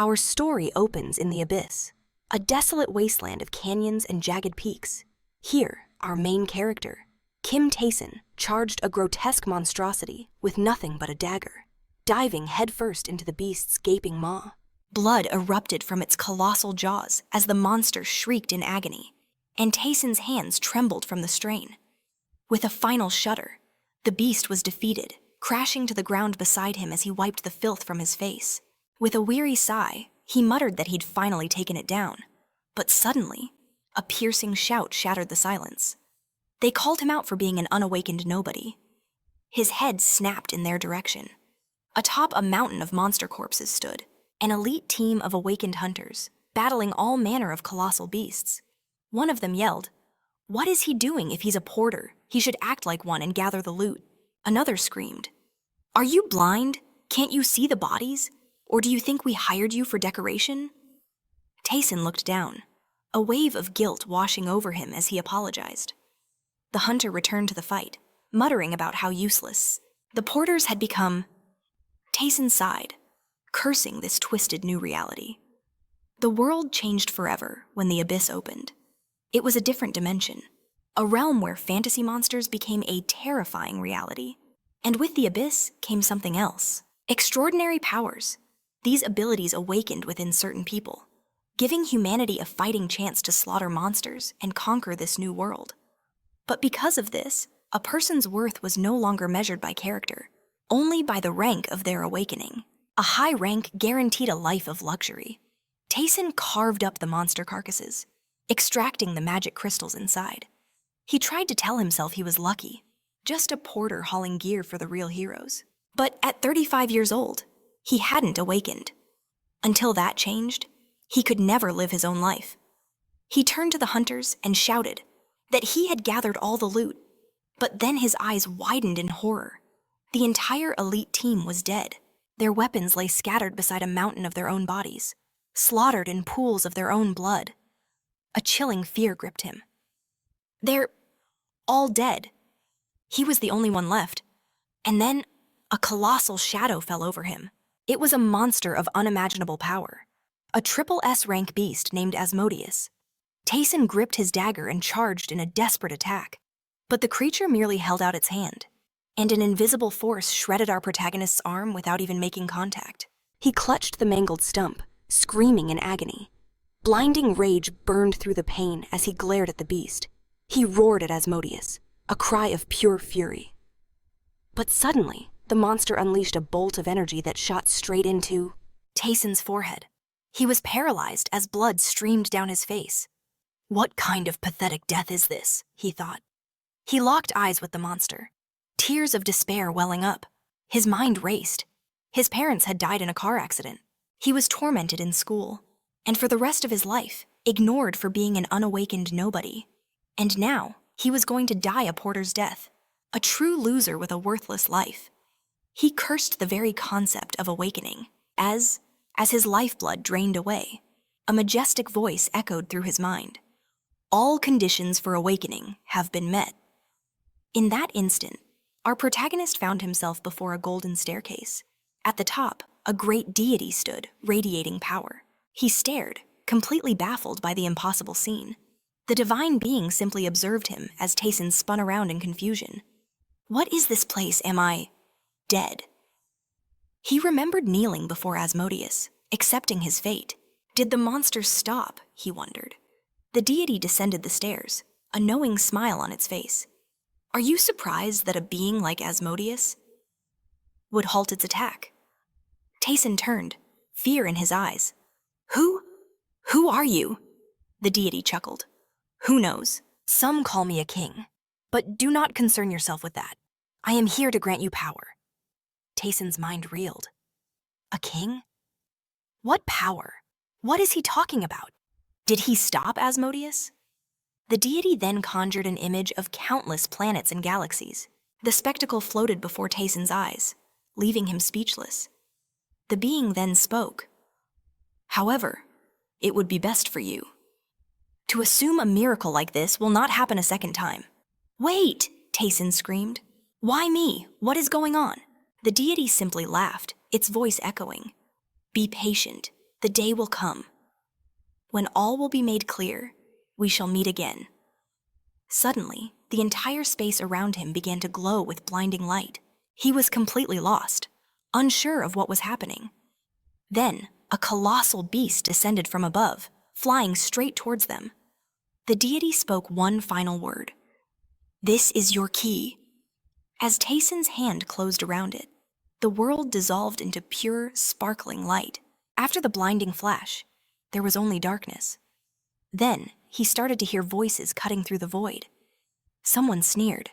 Our story opens in the abyss, a desolate wasteland of canyons and jagged peaks. Here, our main character, Kim Taesun, charged a grotesque monstrosity with nothing but a dagger, diving headfirst into the beast's gaping maw. Blood erupted from its colossal jaws as the monster shrieked in agony, and Taesun's hands trembled from the strain. With a final shudder, the beast was defeated, crashing to the ground beside him as he wiped the filth from his face. With a weary sigh, he muttered that he'd finally taken it down. But suddenly, a piercing shout shattered the silence. They called him out for being an unawakened nobody. His head snapped in their direction. Atop a mountain of monster corpses stood an elite team of awakened hunters, battling all manner of colossal beasts. One of them yelled, "What is he doing if he's a porter? He should act like one and gather the loot." Another screamed, "Are you blind? Can't you see the bodies? Or do you think we hired you for decoration?" Taesun looked down, a wave of guilt washing over him as he apologized. The hunter returned to the fight, muttering about how useless the porters had become. Taesun sighed, cursing this twisted new reality. The world changed forever when the abyss opened. It was a different dimension, a realm where fantasy monsters became a terrifying reality. And with the abyss came something else, extraordinary powers. These abilities awakened within certain people, giving humanity a fighting chance to slaughter monsters and conquer this new world. But because of this, a person's worth was no longer measured by character, only by the rank of their awakening. A high rank guaranteed a life of luxury. Taesun carved up the monster carcasses, extracting the magic crystals inside. He tried to tell himself he was lucky, just a porter hauling gear for the real heroes. But at 35 years old, he hadn't awakened. Until that changed, he could never live his own life. He turned to the hunters and shouted that he had gathered all the loot. But then his eyes widened in horror. The entire elite team was dead. Their weapons lay scattered beside a mountain of their own bodies, slaughtered in pools of their own blood. A chilling fear gripped him. They're all dead. He was the only one left. And then a colossal shadow fell over him. It was a monster of unimaginable power, a SSS-Rank beast named Asmodeus. Taesun gripped his dagger and charged in a desperate attack. But the creature merely held out its hand, and an invisible force shredded our protagonist's arm without even making contact. He clutched the mangled stump, screaming in agony. Blinding rage burned through the pain as he glared at the beast. He roared at Asmodeus, a cry of pure fury. But suddenly, the monster unleashed a bolt of energy that shot straight into Taesun's forehead. He was paralyzed as blood streamed down his face. What kind of pathetic death is this? He thought. He locked eyes with the monster, tears of despair welling up. His mind raced. His parents had died in a car accident. He was tormented in school, and for the rest of his life, ignored for being an unawakened nobody. And now, he was going to die a porter's death, a true loser with a worthless life. He cursed the very concept of awakening. As his lifeblood drained away, a majestic voice echoed through his mind. All conditions for awakening have been met. In that instant, our protagonist found himself before a golden staircase. At the top, a great deity stood, radiating power. He stared, completely baffled by the impossible scene. The divine being simply observed him as Taesun spun around in confusion. What is this place? Am I dead? He remembered kneeling before Asmodeus, accepting his fate. Did the monster stop? He wondered. The deity descended the stairs, a knowing smile on its face. Are you surprised that a being like Asmodeus would halt its attack? Taesun turned, fear in his eyes. Who are you? The deity chuckled. Who knows? Some call me a king, but do not concern yourself with that. I am here to grant you power. Taesun's mind reeled. A king? What power? What is he talking about? Did he stop Asmodeus? The deity then conjured an image of countless planets and galaxies. The spectacle floated before Taesun's eyes, leaving him speechless. The being then spoke. However, it would be best for you to assume a miracle like this will not happen a second time. Wait, Taesun screamed. Why me? What is going on? The deity simply laughed, its voice echoing. Be patient. The day will come. When all will be made clear, we shall meet again. Suddenly, the entire space around him began to glow with blinding light. He was completely lost, unsure of what was happening. Then, a colossal beast descended from above, flying straight towards them. The deity spoke one final word. "This is your key." As Taesun's hand closed around it, the world dissolved into pure, sparkling light. After the blinding flash, there was only darkness. Then, he started to hear voices cutting through the void. Someone sneered.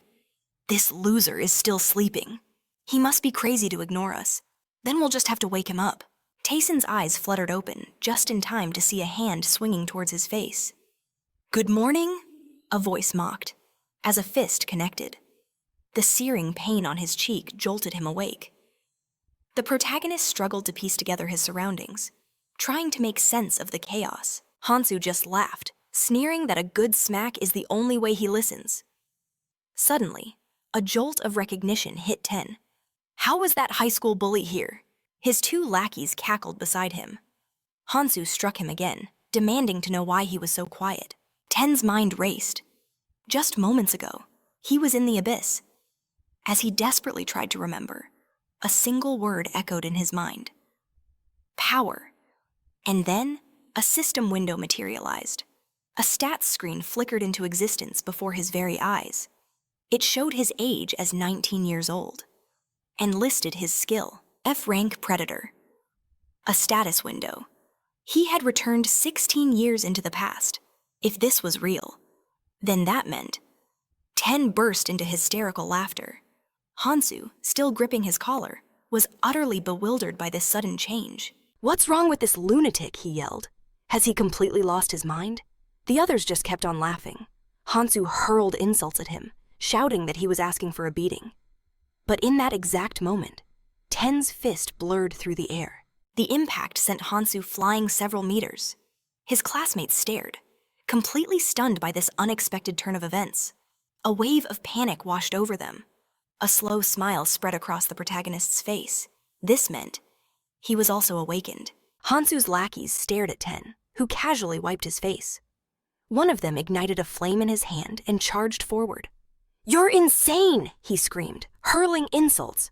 "This loser is still sleeping. He must be crazy to ignore us. Then we'll just have to wake him up." Taesun's eyes fluttered open, just in time to see a hand swinging towards his face. "Good morning?" a voice mocked, as a fist connected. The searing pain on his cheek jolted him awake. The protagonist struggled to piece together his surroundings, trying to make sense of the chaos. Hansu just laughed, sneering that a good smack is the only way he listens. Suddenly, a jolt of recognition hit Ten. How was that high school bully here? His two lackeys cackled beside him. Hansu struck him again, demanding to know why he was so quiet. Ten's mind raced. Just moments ago, he was in the abyss. As he desperately tried to remember, a single word echoed in his mind. Power. And then, a system window materialized. A stats screen flickered into existence before his very eyes. It showed his age as 19 years old, and listed his skill, F-Rank Predator. A status window. He had returned 16 years into the past. If this was real, then that meant... Ten burst into hysterical laughter. Hansu, still gripping his collar, was utterly bewildered by this sudden change. "What's wrong with this lunatic?" he yelled. "Has he completely lost his mind?" The others just kept on laughing. Hansu hurled insults at him, shouting that he was asking for a beating. But in that exact moment, Ten's fist blurred through the air. The impact sent Hansu flying several meters. His classmates stared, completely stunned by this unexpected turn of events. A wave of panic washed over them. A slow smile spread across the protagonist's face. This meant he was also awakened. Hansu's lackeys stared at Ten, who casually wiped his face. One of them ignited a flame in his hand and charged forward. "You're insane!" he screamed, hurling insults.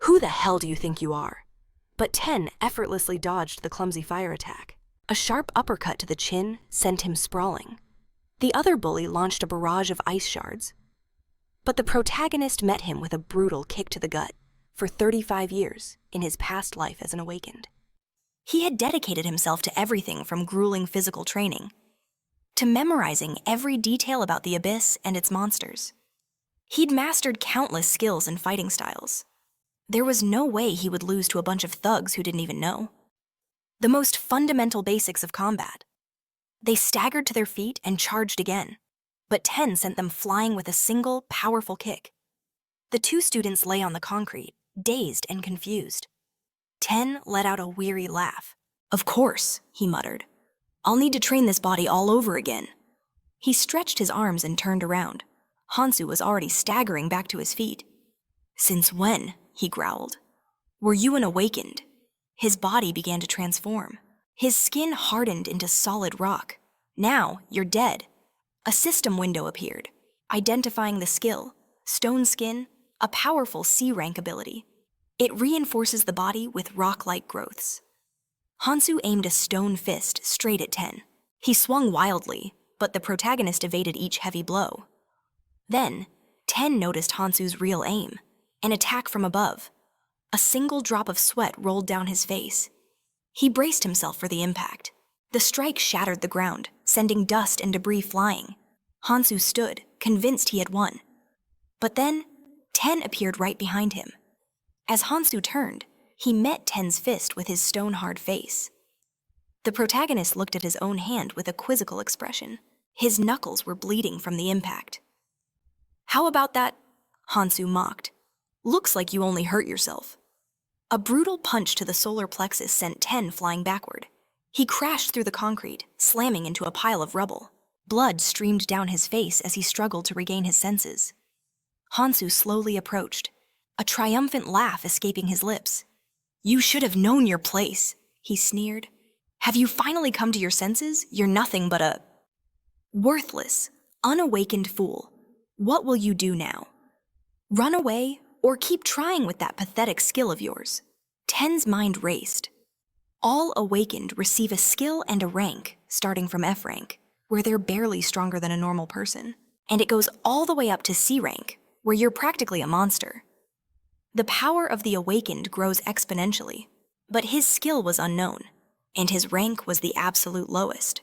"Who the hell do you think you are?" But Ten effortlessly dodged the clumsy fire attack. A sharp uppercut to the chin sent him sprawling. The other bully launched a barrage of ice shards. But the protagonist met him with a brutal kick to the gut for 35 years in his past life as an Awakened. He had dedicated himself to everything from grueling physical training to memorizing every detail about the abyss and its monsters. He'd mastered countless skills and fighting styles. There was no way he would lose to a bunch of thugs who didn't even know. The most fundamental basics of combat. They staggered to their feet and charged again, but Ten sent them flying with a single, powerful kick. The two students lay on the concrete, dazed and confused. Ten let out a weary laugh. "Of course," he muttered. "I'll need to train this body all over again." He stretched his arms and turned around. Hansu was already staggering back to his feet. "Since when?" he growled. "Were you an Awakened?" His body began to transform. His skin hardened into solid rock. "Now, you're dead." A system window appeared, identifying the skill, Stone Skin, a powerful C-rank ability. It reinforces the body with rock-like growths. Hansu aimed a stone fist straight at Ten. He swung wildly, but the protagonist evaded each heavy blow. Then, Ten noticed Hansu's real aim, an attack from above. A single drop of sweat rolled down his face. He braced himself for the impact. The strike shattered the ground, sending dust and debris flying. Hansu stood, convinced he had won. But then, Ten appeared right behind him. As Hansu turned, he met Ten's fist with his stone-hard face. The protagonist looked at his own hand with a quizzical expression. His knuckles were bleeding from the impact. "How about that?" Hansu mocked. "Looks like you only hurt yourself." A brutal punch to the solar plexus sent Ten flying backward. He crashed through the concrete, slamming into a pile of rubble. Blood streamed down his face as he struggled to regain his senses. Hansu slowly approached, a triumphant laugh escaping his lips. "You should have known your place," he sneered. Have you finally come to your senses? You're nothing but a worthless, unawakened fool. What will you do now? Run away or keep trying with that pathetic skill of yours? Ten's mind raced. All awakened receive a skill and a rank, starting from F rank, where they're barely stronger than a normal person, and it goes all the way up to C rank, where you're practically a monster. The power of the awakened grows exponentially, but his skill was unknown, and his rank was the absolute lowest.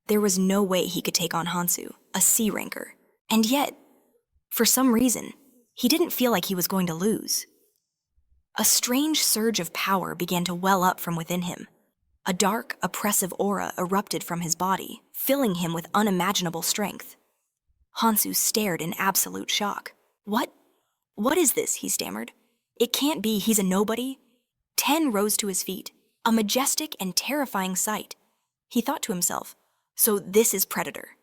There was no way he could take on Hansu, a C ranker, and yet, for some reason, he didn't feel like he was going to lose. A strange surge of power began to well up from within him. A dark, oppressive aura erupted from his body, filling him with unimaginable strength. Hansu stared in absolute shock. What is this?" he stammered. "It can't be, he's a nobody." Ten rose to his feet, a majestic and terrifying sight. He thought to himself, so this is Predator.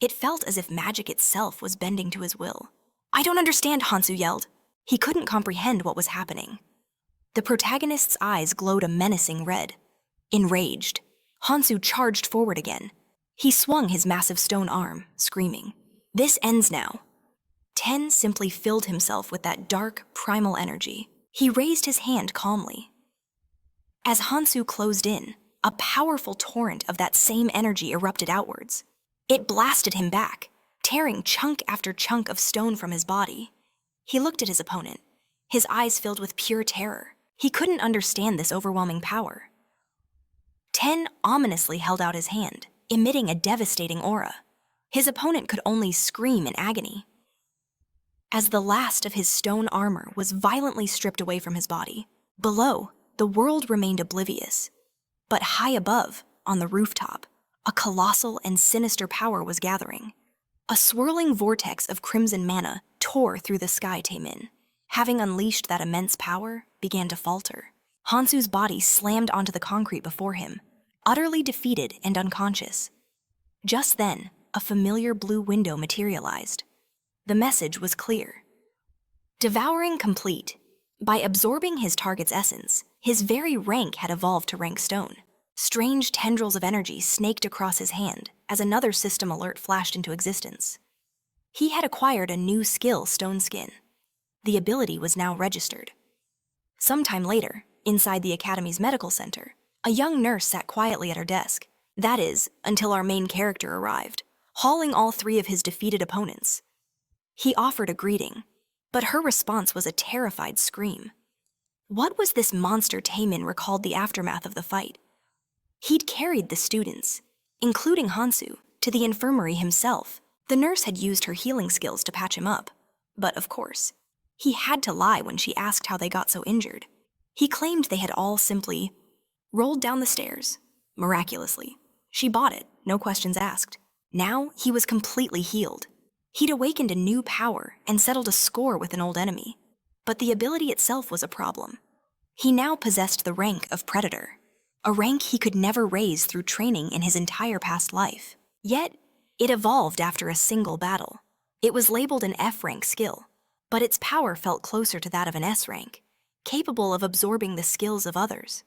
It felt as if magic itself was bending to his will. "I don't understand," Hansu yelled. He couldn't comprehend what was happening. The protagonist's eyes glowed a menacing red. Enraged, Hansu charged forward again. He swung his massive stone arm, screaming, "This ends now." Ten simply filled himself with that dark, primal energy. He raised his hand calmly. As Hansu closed in, a powerful torrent of that same energy erupted outwards. It blasted him back, tearing chunk after chunk of stone from his body. He looked at his opponent, his eyes filled with pure terror. He couldn't understand this overwhelming power. Ten ominously held out his hand, emitting a devastating aura. His opponent could only scream in agony. As the last of his stone armor was violently stripped away from his body, below, the world remained oblivious. But high above, on the rooftop, a colossal and sinister power was gathering. A swirling vortex of crimson mana tore through the sky Taemin. Having unleashed that immense power, began to falter. Hansu's body slammed onto the concrete before him, utterly defeated and unconscious. Just then, a familiar blue window materialized. The message was clear. Devouring complete. By absorbing his target's essence, his very rank had evolved to rank stone. Strange tendrils of energy snaked across his hand as another system alert flashed into existence. He had acquired a new skill, Stone Skin. The ability was now registered. Sometime later, inside the Academy's medical center, a young nurse sat quietly at her desk. That is, until our main character arrived, hauling all three of his defeated opponents. He offered a greeting, but her response was a terrified scream. What was this monster Taemin recalled the aftermath of the fight? He'd carried the students, including Hansu, to the infirmary himself. The nurse had used her healing skills to patch him up, but of course, he had to lie when she asked how they got so injured. He claimed they had all simply rolled down the stairs, miraculously. She bought it, no questions asked. Now he was completely healed. He'd awakened a new power and settled a score with an old enemy, but the ability itself was a problem. He now possessed the rank of Predator, a rank he could never raise through training in his entire past life. Yet, it evolved after a single battle. It was labeled an F-rank skill, but its power felt closer to that of an S-rank, capable of absorbing the skills of others.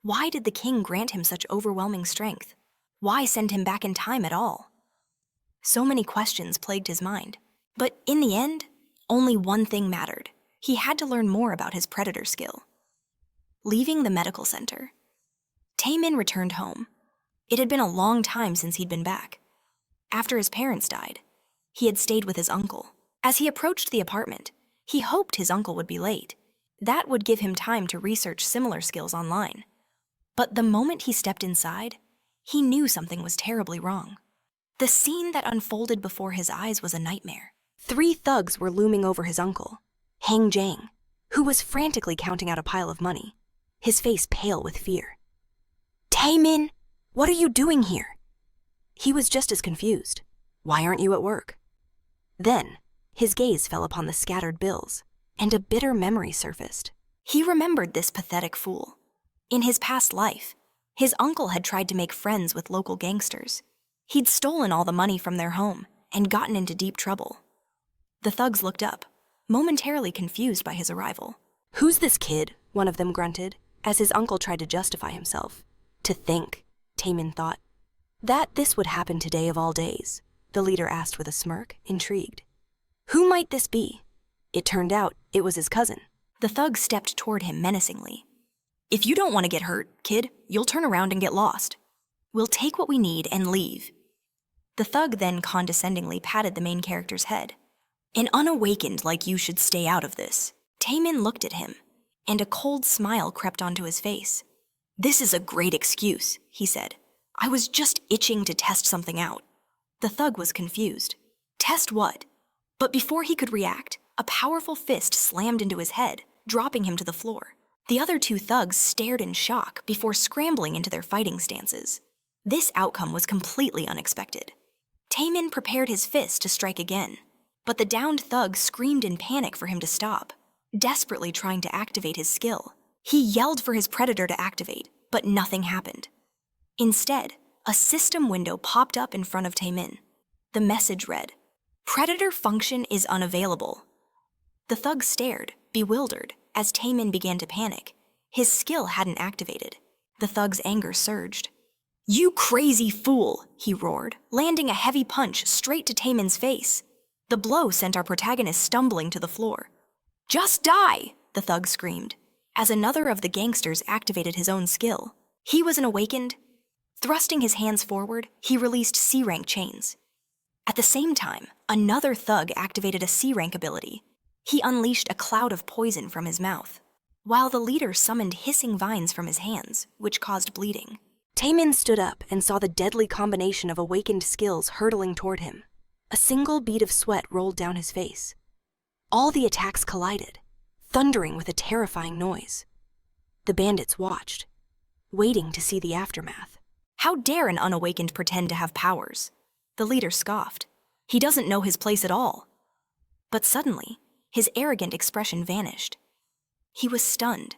Why did the king grant him such overwhelming strength? Why send him back in time at all? So many questions plagued his mind, but in the end, only one thing mattered. He had to learn more about his Predator skill. Leaving the medical center, Taemin returned home. It had been a long time since he'd been back. After his parents died, he had stayed with his uncle. As he approached the apartment, he hoped his uncle would be late. That would give him time to research similar skills online. But the moment he stepped inside, he knew something was terribly wrong. The scene that unfolded before his eyes was a nightmare. 3 thugs were looming over his uncle, Hang Jang, who was frantically counting out a pile of money, his face pale with fear. "Taemin, what are you doing here?" He was just as confused. "Why aren't you at work?" Then, his gaze fell upon the scattered bills, and a bitter memory surfaced. He remembered this pathetic fool. In his past life, his uncle had tried to make friends with local gangsters. He'd stolen all the money from their home and gotten into deep trouble. The thugs looked up, momentarily confused by his arrival. "Who's this kid?" one of them grunted, as his uncle tried to justify himself. To think, Taemin thought, that this would happen today of all days, the leader asked with a smirk, intrigued. Who might this be? It turned out it was his cousin. The thug stepped toward him menacingly. If you don't want to get hurt, kid, you'll turn around and get lost. We'll take what we need and leave. The thug then condescendingly patted the main character's head. An unawakened like you should stay out of this. Taemin looked at him, and a cold smile crept onto his face. This is a great excuse, he said. I was just itching to test something out. The thug was confused. Test what? But before he could react, a powerful fist slammed into his head, dropping him to the floor. The other two thugs stared in shock before scrambling into their fighting stances. This outcome was completely unexpected. Taemin prepared his fist to strike again, but the downed thug screamed in panic for him to stop, desperately trying to activate his skill. He yelled for his predator to activate, but nothing happened. Instead, a system window popped up in front of Taemin. The message read, "Predator function is unavailable." The thug stared, bewildered, as Taemin began to panic. His skill hadn't activated. The thug's anger surged. You crazy fool, he roared, landing a heavy punch straight to Taemin's face. The blow sent our protagonist stumbling to the floor. Just die, the thug screamed, as another of the gangsters activated his own skill. He was an awakened. Thrusting his hands forward, he released C-rank chains. At the same time, another thug activated a C-rank ability. He unleashed a cloud of poison from his mouth, while the leader summoned hissing vines from his hands, which caused bleeding. Taemin stood up and saw the deadly combination of awakened skills hurtling toward him. A single bead of sweat rolled down his face. All the attacks collided, thundering with a terrifying noise. The bandits watched, waiting to see the aftermath. How dare an unawakened pretend to have powers? The leader scoffed. He doesn't know his place at all. But suddenly, his arrogant expression vanished. He was stunned.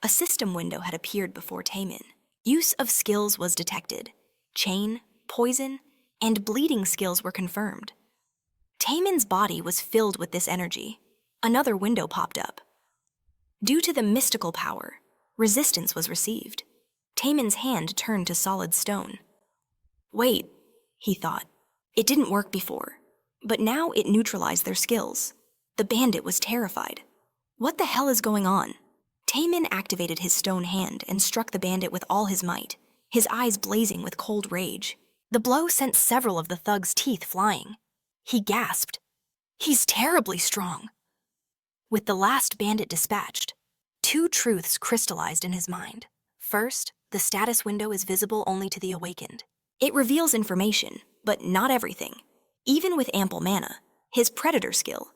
A system window had appeared before Taemin. Use of skills was detected. Chain, poison, and bleeding skills were confirmed. Taemin's body was filled with this energy. Another window popped up. Due to the mystical power, resistance was received. Taemin's hand turned to solid stone. Wait, he thought. It didn't work before, but now it neutralized their skills. The bandit was terrified. What the hell is going on? Taemin activated his stone hand and struck the bandit with all his might, his eyes blazing with cold rage. The blow sent several of the thug's teeth flying. He gasped. He's terribly strong. With the last bandit dispatched, two truths crystallized in his mind. First, the status window is visible only to the awakened. It reveals information, but not everything. Even with ample mana, his predator skill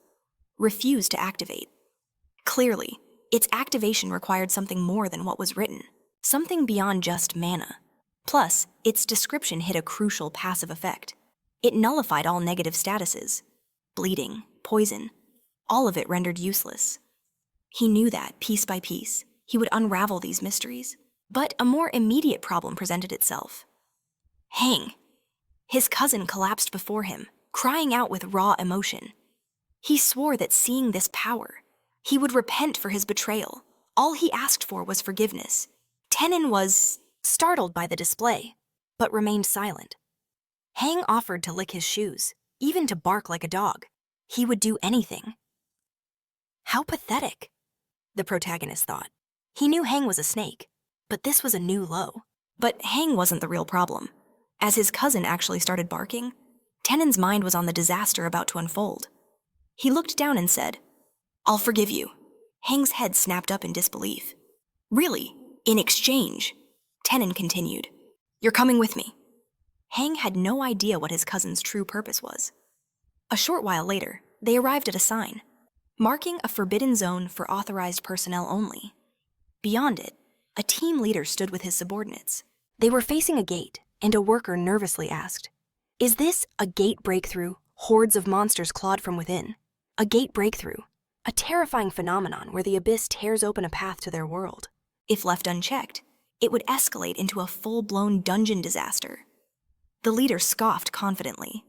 refused to activate. Clearly, its activation required something more than what was written, something beyond just mana. Plus, its description hid a crucial passive effect. It nullified all negative statuses. Bleeding, poison, all of it rendered useless. He knew that, piece by piece, he would unravel these mysteries. But a more immediate problem presented itself. Hang. His cousin collapsed before him, crying out with raw emotion. He swore that seeing this power, he would repent for his betrayal. All he asked for was forgiveness. Taemin was startled by the display, but remained silent. Hang offered to lick his shoes, even to bark like a dog. He would do anything. How pathetic, the protagonist thought. He knew Hang was a snake, but this was a new low. But Hang wasn't the real problem. As his cousin actually started barking, Taemin's mind was on the disaster about to unfold. He looked down and said, I'll forgive you. Hang's head snapped up in disbelief. Really? In exchange? Taemin continued. You're coming with me. Hang had no idea what his cousin's true purpose was. A short while later, they arrived at a sign, marking a forbidden zone for authorized personnel only. Beyond it, a team leader stood with his subordinates. They were facing a gate, and a worker nervously asked, Is this a gate breakthrough? Hordes of monsters clawed from within. A gate breakthrough, a terrifying phenomenon where the abyss tears open a path to their world. If left unchecked, it would escalate into a full-blown dungeon disaster. The leader scoffed confidently.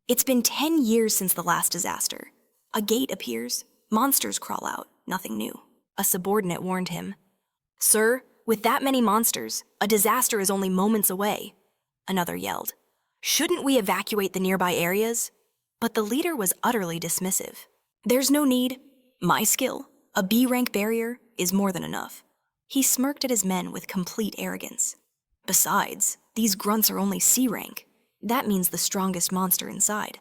It's been 10 years since the last disaster. A gate appears, monsters crawl out, nothing new. A subordinate warned him. Sir, With that many monsters, a disaster is only moments away, another yelled. Shouldn't we evacuate the nearby areas? But the leader was utterly dismissive. There's no need. My skill, a B-rank barrier, is more than enough. He smirked at his men with complete arrogance. Besides, these grunts are only C-rank. That means the strongest monster inside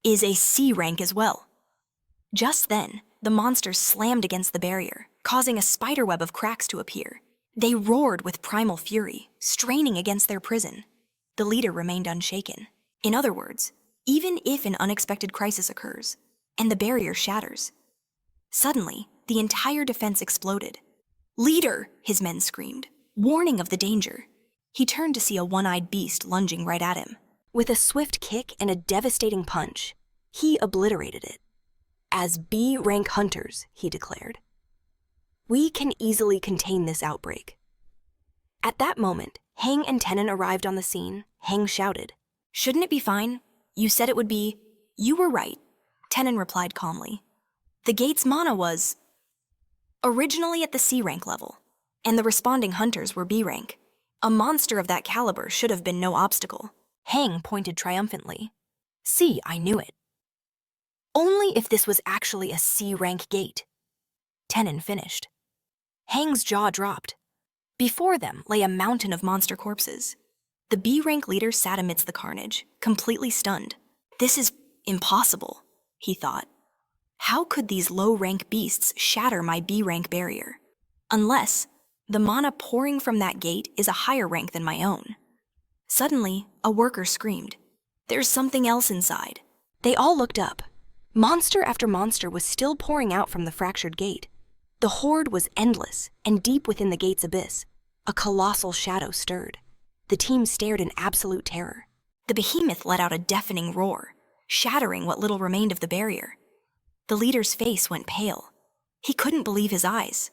is a C-rank as well. Just then, the monsters slammed against the barrier, causing a spiderweb of cracks to appear. They roared with primal fury, straining against their prison. The leader remained unshaken. In other words, even if an unexpected crisis occurs, and the barrier shatters, suddenly, the entire defense exploded. "Leader!" his men screamed, warning of the danger. He turned to see a one-eyed beast lunging right at him. With a swift kick and a devastating punch, he obliterated it. As B-rank hunters, he declared, we can easily contain this outbreak. At that moment, Hang and Tenon arrived on the scene. Hang shouted, "Shouldn't it be fine? You said it would be." "You were right," Tenon replied calmly. "The gate's mana was originally at the C-rank level, and the responding hunters were B-rank. A monster of that caliber should have been no obstacle." Hang pointed triumphantly. "See, I knew it. Only if this was actually a C-rank gate." Tenon finished. Hang's jaw dropped. Before them lay a mountain of monster corpses. The B-rank leader sat amidst the carnage, completely stunned. This is impossible, he thought. How could these low-rank beasts shatter my B-rank barrier? Unless the mana pouring from that gate is a higher rank than my own. Suddenly, a worker screamed, "There's something else inside." They all looked up. Monster after monster was still pouring out from the fractured gate. The horde was endless and deep within the gate's abyss. A colossal shadow stirred. The team stared in absolute terror. The behemoth let out a deafening roar, shattering what little remained of the barrier. The leader's face went pale. He couldn't believe his eyes.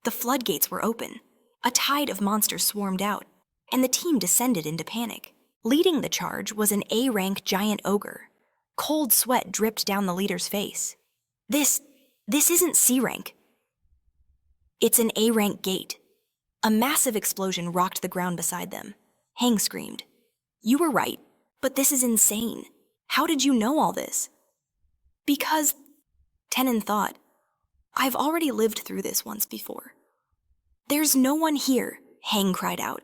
The floodgates were open. A tide of monsters swarmed out, and the team descended into panic. Leading the charge was an A-rank giant ogre. Cold sweat dripped down the leader's face. This isn't C-rank. It's an A-rank gate." A massive explosion rocked the ground beside them. Hang screamed, "You were right, but this is insane. How did you know all this?" "Because," Tenon thought, "I've already lived through this once before." "There's no one here," Hang cried out.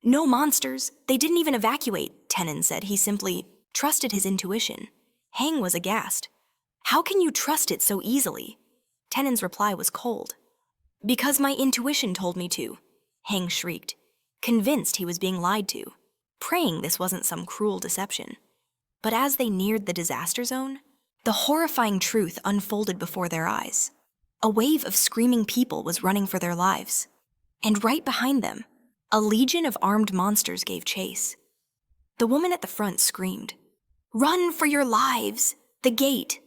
"No monsters. They didn't even evacuate," Tenon said. He simply trusted his intuition. Hang was aghast. "How can you trust it so easily?" Tenon's reply was cold. "Because my intuition told me to," Hang shrieked, convinced he was being lied to, praying this wasn't some cruel deception. But as they neared the disaster zone, the horrifying truth unfolded before their eyes. A wave of screaming people was running for their lives. And right behind them, a legion of armed monsters gave chase. The woman at the front screamed, "Run for your lives! The gate!"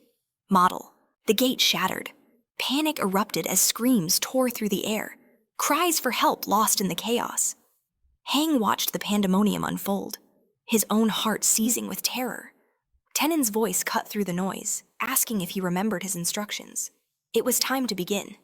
Model. The gate shattered. Panic erupted as screams tore through the air, cries for help lost in the chaos. Hang watched the pandemonium unfold, his own heart seizing with terror. Tenon's voice cut through the noise, asking if he remembered his instructions. It was time to begin.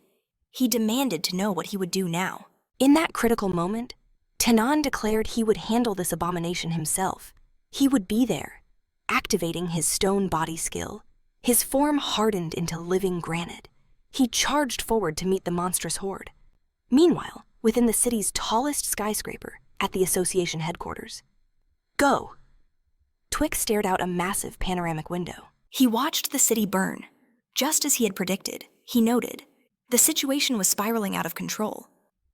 He demanded to know what he would do now. In that critical moment, Tenon declared he would handle this abomination himself. He would be there, activating his stone body skill. His form hardened into living granite. He charged forward to meet the monstrous horde. Meanwhile, within the city's tallest skyscraper, at the association headquarters. "Go!" Twick stared out a massive panoramic window. He watched the city burn. Just as he had predicted, he noted, the situation was spiraling out of control.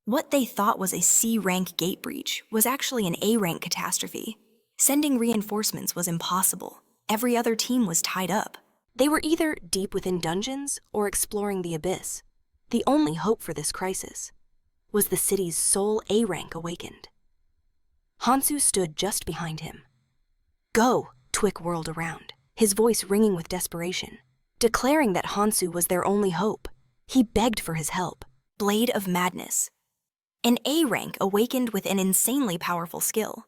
What they thought was a C-rank gate breach was actually an A-rank catastrophe. Sending reinforcements was impossible. Every other team was tied up. They were either deep within dungeons or exploring the abyss. The only hope for this crisis was the city's sole A-rank awakened. Hansu stood just behind him. "Go!" Twick whirled around, his voice ringing with desperation, declaring that Hansu was their only hope. He begged for his help. Blade of Madness. An A-rank awakened with an insanely powerful skill.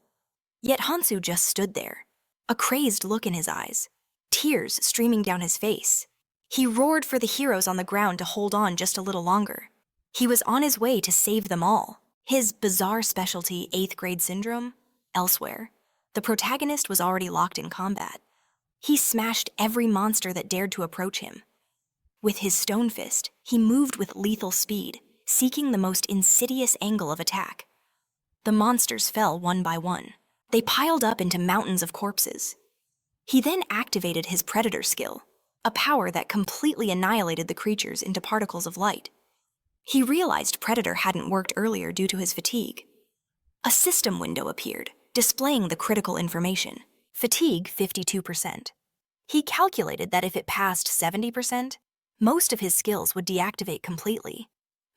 Yet Hansu just stood there, a crazed look in his eyes, tears streaming down his face. He roared for the heroes on the ground to hold on just a little longer. He was on his way to save them all. His bizarre specialty, 8th grade syndrome, elsewhere. The protagonist was already locked in combat. He smashed every monster that dared to approach him. With his stone fist, he moved with lethal speed, seeking the most insidious angle of attack. The monsters fell one by one. They piled up into mountains of corpses. He then activated his predator skill, a power that completely annihilated the creatures into particles of light. He realized Predator hadn't worked earlier due to his fatigue. A system window appeared, displaying the critical information. Fatigue 52%. He calculated that if it passed 70%, most of his skills would deactivate completely.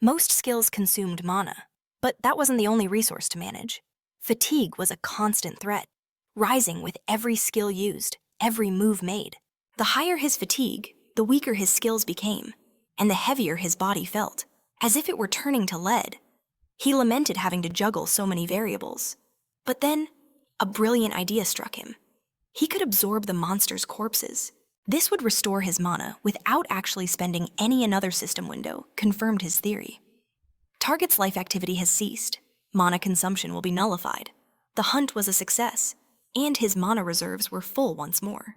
Most skills consumed mana, but that wasn't the only resource to manage. Fatigue was a constant threat, rising with every skill used, every move made. The higher his fatigue, the weaker his skills became, and the heavier his body felt, as if it were turning to lead. He lamented having to juggle so many variables. But then, a brilliant idea struck him. He could absorb the monsters' corpses. This would restore his mana without actually spending any another system window, confirmed his theory. Target's life activity has ceased. Mana consumption will be nullified. The hunt was a success, and his mana reserves were full once more.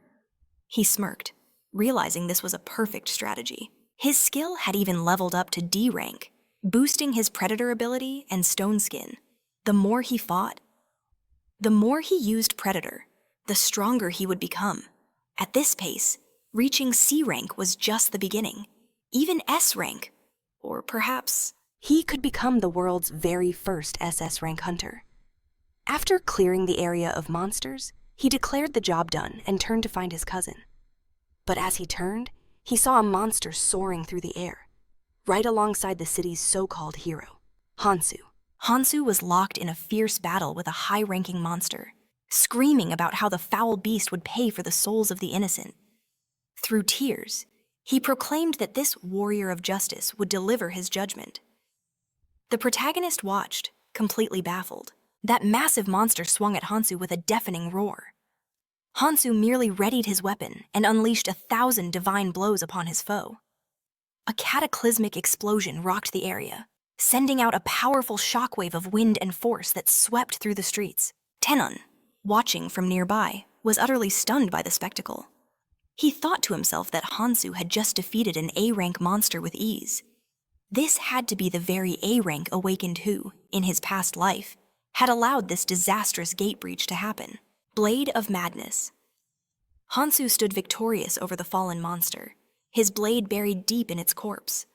He smirked, realizing this was a perfect strategy. His skill had even leveled up to D rank, boosting his predator ability and stone skin. The more he fought, the more he used predator, the stronger he would become. At this pace, reaching C rank was just the beginning. Even S rank, or perhaps he could become the world's very first SS rank hunter. After clearing the area of monsters, he declared the job done and turned to find his cousin. But as he turned, he saw a monster soaring through the air, right alongside the city's so-called hero, Hansu. Hansu was locked in a fierce battle with a high-ranking monster, screaming about how the foul beast would pay for the souls of the innocent. Through tears, he proclaimed that this warrior of justice would deliver his judgment. The protagonist watched, completely baffled. That massive monster swung at Hansu with a deafening roar. Hansu merely readied his weapon and unleashed 1,000 divine blows upon his foe. A cataclysmic explosion rocked the area, sending out a powerful shockwave of wind and force that swept through the streets. Taesun, watching from nearby, was utterly stunned by the spectacle. He thought to himself that Hansu had just defeated an A-rank monster with ease. This had to be the very A-rank Awakened who, in his past life, had allowed this disastrous gate breach to happen. Blade of Madness. Hansu stood victorious over the fallen monster, his blade buried deep in its corpse.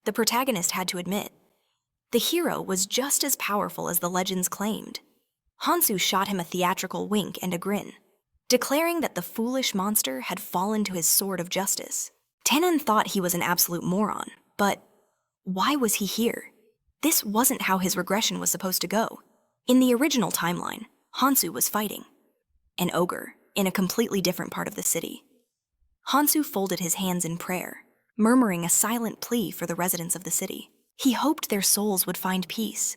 The protagonist had to admit, the hero was just as powerful as the legends claimed. Hansu shot him a theatrical wink and a grin, declaring that the foolish monster had fallen to his sword of justice. Taesun thought he was an absolute moron, but why was he here? This wasn't how his regression was supposed to go. In the original timeline, Hansu was fighting an ogre in a completely different part of the city. Hansu folded his hands in prayer, murmuring a silent plea for the residents of the city. He hoped their souls would find peace.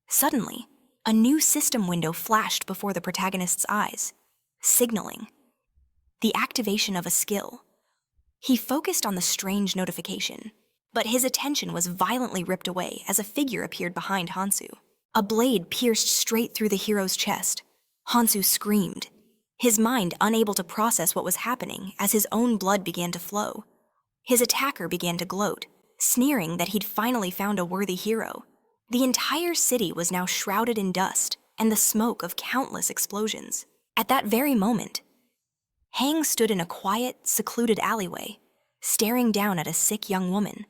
Suddenly, a new system window flashed before the protagonist's eyes, signaling the activation of a skill. He focused on the strange notification, but his attention was violently ripped away as a figure appeared behind Hansu. A blade pierced straight through the hero's chest. Hansu screamed, his mind unable to process what was happening as his own blood began to flow. His attacker began to gloat, sneering that he'd finally found a worthy hero. The entire city was now shrouded in dust and the smoke of countless explosions. At that very moment, Hang stood in a quiet, secluded alleyway, staring down at a sick young woman.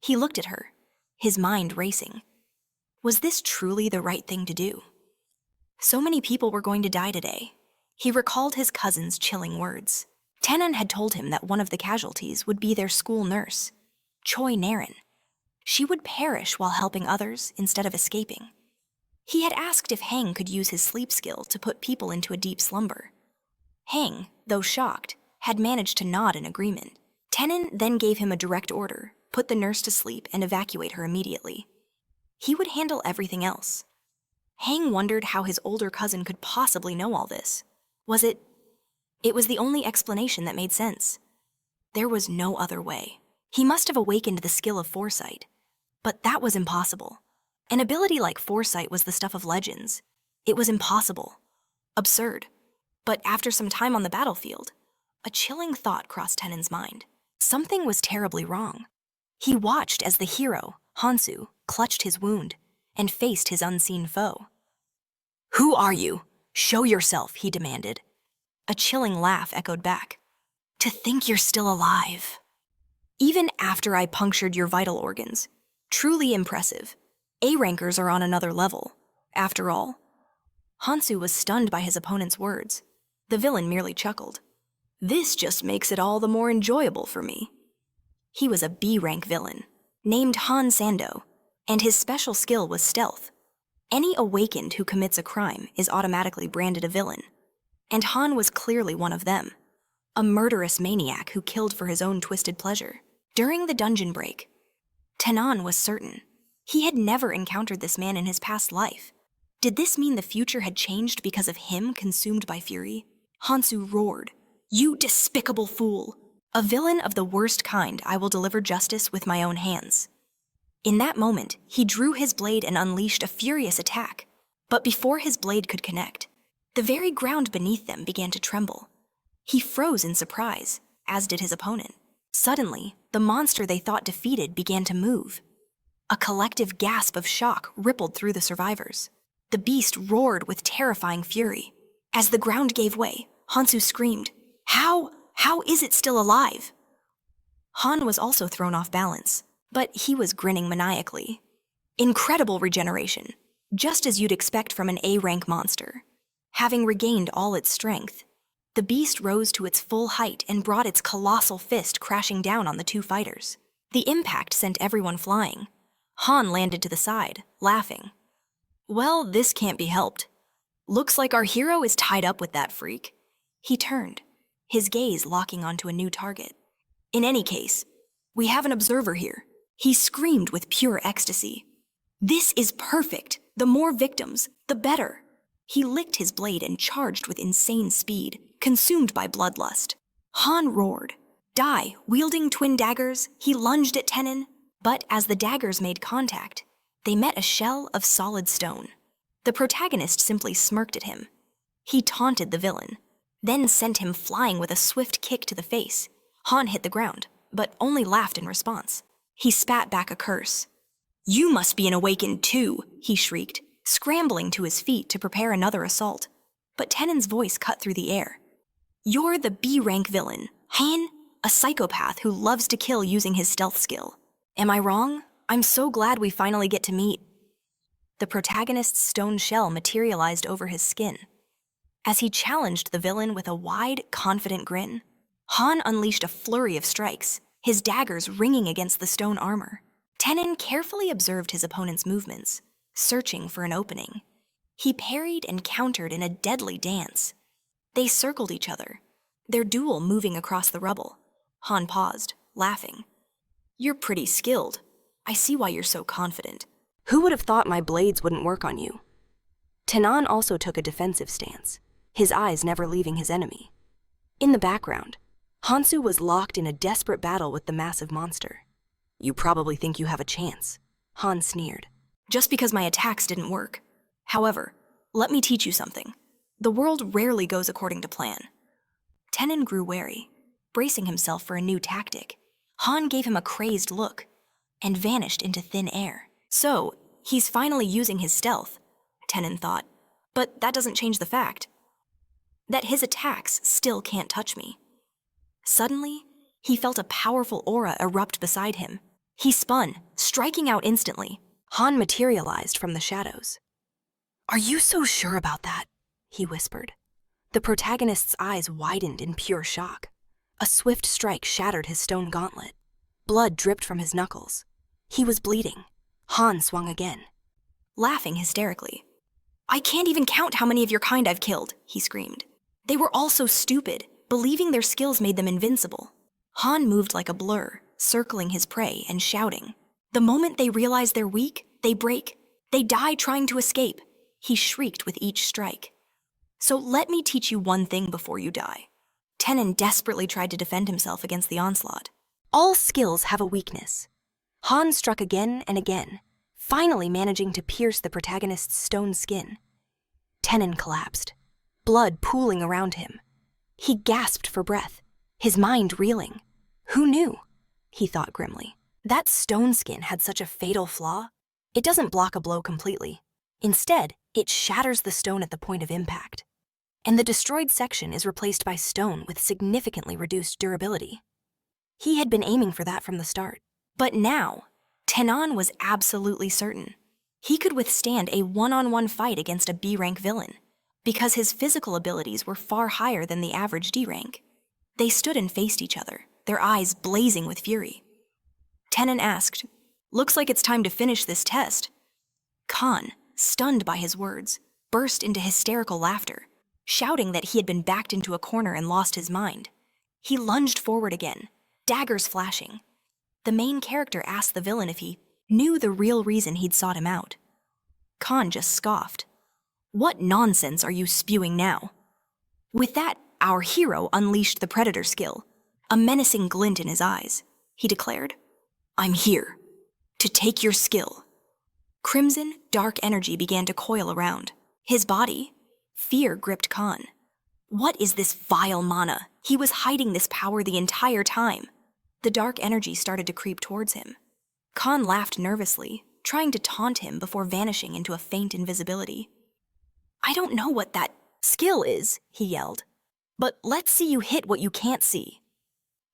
He looked at her, his mind racing. Was this truly the right thing to do? So many people were going to die today. He recalled his cousin's chilling words. Taesun had told him that one of the casualties would be their school nurse, Choi Naren. She would perish while helping others instead of escaping. He had asked if Hang could use his sleep skill to put people into a deep slumber. Hang, though shocked, had managed to nod in agreement. Taesun then gave him a direct order, put the nurse to sleep and evacuate her immediately. He would handle everything else. Hang wondered how his older cousin could possibly know all this. It was the only explanation that made sense. There was no other way. He must have awakened the skill of foresight. But that was impossible. An ability like foresight was the stuff of legends. It was impossible. Absurd. But after some time on the battlefield, a chilling thought crossed Tenen's mind. Something was terribly wrong. He watched as the hero, Hansu, clutched his wound and faced his unseen foe. "Who are you? Show yourself," he demanded. A chilling laugh echoed back. "To think you're still alive. Even after I punctured your vital organs. Truly impressive. A-rankers are on another level, after all." Hansu was stunned by his opponent's words. The villain merely chuckled. "This just makes it all the more enjoyable for me." He was a B-rank villain, named Han Sando, and his special skill was stealth. Any awakened who commits a crime is automatically branded a villain, and Han was clearly one of them, a murderous maniac who killed for his own twisted pleasure. During the dungeon break, Taesun was certain. He had never encountered this man in his past life. Did this mean the future had changed because of him consumed by fury? Hansu roared, "You despicable fool! A villain of the worst kind, I will deliver justice with my own hands." In that moment, he drew his blade and unleashed a furious attack. But before his blade could connect, the very ground beneath them began to tremble. He froze in surprise, as did his opponent. Suddenly, the monster they thought defeated began to move. A collective gasp of shock rippled through the survivors. The beast roared with terrifying fury. As the ground gave way, Hansu screamed, How is it still alive?" Han was also thrown off balance, but he was grinning maniacally. Incredible regeneration, just as you'd expect from an A-rank monster. Having regained all its strength, the beast rose to its full height and brought its colossal fist crashing down on the two fighters. The impact sent everyone flying. Han landed to the side, laughing. "Well, this can't be helped. Looks like our hero is tied up with that freak." He turned, his gaze locking onto a new target. "In any case, we have an observer here." He screamed with pure ecstasy. "This is perfect! The more victims, the better!" He licked his blade and charged with insane speed, consumed by bloodlust. Han roared. Dai, wielding twin daggers, he lunged at Tenen, but as the daggers made contact, they met a shell of solid stone. The protagonist simply smirked at him. He taunted the villain, then sent him flying with a swift kick to the face. Han hit the ground, but only laughed in response. He spat back a curse. "You must be an awakened too," he shrieked, scrambling to his feet to prepare another assault. But Tenen's voice cut through the air. "You're the B-rank villain, Han, a psychopath who loves to kill using his stealth skill. Am I wrong? I'm so glad we finally get to meet." The protagonist's stone shell materialized over his skin. As he challenged the villain with a wide, confident grin, Han unleashed a flurry of strikes, his daggers ringing against the stone armor. Tenen carefully observed his opponent's movements, searching for an opening. He parried and countered in a deadly dance. They circled each other, their duel moving across the rubble. Han paused, laughing. "You're pretty skilled. I see why you're so confident." "Who would have thought my blades wouldn't work on you?" Taesun also took a defensive stance, his eyes never leaving his enemy. In the background, Hansu was locked in a desperate battle with the massive monster. "You probably think you have a chance," Han sneered. "Just because my attacks didn't work. However, let me teach you something. The world rarely goes according to plan." Tenen grew wary, bracing himself for a new tactic. Han gave him a crazed look and vanished into thin air. "So, he's finally using his stealth," Tenen thought. "But that doesn't change the fact that his attacks still can't touch me." Suddenly, he felt a powerful aura erupt beside him. He spun, striking out instantly. Han materialized from the shadows. "Are you so sure about that?" he whispered. The protagonist's eyes widened in pure shock. A swift strike shattered his stone gauntlet. Blood dripped from his knuckles. He was bleeding. Han swung again, laughing hysterically. "I can't even count how many of your kind I've killed," he screamed. "They were all so stupid, believing their skills made them invincible." Han moved like a blur, circling his prey and shouting. "The moment they realize they're weak, they break. They die trying to escape," he shrieked with each strike. "So let me teach you one thing before you die." Tenen desperately tried to defend himself against the onslaught. All skills have a weakness. Han struck again and again, finally managing to pierce the protagonist's stone skin. Taesun collapsed, blood pooling around him. He gasped for breath, his mind reeling. Who knew? He thought grimly. That stone skin had such a fatal flaw. It doesn't block a blow completely. Instead, it shatters the stone at the point of impact. And the destroyed section is replaced by stone with significantly reduced durability. He had been aiming for that from the start. But now, Taesun was absolutely certain. He could withstand a one-on-one fight against a B-rank villain, because his physical abilities were far higher than the average D-rank. They stood and faced each other, their eyes blazing with fury. Taesun asked, "Looks like it's time to finish this test." Khan, stunned by his words, burst into hysterical laughter, shouting that he had been backed into a corner and lost his mind. He lunged forward again, daggers flashing. The main character asked the villain if he knew the real reason he'd sought him out. Khan just scoffed. "What nonsense are you spewing now?" With that, our hero unleashed the predator skill, a menacing glint in his eyes. He declared, "I'm here to take your skill." Crimson, dark energy began to coil around. His body, fear gripped Khan. What is this vile mana? He was hiding this power the entire time. The dark energy started to creep towards him. Khan laughed nervously, trying to taunt him before vanishing into a faint invisibility. "I don't know what that skill is," he yelled, "but let's see you hit what you can't see."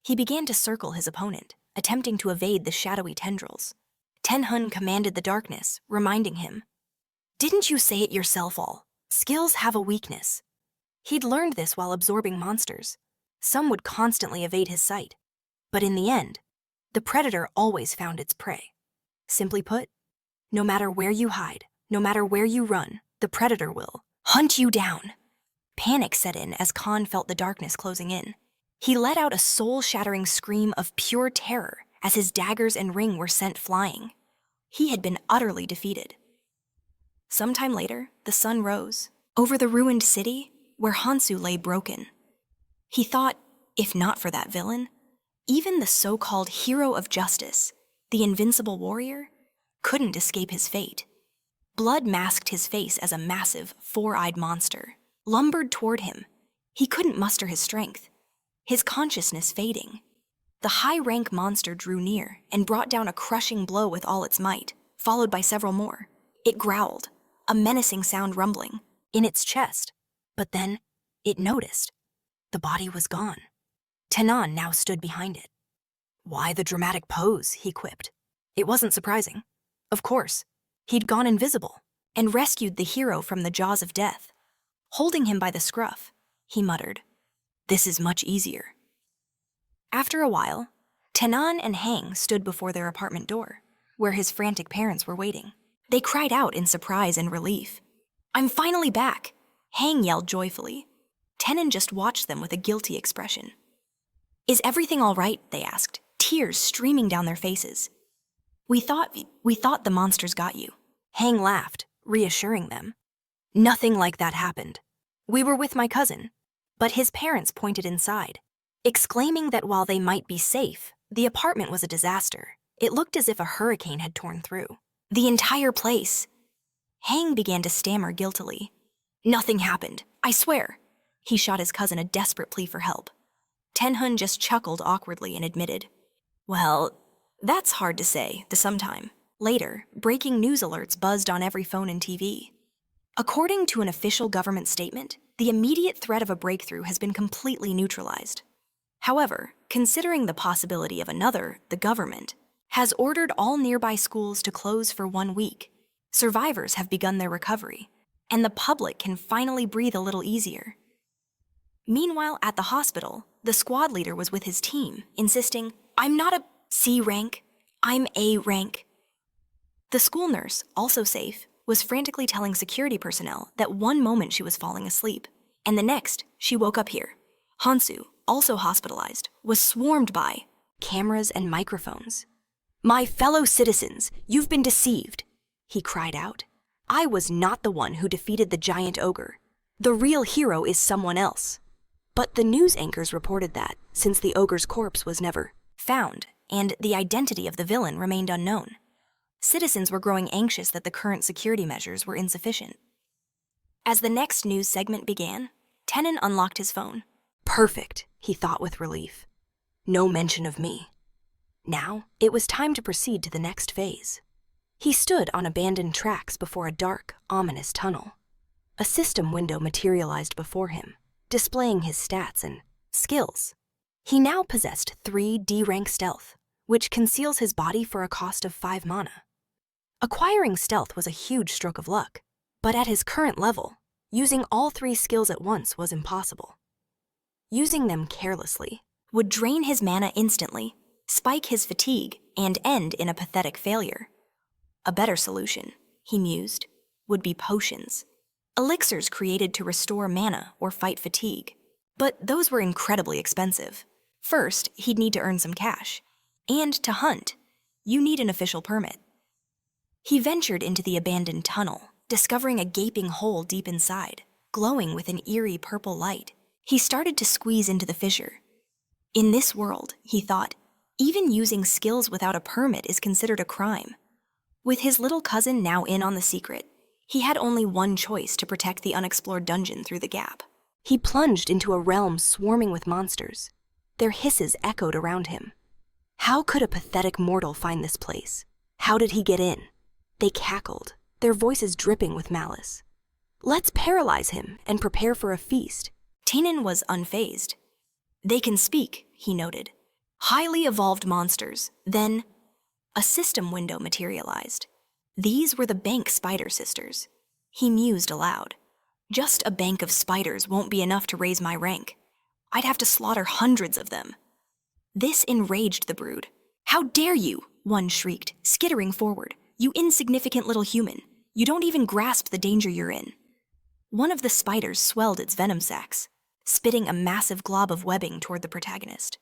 He began to circle his opponent, attempting to evade the shadowy tendrils. Taesun commanded the darkness, reminding him, "Didn't you say it yourself all? Skills have a weakness." He'd learned this while absorbing monsters. Some would constantly evade his sight. But in the end, the predator always found its prey. Simply put, no matter where you hide, no matter where you run, the predator will hunt you down. Panic set in as Khan felt the darkness closing in. He let out a soul-shattering scream of pure terror as his daggers and ring were sent flying. He had been utterly defeated. Sometime later, the sun rose, over the ruined city where Hansu lay broken. He thought, if not for that villain, even the so-called hero of justice, the invincible warrior, couldn't escape his fate. Blood masked his face as a massive, four-eyed monster, lumbered toward him. He couldn't muster his strength, his consciousness fading. The high-rank monster drew near and brought down a crushing blow with all its might, followed by several more. It growled, a menacing sound rumbling in its chest. But then, it noticed. The body was gone. Taesun now stood behind it. "Why the dramatic pose?" he quipped. It wasn't surprising. Of course, he'd gone invisible and rescued the hero from the jaws of death. Holding him by the scruff, he muttered, "This is much easier." After a while, Taesun and Hang stood before their apartment door, where his frantic parents were waiting. They cried out in surprise and relief. "I'm finally back!" Hang yelled joyfully. Taesun just watched them with a guilty expression. "Is everything all right?" they asked, tears streaming down their faces. We thought the monsters got you." Hang laughed, reassuring them. "Nothing like that happened. We were with my cousin." But his parents pointed inside, exclaiming that while they might be safe, the apartment was a disaster. It looked as if a hurricane had torn through the entire place. Hang began to stammer guiltily. "Nothing happened, I swear." He shot his cousin a desperate plea for help. Taesun just chuckled awkwardly and admitted, "Well, that's hard to say to sometime." Later, breaking news alerts buzzed on every phone and TV. According to an official government statement, the immediate threat of a breakthrough has been completely neutralized. However, considering the possibility of another, the government has ordered all nearby schools to close for 1 week. Survivors have begun their recovery, and the public can finally breathe a little easier. Meanwhile, at the hospital, the squad leader was with his team, insisting, "I'm not a C rank, I'm A rank." The school nurse, also safe, was frantically telling security personnel that one moment she was falling asleep, and the next, she woke up here. Hansu, also hospitalized, was swarmed by cameras and microphones. "My fellow citizens, you've been deceived," he cried out. "I was not the one who defeated the giant ogre. The real hero is someone else." But the news anchors reported that, since the ogre's corpse was never found, and the identity of the villain remained unknown, Citizens were growing anxious that the current security measures were insufficient. As the next news segment began, Taesun unlocked his phone. Perfect, he thought with relief. No mention of me. Now, it was time to proceed to the next phase. He stood on abandoned tracks before a dark, ominous tunnel. A system window materialized before him, displaying his stats and skills. He now possessed 3 D-rank stealth, which conceals his body for a cost of 5 mana. Acquiring stealth was a huge stroke of luck, but at his current level, using all 3 skills at once was impossible. Using them carelessly would drain his mana instantly, spike his fatigue, and end in a pathetic failure. A better solution, he mused, would be potions. Elixirs created to restore mana or fight fatigue. But those were incredibly expensive. First, he'd need to earn some cash. And to hunt, you need an official permit. He ventured into the abandoned tunnel, discovering a gaping hole deep inside, glowing with an eerie purple light. He started to squeeze into the fissure. In this world, he thought, even using skills without a permit is considered a crime. With his little cousin now in on the secret, he had only one choice to protect the unexplored dungeon through the gap. He plunged into a realm swarming with monsters. Their hisses echoed around him. How could a pathetic mortal find this place? How did he get in? They cackled, their voices dripping with malice. Let's paralyze him and prepare for a feast. Taesun was unfazed. They can speak, he noted. Highly evolved monsters. Then, a system window materialized. These were the bank spider sisters. He mused aloud. Just a bank of spiders won't be enough to raise my rank. I'd have to slaughter hundreds of them. This enraged the brood. How dare you, one shrieked, skittering forward. You insignificant little human. You don't even grasp the danger you're in. One of the spiders swelled its venom sacs, spitting a massive glob of webbing toward the protagonist.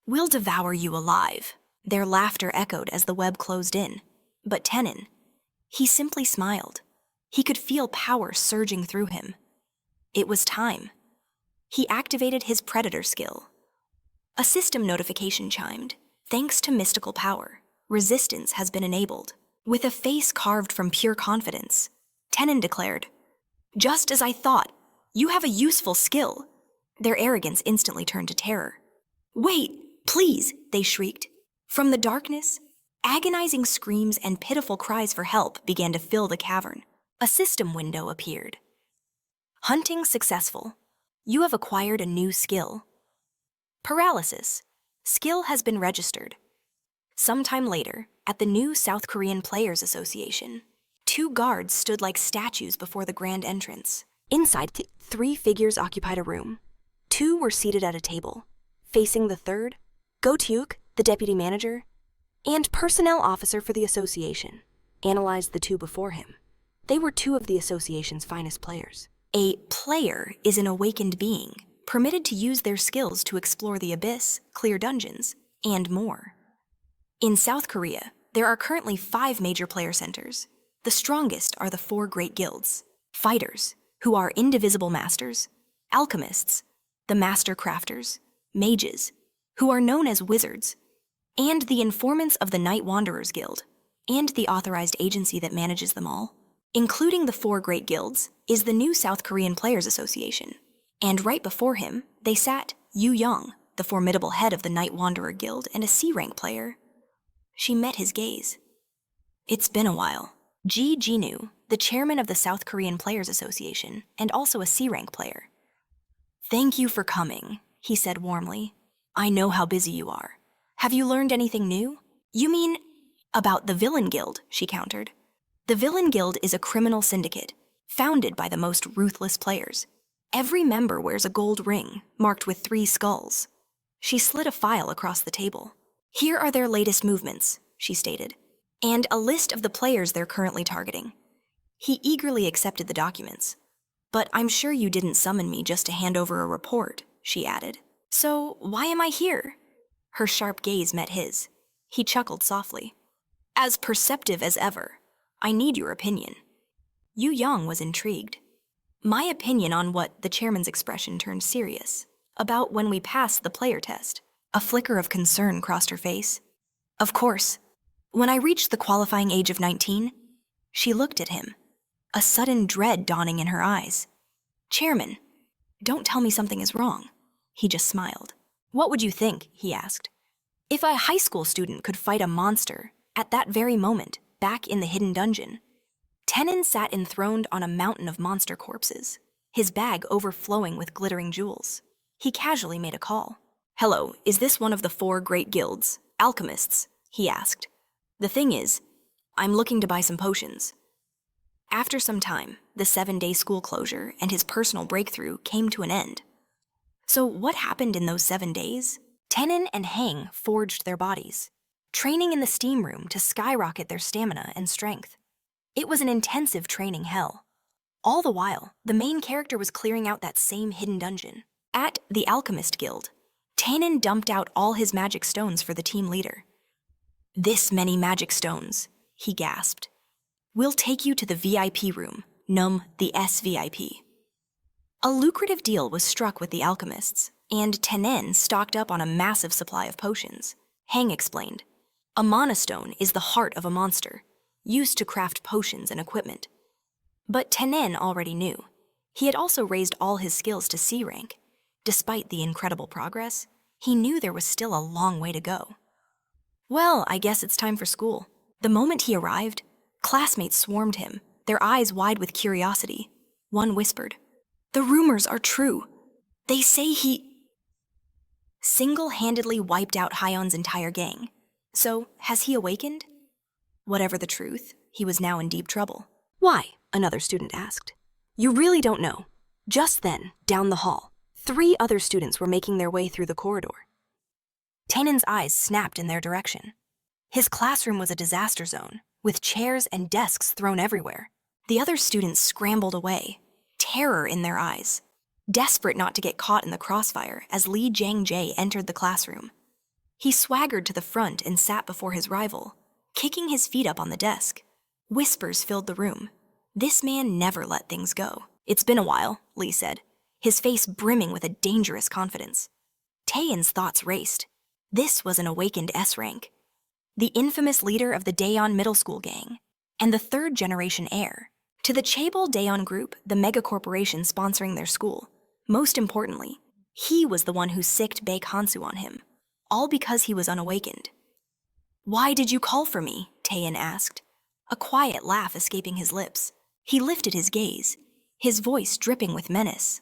We'll devour you alive. Their laughter echoed as the web closed in. But Taesun, he simply smiled. He could feel power surging through him. It was time. He activated his predator skill. A system notification chimed. Thanks to mystical power, resistance has been enabled. With a face carved from pure confidence, Taesun declared, "Just as I thought, you have a useful skill." Their arrogance instantly turned to terror. "Wait, please," they shrieked. From the darkness, agonizing screams and pitiful cries for help began to fill the cavern. A system window appeared. Hunting successful. You have acquired a new skill. Paralysis. Skill has been registered. Sometime later, at the new South Korean Players Association, 2 guards stood like statues before the grand entrance. Inside, 3 figures occupied a room. 2 were seated at a table. Facing the third, Go-Tyuk, the deputy manager, and personnel officer for the association, analyzed the 2 before him. They were 2 of the association's finest players. A player is an awakened being, permitted to use their skills to explore the abyss, clear dungeons, and more. In South Korea, there are currently 5 major player centers. The strongest are the 4 great guilds: fighters, who are indivisible masters; alchemists, the master crafters; mages, who are known as wizards; and the informants of the Night Wanderers Guild, and the authorized agency that manages them all. Including the 4 great guilds is the new South Korean Players Association, and right before him, they sat Yu Young, the formidable head of the Night Wanderer Guild and a C-rank player. She met his gaze. It's been a while. Ji Jinu, the chairman of the South Korean Players Association, and also a C-rank player. Thank you for coming, he said warmly. I know how busy you are. Have you learned anything new? You mean about the Villain Guild, she countered. The Villain Guild is a criminal syndicate, founded by the most ruthless players. Every member wears a gold ring, marked with 3 skulls. She slid a file across the table. Here are their latest movements, she stated, and a list of the players they're currently targeting. He eagerly accepted the documents. But I'm sure you didn't summon me just to hand over a report, she added. So why am I here? Her sharp gaze met his. He chuckled softly. As perceptive as ever. I need your opinion. Yu Yang was intrigued. My opinion on what the chairman's expression turned serious. About when we passed the player test. A flicker of concern crossed her face. Of course. When I reached the qualifying age of 19, she looked at him, a sudden dread dawning in her eyes. Chairman, don't tell me something is wrong. He just smiled. What would you think, he asked, if a high school student could fight a monster at that very moment, back in the hidden dungeon? Taesun sat enthroned on a mountain of monster corpses, his bag overflowing with glittering jewels. He casually made a call. Hello, is this one of the 4 great guilds, alchemists? He asked. The thing is, I'm looking to buy some potions. After some time, the 7-day school closure and his personal breakthrough came to an end. So what happened in those 7 days? Taesun and Hang forged their bodies, training in the steam room to skyrocket their stamina and strength. It was an intensive training hell. All the while, the main character was clearing out that same hidden dungeon. At the Alchemist Guild, Taesun dumped out all his magic stones for the team leader. This many magic stones, he gasped. We'll take you to the VIP room, the SVIP. A lucrative deal was struck with the alchemists, and Taesun stocked up on a massive supply of potions. Hang explained. A monostone is the heart of a monster, used to craft potions and equipment. But Taesun already knew. He had also raised all his skills to C rank. Despite the incredible progress, he knew there was still a long way to go. Well, I guess it's time for school. The moment he arrived, classmates swarmed him, their eyes wide with curiosity. One whispered, "The rumors are true. They say he single-handedly wiped out Hyun's entire gang. So, has he awakened?" Whatever the truth, he was now in deep trouble. Why? Another student asked. You really don't know. Just then, down the hall, 3 other students were making their way through the corridor. Taenun's eyes snapped in their direction. His classroom was a disaster zone, with chairs and desks thrown everywhere. The other students scrambled away, terror in their eyes, desperate not to get caught in the crossfire as Lee Jang-jae entered the classroom. He swaggered to the front and sat before his rival, kicking his feet up on the desk. Whispers filled the room. This man never let things go. It's been a while, Lee said, his face brimming with a dangerous confidence. Taeyeon's thoughts raced. This was an awakened S-Rank, the infamous leader of the Daeon Middle School gang, and the 3rd-generation heir to the Chaebol Daeon Group, the mega-corporation sponsoring their school. Most importantly, he was the one who sicked Baek Hansu on him, all because he was unawakened. Why did you call for me? Taeyeon asked, a quiet laugh escaping his lips. He lifted his gaze, his voice dripping with menace.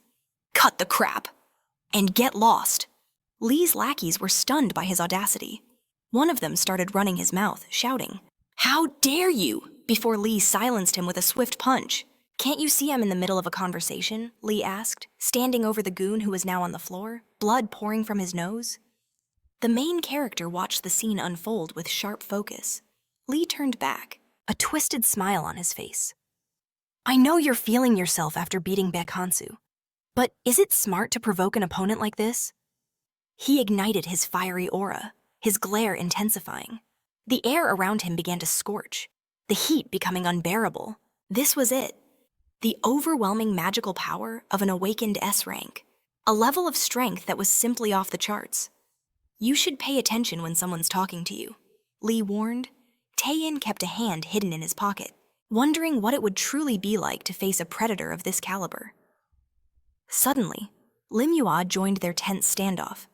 Cut the crap! And get lost! Lee's lackeys were stunned by his audacity. One of them started running his mouth, shouting, How dare you! Before Lee silenced him with a swift punch. Can't you see I'm in the middle of a conversation? Lee asked, standing over the goon who was now on the floor, blood pouring from his nose. The main character watched the scene unfold with sharp focus. Lee turned back, a twisted smile on his face. I know you're feeling yourself after beating Baek Hansu, but is it smart to provoke an opponent like this? He ignited his fiery aura, his glare intensifying. The air around him began to scorch, the heat becoming unbearable. This was it. The overwhelming magical power of an awakened S-Rank, a level of strength that was simply off the charts. You should pay attention when someone's talking to you, Lee warned. Taeyeon kept a hand hidden in his pocket, wondering what it would truly be like to face a predator of this caliber. Suddenly, Lim Yua joined their tense standoff.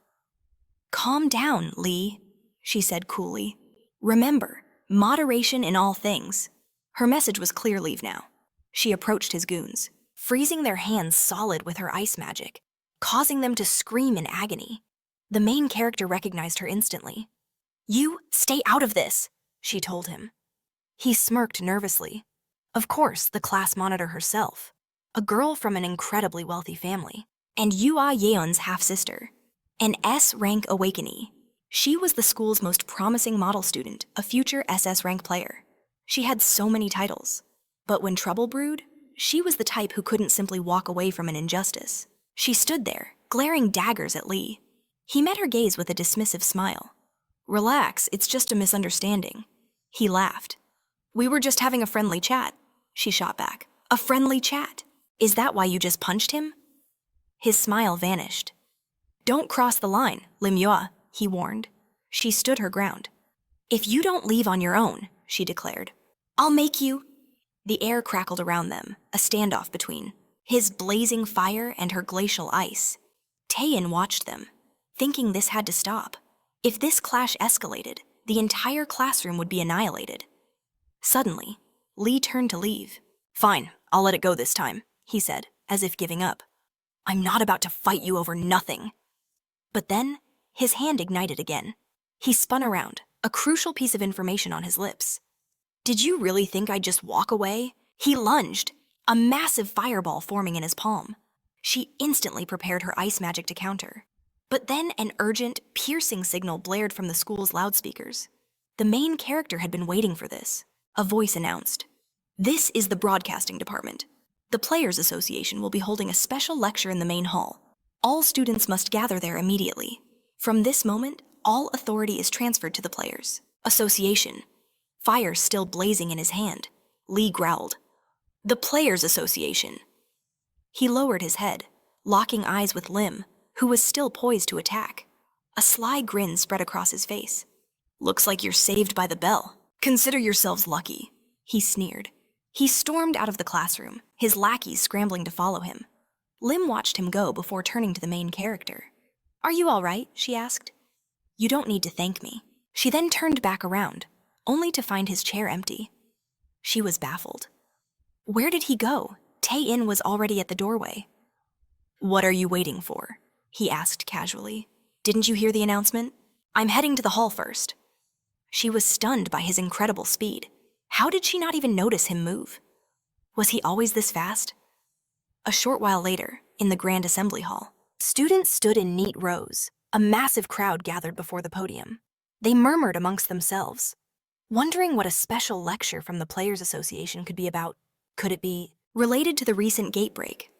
Calm down, Lee, she said coolly. Remember, moderation in all things. Her message was clear leave now. She approached his goons, freezing their hands solid with her ice magic, causing them to scream in agony. The main character recognized her instantly. You, stay out of this, she told him. He smirked nervously. Of course, the class monitor herself, a girl from an incredibly wealthy family, and Yua Yeon's half-sister, an S-Rank awakenee. She was the school's most promising model student, a future SS-Rank player. She had so many titles. But when trouble brewed, she was the type who couldn't simply walk away from an injustice. She stood there, glaring daggers at Lee. He met her gaze with a dismissive smile. Relax, it's just a misunderstanding. He laughed. We were just having a friendly chat, she shot back. A friendly chat? Is that why you just punched him? His smile vanished. Don't cross the line, Lim Yua, he warned. She stood her ground. "If you don't leave on your own," she declared, "I'll make you." The air crackled around them, a standoff between his blazing fire and her glacial ice. Taesun watched them, thinking this had to stop. If this clash escalated, the entire classroom would be annihilated. Suddenly, Lee turned to leave. "Fine, I'll let it go this time," he said, as if giving up. "I'm not about to fight you over nothing." But then, his hand ignited again. He spun around, a crucial piece of information on his lips. "Did you really think I'd just walk away?" He lunged, a massive fireball forming in his palm. She instantly prepared her ice magic to counter. But then an urgent, piercing signal blared from the school's loudspeakers. The main character had been waiting for this. A voice announced, "This is the broadcasting department. The Players Association will be holding a special lecture in the main hall. All students must gather there immediately. From this moment, all authority is transferred to the Players Association." Fire still blazing in his hand, Lee growled, "The Players Association." He lowered his head, locking eyes with Lim, who was still poised to attack. A sly grin spread across his face. "Looks like you're saved by the bell. Consider yourselves lucky," he sneered. He stormed out of the classroom, his lackeys scrambling to follow him. Lim watched him go before turning to the main character. "Are you all right?" she asked. "You don't need to thank me." She then turned back around, only to find his chair empty. She was baffled. Where did he go? Taesun was already at the doorway. "What are you waiting for?" he asked casually. "Didn't you hear the announcement? I'm heading to the hall first." She was stunned by his incredible speed. How did she not even notice him move? Was he always this fast? A short while later, in the Grand Assembly Hall, students stood in neat rows. A massive crowd gathered before the podium. They murmured amongst themselves, wondering what a special lecture from the Players Association could be about. Could it be related to the recent gate break?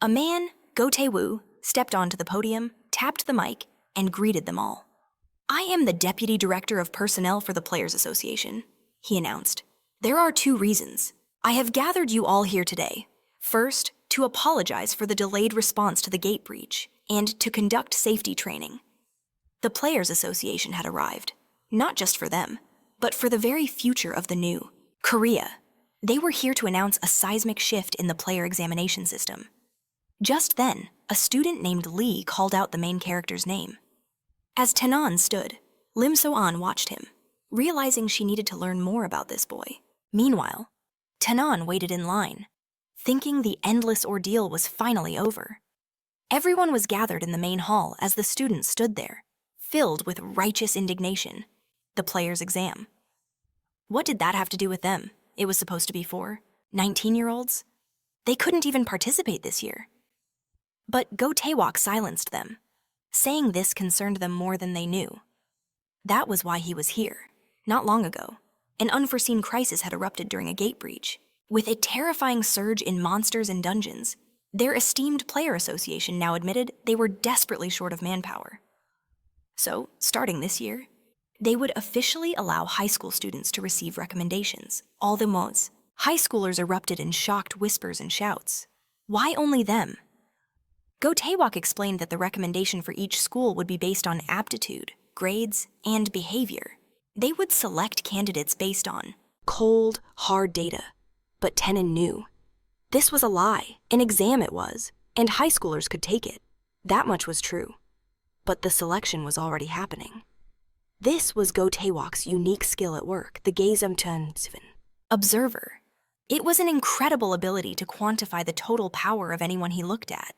A man, Go Tae-woo, stepped onto the podium, tapped the mic, and greeted them all. "I am the Deputy Director of Personnel for the Players Association," he announced. "There are 2 reasons. I have gathered you all here today. First, to apologize for the delayed response to the gate breach, and to conduct safety training." The Players Association had arrived, not just for them, but for the very future of the new Korea. They were here to announce a seismic shift in the player examination system. Just then, a student named Lee called out the main character's name. As Taesun stood, Lim So-an watched him, realizing she needed to learn more about this boy. Meanwhile, Taesun waited in line, thinking the endless ordeal was finally over. Everyone was gathered in the main hall as the students stood there, filled with righteous indignation. The players' exam. What did that have to do with them? It was supposed to be for 19-year-olds? They couldn't even participate this year. But Go Tae-wok silenced them, saying this concerned them more than they knew. That was why he was here. Not long ago, an unforeseen crisis had erupted during a gate breach. With a terrifying surge in monsters and dungeons, their esteemed player association now admitted they were desperately short of manpower. So, starting this year, they would officially allow high school students to receive recommendations. All the mots. High schoolers erupted in shocked whispers and shouts. Why only them? Go Tae-wok explained that the recommendation for each school would be based on aptitude, grades, and behavior. They would select candidates based on cold, hard data. But Taesun knew. This was a lie, an exam it was, and high schoolers could take it. That much was true. But the selection was already happening. This was Go Tae-wok's unique skill at work, the Gaesumtun observer. It was an incredible ability to quantify the total power of anyone he looked at,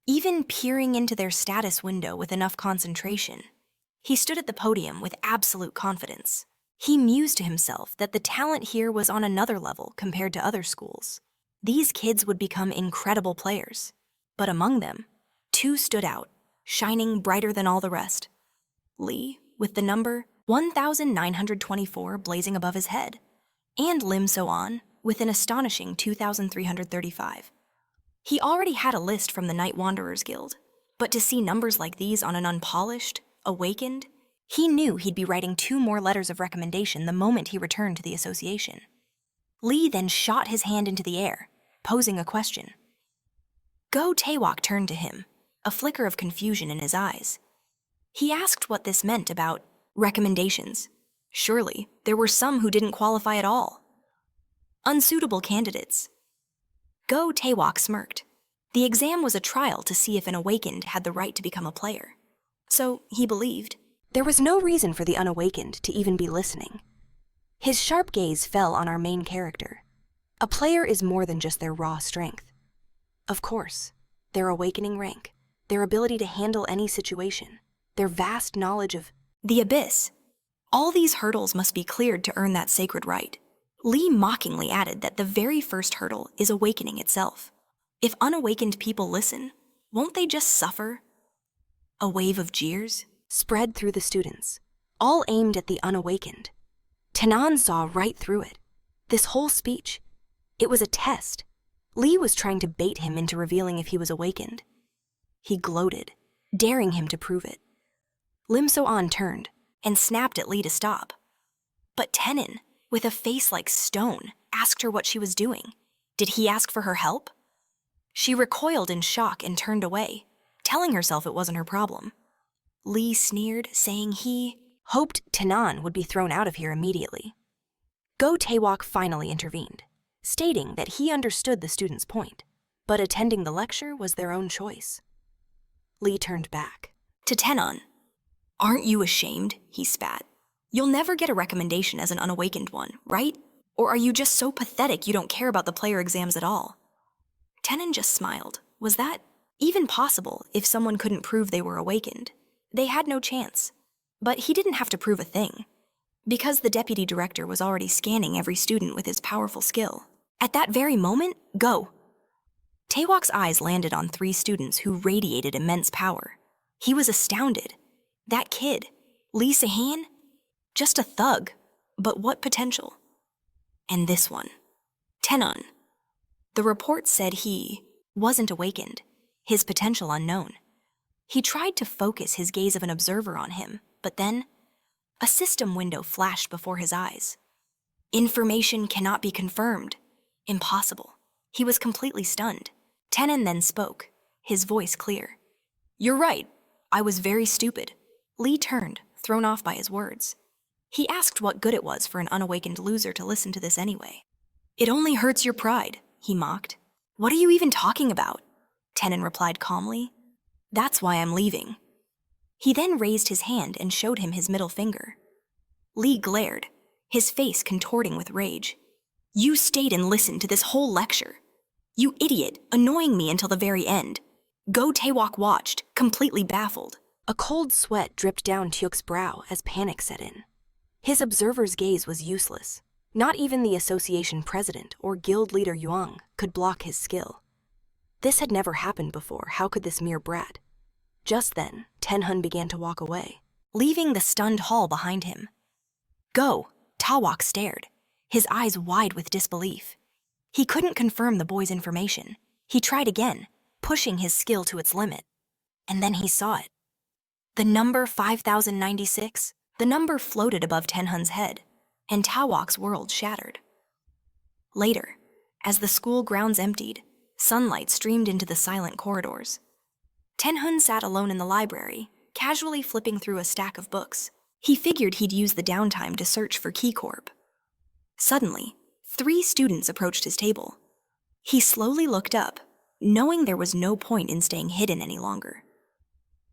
even peering into their status window with enough concentration. He stood at the podium with absolute confidence. He mused to himself that the talent here was on another level compared to other schools. These kids would become incredible players. But among them, 2 stood out, shining brighter than all the rest. Lee, with the number 1,924 blazing above his head, and Lim So-an, with an astonishing 2,335. He already had a list from the Night Wanderers Guild, but to see numbers like these on an unpolished, Awakened, he knew he'd be writing 2 more letters of recommendation the moment he returned to the association. Lee then shot his hand into the air, posing a question. Go Tae-wok turned to him, a flicker of confusion in his eyes. He asked what this meant about recommendations. Surely, there were some who didn't qualify at all. Unsuitable candidates. Go Taewok smirked. The exam was a trial to see if an Awakened had the right to become a player. So, he believed. There was no reason for the Unawakened to even be listening. His sharp gaze fell on our main character. A player is more than just their raw strength. Of course, their awakening rank, their ability to handle any situation, their vast knowledge of the abyss. All these hurdles must be cleared to earn that sacred right. Lee mockingly added that the very first hurdle is awakening itself. If unawakened people listen, won't they just suffer? A wave of jeers spread through the students, all aimed at the unawakened. Taesun saw right through it. This whole speech, it was a test. Lee was trying to bait him into revealing if he was awakened. He gloated, daring him to prove it. Lim So-an turned and snapped at Lee to stop. But Taesun, with a face like stone, asked her what she was doing. Did he ask for her help? She recoiled in shock and turned away, telling herself it wasn't her problem. Lee sneered, saying he hoped Taesun would be thrown out of here immediately. Go Taewok finally intervened, stating that he understood the student's point, but attending the lecture was their own choice. Lee turned back. To Taesun. Aren't you ashamed? He spat. You'll never get a recommendation as an unawakened one, right? Or are you just so pathetic you don't care about the player exams at all? Taesun just smiled. Was that even possible if someone couldn't prove they were awakened? They had no chance. But he didn't have to prove a thing, because the deputy director was already scanning every student with his powerful skill. At that very moment, go! Taewok's eyes landed on 3 students who radiated immense power. He was astounded. That kid, Lee Se-han, just a thug, but what potential? And this one, Taesun. The report said he wasn't awakened, his potential unknown. He tried to focus his gaze of an observer on him, but then a system window flashed before his eyes. Information cannot be confirmed. Impossible. He was completely stunned. Taesun then spoke, his voice clear. You're right. I was very stupid. Lee turned, thrown off by his words. He asked what good it was for an unawakened loser to listen to this anyway. It only hurts your pride, he mocked. What are you even talking about? Taesun replied calmly. That's why I'm leaving. He then raised his hand and showed him his middle finger. Lee glared, his face contorting with rage. You stayed and listened to this whole lecture. You idiot, annoying me until the very end. Go Taewok watched, completely baffled. A cold sweat dripped down Teok's brow as panic set in. His observer's gaze was useless. Not even the association president or guild leader Yuang could block his skill. This had never happened before. How could this mere brat? Just then, Taesun began to walk away, leaving the stunned hall behind him. Go! Taewok stared, his eyes wide with disbelief. He couldn't confirm the boy's information. He tried again, pushing his skill to its limit. And then he saw it. The number 5096, the number floated above Taesun's head, and Taewok's world shattered. Later, as the school grounds emptied, sunlight streamed into the silent corridors. Taesun sat alone in the library, casually flipping through a stack of books. He figured he'd use the downtime to search for KeyCorp. Suddenly, 3 students approached his table. He slowly looked up, knowing there was no point in staying hidden any longer.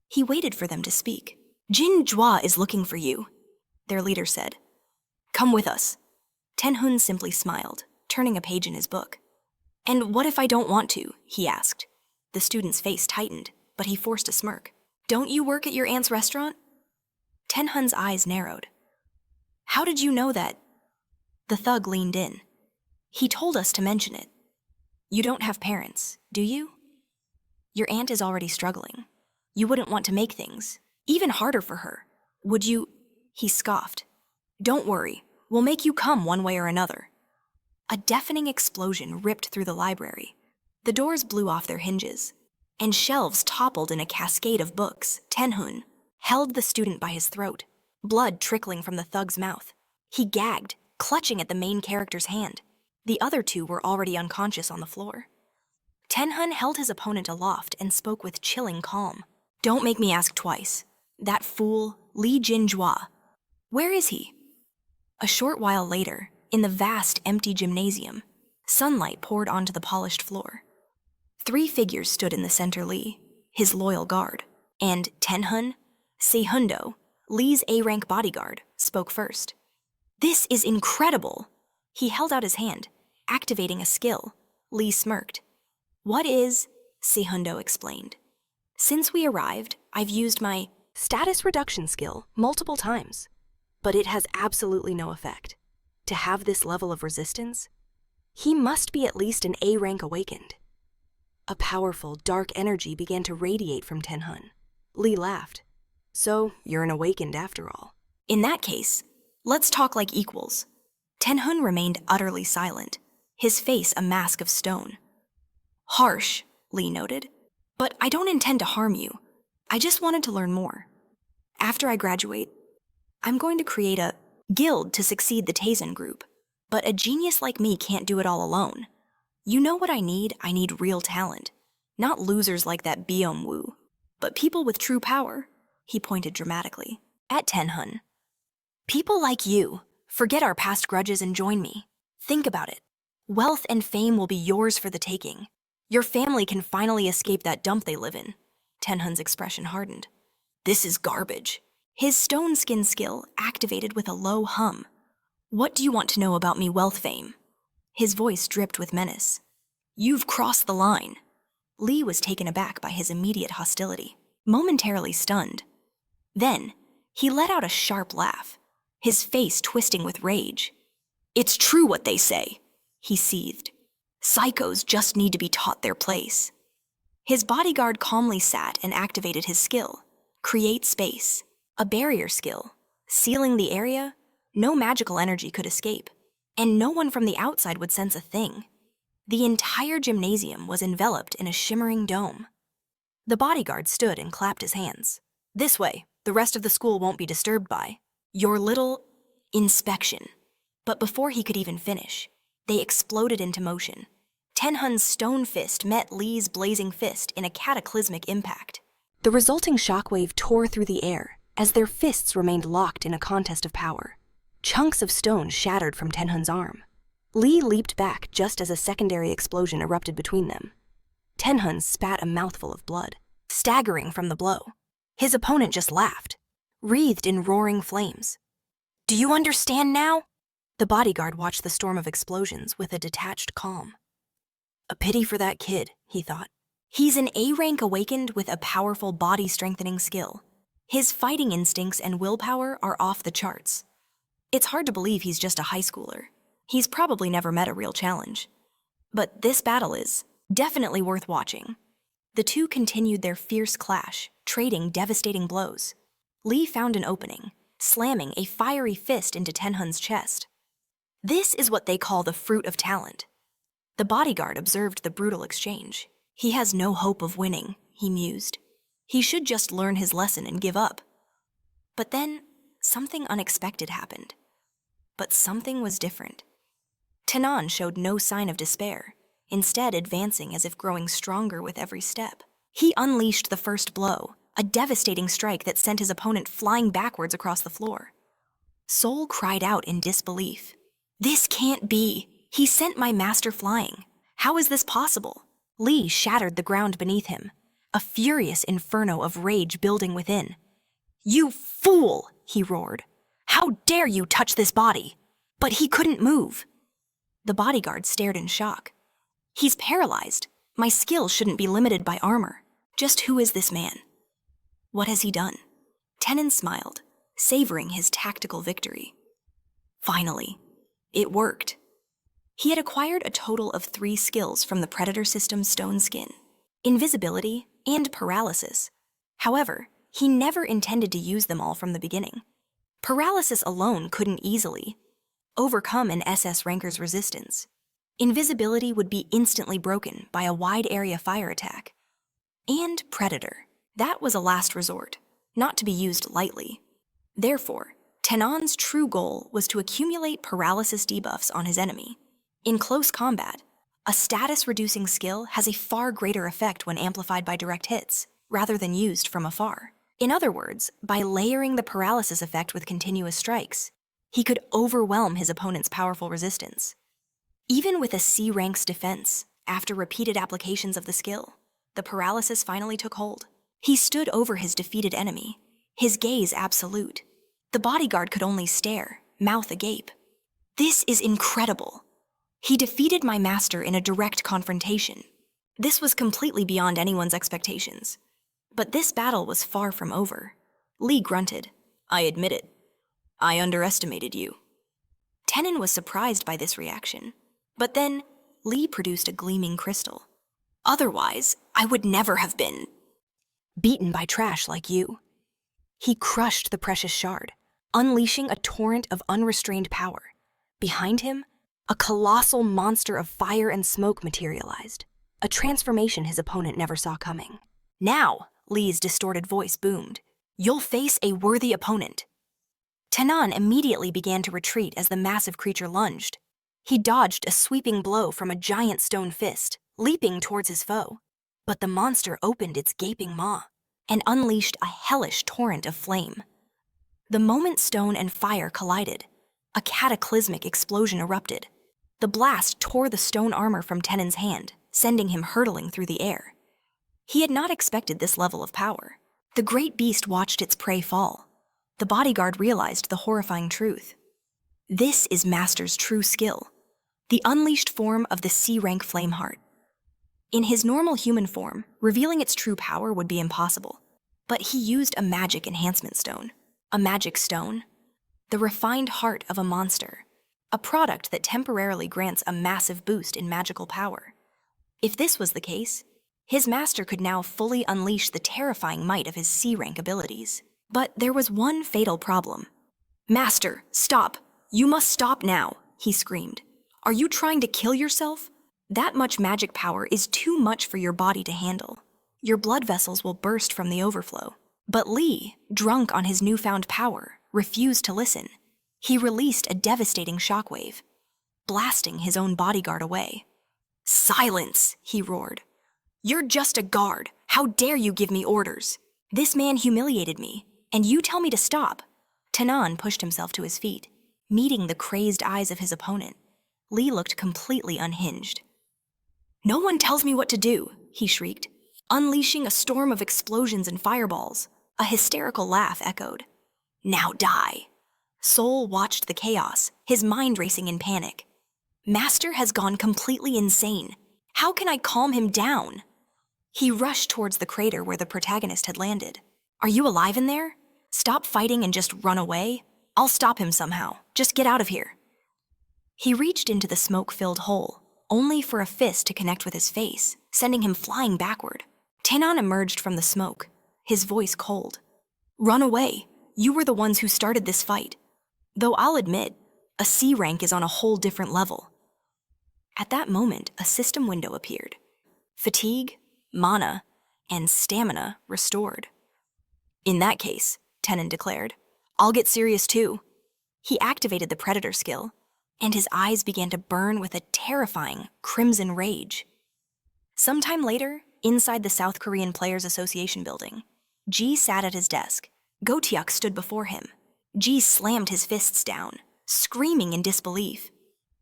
He waited for them to speak. Jin Jua is looking for you, their leader said. Come with us. Taesun simply smiled, turning a page in his book. And what if I don't want to? He asked. The student's face tightened, but he forced a smirk. Don't you work at your aunt's restaurant? Taesun's eyes narrowed. How did you know that? The thug leaned in. He told us to mention it. You don't have parents, do you? Your aunt is already struggling. You wouldn't want to make things even harder for her, would you? He scoffed. Don't worry, we'll make you come one way or another. A deafening explosion ripped through the library. The doors blew off their hinges, and shelves toppled in a cascade of books. Taesun held the student by his throat, blood trickling from the thug's mouth. He gagged, clutching at the main character's hand. The other 2 were already unconscious on the floor. Taesun held his opponent aloft and spoke with chilling calm. Don't make me ask twice. That fool, Lee Jin Jua. Where is he? A short while later, in the vast, empty gymnasium, sunlight poured onto the polished floor. 3 figures stood in the center: Lee, his loyal guard, and Taesun, Sehundo, Lee's A-rank bodyguard, spoke first. "This is incredible!" He held out his hand, activating a skill. Lee smirked. "What is?" Sehundo explained. "Since we arrived, I've used my status reduction skill multiple times, but it has absolutely no effect. To have this level of resistance, he must be at least an A-rank awakened." A powerful, dark energy began to radiate from Taesun. Lee laughed. "So, you're an awakened after all." "In that case, let's talk like equals." Taesun remained utterly silent, his face a mask of stone. "Harsh," Lee noted, "but I don't intend to harm you. I just wanted to learn more. After I graduate, I'm going to create a guild to succeed the Taesun group, but a genius like me can't do it all alone. You know what I need? I need real talent. Not losers like that Biom Wu, but people with true power." He pointed dramatically at Taesun. "People like you. Forget our past grudges and join me. Think about it. Wealth and fame will be yours for the taking. Your family can finally escape that dump they live in." Taesun's expression hardened. "This is garbage." His stone skin skill activated with a low hum. "What do you want to know about me, wealth fame?" His voice dripped with menace. "You've crossed the line." Lee was taken aback by his immediate hostility, momentarily stunned. Then, he let out a sharp laugh, his face twisting with rage. "It's true what they say," he seethed. "Psychos just need to be taught their place." His bodyguard calmly sat and activated his skill, Create Space, a barrier skill, sealing the area. No magical energy could escape, and no one from the outside would sense a thing. The entire gymnasium was enveloped in a shimmering dome. The bodyguard stood and clapped his hands. "This way, the rest of the school won't be disturbed by your little inspection." But before he could even finish, they exploded into motion. Taesun's stone fist met Lee's blazing fist in a cataclysmic impact. The resulting shockwave tore through the air as their fists remained locked in a contest of power. Chunks of stone shattered from Taesun's arm. Lee leaped back just as a secondary explosion erupted between them. Taesun spat a mouthful of blood, staggering from the blow. His opponent just laughed, wreathed in roaring flames. "Do you understand now?" The bodyguard watched the storm of explosions with a detached calm. "A pity for that kid," he thought. He's an A-rank awakened with a powerful body-strengthening skill. His fighting instincts and willpower are off the charts. It's hard to believe he's just a high schooler. He's probably never met a real challenge. But this battle is definitely worth watching. The two continued their fierce clash, trading devastating blows. Lee found an opening, slamming a fiery fist into Taesun's chest. This is what they call the fruit of talent. The bodyguard observed the brutal exchange. He has no hope of winning, he mused. He should just learn his lesson and give up. But then, something unexpected happened. But something was different. Taesun showed no sign of despair, instead advancing as if growing stronger with every step. He unleashed the first blow, a devastating strike that sent his opponent flying backwards across the floor. Soul cried out in disbelief. "This can't be! He sent my master flying. How is this possible?" Lee shattered the ground beneath him, a furious inferno of rage building within. "You fool!" he roared. "How dare you touch this body?" But he couldn't move. The bodyguard stared in shock. "He's paralyzed. My skill shouldn't be limited by armor. Just who is this man? What has he done?" Taesun smiled, savoring his tactical victory. Finally, it worked. He had acquired a total of 3 skills from the Predator System's stone skin: invisibility and paralysis. However, he never intended to use them all from the beginning. Paralysis alone couldn't easily overcome an SS ranker's resistance. Invisibility would be instantly broken by a wide area fire attack. And Predator. That was a last resort, not to be used lightly. Therefore, Taesun's true goal was to accumulate paralysis debuffs on his enemy. In close combat, a status-reducing skill has a far greater effect when amplified by direct hits, rather than used from afar. In other words, by layering the paralysis effect with continuous strikes, He could overwhelm his opponent's powerful resistance. Even with a C rank's defense, after repeated applications of the skill, the paralysis finally took hold. He stood over his defeated enemy, his gaze absolute. The bodyguard could only stare, mouth agape. This is incredible. He defeated my master in a direct confrontation. This was completely beyond anyone's expectations. But this battle was far from over. Lee grunted. I admit it. I underestimated you. Taesun was surprised by this reaction. But then, Lee produced a gleaming crystal. Otherwise, I would never have been beaten by trash like you. He crushed the precious shard, unleashing a torrent of unrestrained power. Behind him, a colossal monster of fire and smoke materialized, a transformation his opponent never saw coming. Now, Lee's distorted voice boomed, you'll face a worthy opponent. Taesun immediately began to retreat as the massive creature lunged. He dodged a sweeping blow from a giant stone fist, leaping towards his foe. But the monster opened its gaping maw and unleashed a hellish torrent of flame. The moment stone and fire collided, a cataclysmic explosion erupted. The blast tore the stone armor from Taesun's hand, sending him hurtling through the air. He had not expected this level of power. The great beast watched its prey fall. The bodyguard realized the horrifying truth. This is Master's true skill, the unleashed form of the C-rank Flameheart. In his normal human form, revealing its true power would be impossible. But he used a magic enhancement stone. A magic stone? The refined heart of a monster. A product that temporarily grants a massive boost in magical power. If this was the case, his master could now fully unleash the terrifying might of his C-rank abilities. But there was one fatal problem. Master, stop! You must stop now, he screamed. Are you trying to kill yourself? That much magic power is too much for your body to handle. Your blood vessels will burst from the overflow. But Lee, drunk on his newfound power, refused to listen. He released a devastating shockwave, blasting his own bodyguard away. Silence, he roared. You're just a guard. How dare you give me orders? This man humiliated me, and you tell me to stop. Taesun pushed himself to his feet, meeting the crazed eyes of his opponent. Lee looked completely unhinged. No one tells me what to do, he shrieked, unleashing a storm of explosions and fireballs. A hysterical laugh echoed. Now die. Soul watched the chaos, his mind racing in panic. Master has gone completely insane. How can I calm him down? He rushed towards the crater where the protagonist had landed. Are you alive in there? Stop fighting and just run away. I'll stop him somehow. Just get out of here. He reached into the smoke-filled hole, only for a fist to connect with his face, sending him flying backward. Taesun emerged from the smoke, his voice cold. Run away. You were the ones who started this fight. Though I'll admit, a C rank is on a whole different level. At that moment, a system window appeared. Fatigue, mana, and stamina restored. In that case, Taesun declared, I'll get serious too. He activated the Predator skill, and his eyes began to burn with a terrifying crimson rage. Sometime later, inside the South Korean Players Association building, Ji sat at his desk. Goteok stood before him. Ji slammed his fists down, screaming in disbelief.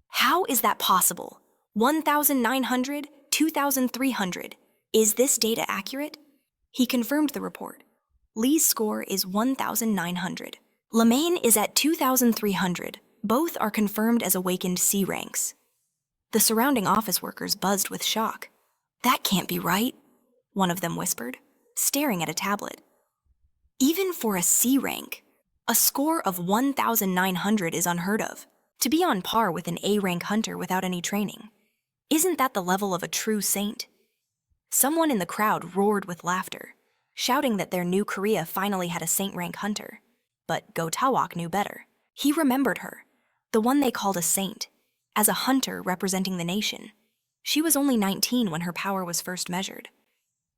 How is that possible? 1,900, 2,300. Is this data accurate? He confirmed the report. Lee's score is 1,900. Lemaine is at 2,300. Both are confirmed as awakened C ranks. The surrounding office workers buzzed with shock. That can't be right, one of them whispered, staring at a tablet. Even for a C rank, a score of 1,900 is unheard of. To be on par with an A rank hunter without any training. Isn't that the level of a true saint? Someone in the crowd roared with laughter, shouting that their new Korea finally had a saint rank hunter. But Goteok knew better. He remembered her, the one they called a saint, as a hunter representing the nation. She was only 19 when her power was first measured.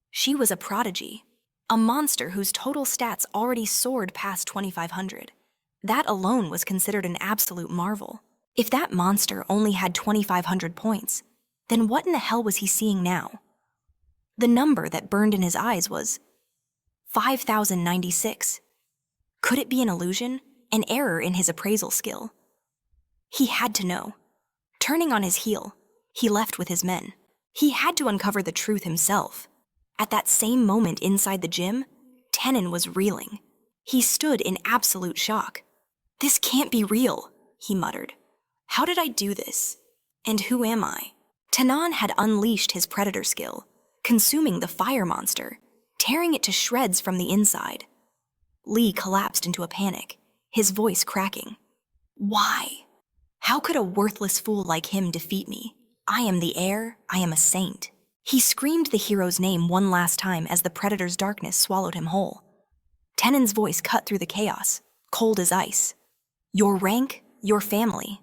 She was a prodigy, a monster whose total stats already soared past 2,500. That alone was considered an absolute marvel. If that monster only had 2,500 points, then what in the hell was he seeing now? The number that burned in his eyes was 5,096. Could it be an illusion? an error in his appraisal skill. He had to know. Turning on his heel, he left with his men. He had to uncover the truth himself. At that same moment inside the gym, Taesun was reeling. He stood in absolute shock. "This can't be real," he muttered. "How did I do this? And who am I?" Taesun had unleashed his predator skill, consuming the fire monster, tearing it to shreds from the inside. Lee collapsed into a panic, his voice cracking. "Why? How could a worthless fool like him defeat me? I am the heir, I am a saint." He screamed the hero's name one last time as the predator's darkness swallowed him whole. Taesun's voice cut through the chaos, cold as ice. "Your rank, your family.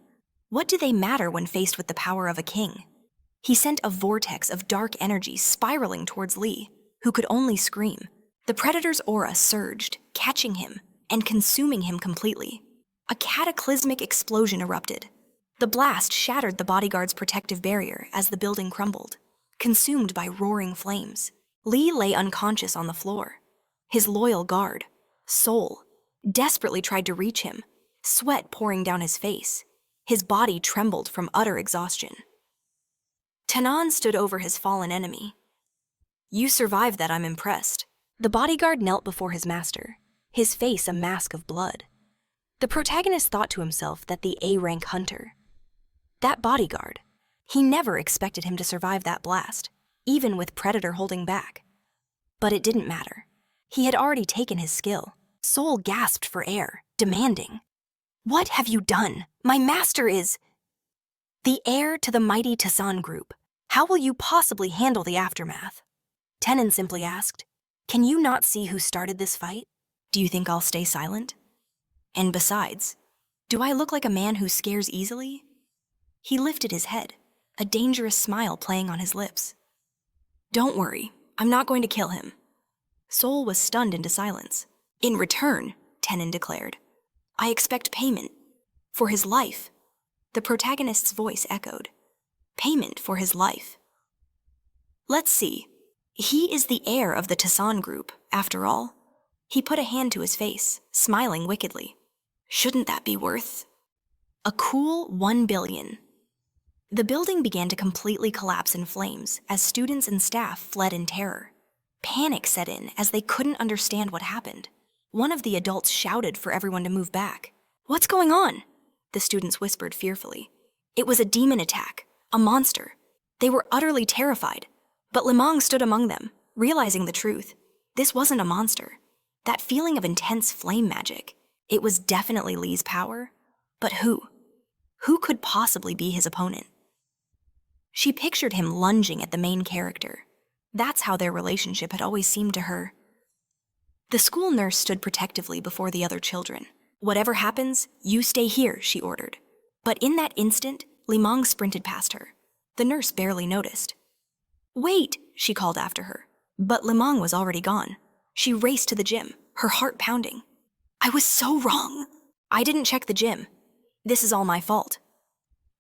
What do they matter when faced with the power of a king?" He sent a vortex of dark energy spiraling towards Lee, who could only scream. The predator's aura surged, catching him and consuming him completely. A cataclysmic explosion erupted. The blast shattered the bodyguard's protective barrier as the building crumbled, consumed by roaring flames. Lee lay unconscious on the floor. His loyal guard, Soul, desperately tried to reach him, sweat pouring down his face. His body trembled from utter exhaustion. Taesun stood over his fallen enemy. "You survived that, I'm impressed." The bodyguard knelt before his master, his face a mask of blood. The protagonist thought to himself that the A-rank hunter, that bodyguard, he never expected him to survive that blast, even with Predator holding back. But it didn't matter. He had already taken his skill. Soul gasped for air, demanding, "What have you done? My master is the heir to the mighty Taesun group. How will you possibly handle the aftermath?" Taesun simply asked, "Can you not see who started this fight? Do you think I'll stay silent? And besides, do I look like a man who scares easily?" He lifted his head, a dangerous smile playing on his lips. "Don't worry, I'm not going to kill him." Soul was stunned into silence. "In return," Taesun declared, "I expect payment. For his life." The protagonist's voice echoed. "Payment for his life. Let's see. He is the heir of the Taesun group, after all." He put a hand to his face, smiling wickedly. "Shouldn't that be worth a cool 1 billion?" The building began to completely collapse in flames as students and staff fled in terror. Panic set in as they couldn't understand what happened. One of the adults shouted for everyone to move back. "What's going on?" The students whispered fearfully. It was a demon attack, a monster. They were utterly terrified, but Limang stood among them, realizing the truth. This wasn't a monster. That feeling of intense flame magic, it was definitely Lee's power. But who? Who could possibly be his opponent? She pictured him lunging at the main character. That's how their relationship had always seemed to her. The school nurse stood protectively before the other children. "Whatever happens, you stay here," she ordered. But in that instant, Limang sprinted past her. The nurse barely noticed. "Wait," she called after her. But Limang was already gone. She raced to the gym, her heart pounding. "I was so wrong. I didn't check the gym. This is all my fault."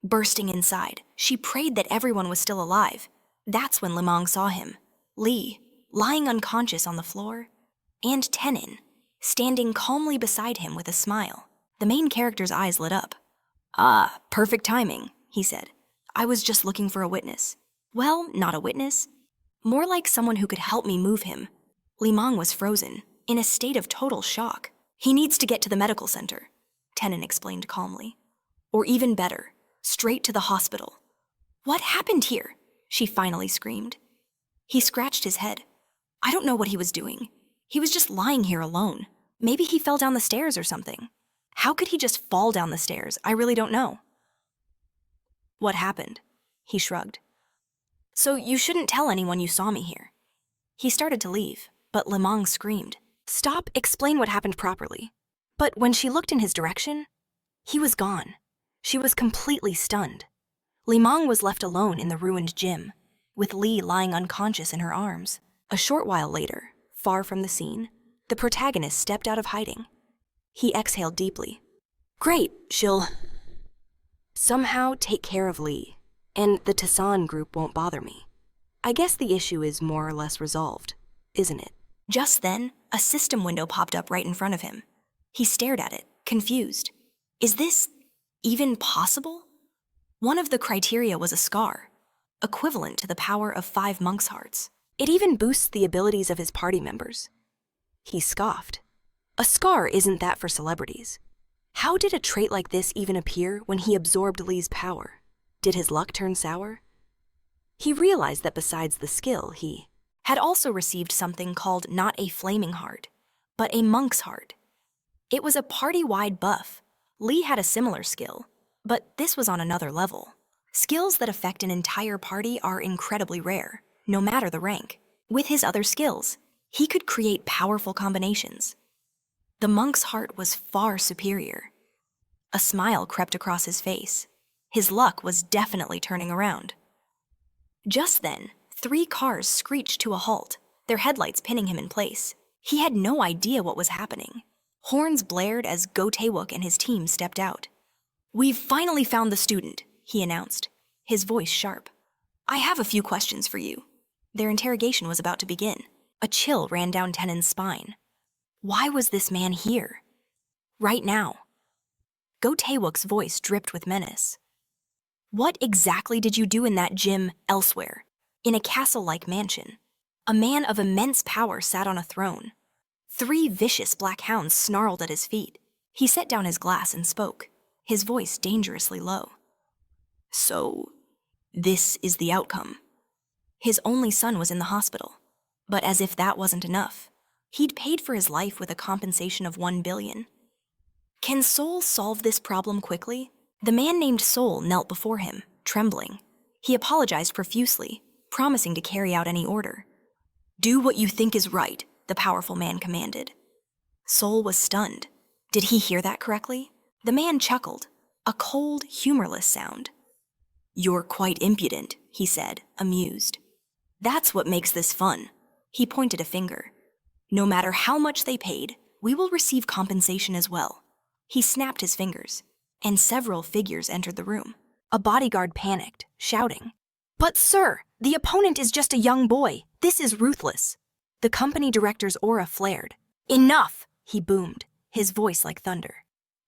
Bursting inside, she prayed that everyone was still alive. That's when Limang saw him, Lee, lying unconscious on the floor, and Taesun, standing calmly beside him with a smile. The main character's eyes lit up. "Ah, perfect timing," he said. "I was just looking for a witness." Well, not a witness. More like someone who could help me move him. Limang was frozen, in a state of total shock. "He needs to get to the medical center," Taesun explained calmly. "Or even better, straight to the hospital." "What happened here?" she finally screamed. He scratched his head. "I don't know what he was doing. He was just lying here alone. Maybe he fell down the stairs or something. How could he just fall down the stairs? I really don't know." "What happened?" He shrugged. "So you shouldn't tell anyone you saw me here." He started to leave, but Limang screamed, "Stop, explain what happened properly." But when she looked in his direction, he was gone. She was completely stunned. Limang was left alone in the ruined gym, with Lee lying unconscious in her arms. A short while later, far from the scene, the protagonist stepped out of hiding. He exhaled deeply. "Great, she'll somehow take care of Lee, and the Taesun group won't bother me. I guess the issue is more or less resolved, isn't it?" Just then, a system window popped up right in front of him. He stared at it, confused. Is this even possible? One of the criteria was a scar, equivalent to the power of 5 monks' hearts. It even boosts the abilities of his party members. He scoffed. A scar isn't that for celebrities. How did a trait like this even appear when he absorbed Lee's power? Did his luck turn sour? He realized that besides the skill, he had also received something called not a flaming heart, but a monk's heart. It was a party-wide buff. Lee had a similar skill, but this was on another level. Skills that affect an entire party are incredibly rare, no matter the rank. With his other skills, he could create powerful combinations. The monk's heart was far superior. A smile crept across his face. His luck was definitely turning around. Just then, 3 cars screeched to a halt, their headlights pinning him in place. He had no idea what was happening. Horns blared as Go Taewook and his team stepped out. "We've finally found the student," he announced, his voice sharp. "I have a few questions for you." Their interrogation was about to begin. A chill ran down Tenen's spine. Why was this man here? Right now. Go Taewook's voice dripped with menace. "What exactly did you do in that gym elsewhere, in a castle-like mansion?" A man of immense power sat on a throne. 3 vicious black hounds snarled at his feet. He set down his glass and spoke, his voice dangerously low. "So, this is the outcome." His only son was in the hospital, but as if that wasn't enough, he'd paid for his life with a compensation of 1 billion. Can Soul solve this problem quickly? The man named Soul knelt before him, trembling. He apologized profusely, promising to carry out any order. "Do what you think is right," the powerful man commanded. Soul was stunned. Did he hear that correctly? The man chuckled, a cold, humorless sound. "You're quite impudent," he said, amused. "That's what makes this fun." He pointed a finger. "No matter how much they paid, we will receive compensation as well." He snapped his fingers, and several figures entered the room. A bodyguard panicked, shouting, "But sir, the opponent is just a young boy. This is ruthless." The company director's aura flared. "Enough!" he boomed, his voice like thunder.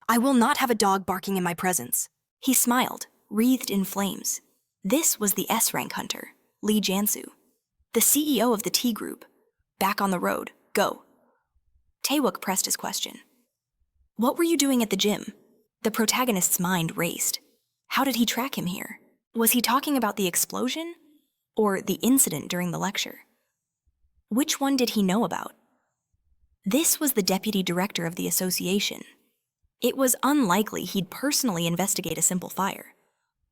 "I will not have a dog barking in my presence." He smiled, wreathed in flames. This was the S-Rank hunter, Lee Jansu, the CEO of the T Group. "Back on the road. Go." Taewook pressed his question. "What were you doing at the gym?" The protagonist's mind raced. How did he track him here? Was he talking about the explosion? Or the incident during the lecture? Which one did he know about? This was the deputy director of the association. It was unlikely he'd personally investigate a simple fire.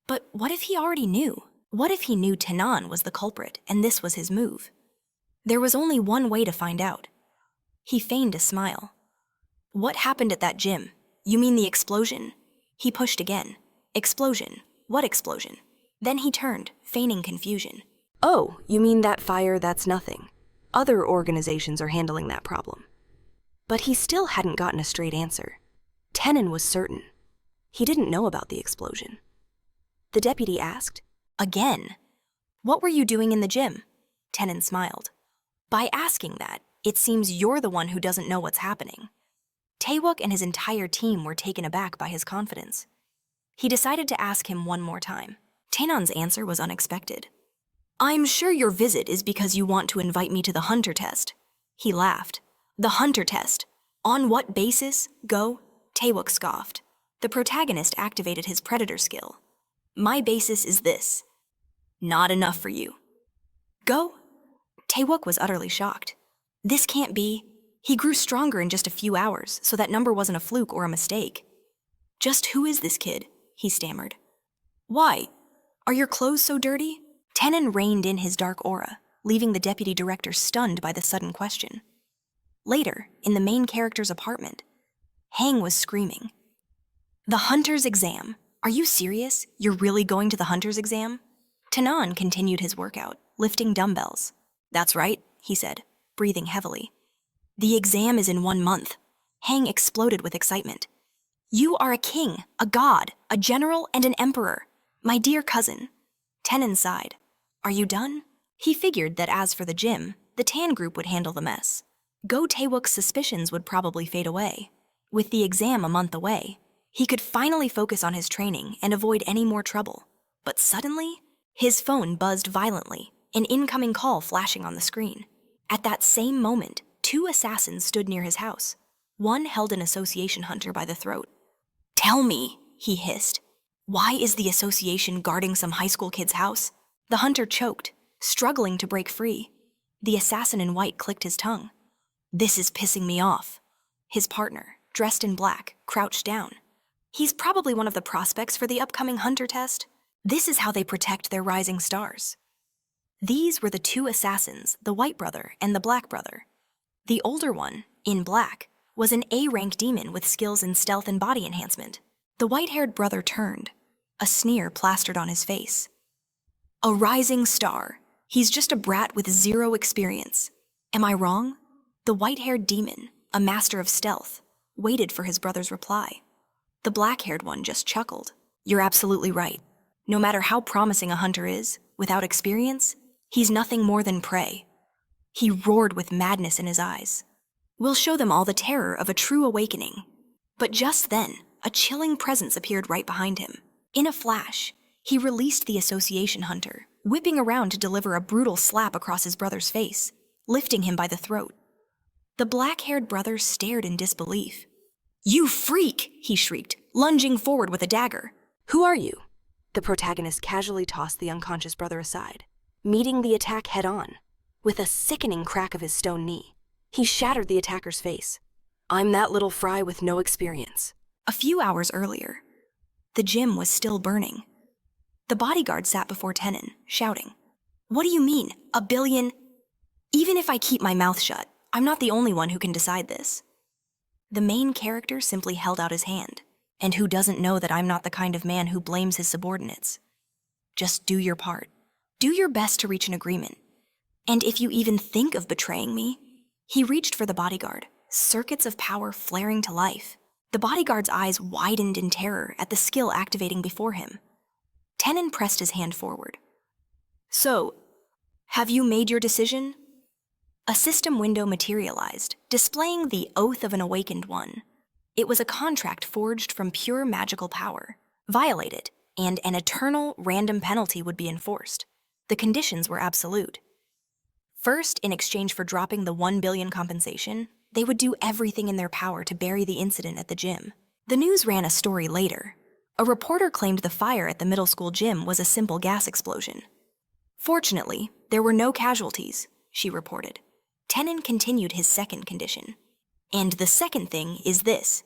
But what if he already knew? What if he knew Taesun was the culprit and this was his move? There was only one way to find out. He feigned a smile. "What happened at that gym? You mean the explosion?" He pushed again. "Explosion? What explosion?" Then he turned, feigning confusion. "Oh, you mean that fire, that's nothing. Other organizations are handling that problem." But he still hadn't gotten a straight answer. Tenen was certain. He didn't know about the explosion. The deputy asked, again, "What were you doing in the gym?" Tenen smiled. "By asking that, it seems you're the one who doesn't know what's happening." Taewook and his entire team were taken aback by his confidence. He decided to ask him one more time. Taenon's answer was unexpected. "I'm sure your visit is because you want to invite me to the hunter test." He laughed. "The hunter test? On what basis? Go?" Taewook scoffed. The protagonist activated his predator skill. "My basis is this." "Not enough for you." "Go?" Taewook was utterly shocked. This can't be. He grew stronger in just a few hours, so that number wasn't a fluke or a mistake. "Just who is this kid?" he stammered. "Why? Are your clothes so dirty?" Tenon reined in his dark aura, leaving the deputy director stunned by the sudden question. Later, in the main character's apartment, Hang was screaming. "The hunter's exam. Are you serious? You're really going to the hunter's exam?" Taesun continued his workout, lifting dumbbells. "That's right," he said, breathing heavily. "The exam is in 1 month." Hang exploded with excitement. "You are a king, a god, a general, and an emperor. My dear cousin." Tenon sighed. "Are you done?" He figured that as for the gym, the Tan group would handle the mess. Go Taewook's suspicions would probably fade away. With the exam a month away, he could finally focus on his training and avoid any more trouble. But suddenly, his phone buzzed violently, an incoming call flashing on the screen. At that same moment, 2 assassins stood near his house. One held an association hunter by the throat. "Tell me," he hissed, "why is the association guarding some high school kid's house?" The hunter choked, struggling to break free. The assassin in white clicked his tongue. "This is pissing me off." His partner, dressed in black, crouched down. "He's probably one of the prospects for the upcoming hunter test. This is how they protect their rising stars." These were the 2 assassins, the white brother and the black brother. The older one, in black, was an A-rank demon with skills in stealth and body enhancement. The white-haired brother turned, a sneer plastered on his face. "A rising star. He's just a brat with 0 experience. Am I wrong?" The white-haired demon, a master of stealth, waited for his brother's reply. The black-haired one just chuckled. "You're absolutely right. No matter how promising a hunter is, without experience, he's nothing more than prey." He roared with madness in his eyes. "We'll show them all the terror of a true awakening." But just then, a chilling presence appeared right behind him. In a flash, he released the association hunter, whipping around to deliver a brutal slap across his brother's face, lifting him by the throat. The black-haired brother stared in disbelief. "You freak!" he shrieked, lunging forward with a dagger. "Who are you?" The protagonist casually tossed the unconscious brother aside, meeting the attack head-on. With a sickening crack of his stone knee, he shattered the attacker's face. "I'm that little fry with no experience." A few hours earlier, the gym was still burning. The bodyguard sat before Taesun, shouting, "What do you mean, a billion? Even if I keep my mouth shut, I'm not the only one who can decide this." The main character simply held out his hand. "And who doesn't know that I'm not the kind of man who blames his subordinates? Just do your part. Do your best to reach an agreement. And if you even think of betraying me..." He reached for the bodyguard, circuits of power flaring to life. The bodyguard's eyes widened in terror at the skill activating before him. Taesun pressed his hand forward. "So, have you made your decision?" A system window materialized, displaying the Oath of an Awakened One. It was a contract forged from pure magical power. Violate it, and an eternal, random penalty would be enforced. The conditions were absolute. First, in exchange for dropping the 1 billion compensation, they would do everything in their power to bury the incident at the gym. The news ran a story later. A reporter claimed the fire at the middle school gym was a simple gas explosion. "Fortunately, there were no casualties," she reported. Taesun continued his second condition. "And the second thing is this."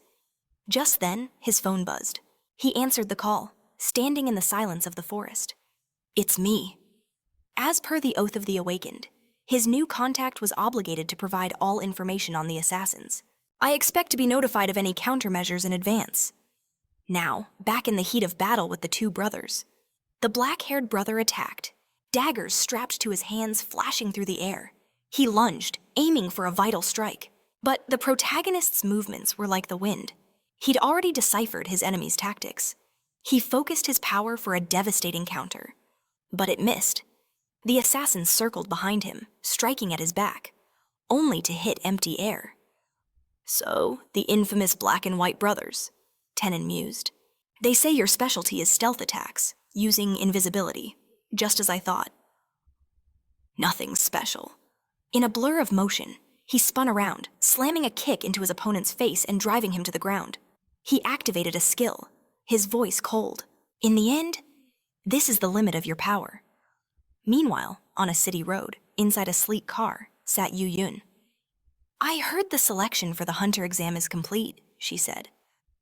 Just then, his phone buzzed. He answered the call, standing in the silence of the forest. "It's me." As per the Oath of the Awakened, his new contact was obligated to provide all information on the assassins. "I expect to be notified of any countermeasures in advance." Now, back in the heat of battle with the 2 brothers, the black-haired brother attacked, daggers strapped to his hands flashing through the air. He lunged, aiming for a vital strike. But the protagonist's movements were like the wind. He'd already deciphered his enemy's tactics. He focused his power for a devastating counter. But it missed. The assassin circled behind him, striking at his back, only to hit empty air. "So, the infamous black and white brothers," Taesun mused. "They say your specialty is stealth attacks, using invisibility, just as I thought." Nothing special. In a blur of motion, he spun around, slamming a kick into his opponent's face and driving him to the ground. He activated a skill, his voice cold. "In the end, this is the limit of your power." Meanwhile, on a city road, inside a sleek car, sat Yu Yun. "I heard the selection for the hunter exam is complete," she said.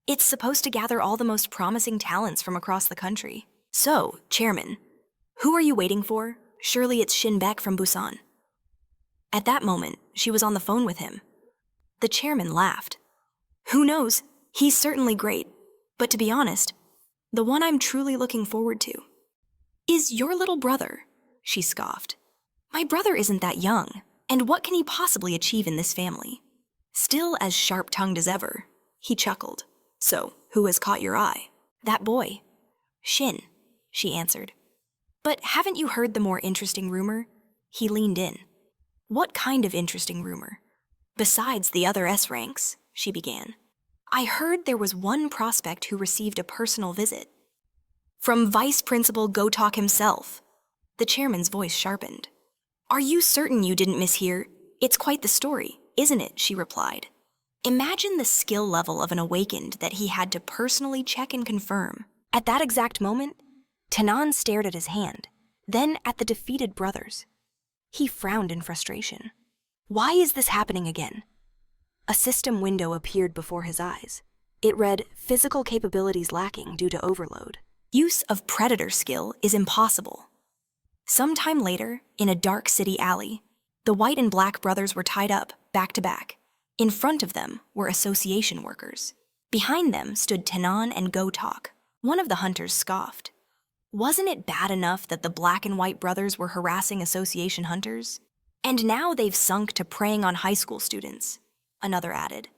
"It's supposed to gather all the most promising talents from across the country. So, Chairman, who are you waiting for? Surely it's Shin Beck from Busan." At that moment, she was on the phone with him. The chairman laughed. "Who knows? He's certainly great. But to be honest, the one I'm truly looking forward to is your little brother," she scoffed. "My brother isn't that young, and what can he possibly achieve in this family?" Still as sharp-tongued as ever, he chuckled. "So, who has caught your eye?" "That boy." "Shin," she answered. "But haven't you heard the more interesting rumor?" He leaned in. "What kind of interesting rumor?" "Besides the other S ranks," she began. I heard there was one prospect who received a personal visit. From Vice Principal Gotok himself. The chairman's voice sharpened. Are you certain you didn't mishear? It's quite the story, isn't it? She replied. Imagine the skill level of an awakened that he had to personally check and confirm. At that exact moment, Taesun stared at his hand, then at the defeated brothers. He frowned in frustration. Why is this happening again? A system window appeared before his eyes. It read, physical capabilities lacking due to overload. Use of predator skill is impossible. Sometime later, in a dark city alley, the white and black brothers were tied up, back to back. In front of them were association workers. Behind them stood Taesun and Gotok. One of the hunters scoffed. Wasn't it bad enough that the black and white brothers were harassing association hunters? And now they've sunk to preying on high school students. Another added.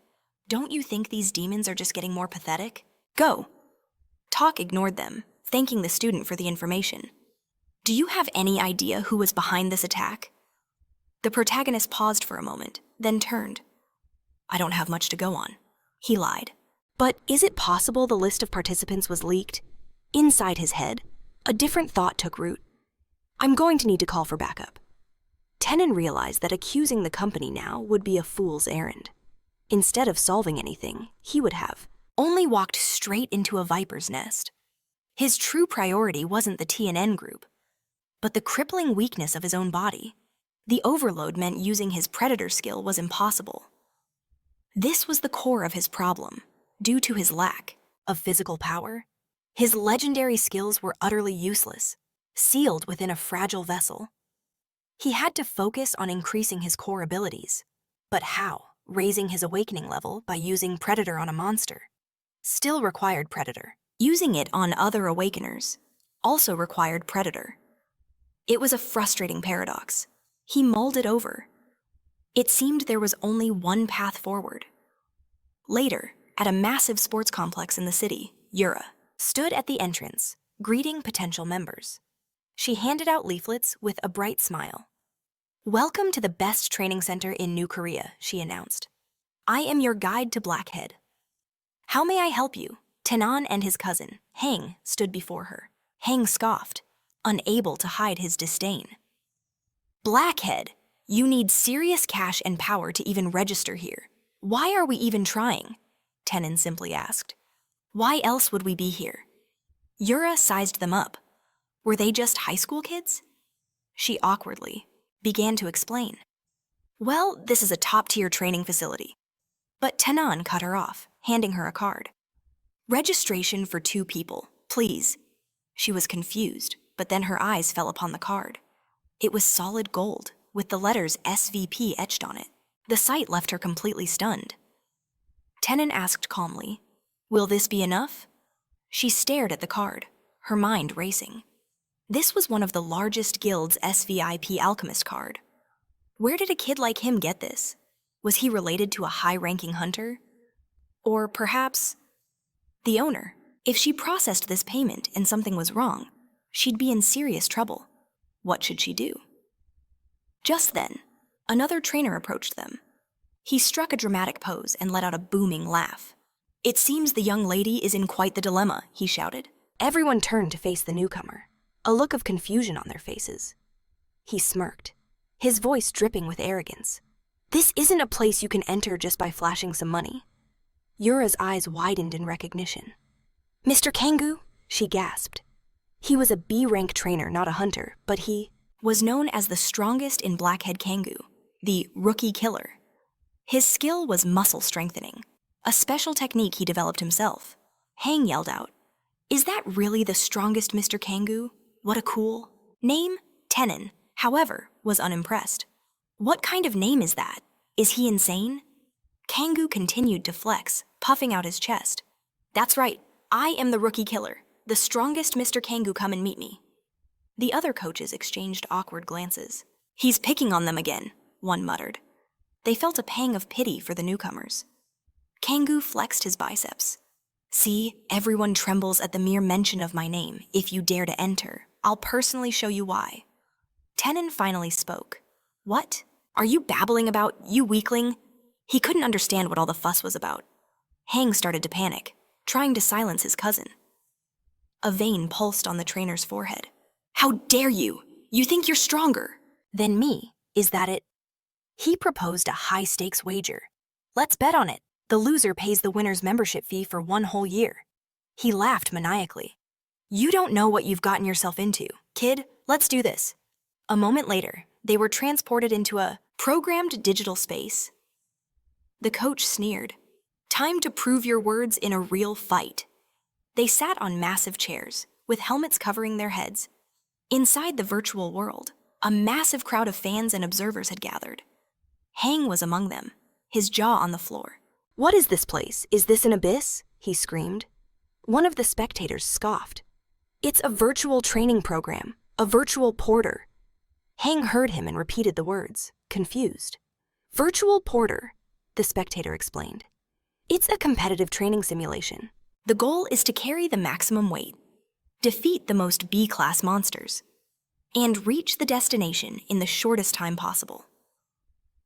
Don't you think these demons are just getting more pathetic? Go. Tok ignored them, thanking the student for the information. Do you have any idea who was behind this attack? The protagonist paused for a moment, then turned. I don't have much to go on. He lied. But is it possible the list of participants was leaked? Inside his head, a different thought took root. I'm going to need to call for backup. Taesun realized that accusing the company now would be a fool's errand. Instead of solving anything, he would have only walked straight into a viper's nest. His true priority wasn't the TNN group, but the crippling weakness of his own body. The overload meant using his predator skill was impossible. This was the core of his problem. Due to his lack of physical power, his legendary skills were utterly useless, sealed within a fragile vessel. He had to focus on increasing his core abilities. But how? Raising his awakening level by using predator on a monster still required predator. Using it on other awakeners also required predator. It was a frustrating paradox. He mulled it over. It seemed there was only one path forward. Later, at a massive sports complex in the city, Yura stood at the entrance, greeting potential members. She handed out leaflets with a bright smile. Welcome to the best training center in New Korea, she announced. I am your guide to Blackhead. How may I help you? Taesun and his cousin, Hang, stood before her. Hang scoffed, unable to hide his disdain. Blackhead, you need serious cash and power to even register here. Why are we even trying? Taesun simply asked. Why else would we be here? Yura sized them up. Were they just high school kids? She awkwardly began to explain. Well, this is a top-tier training facility. But Taesun cut her off, handing her a card. Registration for 2 people, please. She was confused, but then her eyes fell upon the card. It was solid gold, with the letters SVP etched on it. The sight left her completely stunned. Taesun asked calmly, Will this be enough? She stared at the card, her mind racing. This was one of the largest guild's SVIP alchemist card. Where did a kid like him get this? Was he related to a high-ranking hunter? Or perhaps the owner? If she processed this payment and something was wrong, she'd be in serious trouble. What should she do? Just then, another trainer approached them. He struck a dramatic pose and let out a booming laugh. It seems the young lady is in quite the dilemma, he shouted. Everyone turned to face the newcomer, a look of confusion on their faces. He smirked, his voice dripping with arrogance. This isn't a place you can enter just by flashing some money. Yura's eyes widened in recognition. Mr. Kangoo, she gasped. He was a B-rank trainer, not a hunter, but he was known as the strongest in Blackhead Kangoo, the rookie killer. His skill was muscle strengthening, a special technique he developed himself. Hang yelled out, Is that really the strongest Mr. Kangoo? What a cool name. Taesun, however, was unimpressed. What kind of name is that? Is he insane? Kangoo continued to flex, puffing out his chest. That's right, I am the rookie killer. The strongest Mr. Kangoo, come and meet me. The other coaches exchanged awkward glances. He's picking on them again, one muttered. They felt a pang of pity for the newcomers. Kangoo flexed his biceps. See, everyone trembles at the mere mention of my name. If you dare to enter, I'll personally show you why. Taesun finally spoke. What? Are you babbling about, you weakling? He couldn't understand what all the fuss was about. Hang started to panic, trying to silence his cousin. A vein pulsed on the trainer's forehead. "How dare you? You think you're stronger than me, is that it?" He proposed a high-stakes wager. "Let's bet on it. The loser pays the winner's membership fee for 1 whole year." He laughed maniacally. "You don't know what you've gotten yourself into, kid. Let's do this." A moment later, they were transported into a programmed digital space. The coach sneered. "Time to prove your words in a real fight." They sat on massive chairs, with helmets covering their heads. Inside the virtual world, a massive crowd of fans and observers had gathered. Hang was among them, his jaw on the floor. "What is this place? Is this an abyss?" he screamed. One of the spectators scoffed. "It's a virtual training program, a virtual porter." Hang heard him and repeated the words, confused. "Virtual porter," the spectator explained. "It's a competitive training simulation. The goal is to carry the maximum weight, defeat the most B-class monsters, and reach the destination in the shortest time possible."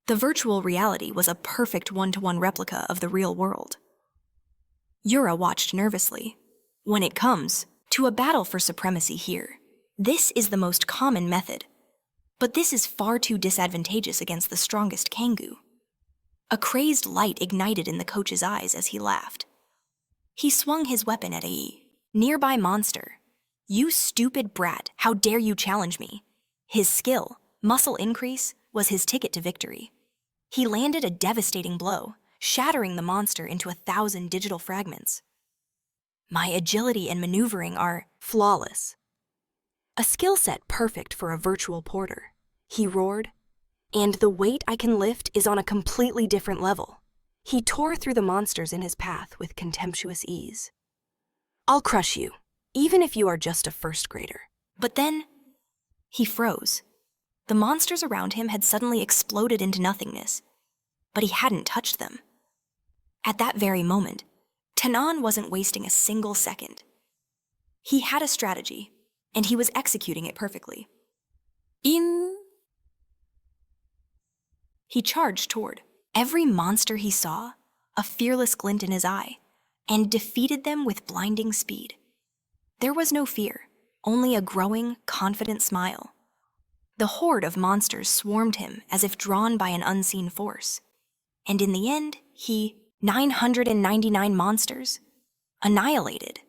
The virtual reality was a perfect one-to-one replica of the real world. Yura watched nervously. "When it comes to a battle for supremacy here, this is the most common method. But this is far too disadvantageous against the strongest Kangu." A crazed light ignited in the coach's eyes as he laughed. He swung his weapon at a nearby monster. "You stupid brat, how dare you challenge me?" His skill, muscle increase, was his ticket to victory. He landed a devastating blow, shattering the monster into 1,000 digital fragments. "My agility and maneuvering are flawless. A skill set perfect for a virtual porter," he roared. "And the weight I can lift is on a completely different level." He tore through the monsters in his path with contemptuous ease. "I'll crush you, even if you are just a first grader." But then, he froze. The monsters around him had suddenly exploded into nothingness, but he hadn't touched them. At that very moment, Taesun wasn't wasting a single second. He had a strategy, and he was executing it perfectly. He charged toward every monster he saw, a fearless glint in his eye, and defeated them with blinding speed. There was no fear, only a growing, confident smile. The horde of monsters swarmed him as if drawn by an unseen force. And in the end, 999 monsters, annihilated.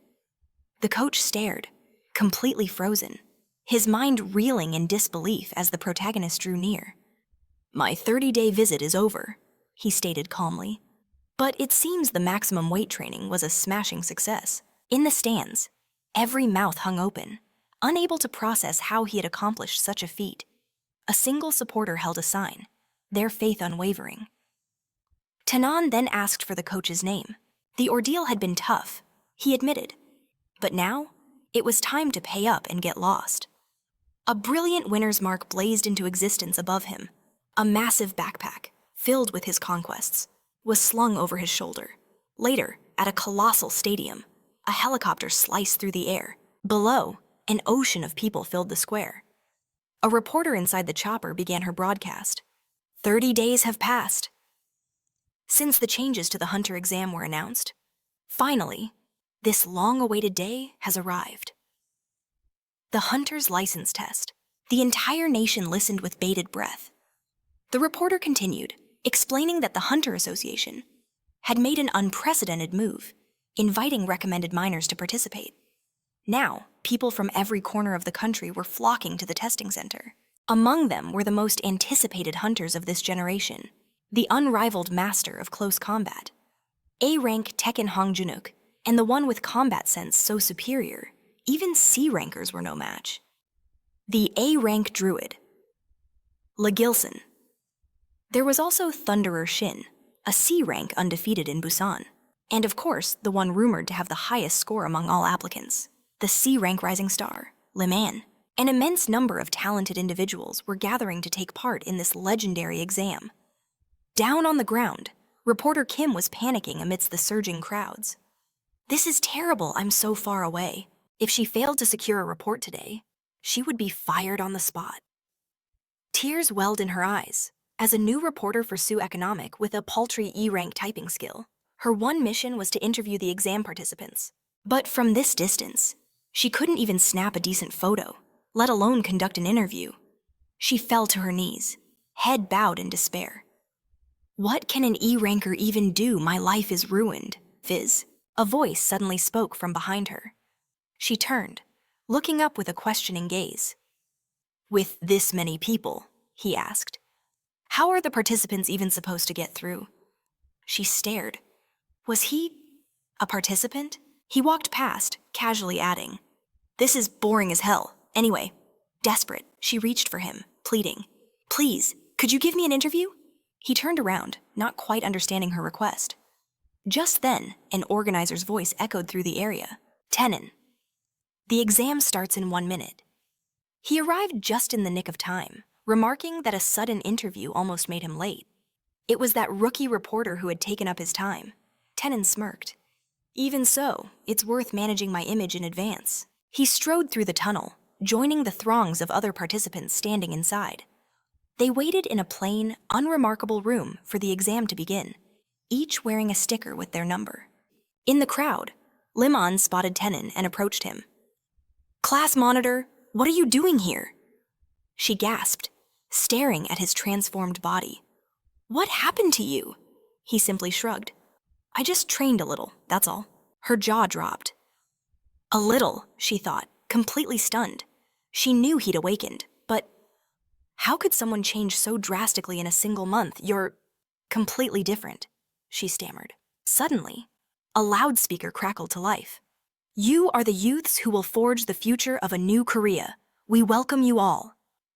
The coach stared, completely frozen, his mind reeling in disbelief as the protagonist drew near. "My 30-day visit is over," he stated calmly. But it seems the maximum weight training was a smashing success. In the stands, every mouth hung open, unable to process how he had accomplished such a feat. A single supporter held a sign, their faith unwavering. Taesun then asked for the coach's name. The ordeal had been tough, he admitted. But now, it was time to pay up and get lost. A brilliant winner's mark blazed into existence above him. A massive backpack, filled with his conquests, was slung over his shoulder. Later, at a colossal stadium, a helicopter sliced through the air. Below, an ocean of people filled the square. A reporter inside the chopper began her broadcast. 30 days have passed since the changes to the Hunter exam were announced. Finally, this long-awaited day has arrived. The Hunter's license test. The entire nation listened with bated breath. The reporter continued, explaining that the Hunter Association had made an unprecedented move, inviting recommended minors to participate. Now, people from every corner of the country were flocking to the testing center. Among them were the most anticipated hunters of this generation, the unrivaled master of close combat, A-rank Tekken Hongjunuk, and the one with combat sense so superior, even C-rankers were no match. The A-rank druid, Legilson. There was also Thunderer Shin, a C-rank undefeated in Busan, and of course, the one rumored to have the highest score among all applicants, the C-rank rising star, Liman. An immense number of talented individuals were gathering to take part in this legendary exam. Down on the ground, reporter Kim was panicking amidst the surging crowds. "This is terrible, I'm so far away." If she failed to secure a report today, she would be fired on the spot. Tears welled in her eyes as a new reporter for Sioux Economic with a paltry E-rank typing skill Her one mission was to interview the exam participants. But from this distance, she couldn't even snap a decent photo, let alone conduct an interview. She fell to her knees, head bowed in despair. What can an E-ranker even do? My life is ruined. Fizz. A voice suddenly spoke from behind her. She turned, looking up with a questioning gaze. With this many people, he asked, how are the participants even supposed to get through? She stared. Was he a participant? He walked past, casually adding, this is boring as hell. Anyway, desperate, she reached for him, pleading, please, could you give me an interview? He turned around, not quite understanding her request. Just then, an organizer's voice echoed through the area. Taesun. The exam starts in 1 minute. He arrived just in the nick of time, remarking that a sudden interview almost made him late. It was that rookie reporter who had taken up his time. Taesun smirked. Even so, it's worth managing my image in advance. He strode through the tunnel, joining the throngs of other participants standing inside. They waited in a plain, unremarkable room for the exam to begin, each wearing a sticker with their number. In the crowd, Limon spotted Taesun and approached him. Class monitor, what are you doing here? She gasped, staring at his transformed body. What happened to you? He simply shrugged. I just trained a little, that's all. Her jaw dropped. A little, she thought, completely stunned. She knew he'd awakened, but how could someone change so drastically in a single month? You're completely different, she stammered. Suddenly, a loudspeaker crackled to life. You are the youths who will forge the future of a new Korea. We welcome you all.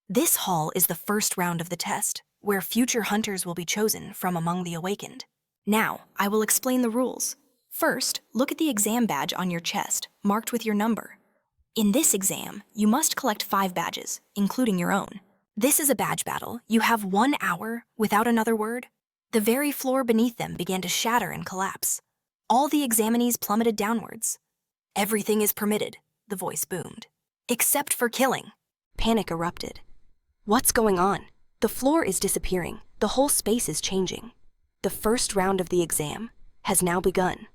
This hall is the first round of the test, where future hunters will be chosen from among the awakened. Now, I will explain the rules. First, look at the exam badge on your chest, marked with your number. In this exam, you must collect 5 badges, including your own. This is a badge battle. You have 1 hour without another word. The very floor beneath them began to shatter and collapse. All the examinees plummeted downwards. Everything is permitted, the voice boomed. Except for killing. Panic erupted. What's going on? The floor is disappearing. The whole space is changing. The first round of the exam has now begun.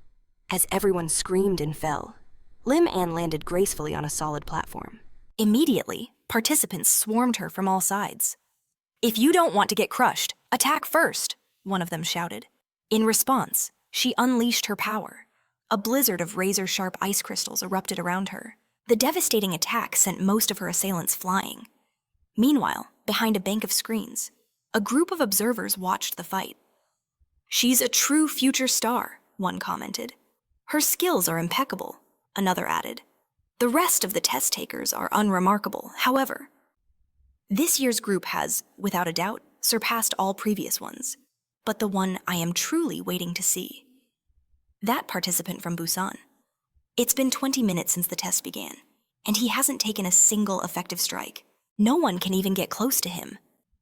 As everyone screamed and fell, Lim An landed gracefully on a solid platform. Immediately, participants swarmed her from all sides. If you don't want to get crushed, attack first, one of them shouted. In response, she unleashed her power. A blizzard of razor-sharp ice crystals erupted around her. The devastating attack sent most of her assailants flying. Meanwhile, behind a bank of screens, a group of observers watched the fight. She's a true future star, one commented. Her skills are impeccable, another added. The rest of the test takers are unremarkable, however. This year's group has, without a doubt, surpassed all previous ones, but the one I am truly waiting to see. That participant from Busan. It's been 20 minutes since the test began, and he hasn't taken a single effective strike. No one can even get close to him.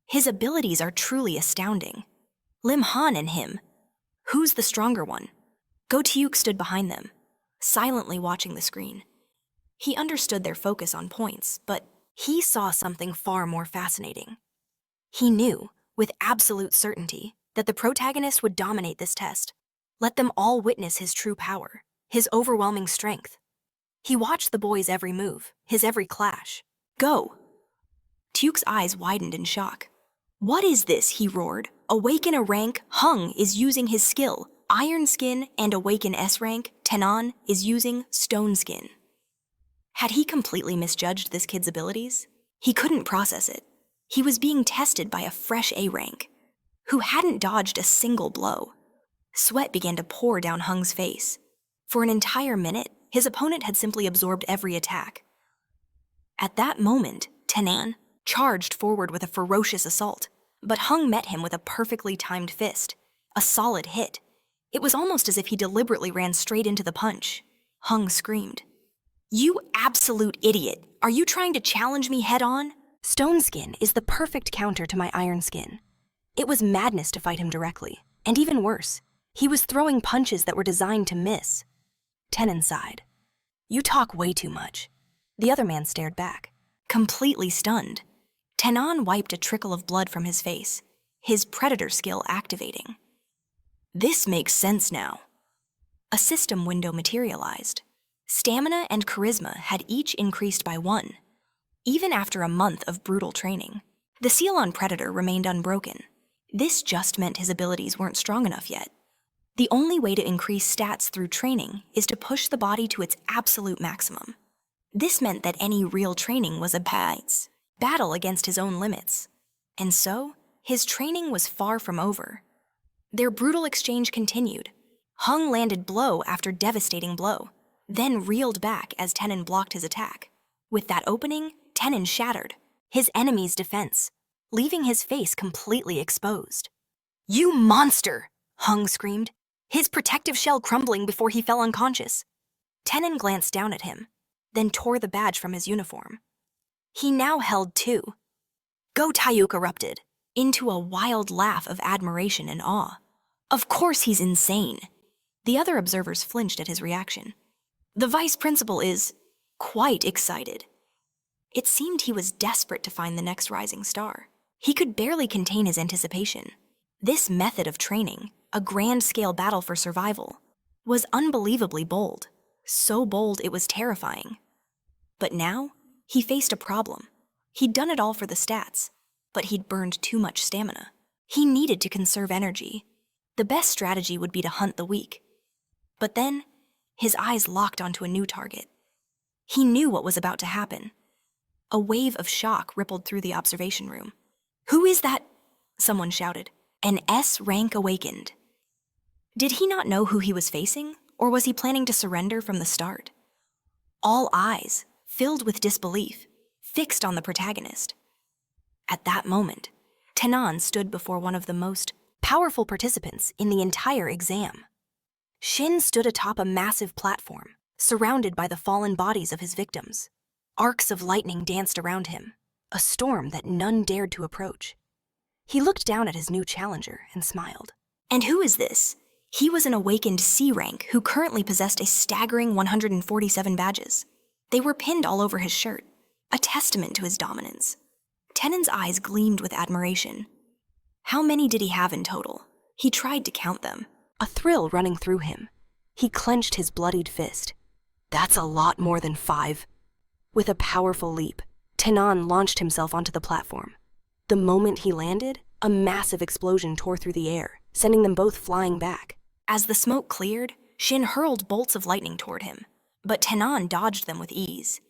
His abilities are truly astounding. Lim Han and him. Who's the stronger one? Go Taeuk stood behind them, silently watching the screen. He understood their focus on points, but he saw something far more fascinating. He knew, with absolute certainty, that the protagonist would dominate this test. Let them all witness his true power, his overwhelming strength. He watched the boy's every move, his every clash. Go! Taeuk's eyes widened in shock. What is this? He roared. Awaken a rank, Hung is using his skill. Iron Skin and Awaken S-Rank, Taesun is using Stone Skin. Had he completely misjudged this kid's abilities? He couldn't process it. He was being tested by a fresh A-rank, who hadn't dodged a single blow. Sweat began to pour down Hung's face. For an entire minute, his opponent had simply absorbed every attack. At that moment, Taesun charged forward with a ferocious assault, but Hung met him with a perfectly timed fist, a solid hit. It was almost as if he deliberately ran straight into the punch. Hung screamed. You absolute idiot! Are you trying to challenge me head-on? Stone Skin is the perfect counter to my Iron Skin. It was madness to fight him directly, and even worse, he was throwing punches that were designed to miss. Taesun sighed. You talk way too much. The other man stared back, completely stunned. Taesun wiped a trickle of blood from his face, his predator skill activating. This makes sense now. A system window materialized. Stamina and charisma had each increased by 1. Even after a month of brutal training, the seal on Predator remained unbroken. This just meant his abilities weren't strong enough yet. The only way to increase stats through training is to push the body to its absolute maximum. This meant that any real training was a battle against his own limits. And so, his training was far from over. Their brutal exchange continued. Hung landed blow after devastating blow, then reeled back as Taesun blocked his attack. With that opening, Taesun shattered his enemy's defense, leaving his face completely exposed. "You monster!" Hung screamed, his protective shell crumbling before he fell unconscious. Taesun glanced down at him, then tore the badge from his uniform. He now held 2. Go Taeyuk erupted into a wild laugh of admiration and awe. Of course he's insane. The other observers flinched at his reaction. The vice principal is quite excited. It seemed he was desperate to find the next rising star. He could barely contain his anticipation. This method of training, a grand-scale battle for survival, was unbelievably bold. So bold it was terrifying. But now, he faced a problem. He'd done it all for the stats, but he'd burned too much stamina. He needed to conserve energy. The best strategy would be to hunt the weak. But then, his eyes locked onto a new target. He knew what was about to happen. A wave of shock rippled through the observation room. "Who is that?" someone shouted. "An S-Rank Awakened." Did he not know who he was facing, or was he planning to surrender from the start? All eyes, filled with disbelief, fixed on the protagonist. At that moment, Taesun stood before one of the most powerful participants in the entire exam. Shin stood atop a massive platform, surrounded by the fallen bodies of his victims. Arcs of lightning danced around him, a storm that none dared to approach. He looked down at his new challenger and smiled. And who is this? He was an awakened C rank who currently possessed a staggering 147 badges. They were pinned all over his shirt, a testament to his dominance. Taesun's eyes gleamed with admiration. How many did he have in total? He tried to count them. A thrill running through him. He clenched his bloodied fist. That's a lot more than 5. With a powerful leap, Taesun launched himself onto the platform. The moment he landed, a massive explosion tore through the air, sending them both flying back. As the smoke cleared, Shin hurled bolts of lightning toward him, but Taesun dodged them with ease.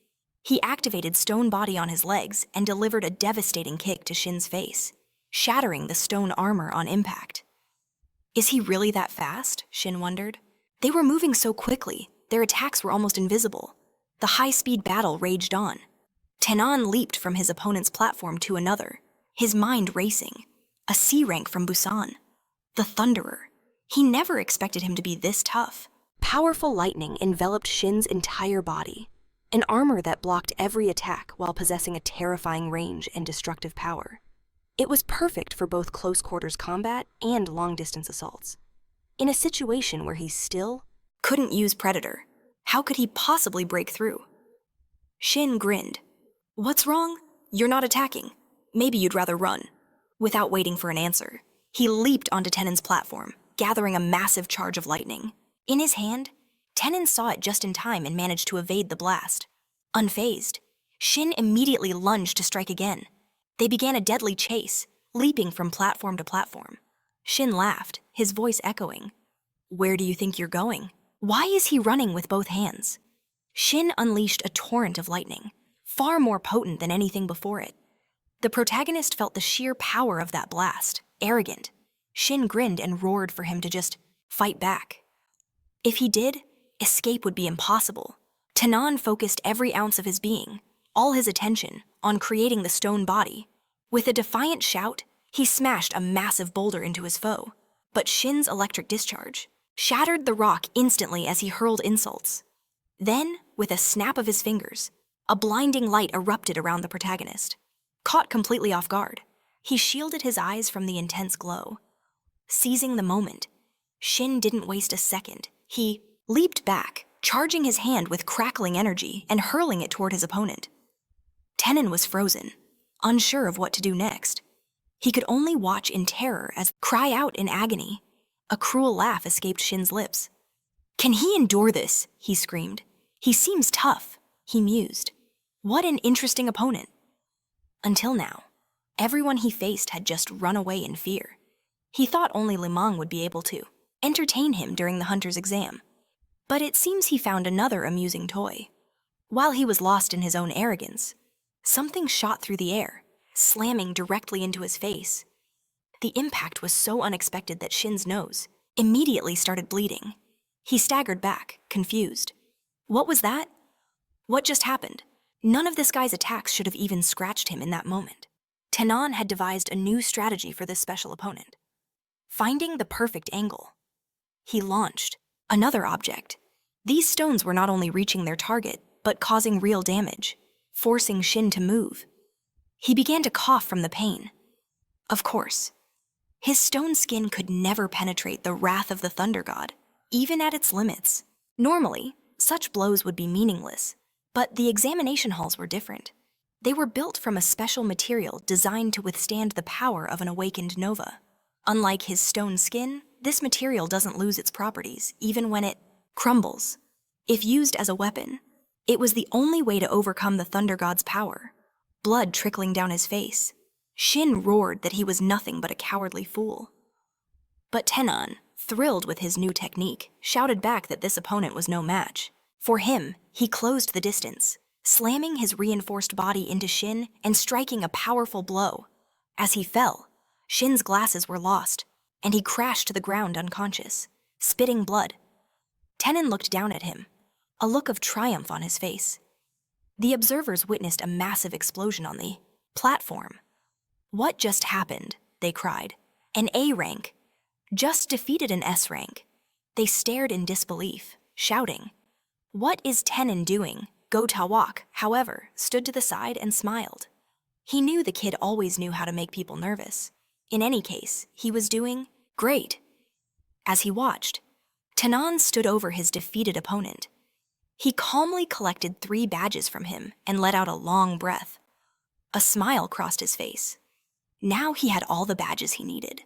He activated stone body on his legs and delivered a devastating kick to Shin's face, shattering the stone armor on impact. Is he really that fast? Shin wondered. They were moving so quickly, their attacks were almost invisible. The high-speed battle raged on. Taesun leaped from his opponent's platform to another, his mind racing. A C rank from Busan. The Thunderer. He never expected him to be this tough. Powerful lightning enveloped Shin's entire body, an armor that blocked every attack while possessing a terrifying range and destructive power. It was perfect for both close-quarters combat and long-distance assaults. In a situation where he still couldn't use Predator, how could he possibly break through? Shin grinned. What's wrong? You're not attacking. Maybe you'd rather run. Without waiting for an answer, he leaped onto Taesun's platform, gathering a massive charge of lightning. In his hand, Taesun saw it just in time and managed to evade the blast. Unfazed, Shin immediately lunged to strike again. They began a deadly chase, leaping from platform to platform. Shin laughed, his voice echoing. Where do you think you're going? Why is he running with both hands? Shin unleashed a torrent of lightning, far more potent than anything before it. The protagonist felt the sheer power of that blast, arrogant. Shin grinned and roared for him to just fight back. If he did, escape would be impossible. Taesun focused every ounce of his being, all his attention, on creating the stone body. With a defiant shout, he smashed a massive boulder into his foe. But Shin's electric discharge shattered the rock instantly as he hurled insults. Then, with a snap of his fingers, a blinding light erupted around the protagonist. Caught completely off guard, he shielded his eyes from the intense glow. Seizing the moment, Shin didn't waste a second. He leaped back, charging his hand with crackling energy and hurling it toward his opponent. Taesun was frozen, unsure of what to do next. He could only watch in terror as cry out in agony. A cruel laugh escaped Shin's lips. Can he endure this? He screamed. He seems tough, he mused. What an interesting opponent. Until now, everyone he faced had just run away in fear. He thought only Limang would be able to entertain him during the hunter's exam. But it seems he found another amusing toy. While he was lost in his own arrogance, something shot through the air, slamming directly into his face. The impact was so unexpected that Shin's nose immediately started bleeding. He staggered back, confused. What was that? What just happened? None of this guy's attacks should have even scratched him in that moment. Taesun had devised a new strategy for this special opponent. Finding the perfect angle, he launched another object. These stones were not only reaching their target, but causing real damage, forcing Shin to move. He began to cough from the pain. Of course, his stone skin could never penetrate the wrath of the Thunder God, even at its limits. Normally, such blows would be meaningless, but the examination halls were different. They were built from a special material designed to withstand the power of an awakened nova. Unlike his stone skin, this material doesn't lose its properties, even when it crumbles. If used as a weapon, it was the only way to overcome the Thunder God's power. Blood trickling down his face, Shin roared that he was nothing but a cowardly fool. But Taesun, thrilled with his new technique, shouted back that this opponent was no match. For him, he closed the distance, slamming his reinforced body into Shin and striking a powerful blow. As he fell, Shin's glasses were lost, and he crashed to the ground unconscious, spitting blood. Taesun looked down at him, a look of triumph on his face. The observers witnessed a massive explosion on the platform. What just happened? They cried. An A rank just defeated an S rank. They stared in disbelief, shouting. What is Taesun doing? Go Tawak, however, stood to the side and smiled. He knew the kid always knew how to make people nervous. In any case, he was doing great. As he watched, Taesun stood over his defeated opponent. He calmly collected 3 badges from him and let out a long breath. A smile crossed his face. Now he had all the badges he needed.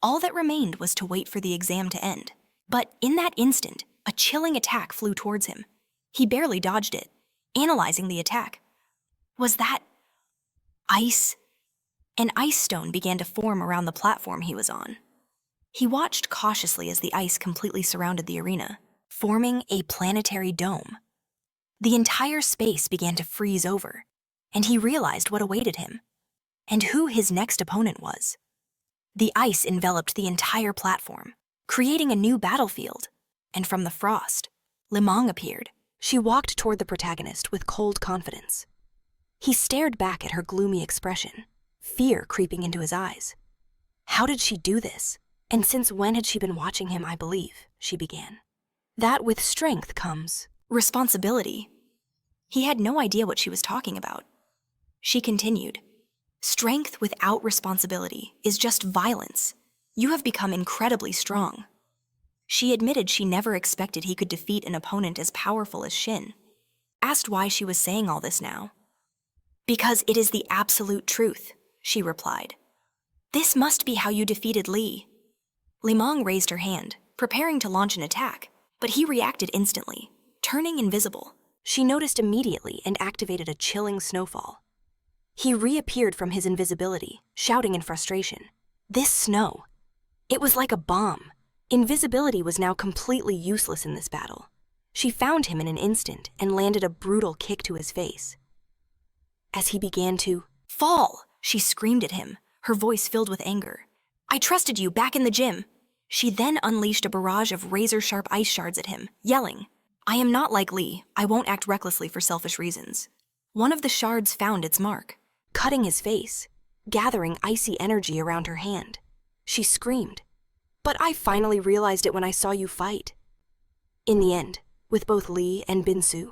All that remained was to wait for the exam to end. But in that instant, a chilling attack flew towards him. He barely dodged it, analyzing the attack. Was that ice? An ice stone began to form around the platform he was on. He watched cautiously as the ice completely surrounded the arena, forming a planetary dome. The entire space began to freeze over, and he realized what awaited him, and who his next opponent was. The ice enveloped the entire platform, creating a new battlefield, and from the frost, Limang appeared. She walked toward the protagonist with cold confidence. He stared back at her gloomy expression, fear creeping into his eyes. How did she do this? And since when had she been watching him, I believe, she began. That with strength comes responsibility. He had no idea what she was talking about. She continued, strength without responsibility is just violence. You have become incredibly strong. She admitted she never expected he could defeat an opponent as powerful as Shin. Asked why she was saying all this now. Because it is the absolute truth, she replied. This must be how you defeated Lee. Limang raised her hand, preparing to launch an attack, but he reacted instantly, turning invisible. She noticed immediately and activated a chilling snowfall. He reappeared from his invisibility, shouting in frustration. This snow! It was like a bomb. Invisibility was now completely useless in this battle. She found him in an instant and landed a brutal kick to his face. As he began to fall, she screamed at him, her voice filled with anger. I trusted you back in the gym. She then unleashed a barrage of razor-sharp ice shards at him, yelling, I am not like Lee. I won't act recklessly for selfish reasons. One of the shards found its mark, cutting his face, gathering icy energy around her hand. She screamed, but I finally realized it when I saw you fight. In the end, with both Lee and Binsu,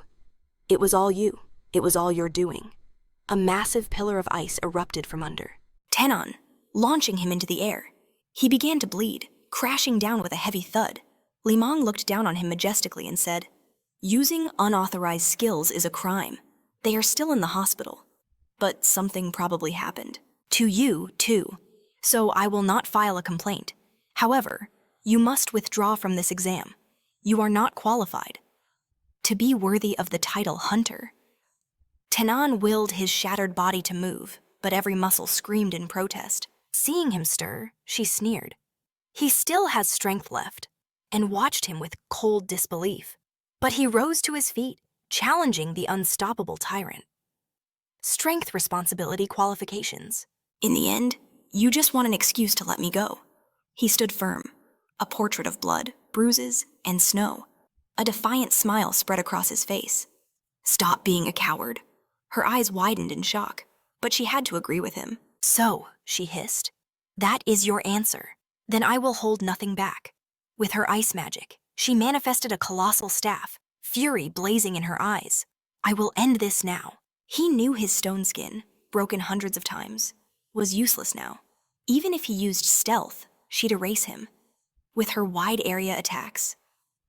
it was all you. It was all your doing. A massive pillar of ice erupted from under Taesun, launching him into the air. He began to bleed, crashing down with a heavy thud. Limang looked down on him majestically and said, using unauthorized skills is a crime. They are still in the hospital. But something probably happened. To you, too. So I will not file a complaint. However, you must withdraw from this exam. You are not qualified to be worthy of the title Hunter. Taesun willed his shattered body to move, but every muscle screamed in protest. Seeing him stir, she sneered. He still has strength left, and watched him with cold disbelief. But he rose to his feet, challenging the unstoppable tyrant. Strength, responsibility, qualifications. In the end, you just want an excuse to let me go. He stood firm, a portrait of blood, bruises, and snow. A defiant smile spread across his face. Stop being a coward. Her eyes widened in shock, but she had to agree with him. So, she hissed, that is your answer. Then I will hold nothing back. With her ice magic, she manifested a colossal staff, fury blazing in her eyes. I will end this now. He knew his stone skin, broken hundreds of times, was useless now. Even if he used stealth, she'd erase him. With her wide area attacks,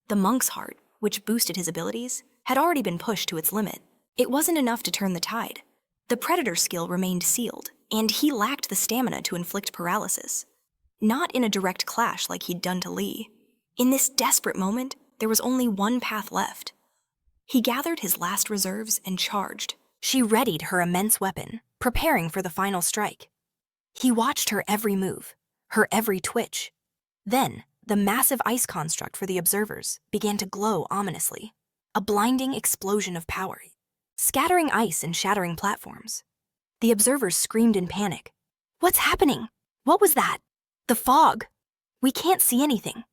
the monk's heart, which boosted his abilities, had already been pushed to its limit. It wasn't enough to turn the tide. The predator's skill remained sealed, and he lacked the stamina to inflict paralysis. Not in a direct clash like he'd done to Lee. In this desperate moment, there was only one path left. He gathered his last reserves and charged. She readied her immense weapon, preparing for the final strike. He watched her every move, her every twitch. Then, the massive ice construct for the observers began to glow ominously. A blinding explosion of power, scattering ice and shattering platforms. The observers screamed in panic. What's happening? What was that? The fog. We can't see anything.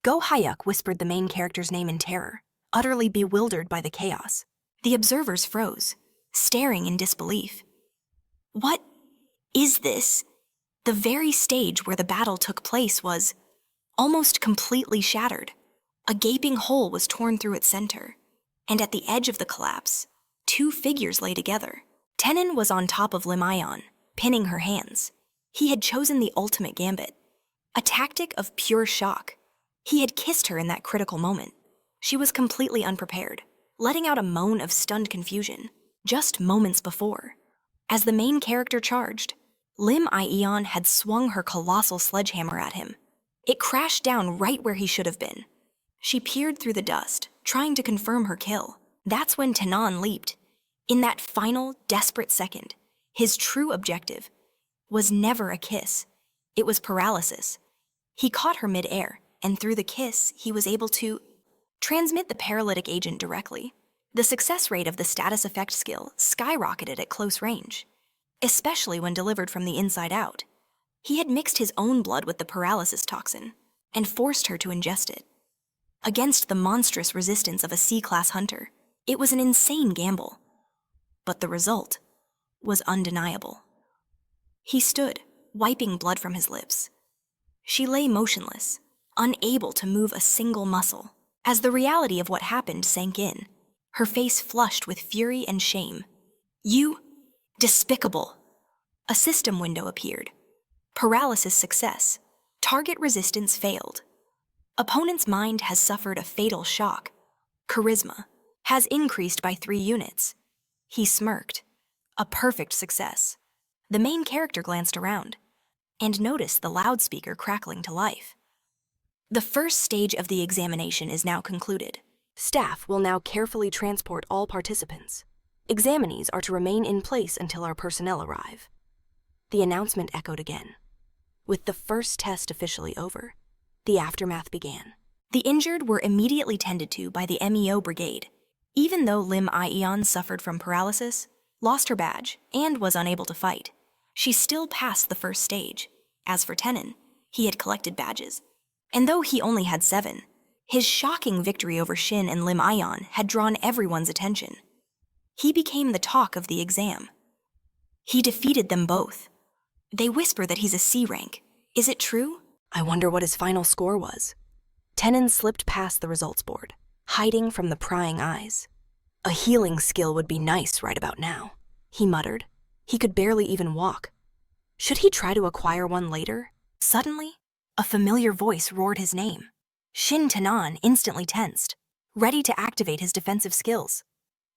Go Hyuk whispered the main character's name in terror, utterly bewildered by the chaos. The observers froze, staring in disbelief. What is this? The very stage where the battle took place was almost completely shattered. A gaping hole was torn through its center, and at the edge of the collapse, two figures lay together. Taesun was on top of Lim Ion, pinning her hands. He had chosen the ultimate gambit, a tactic of pure shock. He had kissed her in that critical moment. She was completely unprepared, letting out a moan of stunned confusion, just moments before. As the main character charged, Lim Ion had swung her colossal sledgehammer at him. It crashed down right where he should have been. She peered through the dust, trying to confirm her kill. That's when Taesun leaped. In that final, desperate second, his true objective was never a kiss. It was paralysis. He caught her mid-air, and through the kiss, he was able to transmit the paralytic agent directly. The success rate of the status effect skill skyrocketed at close range, especially when delivered from the inside out. He had mixed his own blood with the paralysis toxin and forced her to ingest it. Against the monstrous resistance of a C-class hunter, it was an insane gamble. But the result was undeniable. He stood, wiping blood from his lips. She lay motionless, unable to move a single muscle. As the reality of what happened sank in, her face flushed with fury and shame. You, despicable. A system window appeared. Paralysis success. Target resistance failed. Opponent's mind has suffered a fatal shock. Charisma has increased by 3 units. He smirked. A perfect success. The main character glanced around and noticed the loudspeaker crackling to life. The first stage of the examination is now concluded. Staff will now carefully transport all participants. Examinees are to remain in place until our personnel arrive. The announcement echoed again. With the first test officially over, the aftermath began. The injured were immediately tended to by the MEO brigade. Even though Lim Ion suffered from paralysis, lost her badge, and was unable to fight, she still passed the first stage. As for Taesun, he had collected badges. And though he only had 7, his shocking victory over Shin and Lim Ion had drawn everyone's attention. He became the talk of the exam. He defeated them both. They whisper that he's a C-rank. Is it true? I wonder what his final score was. Taesun slipped past the results board, hiding from the prying eyes. A healing skill would be nice right about now, he muttered. He could barely even walk. Should he try to acquire one later? Suddenly, a familiar voice roared his name. Shin Taesun instantly tensed, ready to activate his defensive skills.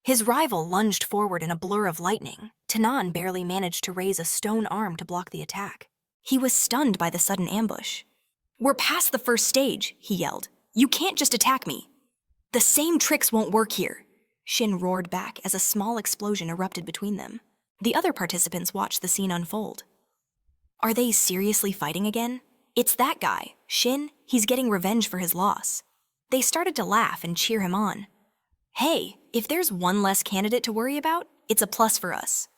His rival lunged forward in a blur of lightning. Taesun barely managed to raise a stone arm to block the attack. He was stunned by the sudden ambush. We're past the first stage, he yelled. You can't just attack me. The same tricks won't work here, Shin roared back as a small explosion erupted between them. The other participants watched the scene unfold. Are they seriously fighting again? It's that guy, Shin. He's getting revenge for his loss. They started to laugh and cheer him on. Hey, if there's one less candidate to worry about, it's a plus for us.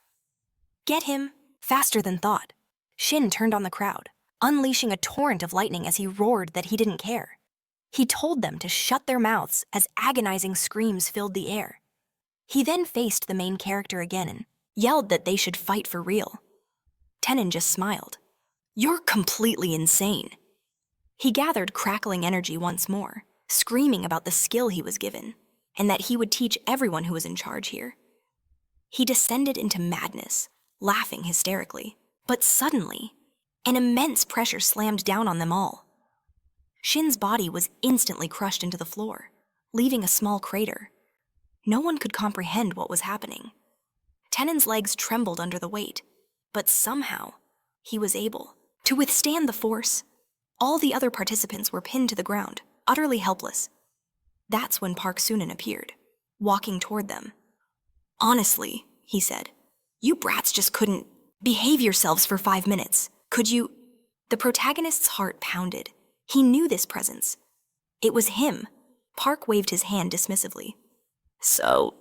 Get him, faster than thought. Shin turned on the crowd, unleashing a torrent of lightning as he roared that he didn't care. He told them to shut their mouths as agonizing screams filled the air. He then faced the main character again and yelled that they should fight for real. Taesun just smiled. You're completely insane. He gathered crackling energy once more, screaming about the skill he was given, and that he would teach everyone who was in charge here. He descended into madness, laughing hysterically, but suddenly, an immense pressure slammed down on them all. Shin's body was instantly crushed into the floor, leaving a small crater. No one could comprehend what was happening. Taesun's legs trembled under the weight, but somehow, he was able to withstand the force. All the other participants were pinned to the ground, utterly helpless. That's when Park Sunan appeared, walking toward them. Honestly, he said, you brats just couldn't behave yourselves for 5 minutes. Could you? The protagonist's heart pounded. He knew this presence. It was him. Park waved his hand dismissively. So,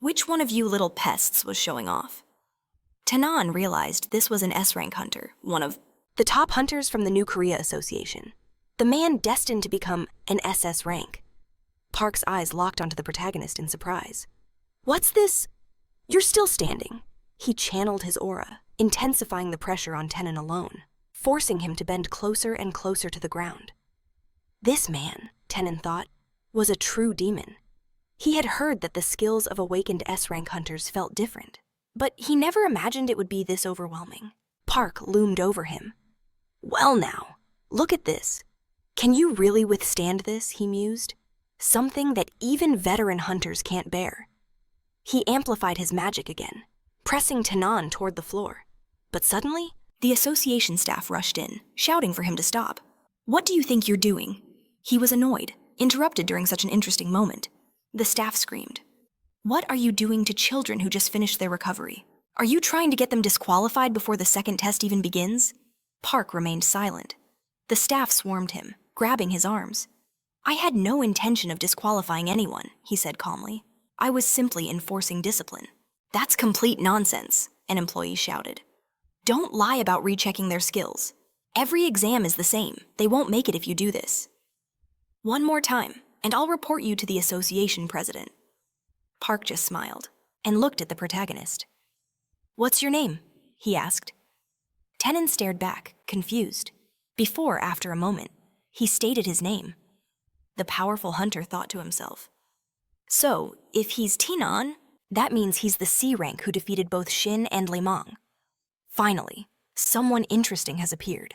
which one of you little pests was showing off? Taesun realized this was an S-Rank hunter, one of the top hunters from the New Korea Association, the man destined to become an SS-Rank. Park's eyes locked onto the protagonist in surprise. What's this? You're still standing. He channeled his aura, intensifying the pressure on Taesun alone, forcing him to bend closer and closer to the ground. This man, Taesun thought, was a true demon. He had heard that the skills of awakened S-Rank hunters felt different, but he never imagined it would be this overwhelming. Park loomed over him. Well now, look at this. Can you really withstand this, he mused. Something that even veteran hunters can't bear. He amplified his magic again, pressing Taesun toward the floor. But suddenly, the association staff rushed in, shouting for him to stop. What do you think you're doing? He was annoyed, interrupted during such an interesting moment. The staff screamed. What are you doing to children who just finished their recovery? Are you trying to get them disqualified before the second test even begins? Park remained silent. The staff swarmed him, grabbing his arms. I had no intention of disqualifying anyone, he said calmly. I was simply enforcing discipline. That's complete nonsense, an employee shouted. Don't lie about rechecking their skills. Every exam is the same. They won't make it if you do this. One more time, and I'll report you to the association president. Park just smiled and looked at the protagonist. What's your name? He asked. Taesun stared back, confused. Before, after a moment, he stated his name. The powerful hunter thought to himself. So, if he's Taesun, that means he's the C rank who defeated both Shin and Limang. Finally, someone interesting has appeared.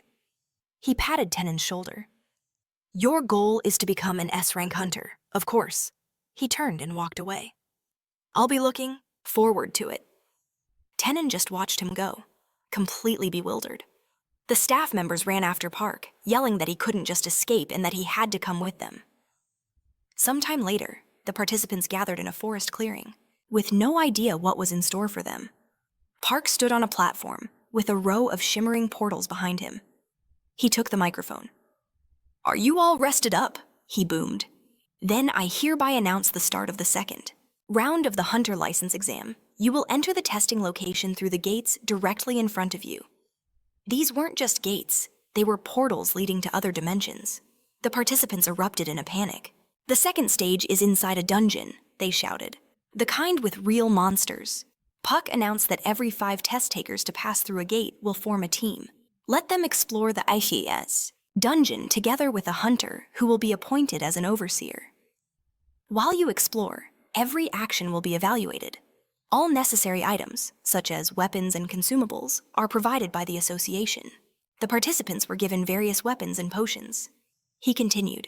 He patted Taesun's shoulder. Your goal is to become an S-Rank hunter, of course. He turned and walked away. I'll be looking forward to it. Taesun just watched him go, completely bewildered. The staff members ran after Park, yelling that he couldn't just escape and that he had to come with them. Sometime later, the participants gathered in a forest clearing, with no idea what was in store for them. Park stood on a platform, with a row of shimmering portals behind him. He took the microphone. Are you all rested up? He boomed. Then I hereby announce the start of the second round of the hunter license exam. You will enter the testing location through the gates directly in front of you. These weren't just gates, they were portals leading to other dimensions. The participants erupted in a panic. The second stage is inside a dungeon, they shouted. The kind with real monsters. Puck announced that every 5 test takers to pass through a gate will form a team. Let them explore the SSS dungeon together with a hunter who will be appointed as an overseer. While you explore, every action will be evaluated. All necessary items, such as weapons and consumables, are provided by the association. The participants were given various weapons and potions. He continued,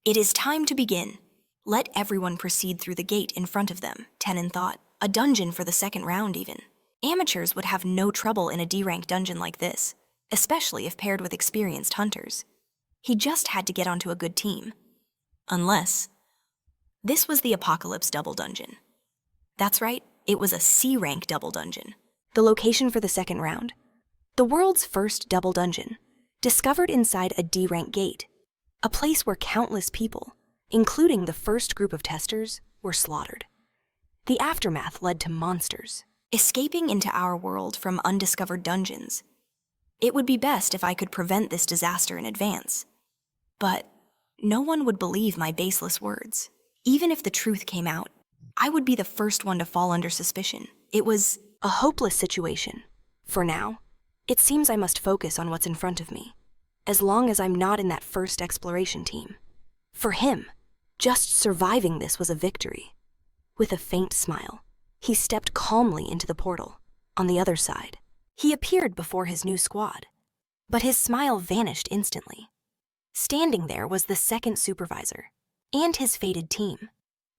It is time to begin. Let everyone proceed through the gate in front of them, Taesun thought. A dungeon for the second round even. Amateurs would have no trouble in a D-rank dungeon like this, especially if paired with experienced hunters. He just had to get onto a good team. Unless this was the Apocalypse Double Dungeon. That's right, it was a C-rank double dungeon. The location for the second round. The world's first double dungeon, discovered inside a D-rank gate, a place where countless people, including the first group of testers, were slaughtered. The aftermath led to monsters, escaping into our world from undiscovered dungeons. It would be best if I could prevent this disaster in advance. But no one would believe my baseless words. Even if the truth came out, I would be the first one to fall under suspicion. It was a hopeless situation. For now, it seems I must focus on what's in front of me, as long as I'm not in that first exploration team. For him, just surviving this was a victory. With a faint smile, he stepped calmly into the portal. On the other side, he appeared before his new squad, but his smile vanished instantly. Standing there was the second supervisor and his fated team.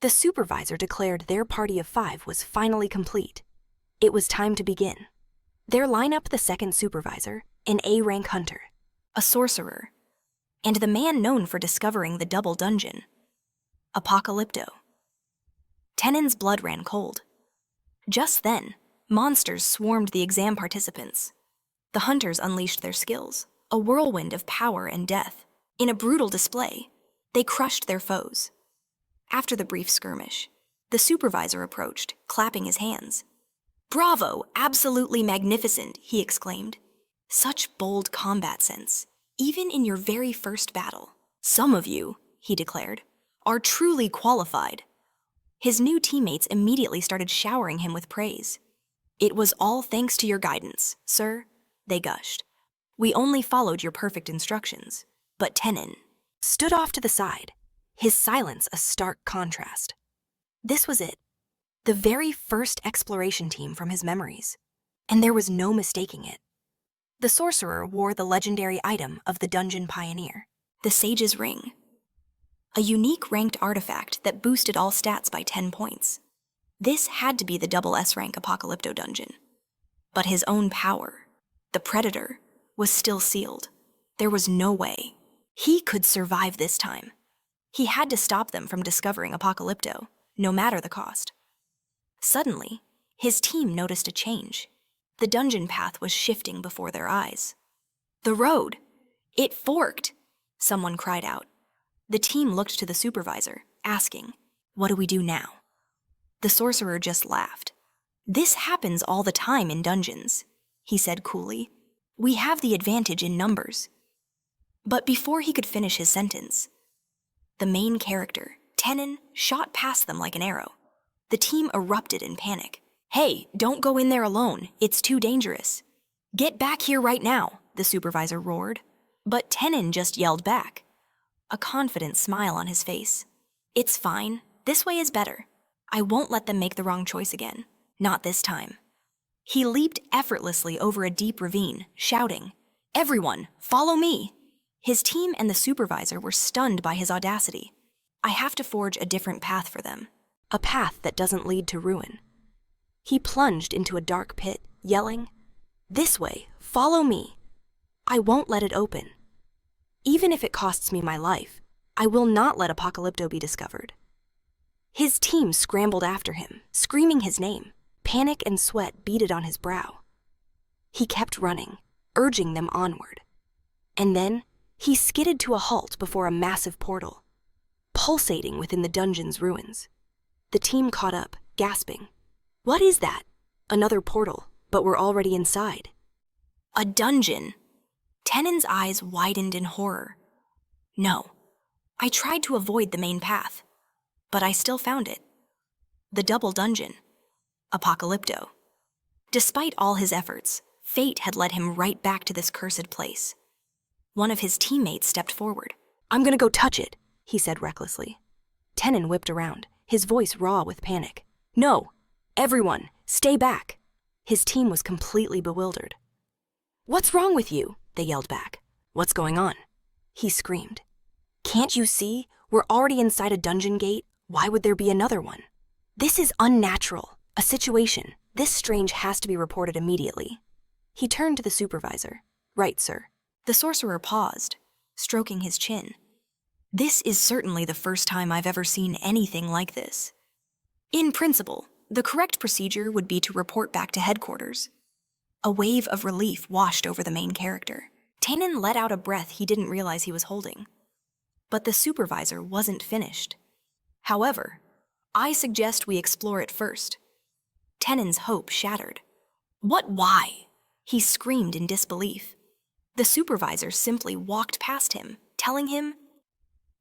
The supervisor declared their party of 5 was finally complete. It was time to begin. Their lineup: the second supervisor, an A-rank hunter, a sorcerer, and the man known for discovering the double dungeon, Apocalypto. Tenen's blood ran cold. Just then, monsters swarmed the exam participants. The hunters unleashed their skills, a whirlwind of power and death. In a brutal display, they crushed their foes. After the brief skirmish, the supervisor approached, clapping his hands. "Bravo! Absolutely magnificent!" he exclaimed. "Such bold combat sense, even in your very first battle. Some of you," he declared, "are truly qualified." His new teammates immediately started showering him with praise. "It was all thanks to your guidance, sir," they gushed. "We only followed your perfect instructions." But Tenen stood off to the side, his silence a stark contrast. This was it, the very first exploration team from his memories, and there was no mistaking it. The sorcerer wore the legendary item of the dungeon pioneer, the Sage's Ring, a unique ranked artifact that boosted all stats by 10 points. This had to be the double S-rank Apocalypto dungeon. But his own power, the Predator, was still sealed. There was no way he could survive this time. He had to stop them from discovering Apocalypto, no matter the cost. Suddenly, his team noticed a change. The dungeon path was shifting before their eyes. "The road! It forked!" someone cried out. The team looked to the supervisor, asking, "What do we do now?" The sorcerer just laughed. "This happens all the time in dungeons," he said coolly. "We have the advantage in numbers." But before he could finish his sentence, the main character, Tenen, shot past them like an arrow. The team erupted in panic. "Hey, don't go in there alone. It's too dangerous." "Get back here right now," the supervisor roared. But Tenen just yelled back, a confident smile on his face. "It's fine. This way is better. I won't let them make the wrong choice again. Not this time." He leaped effortlessly over a deep ravine, shouting, "Everyone, follow me!" His team and the supervisor were stunned by his audacity. I have to forge a different path for them, a path that doesn't lead to ruin. He plunged into a dark pit, yelling, "This way, follow me. I won't let it open. Even if it costs me my life, I will not let Apocalypto be discovered." His team scrambled after him, screaming his name. Panic and sweat beaded on his brow. He kept running, urging them onward. And then, he skidded to a halt before a massive portal, pulsating within the dungeon's ruins. The team caught up, gasping. "What is that?" "Another portal, but we're already inside." "A dungeon!" Tenen's eyes widened in horror. "No, I tried to avoid the main path, but I still found it. The double dungeon, Apocalypto." Despite all his efforts, fate had led him right back to this cursed place. One of his teammates stepped forward. "I'm gonna go touch it," he said recklessly. Tenen whipped around, his voice raw with panic. "No! Everyone, stay back!" His team was completely bewildered. "What's wrong with you?" they yelled back. "What's going on?" He screamed. "Can't you see? We're already inside a dungeon gate. Why would there be another one? This is unnatural. A situation. This strange has to be reported immediately." He turned to the supervisor. "Right, sir." The sorcerer paused, stroking his chin. This is certainly the first time I've ever seen anything like this. In principle, the correct procedure would be to report back to headquarters. A wave of relief washed over the main character. Taesun let out a breath he didn't realize he was holding. But the supervisor wasn't finished. However, I suggest we explore it first. Taesun's hope shattered. What? Why? He screamed in disbelief. The supervisor simply walked past him, telling him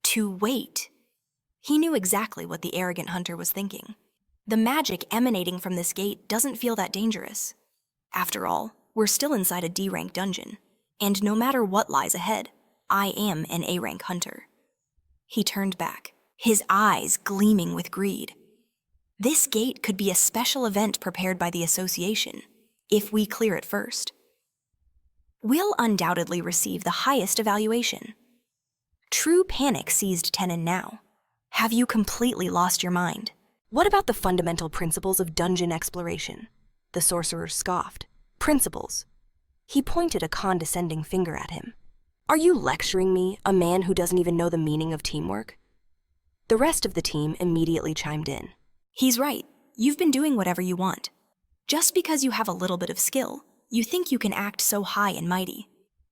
to wait. He knew exactly what the arrogant hunter was thinking. The magic emanating from this gate doesn't feel that dangerous. After all, we're still inside a D-rank dungeon, and no matter what lies ahead, I am an A-rank hunter. He turned back, his eyes gleaming with greed. This gate could be a special event prepared by the association, if we clear it first. We'll undoubtedly receive the highest evaluation. True panic seized Taesun now. Have you completely lost your mind? What about the fundamental principles of dungeon exploration? The sorcerer scoffed. Principles? He pointed a condescending finger at him. Are you lecturing me, a man who doesn't even know the meaning of teamwork? The rest of the team immediately chimed in. He's right. You've been doing whatever you want. Just because you have a little bit of skill, you think you can act so high and mighty.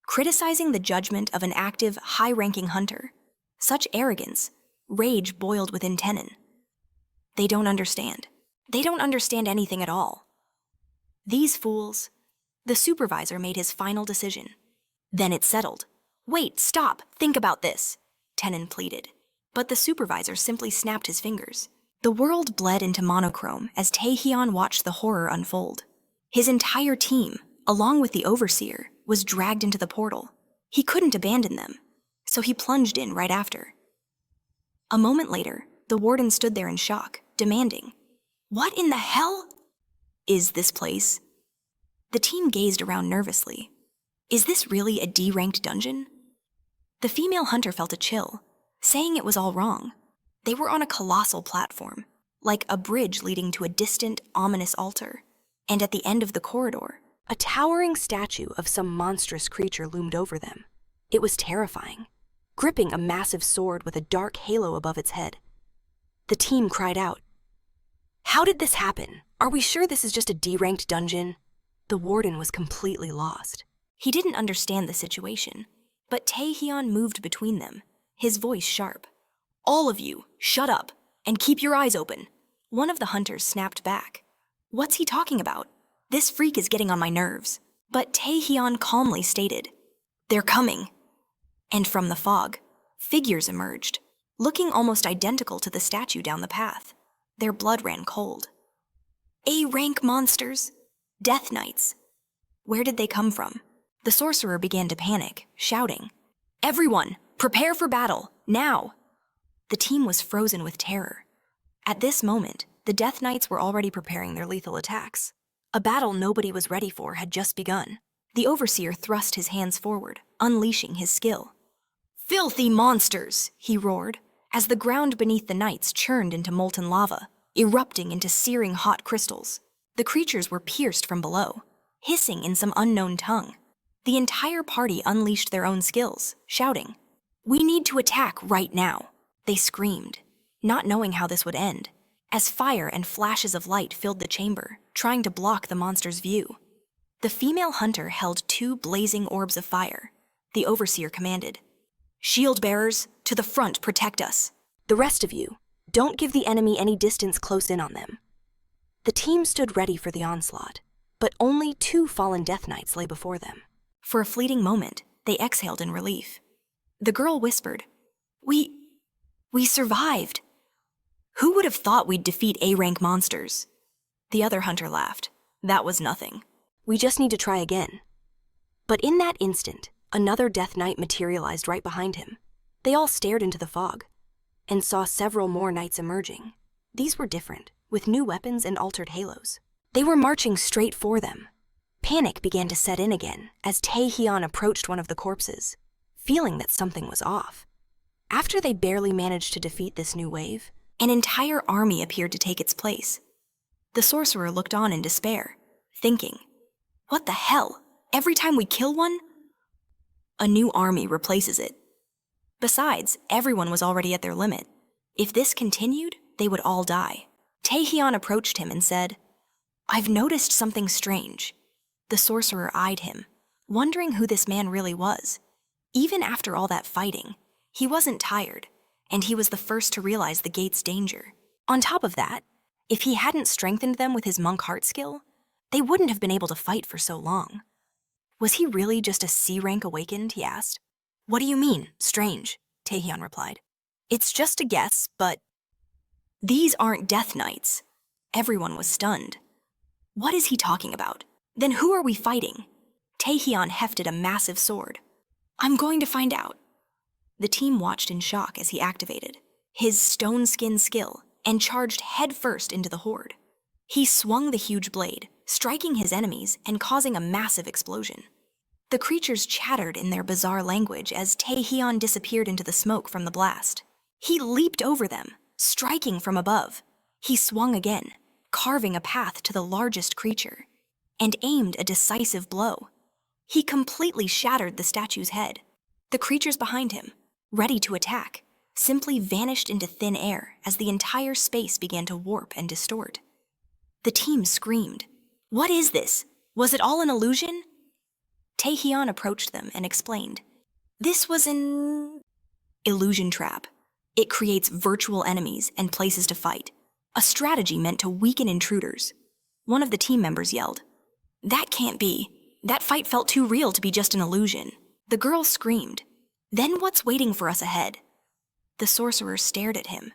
Criticizing the judgment of an active, high-ranking hunter. Such arrogance, rage boiled within Taesun. They don't understand. They don't understand anything at all. These fools. The supervisor made his final decision. Then it settled. Wait, stop, think about this, Taesun pleaded. But the supervisor simply snapped his fingers. The world bled into monochrome as Taehyun watched the horror unfold. His entire team, along with the overseer, was dragged into the portal. He couldn't abandon them, so he plunged in right after. A moment later, the warden stood there in shock, demanding, "What in the hell is this place?" The team gazed around nervously. Is this really a D-ranked dungeon? The female hunter felt a chill, saying it was all wrong. They were on a colossal platform, like a bridge leading to a distant, ominous altar. And at the end of the corridor, a towering statue of some monstrous creature loomed over them. It was terrifying, gripping a massive sword with a dark halo above its head. The team cried out, "How did this happen? Are we sure this is just a D-ranked dungeon?" The warden was completely lost. He didn't understand the situation, but Taehyun moved between them, his voice sharp. "All of you, shut up, and keep your eyes open." One of the hunters snapped back. What's he talking about? This freak is getting on my nerves. But Taehyun calmly stated, "They're coming." And from the fog, figures emerged, looking almost identical to the statue down the path. Their blood ran cold. A-rank monsters? Death Knights. Where did they come from? The sorcerer began to panic, shouting, "Everyone, prepare for battle, now!" The team was frozen with terror. At this moment, the Death Knights were already preparing their lethal attacks. A battle nobody was ready for had just begun. The overseer thrust his hands forward, unleashing his skill. "Filthy monsters!" he roared, as the ground beneath the knights churned into molten lava, erupting into searing hot crystals. The creatures were pierced from below, hissing in some unknown tongue. The entire party unleashed their own skills, shouting, "We need to attack right now!" They screamed, not knowing how this would end, as fire and flashes of light filled the chamber, trying to block the monster's view. The female hunter held 2 blazing orbs of fire. The overseer commanded, "Shield bearers, to the front, protect us. The rest of you, don't give the enemy any distance close in on them." The team stood ready for the onslaught, but only 2 fallen Death Knights lay before them. For a fleeting moment, they exhaled in relief. The girl whispered, We survived. Who would have thought we'd defeat A-rank monsters?" The other hunter laughed. "That was nothing. We just need to try again." But in that instant, another Death Knight materialized right behind him. They all stared into the fog and saw several more knights emerging. These were different, with new weapons and altered halos. They were marching straight for them. Panic began to set in again as Taehyun approached one of the corpses, feeling that something was off. After they barely managed to defeat this new wave, an entire army appeared to take its place. The sorcerer looked on in despair, thinking, "What the hell? Every time we kill one, a new army replaces it." Besides, everyone was already at their limit. If this continued, they would all die. Taehyun approached him and said, "I've noticed something strange." The sorcerer eyed him, wondering who this man really was. Even after all that fighting, he wasn't tired, and he was the first to realize the gate's danger. On top of that, if he hadn't strengthened them with his monk heart skill, they wouldn't have been able to fight for so long. Was he really just a C-rank awakened, he asked. "What do you mean, strange?" Taehyun replied. "It's just a guess, but these aren't Death Knights." Everyone was stunned. What is he talking about? Then who are we fighting? Taehyun hefted a massive sword. "I'm going to find out." The team watched in shock as he activated his stone skin skill and charged headfirst into the horde. He swung the huge blade, striking his enemies and causing a massive explosion. The creatures chattered in their bizarre language as Taehyun disappeared into the smoke from the blast. He leaped over them, striking from above. He swung again, carving a path to the largest creature, and aimed a decisive blow. He completely shattered the statue's head. The creatures behind him, ready to attack, simply vanished into thin air as the entire space began to warp and distort. The team screamed. "What is this? Was it all an illusion?" Taehyun approached them and explained. "This was an illusion trap. It creates virtual enemies and places to fight. A strategy meant to weaken intruders." One of the team members yelled, "That can't be. That fight felt too real to be just an illusion." The girl screamed, "Then what's waiting for us ahead?" The sorcerer stared at him.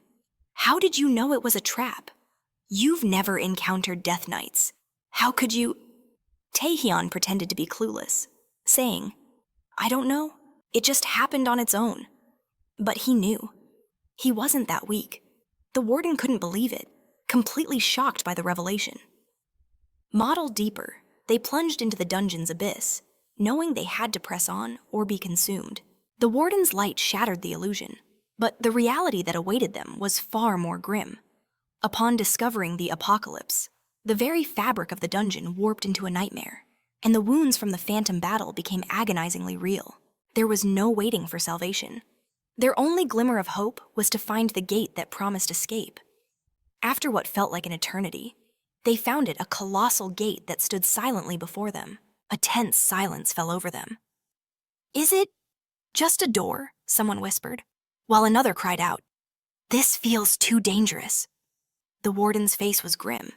"How did you know it was a trap? You've never encountered Death Knights. How could you?" Taehyun pretended to be clueless, saying, "I don't know. It just happened on its own." But he knew. He wasn't that weak. The warden couldn't believe it, completely shocked by the revelation. Modeled deeper, they plunged into the dungeon's abyss, knowing they had to press on or be consumed. The warden's light shattered the illusion, but the reality that awaited them was far more grim. Upon discovering the apocalypse, the very fabric of the dungeon warped into a nightmare, and the wounds from the phantom battle became agonizingly real. There was no waiting for salvation. Their only glimmer of hope was to find the gate that promised escape. After what felt like an eternity, they found it a colossal gate that stood silently before them. A tense silence fell over them. "Is it just a door?" someone whispered, while another cried out, "This feels too dangerous." The warden's face was grim.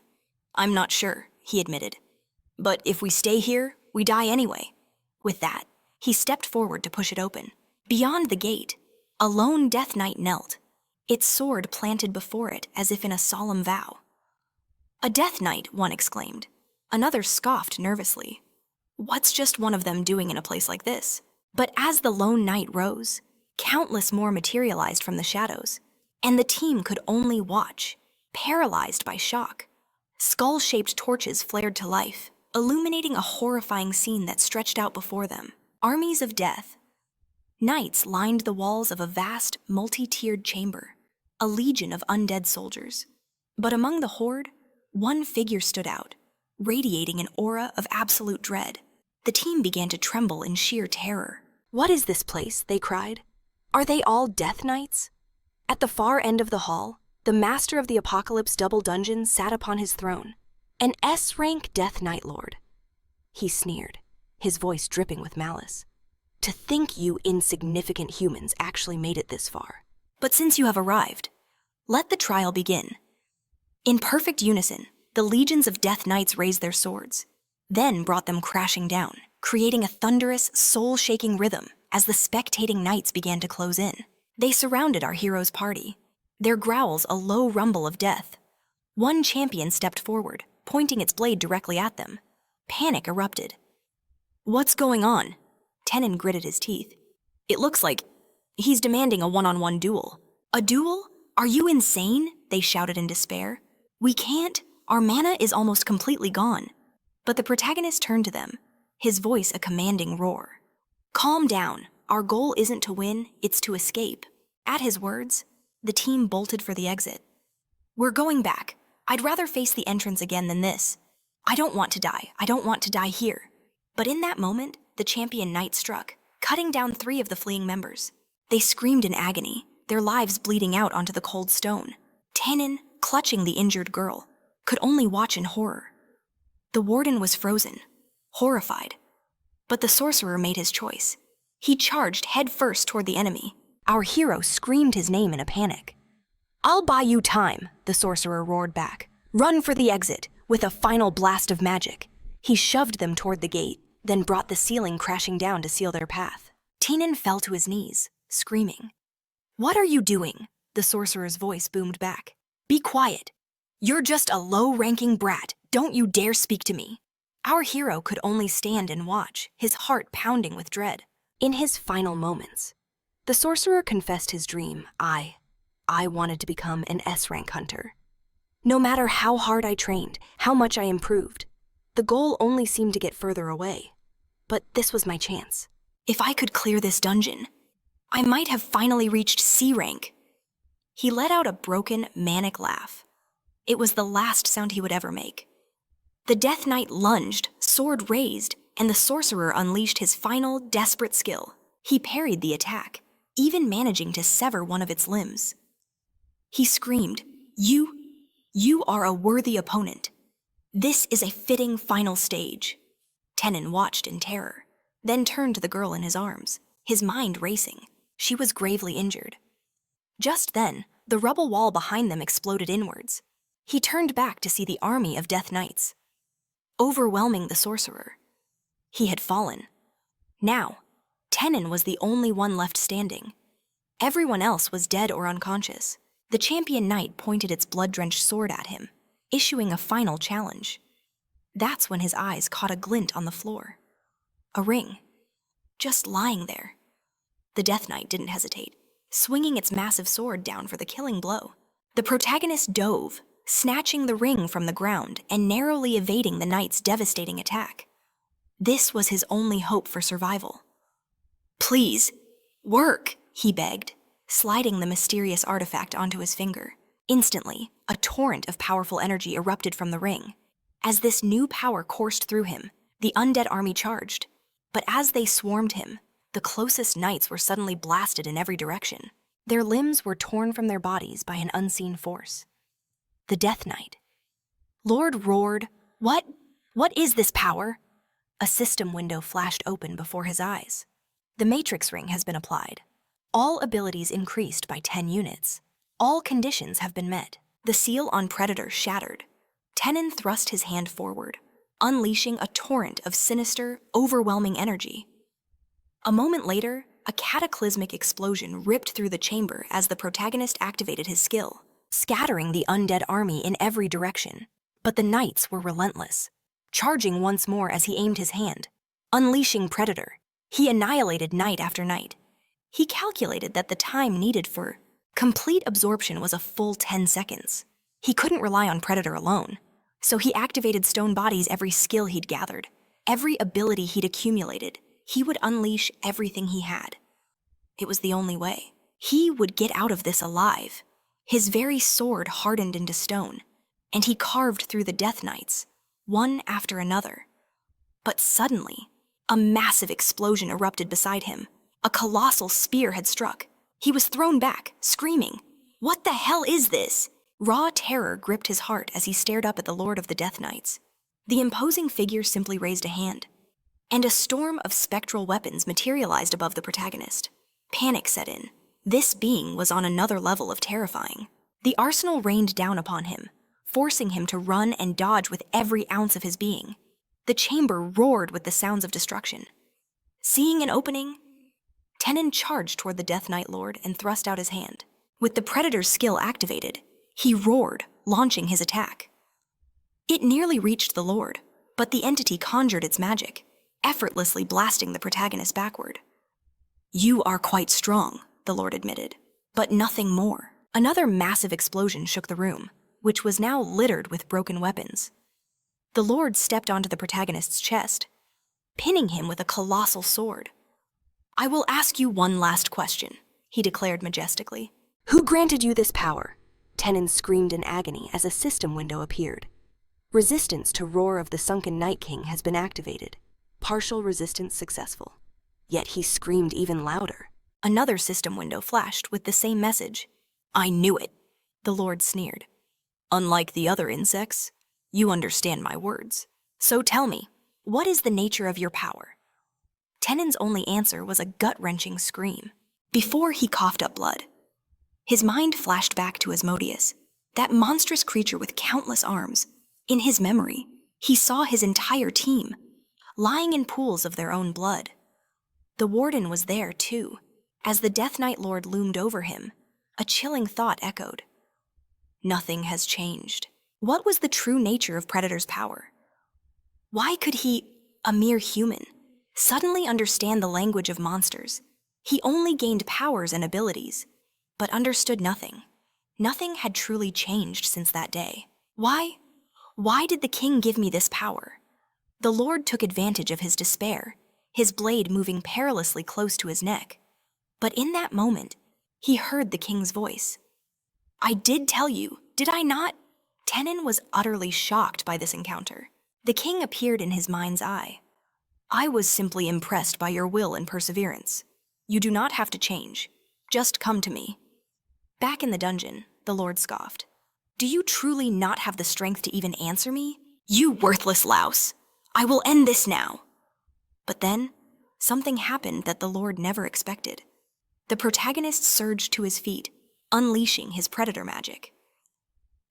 "I'm not sure," he admitted. "But if we stay here, we die anyway." With that, he stepped forward to push it open. Beyond the gate, a lone Death Knight knelt, its sword planted before it as if in a solemn vow. "A Death Knight," one exclaimed. Another scoffed nervously. What's just one of them doing in a place like this? But as the lone knight rose, countless more materialized from the shadows, and the team could only watch, paralyzed by shock. Skull-shaped torches flared to life, illuminating a horrifying scene that stretched out before them. Armies of death. Knights lined the walls of a vast, multi-tiered chamber, a legion of undead soldiers. But among the horde, one figure stood out, radiating an aura of absolute dread. The team began to tremble in sheer terror. "What is this place?" they cried. "Are they all Death Knights?" At the far end of the hall, the master of the Apocalypse Double Dungeon sat upon his throne, an S-rank Death Knight Lord. He sneered, his voice dripping with malice. "To think you insignificant humans actually made it this far. But since you have arrived, let the trial begin." In perfect unison, the legions of Death Knights raised their swords, then brought them crashing down, creating a thunderous, soul-shaking rhythm as the spectating knights began to close in. They surrounded our hero's party, their growls a low rumble of death. One champion stepped forward, pointing its blade directly at them. Panic erupted. "What's going on?" Tenon gritted his teeth. "It looks like he's demanding a one-on-one duel." "A duel? Are you insane?" they shouted in despair. "We can't. Our mana is almost completely gone." But the protagonist turned to them, his voice a commanding roar. "Calm down. Our goal isn't to win, it's to escape." At his words, the team bolted for the exit. "We're going back. I'd rather face the entrance again than this. I don't want to die. I don't want to die here." But in that moment, the champion knight struck, cutting down 3 of the fleeing members. They screamed in agony, their lives bleeding out onto the cold stone. Taesun, clutching the injured girl, could only watch in horror. The warden was frozen, horrified. But the sorcerer made his choice. He charged headfirst toward the enemy. Our hero screamed his name in a panic. "I'll buy you time," the sorcerer roared back. "Run for the exit." With a final blast of magic, he shoved them toward the gate, then brought the ceiling crashing down to seal their path. Taesun fell to his knees, screaming. "What are you doing?" the sorcerer's voice boomed back. "Be quiet. You're just a low-ranking brat. Don't you dare speak to me." Our hero could only stand and watch, his heart pounding with dread. In his final moments, the sorcerer confessed his dream. I wanted to become an S-Rank hunter. No matter how hard I trained, how much I improved, the goal only seemed to get further away. But this was my chance. If I could clear this dungeon, I might have finally reached C-Rank. He let out a broken, manic laugh. It was the last sound he would ever make. The Death Knight lunged, sword raised, and the sorcerer unleashed his final, desperate skill. He parried the attack, even managing to sever one of its limbs. He screamed, You are a worthy opponent. This is a fitting final stage." Taesun watched in terror, then turned to the girl in his arms, his mind racing. She was gravely injured. Just then, the rubble wall behind them exploded inwards. He turned back to see the army of Death Knights, overwhelming the sorcerer. He had fallen. Now, Taesun was the only one left standing. Everyone else was dead or unconscious. The champion knight pointed its blood-drenched sword at him, issuing a final challenge. That's when his eyes caught a glint on the floor. A ring. Just lying there. The Death Knight didn't hesitate, swinging its massive sword down for the killing blow. The protagonist dove, snatching the ring from the ground and narrowly evading the knight's devastating attack. This was his only hope for survival. "Please, work," he begged, sliding the mysterious artifact onto his finger. Instantly, a torrent of powerful energy erupted from the ring. As this new power coursed through him, the undead army charged. But as they swarmed him, the closest knights were suddenly blasted in every direction. Their limbs were torn from their bodies by an unseen force. The Death Knight. Lord roared, What is this power?" A system window flashed open before his eyes. The matrix ring has been applied. All abilities increased by 10 units. All conditions have been met. The seal on Predator shattered. Taesun thrust his hand forward, unleashing a torrent of sinister, overwhelming energy. A moment later, a cataclysmic explosion ripped through the chamber as the protagonist activated his skill, scattering the undead army in every direction. But the knights were relentless, charging once more as he aimed his hand. Unleashing Predator, he annihilated knight after knight. He calculated that the time needed for complete absorption was a full 10 seconds. He couldn't rely on Predator alone, so he activated Stone Body's every skill he'd gathered, every ability he'd accumulated. He would unleash everything he had. It was the only way. He would get out of this alive. His very sword hardened into stone, and he carved through the Death Knights, one after another. But suddenly, a massive explosion erupted beside him. A colossal spear had struck. He was thrown back, screaming, "What the hell is this?" Raw terror gripped his heart as he stared up at the Lord of the Death Knights. The imposing figure simply raised a hand, and a storm of spectral weapons materialized above the protagonist. Panic set in. This being was on another level of terrifying. The arsenal rained down upon him, forcing him to run and dodge with every ounce of his being. The chamber roared with the sounds of destruction. Seeing an opening, Taesun charged toward the Death Knight Lord and thrust out his hand. With the Predator's skill activated, he roared, launching his attack. It nearly reached the Lord, but the entity conjured its magic, effortlessly blasting the protagonist backward. "You are quite strong," the Lord admitted, "but nothing more." Another massive explosion shook the room, which was now littered with broken weapons. The Lord stepped onto the protagonist's chest, pinning him with a colossal sword. "I will ask you one last question," he declared majestically. "Who granted you this power?" Taesun screamed in agony as a system window appeared. Resistance to Roar of the Sunken Night King has been activated. Partial resistance successful. Yet he screamed even louder. Another system window flashed with the same message. I knew it, the Lord sneered. Unlike the other insects, you understand my words. So tell me, what is the nature of your power? Tenen's only answer was a gut-wrenching scream. Before he coughed up blood, his mind flashed back to Asmodeus, that monstrous creature with countless arms. In his memory, he saw his entire team, lying in pools of their own blood. The warden was there, too. As the Death Knight Lord loomed over him, a chilling thought echoed. Nothing has changed. What was the true nature of Predator's power? Why could he, a mere human, suddenly understand the language of monsters? He only gained powers and abilities, but understood nothing. Nothing had truly changed since that day. Why? Why did the king give me this power? The Lord took advantage of his despair, his blade moving perilously close to his neck. But in that moment, he heard the king's voice. I did tell you, did I not? Tenen was utterly shocked by this encounter. The king appeared in his mind's eye. I was simply impressed by your will and perseverance. You do not have to change. Just come to me. Back in the dungeon, the Lord scoffed. Do you truly not have the strength to even answer me? You worthless louse! I will end this now. But then, something happened that the Lord never expected. The protagonist surged to his feet, unleashing his predator magic.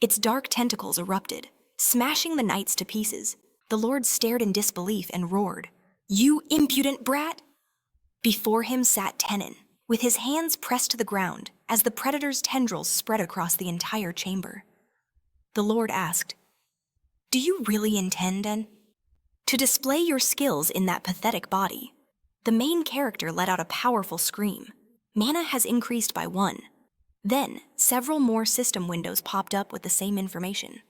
Its dark tentacles erupted, smashing the knights to pieces. The Lord stared in disbelief and roared, You impudent brat! Before him sat Tenen, with his hands pressed to the ground as the predator's tendrils spread across the entire chamber. The Lord asked, Do you really intend, to display your skills in that pathetic body? The main character let out a powerful scream. Mana has increased by 1. Then, several more system windows popped up with the same information.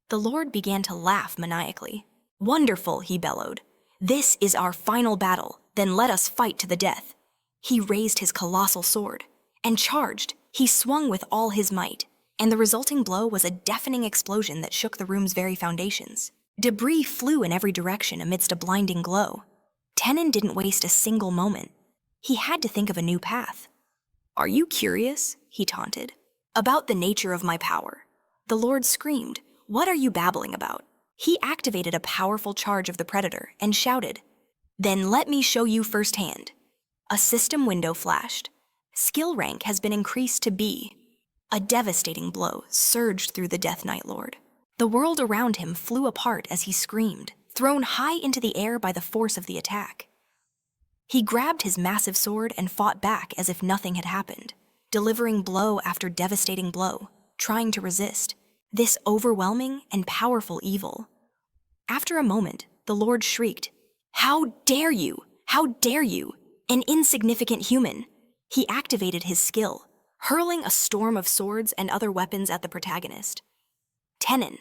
The Lord began to laugh maniacally. Wonderful, he bellowed. This is our final battle, then let us fight to the death. He raised his colossal sword and charged. He swung with all his might, and the resulting blow was a deafening explosion that shook the room's very foundations. Debris flew in every direction amidst a blinding glow. Tenen didn't waste a single moment. He had to think of a new path. Are you curious, he taunted, about the nature of my power? The Lord screamed, What are you babbling about? He activated a powerful charge of the predator and shouted, Then let me show you firsthand. A system window flashed. Skill rank has been increased to B. A devastating blow surged through the Death Knight Lord. The world around him flew apart as he screamed, thrown high into the air by the force of the attack. He grabbed his massive sword and fought back as if nothing had happened, delivering blow after devastating blow, trying to resist this overwhelming and powerful evil. After a moment, the Lord shrieked, How dare you! How dare you! An insignificant human! He activated his skill, hurling a storm of swords and other weapons at the protagonist. Tenen,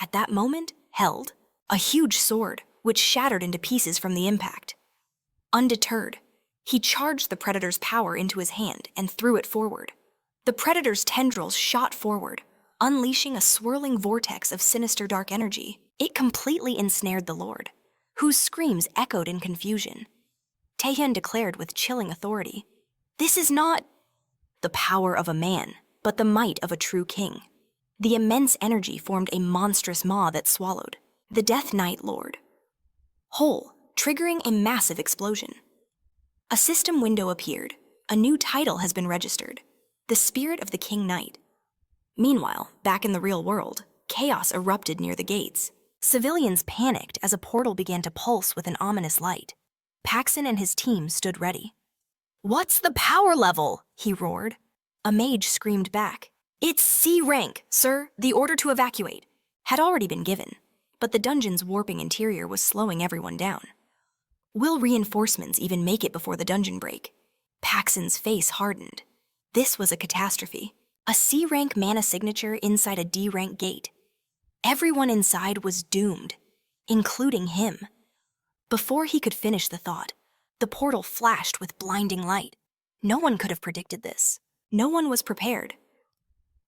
at that moment, held a huge sword, which shattered into pieces from the impact. Undeterred, he charged the predator's power into his hand and threw it forward. The predator's tendrils shot forward, unleashing a swirling vortex of sinister dark energy. It completely ensnared the Lord, whose screams echoed in confusion. Taesun declared with chilling authority, This is not the power of a man, but the might of a true king. The immense energy formed a monstrous maw that swallowed the Death Knight Lord whole, triggering a massive explosion. A system window appeared. A new title has been registered, the Spirit of the King Knight. Meanwhile, back in the real world, chaos erupted near the gates. Civilians panicked as a portal began to pulse with an ominous light. Paxson and his team stood ready. What's the power level? He roared. A mage screamed back. It's C rank, sir. The order to evacuate had already been given, but the dungeon's warping interior was slowing everyone down. Will reinforcements even make it before the dungeon break? Paxson's face hardened. This was a catastrophe. A C rank mana signature inside a D rank gate. Everyone inside was doomed, including him. Before he could finish the thought, the portal flashed with blinding light. No one could have predicted this. No one was prepared.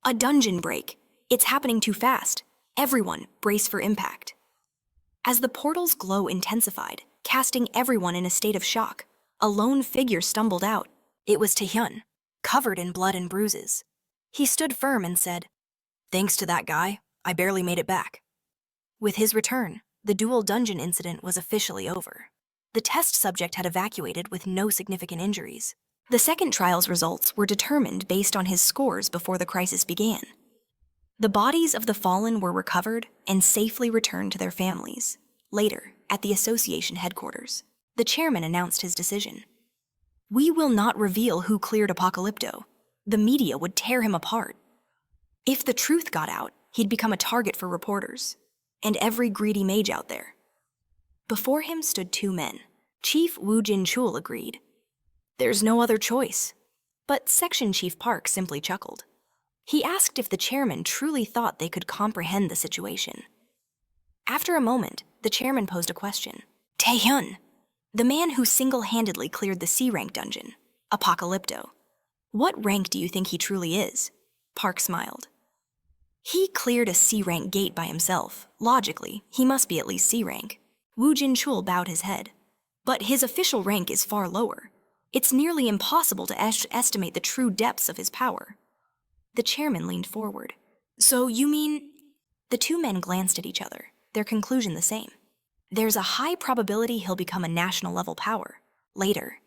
A dungeon break. It's happening too fast. Everyone, brace for impact. As the portal's glow intensified, casting everyone in a state of shock, a lone figure stumbled out. It was Taehyun, covered in blood and bruises. He stood firm and said, "Thanks to that guy, I barely made it back." With his return, the dual dungeon incident was officially over. The test subject had evacuated with no significant injuries. The second trial's results were determined based on his scores before the crisis began. The bodies of the fallen were recovered and safely returned to their families. Later, at the association headquarters, the chairman announced his decision. "We will not reveal who cleared Apocalypto. The media would tear him apart. If the truth got out, he'd become a target for reporters and every greedy mage out there." Before him stood two men. Chief Woo Jin-chul agreed. "There's no other choice." But Section Chief Park simply chuckled. He asked if the chairman truly thought they could comprehend the situation. After a moment, the chairman posed a question. "Taehyun, the man who single-handedly cleared the C-rank dungeon, Apocalypto, what rank do you think he truly is?" Park smiled. "He cleared a C-rank gate by himself. Logically, he must be at least C-rank." Woo Jin-chul bowed his head. "But his official rank is far lower. It's nearly impossible to estimate the true depths of his power." The chairman leaned forward. "So you mean—" The two men glanced at each other, their conclusion the same. "There's a high probability he'll become a national-level power. Later."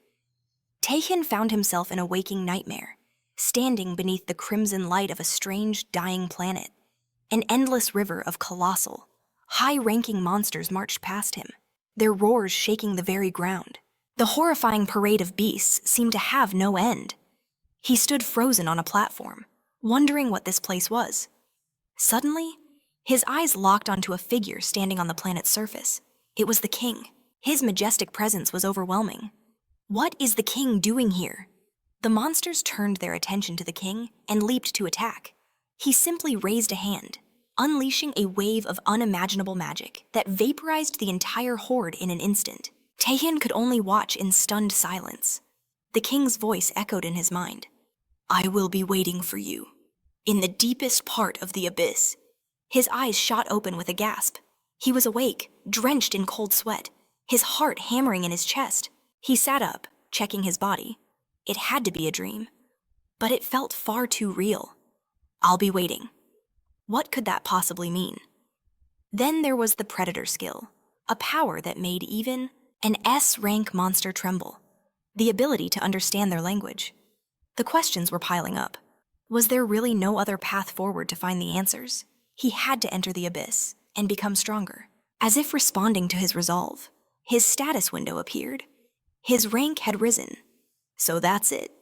Taehyun found himself in a waking nightmare, standing beneath the crimson light of a strange, dying planet. An endless river of colossal, high-ranking monsters marched past him, their roars shaking the very ground. The horrifying parade of beasts seemed to have no end. He stood frozen on a platform, wondering what this place was. Suddenly, his eyes locked onto a figure standing on the planet's surface. It was the king. His majestic presence was overwhelming. What is the king doing here? The monsters turned their attention to the king and leaped to attack. He simply raised a hand, unleashing a wave of unimaginable magic that vaporized the entire horde in an instant. Taehyun could only watch in stunned silence. The king's voice echoed in his mind. "I will be waiting for you, in the deepest part of the abyss." His eyes shot open with a gasp. He was awake, drenched in cold sweat, his heart hammering in his chest. He sat up, checking his body. It had to be a dream, but it felt far too real. "I'll be waiting." What could that possibly mean? Then there was the Predator skill, a power that made even an S-rank monster tremble, the ability to understand their language. The questions were piling up. Was there really no other path forward to find the answers? He had to enter the abyss and become stronger. As if responding to his resolve, his status window appeared. His rank had risen. So that's it.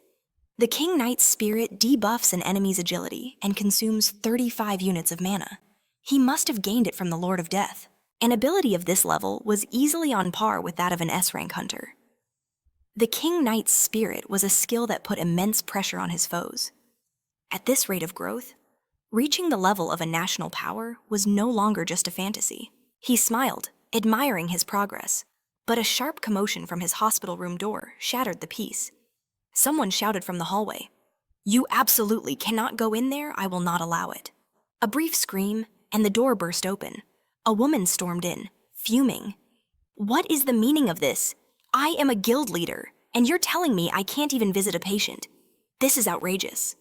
The King Knight's spirit debuffs an enemy's agility and consumes 35 units of mana. He must have gained it from the Lord of Death. An ability of this level was easily on par with that of an S-rank hunter. The King Knight's spirit was a skill that put immense pressure on his foes. At this rate of growth, reaching the level of a national power was no longer just a fantasy. He smiled, admiring his progress, but a sharp commotion from his hospital room door shattered the peace. Someone shouted from the hallway, "You absolutely cannot go in there, I will not allow it." A brief scream, and the door burst open. A woman stormed in, fuming. "What is the meaning of this? I am a guild leader, and you're telling me I can't even visit a patient. This is outrageous."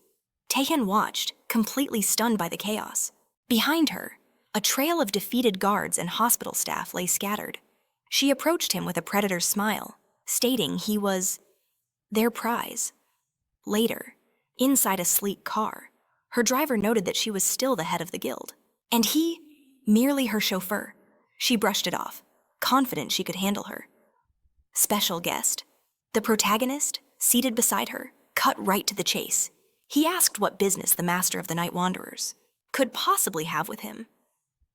Taehyun watched, completely stunned by the chaos. Behind her, a trail of defeated guards and hospital staff lay scattered. She approached him with a predator's smile, stating he was their prize. Later, inside a sleek car, her driver noted that she was still the head of the guild, and he, merely her chauffeur. She brushed it off, confident she could handle her. Special guest. The protagonist, seated beside her, cut right to the chase. He asked what business the Master of the Night Wanderers could possibly have with him.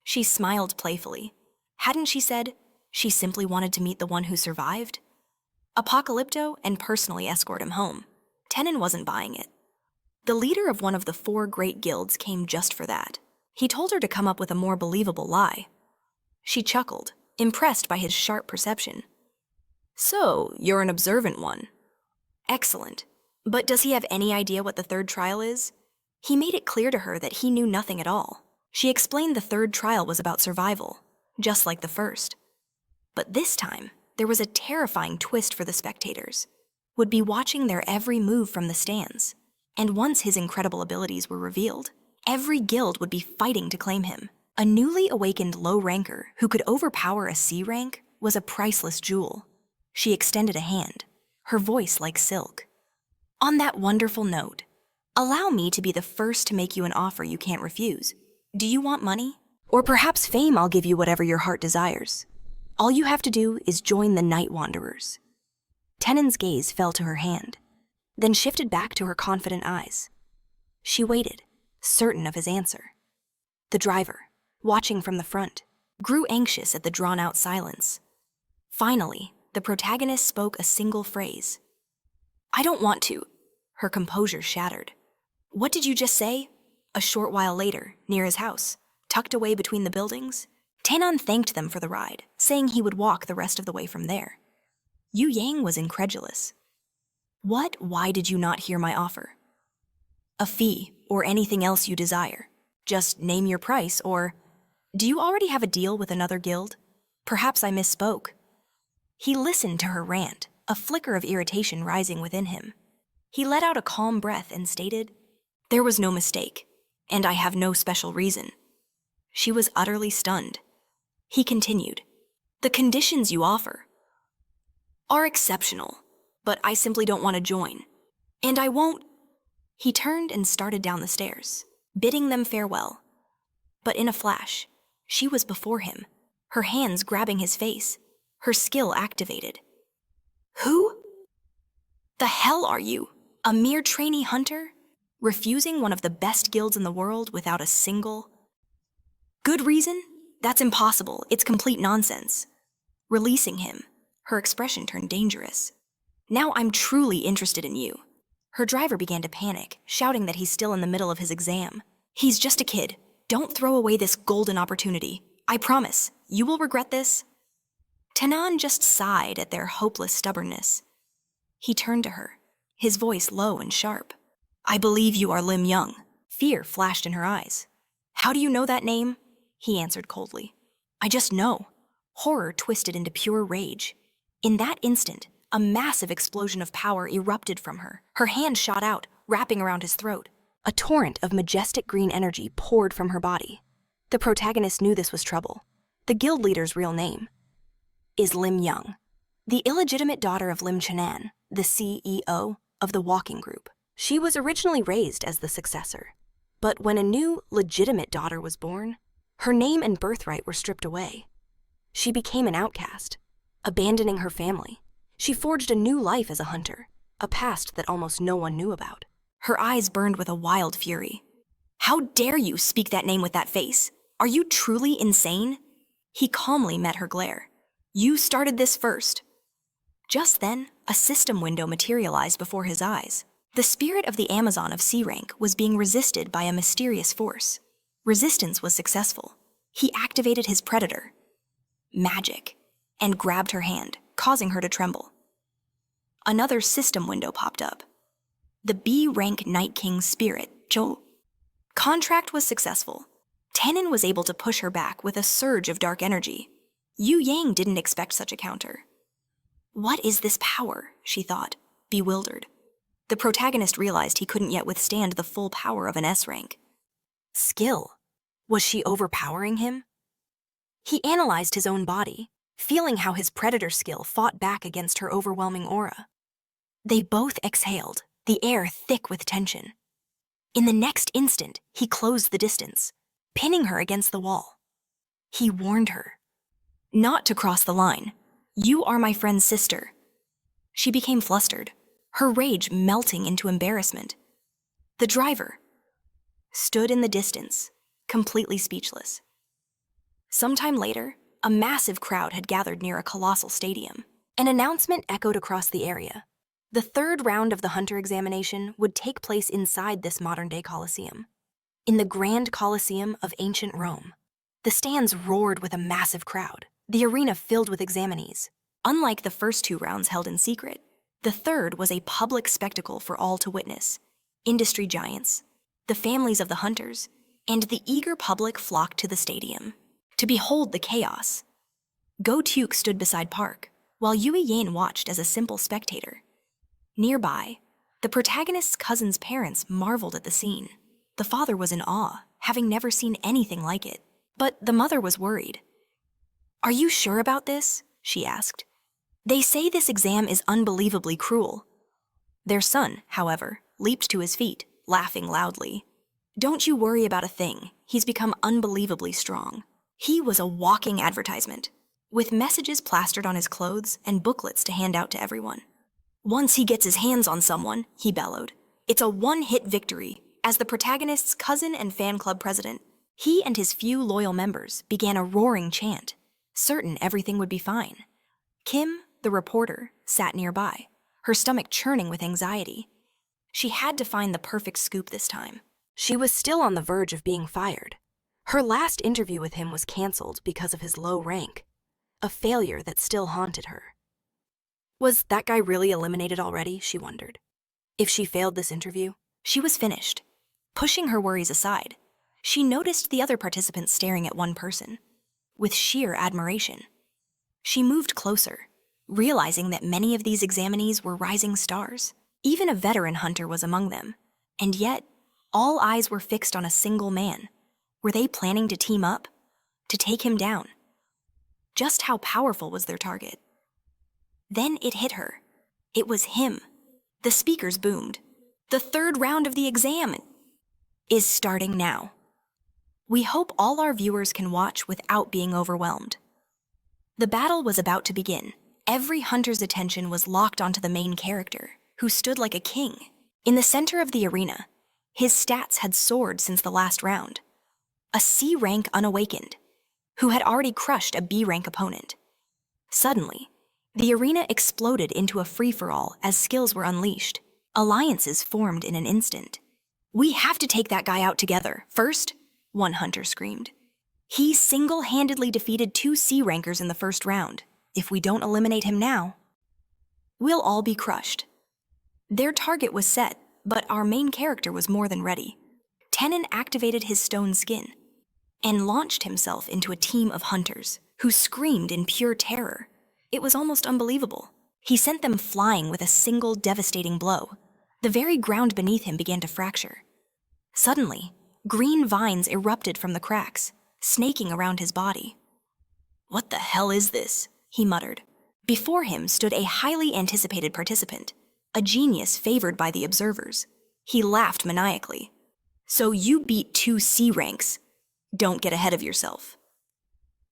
She smiled playfully. Hadn't she said she simply wanted to meet the one who survived? Apocalypto and personally escort him home. Tenon wasn't buying it. The leader of one of the 4 great guilds came just for that. He told her to come up with a more believable lie. She chuckled, impressed by his sharp perception. "So, you're an observant one." "Excellent. But does he have any idea what the third trial is?" He made it clear to her that he knew nothing at all. She explained the third trial was about survival, just like the first. But this time, there was a terrifying twist for the spectators. would be watching their every move from the stands. And once his incredible abilities were revealed, every guild would be fighting to claim him. A newly awakened low ranker who could overpower a C rank was a priceless jewel. She extended a hand, her voice like silk. On that wonderful note, allow me to be the first to make you an offer you can't refuse. Do you want money? Or perhaps fame? I'll give you whatever your heart desires. All you have to do is join the Night Wanderers. Tenen's gaze fell to her hand, then shifted back to her confident eyes. She waited, certain of his answer. The driver, watching from the front, grew anxious at the drawn-out silence. Finally, the protagonist spoke a single phrase. I don't want to. Her composure shattered. What did you just say? A short while later, near his house, tucked away between the buildings, Taesun thanked them for the ride, saying he would walk the rest of the way from there. Yu Yang was incredulous. What? Why did you not hear my offer? A fee, or anything else you desire. Just name your price, or... Do you already have a deal with another guild? Perhaps I misspoke. He listened to her rant, a flicker of irritation rising within him. He let out a calm breath and stated, There was no mistake, and I have no special reason. She was utterly stunned. He continued, The conditions you offer are exceptional, but I simply don't want to join. And I won't. He turned and started down the stairs, bidding them farewell. But in a flash, she was before him, her hands grabbing his face, her skill activated. Who the hell are you? A mere trainee hunter? Refusing one of the best guilds in the world without a single good reason? That's impossible. It's complete nonsense. Releasing him, her expression turned dangerous. Now I'm truly interested in you. Her driver began to panic, shouting that he's still in the middle of his exam. He's just a kid. Don't throw away this golden opportunity. I promise, you will regret this. Taesun just sighed at their hopeless stubbornness. He turned to her, his voice low and sharp. I believe you are Lim Young. Fear flashed in her eyes. How do you know that name? He answered coldly. I just know. Horror twisted into pure rage. In that instant, a massive explosion of power erupted from her. Her hand shot out, wrapping around his throat. A torrent of majestic green energy poured from her body. The protagonist knew this was trouble. The guild leader's real name is Lim Young, the illegitimate daughter of Lim Chanan, the CEO of the walking group. She was originally raised as the successor, but when a new, legitimate daughter was born, her name and birthright were stripped away. She became an outcast, abandoning her family. She forged a new life as a hunter, a past that almost no one knew about. Her eyes burned with a wild fury. How dare you speak that name with that face? Are you truly insane? He calmly met her glare. You started this first. Just then, a system window materialized before his eyes. The spirit of the Amazon of C rank was being resisted by a mysterious force. Resistance was successful. He activated his predator, magic, and grabbed her hand, causing her to tremble. Another system window popped up. The B rank Night King's spirit, Jo. Contract was successful. Taesun was able to push her back with a surge of dark energy. Yu Yang didn't expect such a counter. What is this power? She thought, bewildered. The protagonist realized he couldn't yet withstand the full power of an S rank. Skill. Was she overpowering him? He analyzed his own body, feeling how his predator skill fought back against her overwhelming aura. They both exhaled, the air thick with tension. In the next instant, he closed the distance, pinning her against the wall. He warned her not to cross the line. You are my friend's sister. She became flustered, her rage melting into embarrassment. The driver stood in the distance, completely speechless. Sometime later, a massive crowd had gathered near a colossal stadium. An announcement echoed across the area. The third round of the Hunter examination would take place inside this modern-day Colosseum. In the Grand Colosseum of ancient Rome, the stands roared with a massive crowd, the arena filled with examinees. Unlike the first two rounds held in secret, the third was a public spectacle for all to witness. Industry giants, the families of the hunters, and the eager public flocked to the stadium to behold the chaos. Go Tuke stood beside Park, while Yui Yin watched as a simple spectator. Nearby, the protagonist's cousin's parents marveled at the scene. The father was in awe, having never seen anything like it. But the mother was worried. "Are you sure about this?" she asked. "They say this exam is unbelievably cruel." Their son, however, leaped to his feet, laughing loudly. "Don't you worry about a thing. He's become unbelievably strong." He was a walking advertisement, with messages plastered on his clothes and booklets to hand out to everyone. "Once he gets his hands on someone," he bellowed, "it's a one-hit victory." As the protagonist's cousin and fan club president, he and his few loyal members began a roaring chant, certain everything would be fine. Kim, the reporter, sat nearby, her stomach churning with anxiety. She had to find the perfect scoop this time. She was still on the verge of being fired. Her last interview with him was canceled because of his low rank, a failure that still haunted her. Was that guy really eliminated already, she wondered. If she failed this interview, she was finished. Pushing her worries aside, she noticed the other participants staring at one person, with sheer admiration. She moved closer, realizing that many of these examinees were rising stars. Even a veteran hunter was among them, and yet, all eyes were fixed on a single man. Were they planning to team up? To take him down? Just how powerful was their target? Then it hit her. It was him. The speakers boomed. "The third round of the exam is starting now." We hope all our viewers can watch without being overwhelmed. The battle was about to begin. Every hunter's attention was locked onto the main character, who stood like a king. In the center of the arena, his stats had soared since the last round. A C-rank Unawakened, who had already crushed a B-rank opponent. Suddenly, the arena exploded into a free-for-all as skills were unleashed. Alliances formed in an instant. "We have to take that guy out together, first," one hunter screamed. "He single-handedly defeated 2 C-rankers in the first round. If we don't eliminate him now, we'll all be crushed." Their target was set, but our main character was more than ready. Taesun activated his stone skin and launched himself into a team of hunters who screamed in pure terror. It was almost unbelievable. He sent them flying with a single devastating blow. The very ground beneath him began to fracture. Suddenly, green vines erupted from the cracks, snaking around his body. "What the hell is this?" he muttered. Before him stood a highly anticipated participant, a genius favored by the observers. He laughed maniacally. "So you beat 2 C ranks. Don't get ahead of yourself.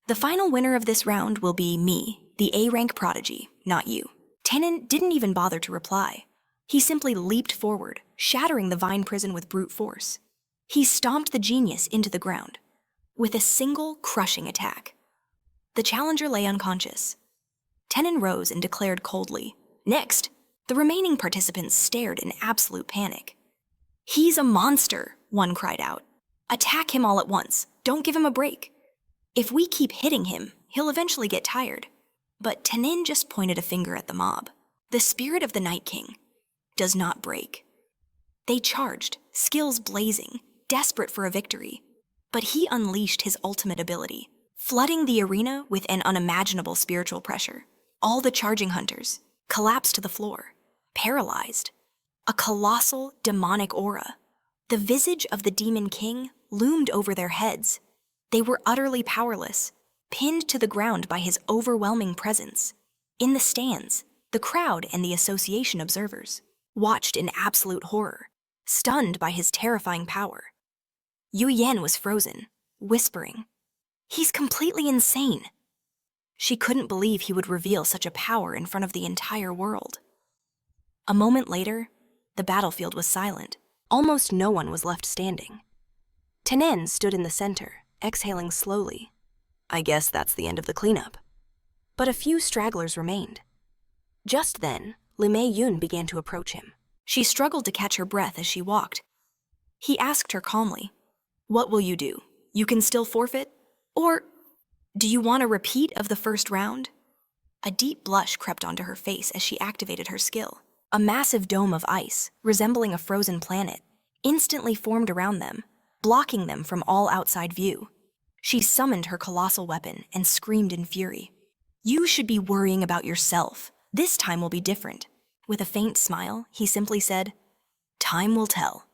The final winner of this round will be me, the A-rank prodigy, not you." Taesun didn't even bother to reply. He simply leaped forward, shattering the vine prison with brute force. He stomped the genius into the ground, with a single crushing attack. The challenger lay unconscious. Taesun rose and declared coldly, "Next." The remaining participants stared in absolute panic. "He's a monster," one cried out. "Attack him all at once. Don't give him a break. If we keep hitting him, he'll eventually get tired." But Taesun just pointed a finger at the mob. The spirit of the Night King does not break. They charged, skills blazing, desperate for a victory. But he unleashed his ultimate ability, flooding the arena with an unimaginable spiritual pressure. All the charging hunters collapsed to the floor, paralyzed. A colossal, demonic aura. The visage of the Demon King loomed over their heads. They were utterly powerless, pinned to the ground by his overwhelming presence. In the stands, the crowd and the association observers watched in absolute horror, stunned by his terrifying power. Yu Yan was frozen, whispering, "He's completely insane." She couldn't believe he would reveal such a power in front of the entire world. A moment later, the battlefield was silent. Almost no one was left standing. Taesun stood in the center, exhaling slowly. I guess that's the end of the cleanup. But a few stragglers remained. Just then, Limei Yun began to approach him. She struggled to catch her breath as she walked. He asked her calmly, "What will you do? You can still forfeit? Or do you want a repeat of the first round?" A deep blush crept onto her face as she activated her skill. A massive dome of ice, resembling a frozen planet, instantly formed around them, blocking them from all outside view. She summoned her colossal weapon and screamed in fury. "You should be worrying about yourself. This time will be different. With a faint smile, he simply said, "Time will tell."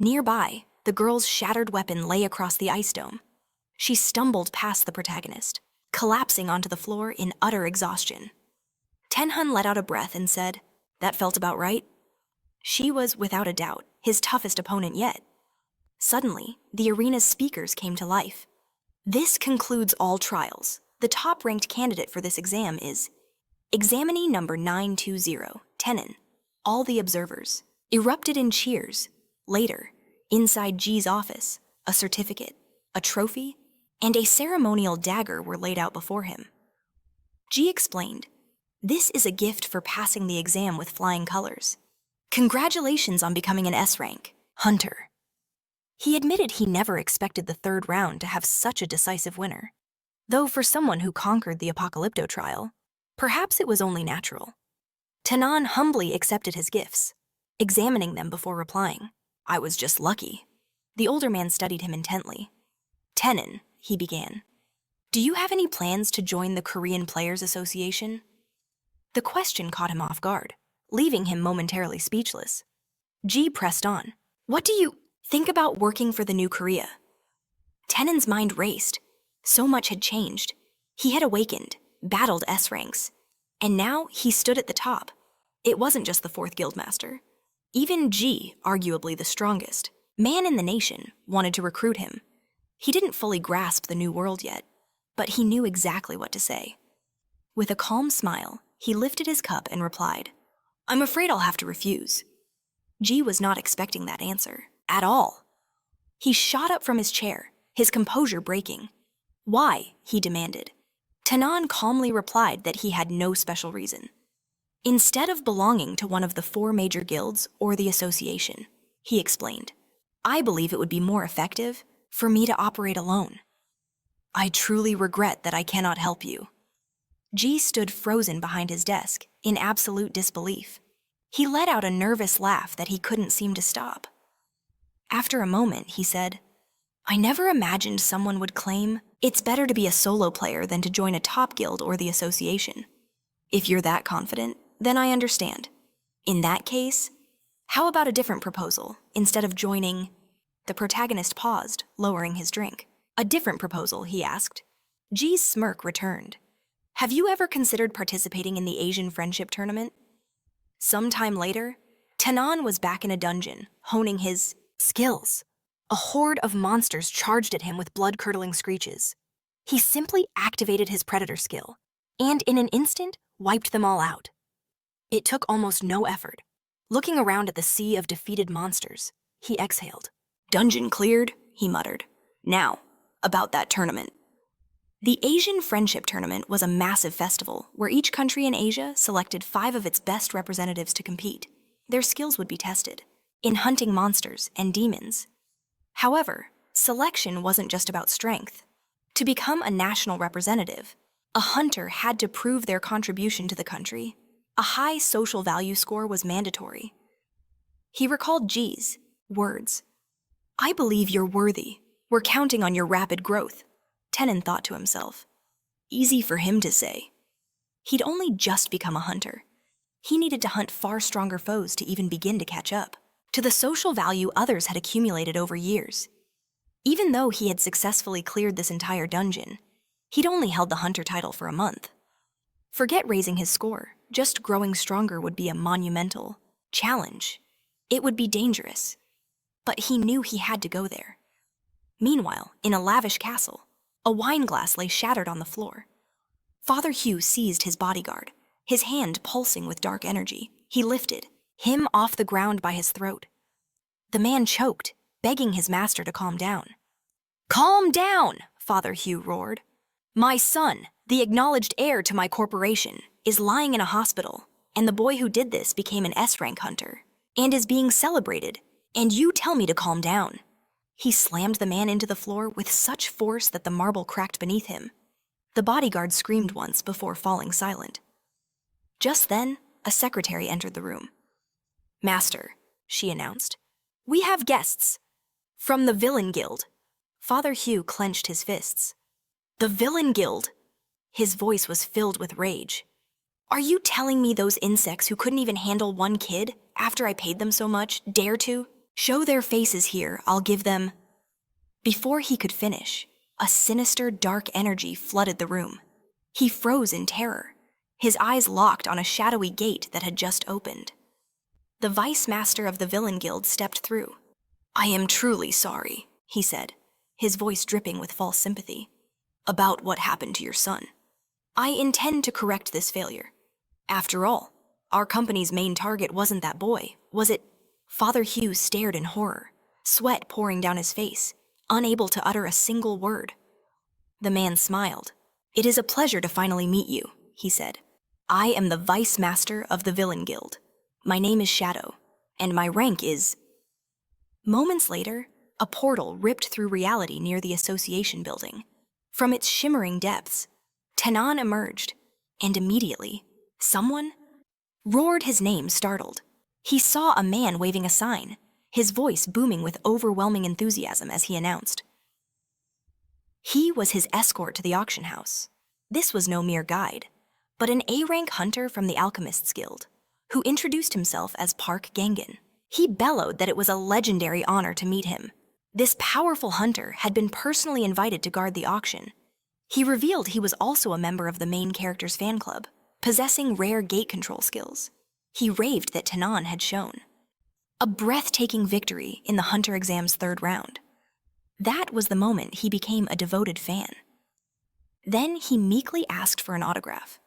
Nearby, the girl's shattered weapon lay across the ice dome. She stumbled past the protagonist, collapsing onto the floor in utter exhaustion. Tenhun let out a breath and said, "That felt about right." She was, without a doubt, his toughest opponent yet. Suddenly, the arena's speakers came to life. "This concludes all trials. The top-ranked candidate for this exam is examinee number 920, Tenon." All the observers erupted in cheers. Later, inside G's office, a certificate, a trophy, and a ceremonial dagger were laid out before him. G explained, "This is a gift for passing the exam with flying colors. Congratulations on becoming an S-Rank, Hunter." He admitted he never expected the third round to have such a decisive winner. Though for someone who conquered the Apocalypto trial, perhaps it was only natural. Tenon humbly accepted his gifts, examining them before replying, "I was just lucky." The older man studied him intently. "Tenon," he began, "do you have any plans to join the Korean Players Association?" The question caught him off guard, leaving him momentarily speechless. G pressed on. "What do you think about working for the new Korea?" Tenon's mind raced. So much had changed. He had awakened, battled S-ranks, and now he stood at the top. It wasn't just the fourth guildmaster. Even G, arguably the strongest man in the nation, wanted to recruit him. He didn't fully grasp the new world yet, but he knew exactly what to say. With a calm smile, he lifted his cup and replied, "I'm afraid I'll have to refuse." G was not expecting that answer, at all. He shot up from his chair, his composure breaking. "Why?" he demanded. Tenon calmly replied that he had no special reason. "Instead of belonging to one of the 4 major guilds or the association," he explained, "I believe it would be more effective for me to operate alone." "I truly regret that I cannot help you." G stood frozen behind his desk, in absolute disbelief. He let out a nervous laugh that he couldn't seem to stop. After a moment, he said, "I never imagined someone would claim it's better to be a solo player than to join a top guild or the association. If you're that confident, then I understand. In that case, how about a different proposal instead of joining?" The protagonist paused, lowering his drink. "A different proposal," he asked. G's smirk returned. "Have you ever considered participating in the Asian Friendship Tournament?" Sometime later, Tenon was back in a dungeon, honing his skills. A horde of monsters charged at him with blood-curdling screeches. He simply activated his predator skill, and in an instant, wiped them all out. It took almost no effort. Looking around at the sea of defeated monsters, he exhaled. "Dungeon cleared," he muttered. "Now, about that tournament." The Asian Friendship Tournament was a massive festival where each country in Asia selected 5 of its best representatives to compete. Their skills would be tested in hunting monsters and demons. However, selection wasn't just about strength. To become a national representative, a hunter had to prove their contribution to the country. A high social value score was mandatory. He recalled G's words. "I believe you're worthy. We're counting on your rapid growth," Tenon thought to himself. Easy for him to say. He'd only just become a hunter. He needed to hunt far stronger foes to even begin to catch up to the social value others had accumulated over years. Even though he had successfully cleared this entire dungeon, he'd only held the hunter title for a month. Forget raising his score, just growing stronger would be a monumental challenge. It would be dangerous. But he knew he had to go there. Meanwhile, in a lavish castle, a wine glass lay shattered on the floor. Father Hugh seized his bodyguard, his hand pulsing with dark energy. He lifted him off the ground by his throat. The man choked, begging his master to calm down. "Calm down!" Father Hugh roared. "My son, the acknowledged heir to my corporation, is lying in a hospital, and the boy who did this became an S-rank hunter, and is being celebrated, and you tell me to calm down." He slammed the man into the floor with such force that the marble cracked beneath him. The bodyguard screamed once before falling silent. Just then, a secretary entered the room. "Master," she announced, "we have guests. From the Villain Guild." Father Hugh clenched his fists. "The Villain Guild?" His voice was filled with rage. Are you telling me those insects who couldn't even handle one kid, after I paid them so much, dare to? Show their faces here, I'll give them... Before he could finish, a sinister, dark energy flooded the room. He froze in terror, his eyes locked on a shadowy gate that had just opened. The vice master of the villain guild stepped through. "I am truly sorry," he said, his voice dripping with false sympathy, "about what happened to your son. I intend to correct this failure. After all, our company's main target wasn't that boy, was it?" Father Hugh stared in horror, sweat pouring down his face, unable to utter a single word. The man smiled. "It is a pleasure to finally meet you," he said. "I am the vice master of the villain guild. My name is Shadow, and my rank is..." Moments later, a portal ripped through reality near the association building. From its shimmering depths, Taesun emerged, and immediately, someone roared his name, startled. He saw a man waving a sign, his voice booming with overwhelming enthusiasm as he announced. He was his escort to the auction house. This was no mere guide, but an A-rank hunter from the Alchemists Guild, who introduced himself as Park Gangan. He bellowed that it was a legendary honor to meet him. This powerful hunter had been personally invited to guard the auction. He revealed he was also a member of the main character's fan club, possessing rare gate control skills. He raved that Taesun had shown a breathtaking victory in the hunter exam's third round. That was the moment he became a devoted fan. Then he meekly asked for an autograph.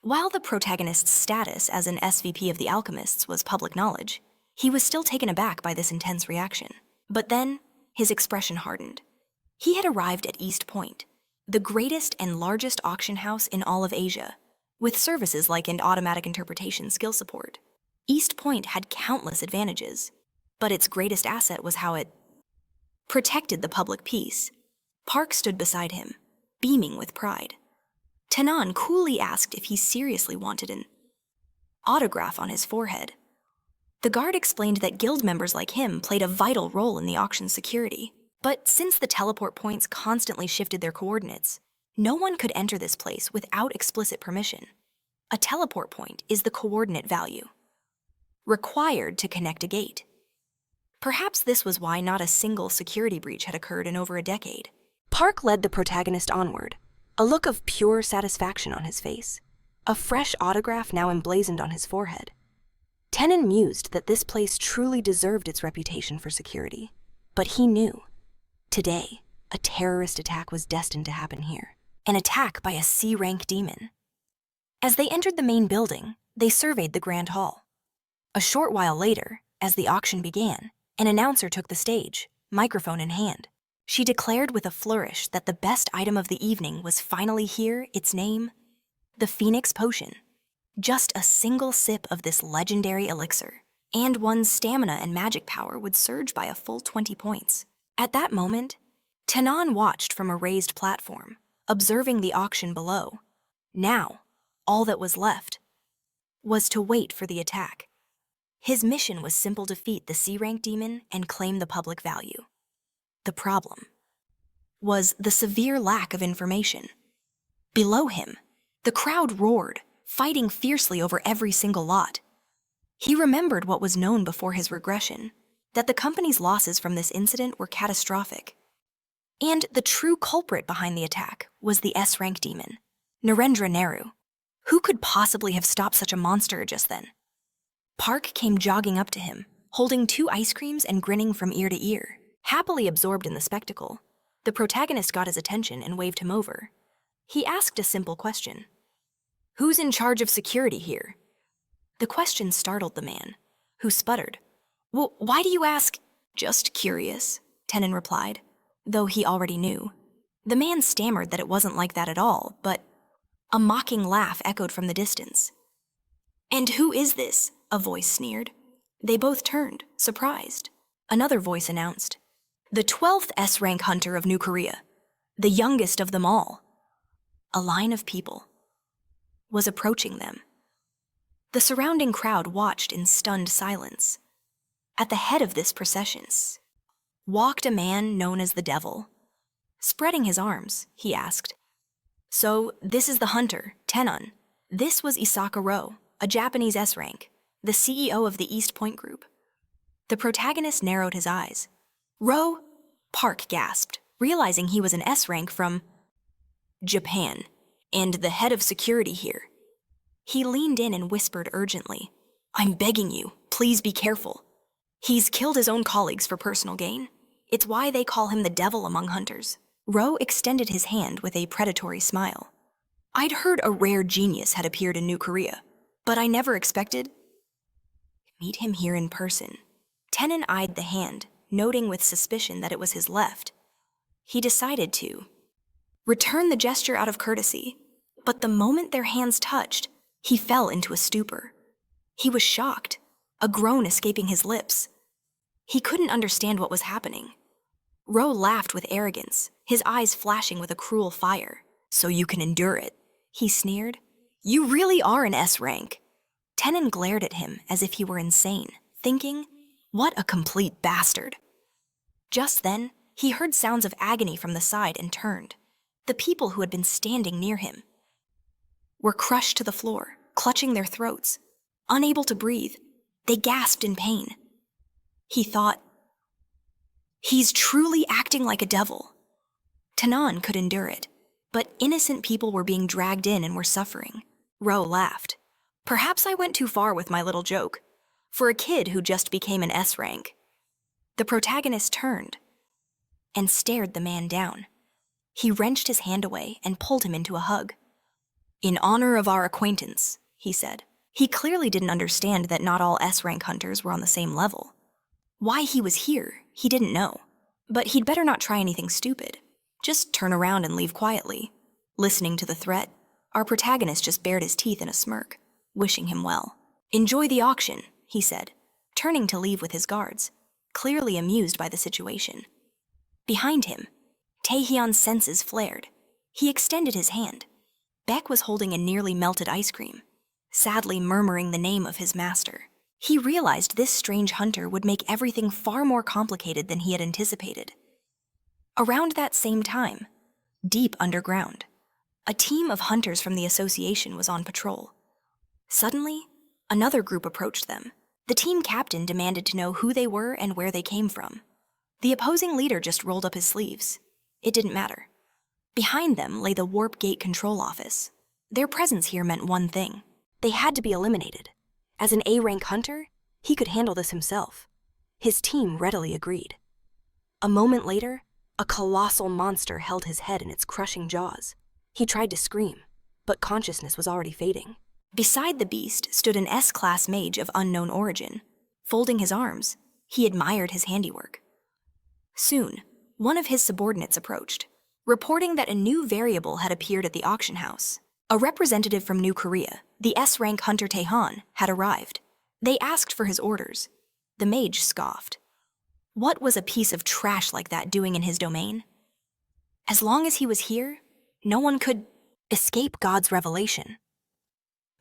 While the protagonist's status as an SVP of the Alchemists was public knowledge, he was still taken aback by this intense reaction. But then, his expression hardened. He had arrived at East Point, the greatest and largest auction house in all of Asia, with services like an automatic interpretation skill support. East Point had countless advantages, but its greatest asset was how it protected the public peace. Park stood beside him, beaming with pride. Taesun coolly asked if he seriously wanted an autograph on his forehead. The guard explained that guild members like him played a vital role in the auction's security. But since the teleport points constantly shifted their coordinates, no one could enter this place without explicit permission. A teleport point is the coordinate value required to connect a gate. Perhaps this was why not a single security breach had occurred in over a decade. Park led the protagonist onward, a look of pure satisfaction on his face, a fresh autograph now emblazoned on his forehead. Taesun mused that this place truly deserved its reputation for security, but he knew, today, a terrorist attack was destined to happen here, an attack by a C-rank demon. As they entered the main building, they surveyed the Grand Hall. A short while later, as the auction began, an announcer took the stage, microphone in hand. She declared with a flourish that the best item of the evening was finally here, its name, the Phoenix Potion. Just a single sip of this legendary elixir, and one's stamina and magic power would surge by a full 20 points. At that moment, Taesun watched from a raised platform, observing the auction below. Now, all that was left was to wait for the attack. His mission was simple: defeat the C-rank demon and claim the public value. The problem was the severe lack of information. Below him, the crowd roared, fighting fiercely over every single lot. He remembered what was known before his regression, that the company's losses from this incident were catastrophic. And the true culprit behind the attack was the S-rank demon, Narendra Nehru. Who could possibly have stopped such a monster just then? Park came jogging up to him, holding 2 ice creams and grinning from ear to ear. Happily absorbed in the spectacle, the protagonist got his attention and waved him over. He asked a simple question. "Who's in charge of security here?" The question startled the man, who sputtered. "Well, why do you ask?" "Just curious," Taesun replied, though he already knew. The man stammered that it wasn't like that at all, but a mocking laugh echoed from the distance. "And who is this?" a voice sneered. They both turned, surprised. Another voice announced, "The 12th S-rank hunter of New Korea, the youngest of them all." A line of people was approaching them. The surrounding crowd watched in stunned silence. At the head of this procession walked a man known as the Devil. Spreading his arms, he asked, "So, this is the hunter, Taesun. This was Isaka Ro, a Japanese S-Rank, the CEO of the East Point Group. The protagonist narrowed his eyes. Ro, Park gasped, realizing he was an S-Rank from Japan, and the head of security here. He leaned in and whispered urgently, "I'm begging you, please be careful. He's killed his own colleagues for personal gain. It's why they call him the devil among hunters." Ro extended his hand with a predatory smile. "I'd heard a rare genius had appeared in New Korea, but I never expected to meet him here in person." Taesun eyed the hand, noting with suspicion that it was his left. He decided to return the gesture out of courtesy, but the moment their hands touched, he fell into a stupor. He was shocked, a groan escaping his lips. He couldn't understand what was happening. Ro laughed with arrogance, his eyes flashing with a cruel fire. "So you can endure it," he sneered. "You really are an S-Rank." Taesun glared at him as if he were insane, thinking, "What a complete bastard." Just then, he heard sounds of agony from the side and turned. The people who had been standing near him were crushed to the floor, clutching their throats. Unable to breathe, they gasped in pain. He thought, "He's truly acting like a devil." Taesun could endure it, but innocent people were being dragged in and were suffering. Ro laughed. "Perhaps I went too far with my little joke. For a kid who just became an S-Rank." The protagonist turned and stared the man down. He wrenched his hand away and pulled him into a hug. "In honor of our acquaintance," he said. He clearly didn't understand that not all S-Rank hunters were on the same level. Why he was here, he didn't know. But he'd better not try anything stupid. Just turn around and leave quietly. Listening to the threat, our protagonist just bared his teeth in a smirk, wishing him well. "Enjoy the auction," he said, turning to leave with his guards, clearly amused by the situation. Behind him, Taehyun's senses flared. He extended his hand. Beck was holding a nearly melted ice cream, sadly murmuring the name of his master. He realized this strange hunter would make everything far more complicated than he had anticipated. Around that same time, deep underground, a team of hunters from the association was on patrol. Suddenly, another group approached them. The team captain demanded to know who they were and where they came from. The opposing leader just rolled up his sleeves. It didn't matter. Behind them lay the Warp Gate Control Office. Their presence here meant one thing. They had to be eliminated. As an A-rank hunter, he could handle this himself. His team readily agreed. A moment later, a colossal monster held his head in its crushing jaws. He tried to scream, but consciousness was already fading. Beside the beast stood an S-class mage of unknown origin. Folding his arms, he admired his handiwork. Soon, one of his subordinates approached, reporting that a new variable had appeared at the auction house. A representative from New Korea, the S-Rank hunter Taehyun, had arrived. They asked for his orders. The mage scoffed. What was a piece of trash like that doing in his domain? As long as he was here, no one could escape God's revelation.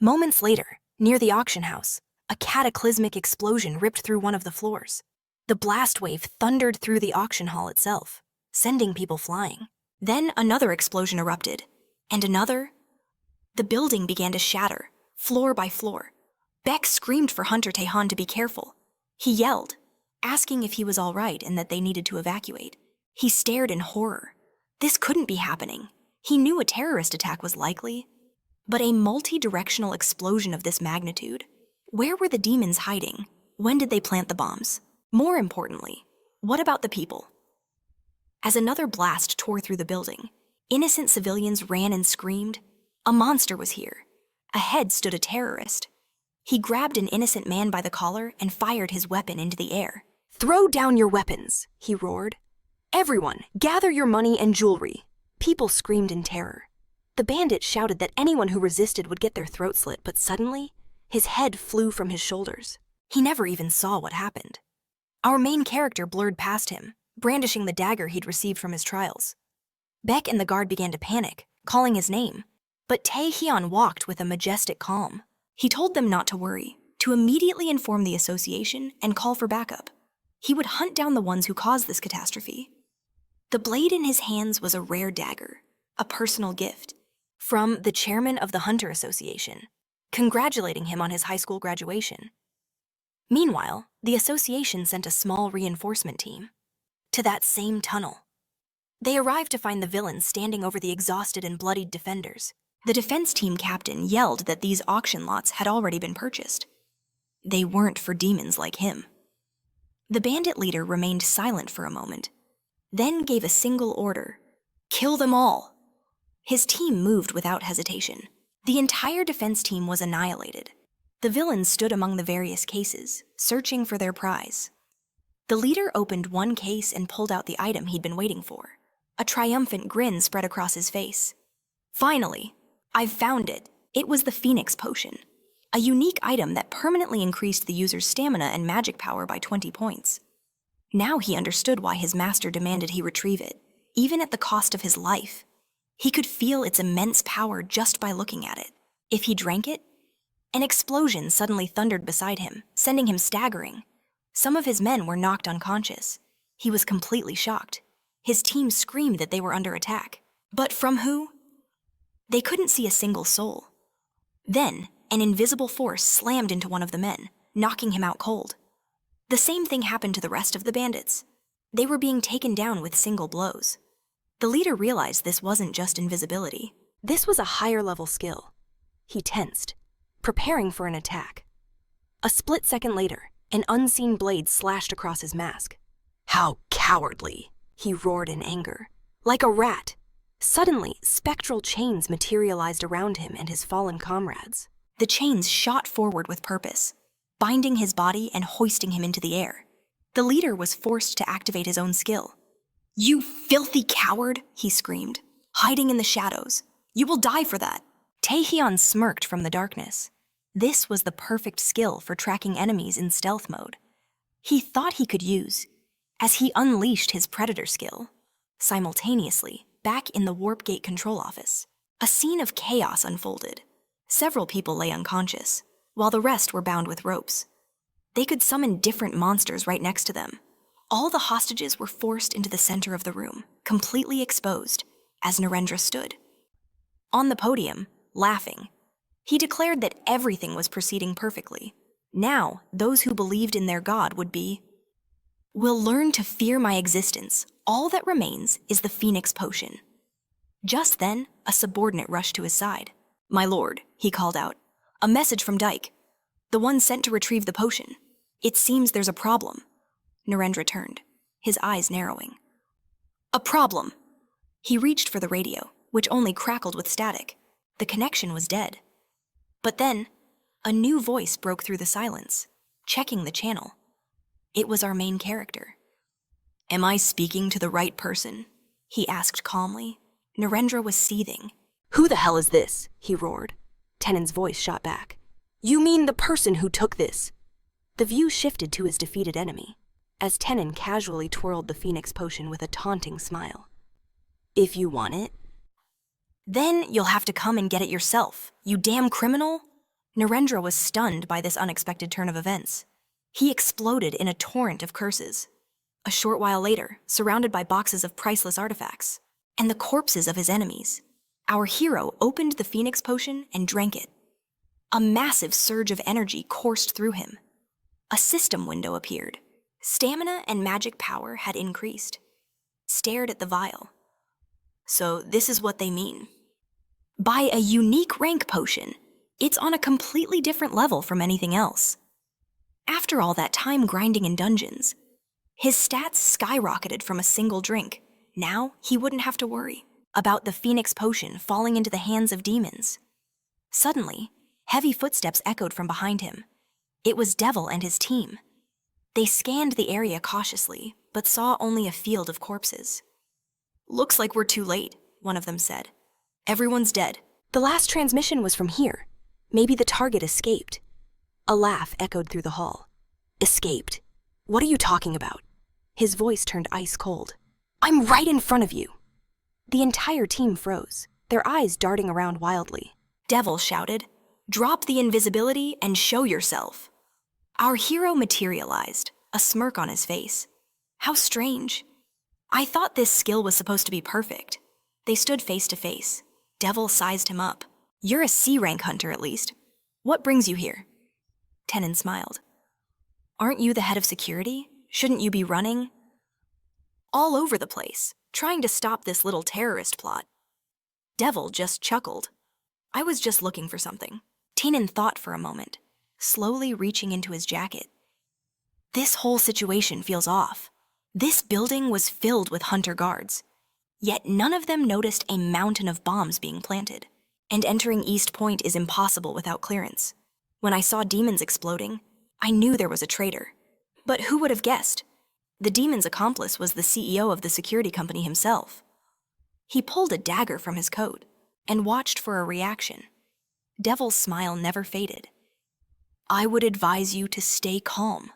Moments later, near the auction house, a cataclysmic explosion ripped through one of the floors. The blast wave thundered through the auction hall itself, sending people flying. Then another explosion erupted, and another. The building began to shatter, floor by floor. Beck screamed for Hunter Taehyun to be careful. He yelled, asking if he was all right and that they needed to evacuate. He stared in horror. This couldn't be happening. He knew a terrorist attack was likely, but a multi-directional explosion of this magnitude? Where were the demons hiding? When did they plant the bombs? More importantly, what about the people? As another blast tore through the building, innocent civilians ran and screamed. A monster was here. Ahead stood a terrorist. He grabbed an innocent man by the collar and fired his weapon into the air. "Throw down your weapons," he roared. "Everyone, gather your money and jewelry." People screamed in terror. The bandit shouted that anyone who resisted would get their throat slit, but suddenly, his head flew from his shoulders. He never even saw what happened. Our main character blurred past him, brandishing the dagger he'd received from his trials. Beck and the guard began to panic, calling his name, but Taehyun walked with a majestic calm. He told them not to worry, to immediately inform the association and call for backup. He would hunt down the ones who caused this catastrophe. The blade in his hands was a rare dagger, a personal gift. from the chairman of the Hunter Association, congratulating him on his high school graduation. Meanwhile, the association sent a small reinforcement team to that same tunnel. They arrived to find the villains standing over the exhausted and bloodied defenders. The defense team captain yelled that these auction lots had already been purchased. They weren't for demons like him. The bandit leader remained silent for a moment, then gave a single order: kill them all. His team moved without hesitation. The entire defense team was annihilated. The villains stood among the various cases, searching for their prize. The leader opened one case and pulled out the item he'd been waiting for. A triumphant grin spread across his face. Finally, I've found it. It was the Phoenix Potion, a unique item that permanently increased the user's stamina and magic power by 20 points. Now he understood why his master demanded he retrieve it, even at the cost of his life. He could feel its immense power just by looking at it. If he drank it, an explosion suddenly thundered beside him, sending him staggering. Some of his men were knocked unconscious. He was completely shocked. His team screamed that they were under attack. But from who? They couldn't see a single soul. Then, an invisible force slammed into one of the men, knocking him out cold. The same thing happened to the rest of the bandits. They were being taken down with single blows. The leader realized this wasn't just invisibility. This was a higher-level skill. He tensed, preparing for an attack. A split second later, an unseen blade slashed across his mask. "How cowardly!" he roared in anger. Like a rat, suddenly spectral chains materialized around him and his fallen comrades. The chains shot forward with purpose, binding his body and hoisting him into the air. The leader was forced to activate his own skill. "You filthy coward!" he screamed, hiding in the shadows. "You will die for that!" Taehyun smirked from the darkness. This was the perfect skill for tracking enemies in stealth mode. He thought he could use, as he unleashed his predator skill. Simultaneously, back in the warp gate control office, a scene of chaos unfolded. Several people lay unconscious, while the rest were bound with ropes. They could summon different monsters right next to them. All the hostages were forced into the center of the room, completely exposed, as Narendra stood. On the podium, laughing, he declared that everything was proceeding perfectly. Now, those who believed in their god will learn to fear my existence. All that remains is the Phoenix Potion. Just then, a subordinate rushed to his side. "My lord," he called out, "a message from Dyke, the one sent to retrieve the potion. It seems there's a problem." Narendra turned, his eyes narrowing. "A problem!" He reached for the radio, which only crackled with static. The connection was dead. But then, a new voice broke through the silence, checking the channel. It was our main character. "Am I speaking to the right person?" he asked calmly. Narendra was seething. "Who the hell is this?" he roared. Tenen's voice shot back. "You mean the person who took this?" The view shifted to his defeated enemy, as Tenen casually twirled the Phoenix Potion with a taunting smile. "If you want it, then you'll have to come and get it yourself, you damn criminal!" Narendra was stunned by this unexpected turn of events. He exploded in a torrent of curses. A short while later, surrounded by boxes of priceless artifacts and the corpses of his enemies, our hero opened the Phoenix Potion and drank it. A massive surge of energy coursed through him. A system window appeared. Stamina and magic power had increased. Stared at the vial. "So this is what they mean. By a unique rank potion, it's on a completely different level from anything else." After all that time grinding in dungeons, his stats skyrocketed from a single drink. Now he wouldn't have to worry about the Phoenix Potion falling into the hands of demons. Suddenly, heavy footsteps echoed from behind him. It was Devil and his team. They scanned the area cautiously, but saw only a field of corpses. "Looks like we're too late," one of them said. "Everyone's dead." "The last transmission was from here. Maybe the target escaped." A laugh echoed through the hall. "Escaped? What are you talking about?" His voice turned ice cold. "I'm right in front of you." The entire team froze, their eyes darting around wildly. Devil shouted, "Drop the invisibility and show yourself." Our hero materialized, a smirk on his face. How strange. I thought this skill was supposed to be perfect. They stood face to face. Devil sized him up. You're a C-rank hunter at least. What brings you here? Taesun smiled. Aren't you the head of security? Shouldn't you be running? All over the place, trying to stop this little terrorist plot. Devil just chuckled. I was just looking for something. Taesun thought for a moment, slowly reaching into his jacket. This whole situation feels off. This building was filled with hunter guards, yet none of them noticed a mountain of bombs being planted. And entering East Point is impossible without clearance. When I saw demons exploding, I knew there was a traitor. But who would have guessed? The demon's accomplice was the CEO of the security company himself. He pulled a dagger from his coat and watched for a reaction. Devil's smile never faded. I would advise you to stay calm.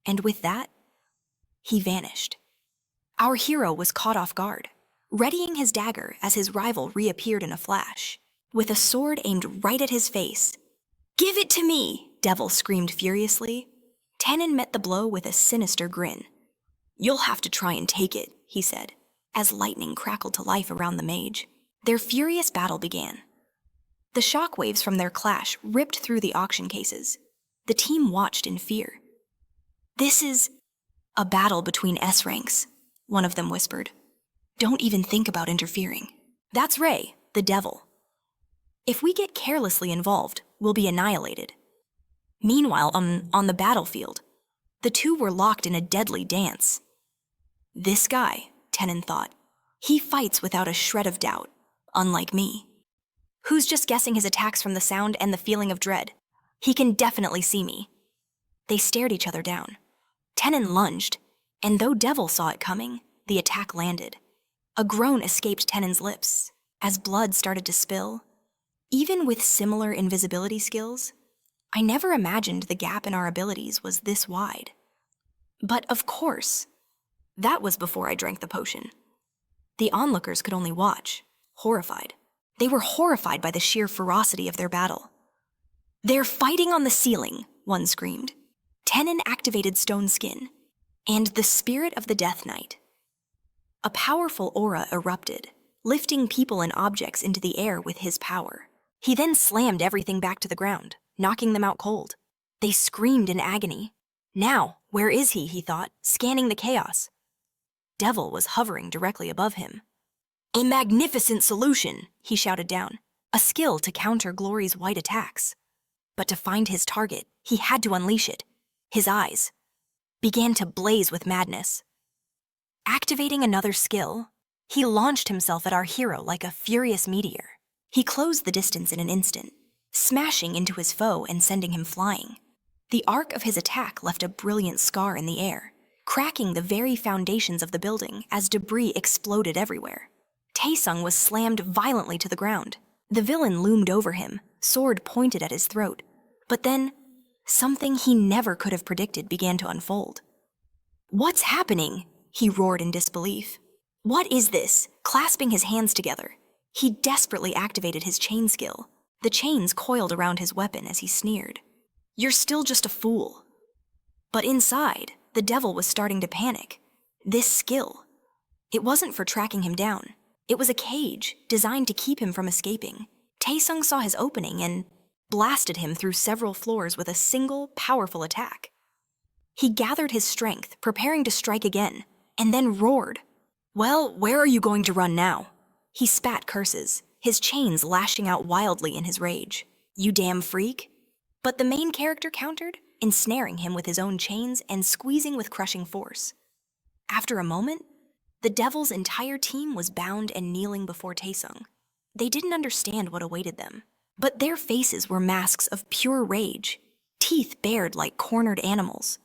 And with that, he vanished. Our hero was caught off guard, readying his dagger as his rival reappeared in a flash, with a sword aimed right at his face. Give it to me, Devil screamed furiously. Taesun met the blow with a sinister grin. You'll have to try and take it, he said, as lightning crackled to life around the mage. Their furious battle began. The shockwaves from their clash ripped through the auction cases. The team watched in fear. This is a battle between S-ranks, one of them whispered. Don't even think about interfering. That's Ray, the devil. If we get carelessly involved, we'll be annihilated. Meanwhile, on the battlefield, the two were locked in a deadly dance. This guy, Taesun thought, he fights without a shred of doubt, unlike me. Who's just guessing his attacks from the sound and the feeling of dread? He can definitely see me. They stared each other down. Taesun lunged, and though Devil saw it coming, the attack landed. A groan escaped Taenun's lips as blood started to spill. Even with similar invisibility skills, I never imagined the gap in our abilities was this wide. But of course, that was before I drank the potion. The onlookers could only watch, horrified. They were horrified by the sheer ferocity of their battle. They're fighting on the ceiling, one screamed. Taesun activated Stone Skin, and the spirit of the Death Knight. A powerful aura erupted, lifting people and objects into the air with his power. He then slammed everything back to the ground, knocking them out cold. They screamed in agony. Now, where is he, he thought, scanning the chaos. Devil was hovering directly above him. A magnificent solution, he shouted down, a skill to counter Glory's white attacks. But to find his target, he had to unleash it. His eyes began to blaze with madness. Activating another skill, he launched himself at our hero like a furious meteor. He closed the distance in an instant, smashing into his foe and sending him flying. The arc of his attack left a brilliant scar in the air, cracking the very foundations of the building as debris exploded everywhere. Taesung was slammed violently to the ground. The villain loomed over him, sword pointed at his throat. But then, something he never could have predicted began to unfold. What's happening? He roared in disbelief. What is this? Clasping his hands together, he desperately activated his chain skill. The chains coiled around his weapon as he sneered. You're still just a fool. But inside, the devil was starting to panic. This skill, it wasn't for tracking him down. It was a cage designed to keep him from escaping. Taesung saw his opening and blasted him through several floors with a single, powerful attack. He gathered his strength, preparing to strike again, and then roared. Well, where are you going to run now? He spat curses, his chains lashing out wildly in his rage. You damn freak. But the main character countered, ensnaring him with his own chains and squeezing with crushing force. After a moment, the devil's entire team was bound and kneeling before Taesung. They didn't understand what awaited them, but their faces were masks of pure rage, teeth bared like cornered animals.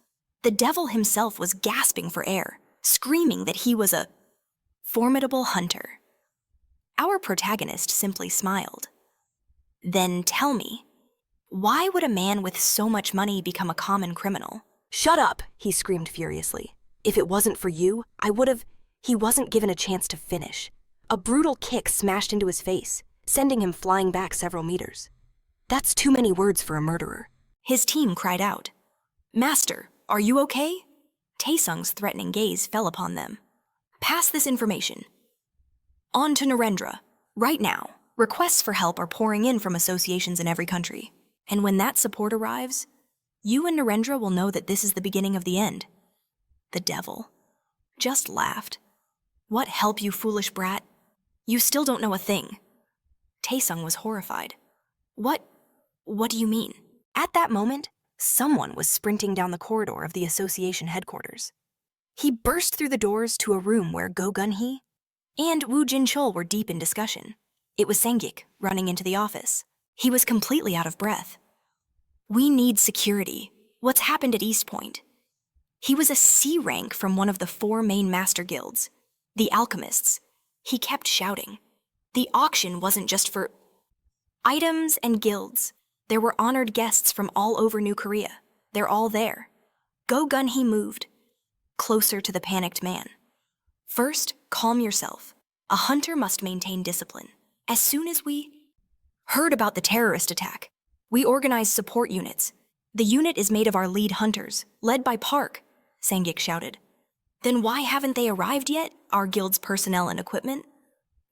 The devil himself was gasping for air, screaming that he was a formidable hunter. Our protagonist simply smiled. Then tell me, why would a man with so much money become a common criminal? Shut up, he screamed furiously. If it wasn't for you, I would have... He wasn't given a chance to finish. A brutal kick smashed into his face, sending him flying back several meters. That's too many words for a murderer. His team cried out. Master, are you okay? Taesung's threatening gaze fell upon them. Pass this information. On to Narendra, right now. Requests for help are pouring in from associations in every country. And when that support arrives, you and Narendra will know that this is the beginning of the end. The devil just laughed. What help, you foolish brat? You still don't know a thing. Taesung was horrified. What do you mean? At that moment, someone was sprinting down the corridor of the association headquarters. He burst through the doors to a room where Go Gun-hee and Woo Jin-chul were deep in discussion. It was Sangyik running into the office. He was completely out of breath. We need security. What's happened at East Point? He was a C rank from one of the 4 main master guilds, the alchemists. He kept shouting. The auction wasn't just for items and guilds. There were honored guests from all over New Korea. They're all there. Go Gun-hee moved closer to the panicked man. First, calm yourself. A hunter must maintain discipline. As soon as we heard about the terrorist attack, we organized support units. The unit is made of our lead hunters, led by Park, Sangyik shouted. Then why haven't they arrived yet, our guild's personnel and equipment?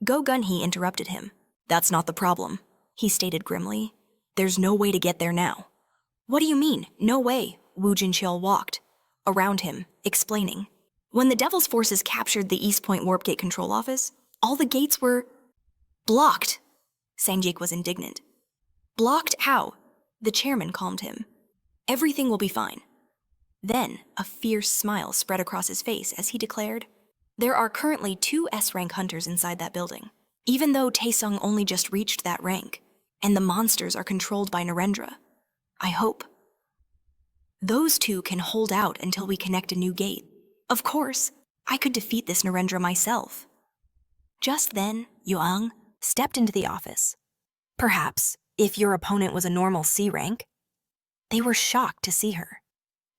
Go Gun-hee interrupted him. That's not the problem, he stated grimly. There's no way to get there now. What do you mean, no way? Woo Jin-chul walked around him, explaining. When the Devil's forces captured the East Point Warp Gate control office, all the gates were blocked. Sangyik was indignant. Blocked how? The chairman calmed him. Everything will be fine. Then, a fierce smile spread across his face as he declared, there are currently 2 S-rank hunters inside that building, even though Taesung only just reached that rank, and the monsters are controlled by Narendra. I hope those 2 can hold out until we connect a new gate. Of course, I could defeat this Narendra myself. Just then, Yuang stepped into the office. Perhaps, if your opponent was a normal C rank. They were shocked to see her.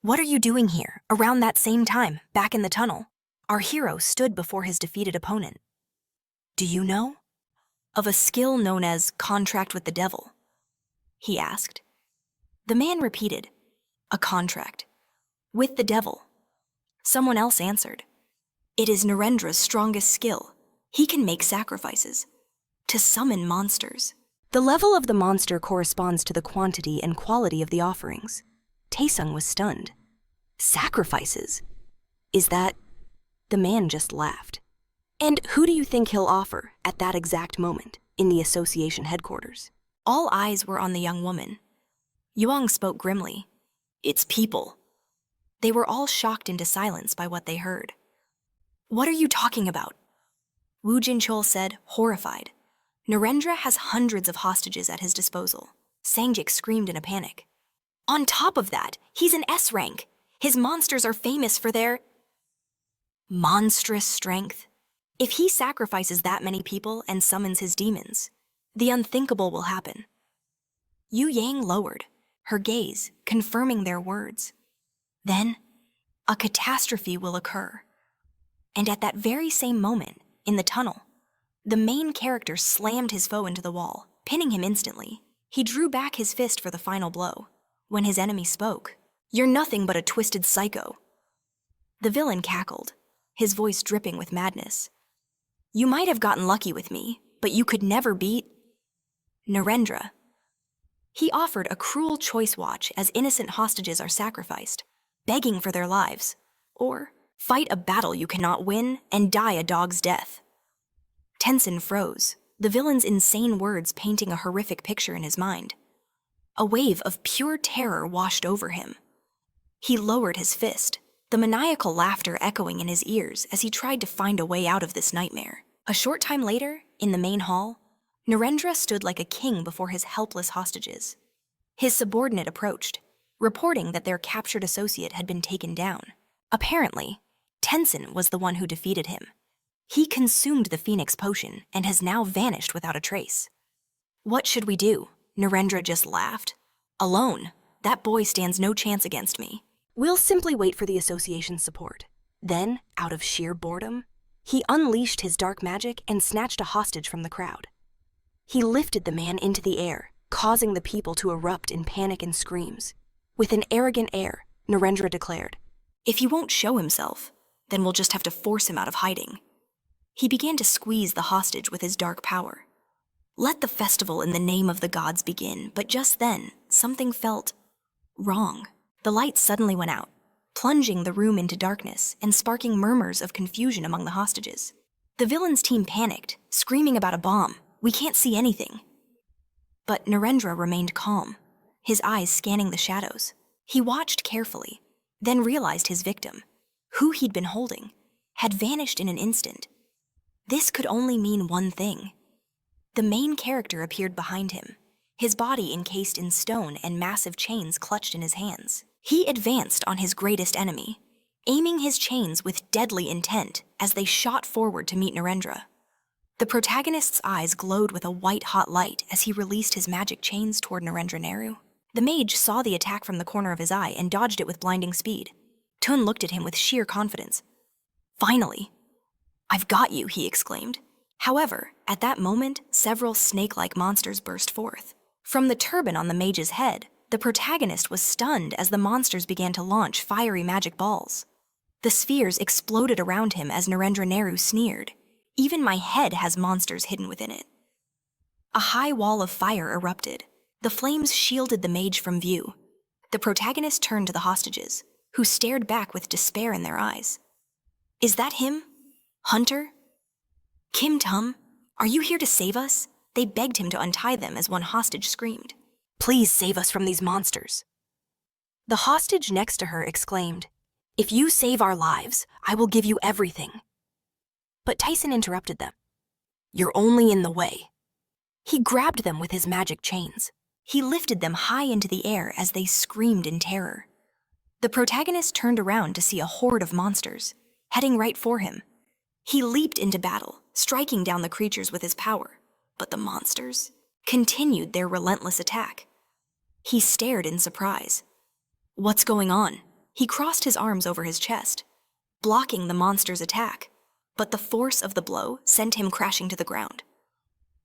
What are you doing here, around that same time, back in the tunnel? Our hero stood before his defeated opponent. Do you know of a skill known as contract with the devil? He asked. The man repeated, a contract with the devil. Someone else answered. It is Narendra's strongest skill. He can make sacrifices to summon monsters. The level of the monster corresponds to the quantity and quality of the offerings. Taesung was stunned. Sacrifices? Is that... The man just laughed. And who do you think he'll offer at that exact moment in the association headquarters? All eyes were on the young woman. Yuang spoke grimly. It's people. They were all shocked into silence by what they heard. What are you talking about? Woo Jin-chul said, horrified. Narendra has hundreds of hostages at his disposal. Sangyik screamed in a panic. On top of that, he's an S rank. His monsters are famous for their monstrous strength. If he sacrifices that many people and summons his demons, the unthinkable will happen. Yu Yang lowered, her gaze confirming their words. Then, a catastrophe will occur. And at that very same moment, in the tunnel, the main character slammed his foe into the wall, pinning him instantly. He drew back his fist for the final blow. When his enemy spoke, "You're nothing but a twisted psycho." The villain cackled, his voice dripping with madness. You might have gotten lucky with me, but you could never beat Narendra. He offered a cruel choice watch as innocent hostages are sacrificed, begging for their lives, or fight a battle you cannot win and die a dog's death. Taesun froze, the villain's insane words painting a horrific picture in his mind. A wave of pure terror washed over him. He lowered his fist, the maniacal laughter echoing in his ears as he tried to find a way out of this nightmare. A short time later, in the main hall, Narendra stood like a king before his helpless hostages. His subordinate approached, reporting that their captured associate had been taken down. Apparently, Taesun was the one who defeated him. He consumed the Phoenix potion and has now vanished without a trace. What should we do? Narendra just laughed. Alone, that boy stands no chance against me. We'll simply wait for the association's support. Then, out of sheer boredom, he unleashed his dark magic and snatched a hostage from the crowd. He lifted the man into the air, causing the people to erupt in panic and screams. With an arrogant air, Narendra declared, "If he won't show himself, then we'll just have to force him out of hiding." He began to squeeze the hostage with his dark power. Let the festival in the name of the gods begin, but just then, something felt wrong. The light suddenly went out, plunging the room into darkness and sparking murmurs of confusion among the hostages. The villains' team panicked, screaming about a bomb. "We can't see anything." But Narendra remained calm, his eyes scanning the shadows. He watched carefully, then realized his victim, who he'd been holding, had vanished in an instant. This could only mean one thing. The main character appeared behind him, his body encased in stone and massive chains clutched in his hands. He advanced on his greatest enemy, aiming his chains with deadly intent as they shot forward to meet Narendra. The protagonist's eyes glowed with a white-hot light as he released his magic chains toward Narendra Nehru. The mage saw the attack from the corner of his eye and dodged it with blinding speed. Taesun looked at him with sheer confidence. "Finally! I've got you," he exclaimed. However, at that moment, several snake-like monsters burst forth. From the turban on the mage's head, the protagonist was stunned as the monsters began to launch fiery magic balls. The spheres exploded around him as Narendra Nehru sneered. "Even my head has monsters hidden within it." A high wall of fire erupted. The flames shielded the mage from view. The protagonist turned to the hostages, who stared back with despair in their eyes. "Is that him? Hunter? Kim Tum? Are you here to save us?" They begged him to untie them as one hostage screamed. "Please save us from these monsters." The hostage next to her exclaimed, "If you save our lives, I will give you everything." But Taesun interrupted them. "You're only in the way." He grabbed them with his magic chains. He lifted them high into the air as they screamed in terror. The protagonist turned around to see a horde of monsters, heading right for him. He leaped into battle, striking down the creatures with his power, but the monsters continued their relentless attack. He stared in surprise. "What's going on?" He crossed his arms over his chest, blocking the monster's attack, but the force of the blow sent him crashing to the ground.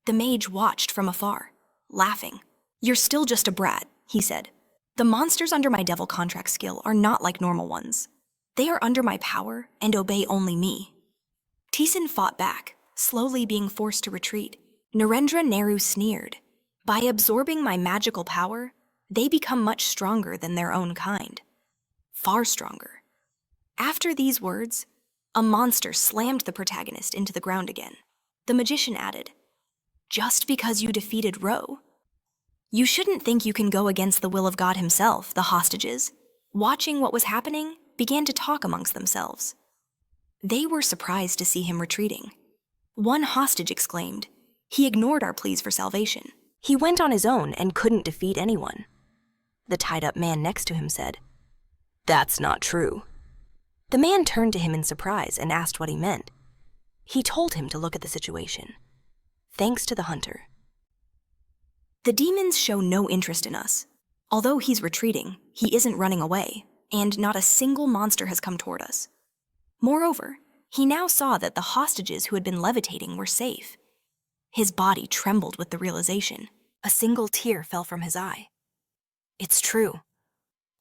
The mage watched from afar, laughing. "You're still just a brat," he said. "The monsters under my devil contract skill are not like normal ones. They are under my power and obey only me." Taesun fought back, slowly being forced to retreat. Narendra Nehru sneered. "By absorbing my magical power, they become much stronger than their own kind. Far stronger." After these words, a monster slammed the protagonist into the ground again. The magician added, "Just because you defeated Ro, you shouldn't think you can go against the will of God himself." The hostages, watching what was happening, began to talk amongst themselves. They were surprised to see him retreating. One hostage exclaimed, "He ignored our pleas for salvation. He went on his own and couldn't defeat anyone." The tied-up man next to him said, "That's not true." The man turned to him in surprise and asked what he meant. He told him to look at the situation. Thanks to the hunter. "The demons show no interest in us. Although he's retreating, he isn't running away, and not a single monster has come toward us." Moreover, he now saw that the hostages who had been levitating were safe. His body trembled with the realization. A single tear fell from his eye. It's true.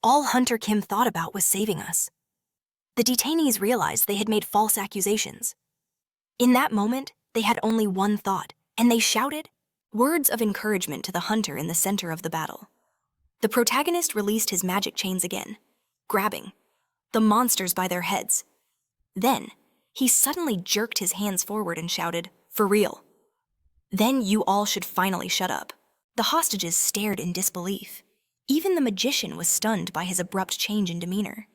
All Hunter Kim thought about was saving us. The detainees realized they had made false accusations. In that moment, they had only one thought, and they shouted words of encouragement to the hunter in the center of the battle. The protagonist released his magic chains again, grabbing the monsters by their heads. Then, he suddenly jerked his hands forward and shouted, "For real." "Then you all should finally shut up." The hostages stared in disbelief. Even the magician was stunned by his abrupt change in demeanor.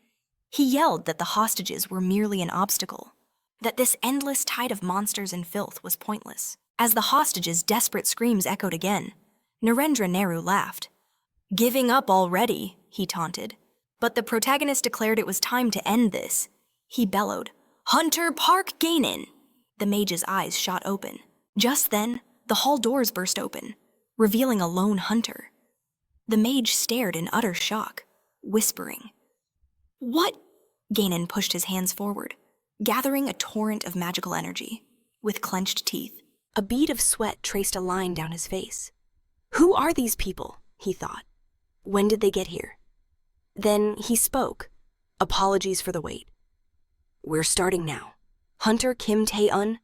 He yelled that the hostages were merely an obstacle, that this endless tide of monsters and filth was pointless. As the hostages' desperate screams echoed again, Narendra Nehru laughed. "Giving up already," he taunted. But the protagonist declared it was time to end this. He bellowed, "Hunter Park Gainin!" The mage's eyes shot open. Just then, the hall doors burst open, revealing a lone hunter. The mage stared in utter shock, whispering, "What?" Gainin pushed his hands forward, gathering a torrent of magical energy. With clenched teeth, a bead of sweat traced a line down his face. "Who are these people?" he thought. "When did they get here?" Then he spoke. "Apologies for the wait. We're starting now. Hunter Kim Taesun."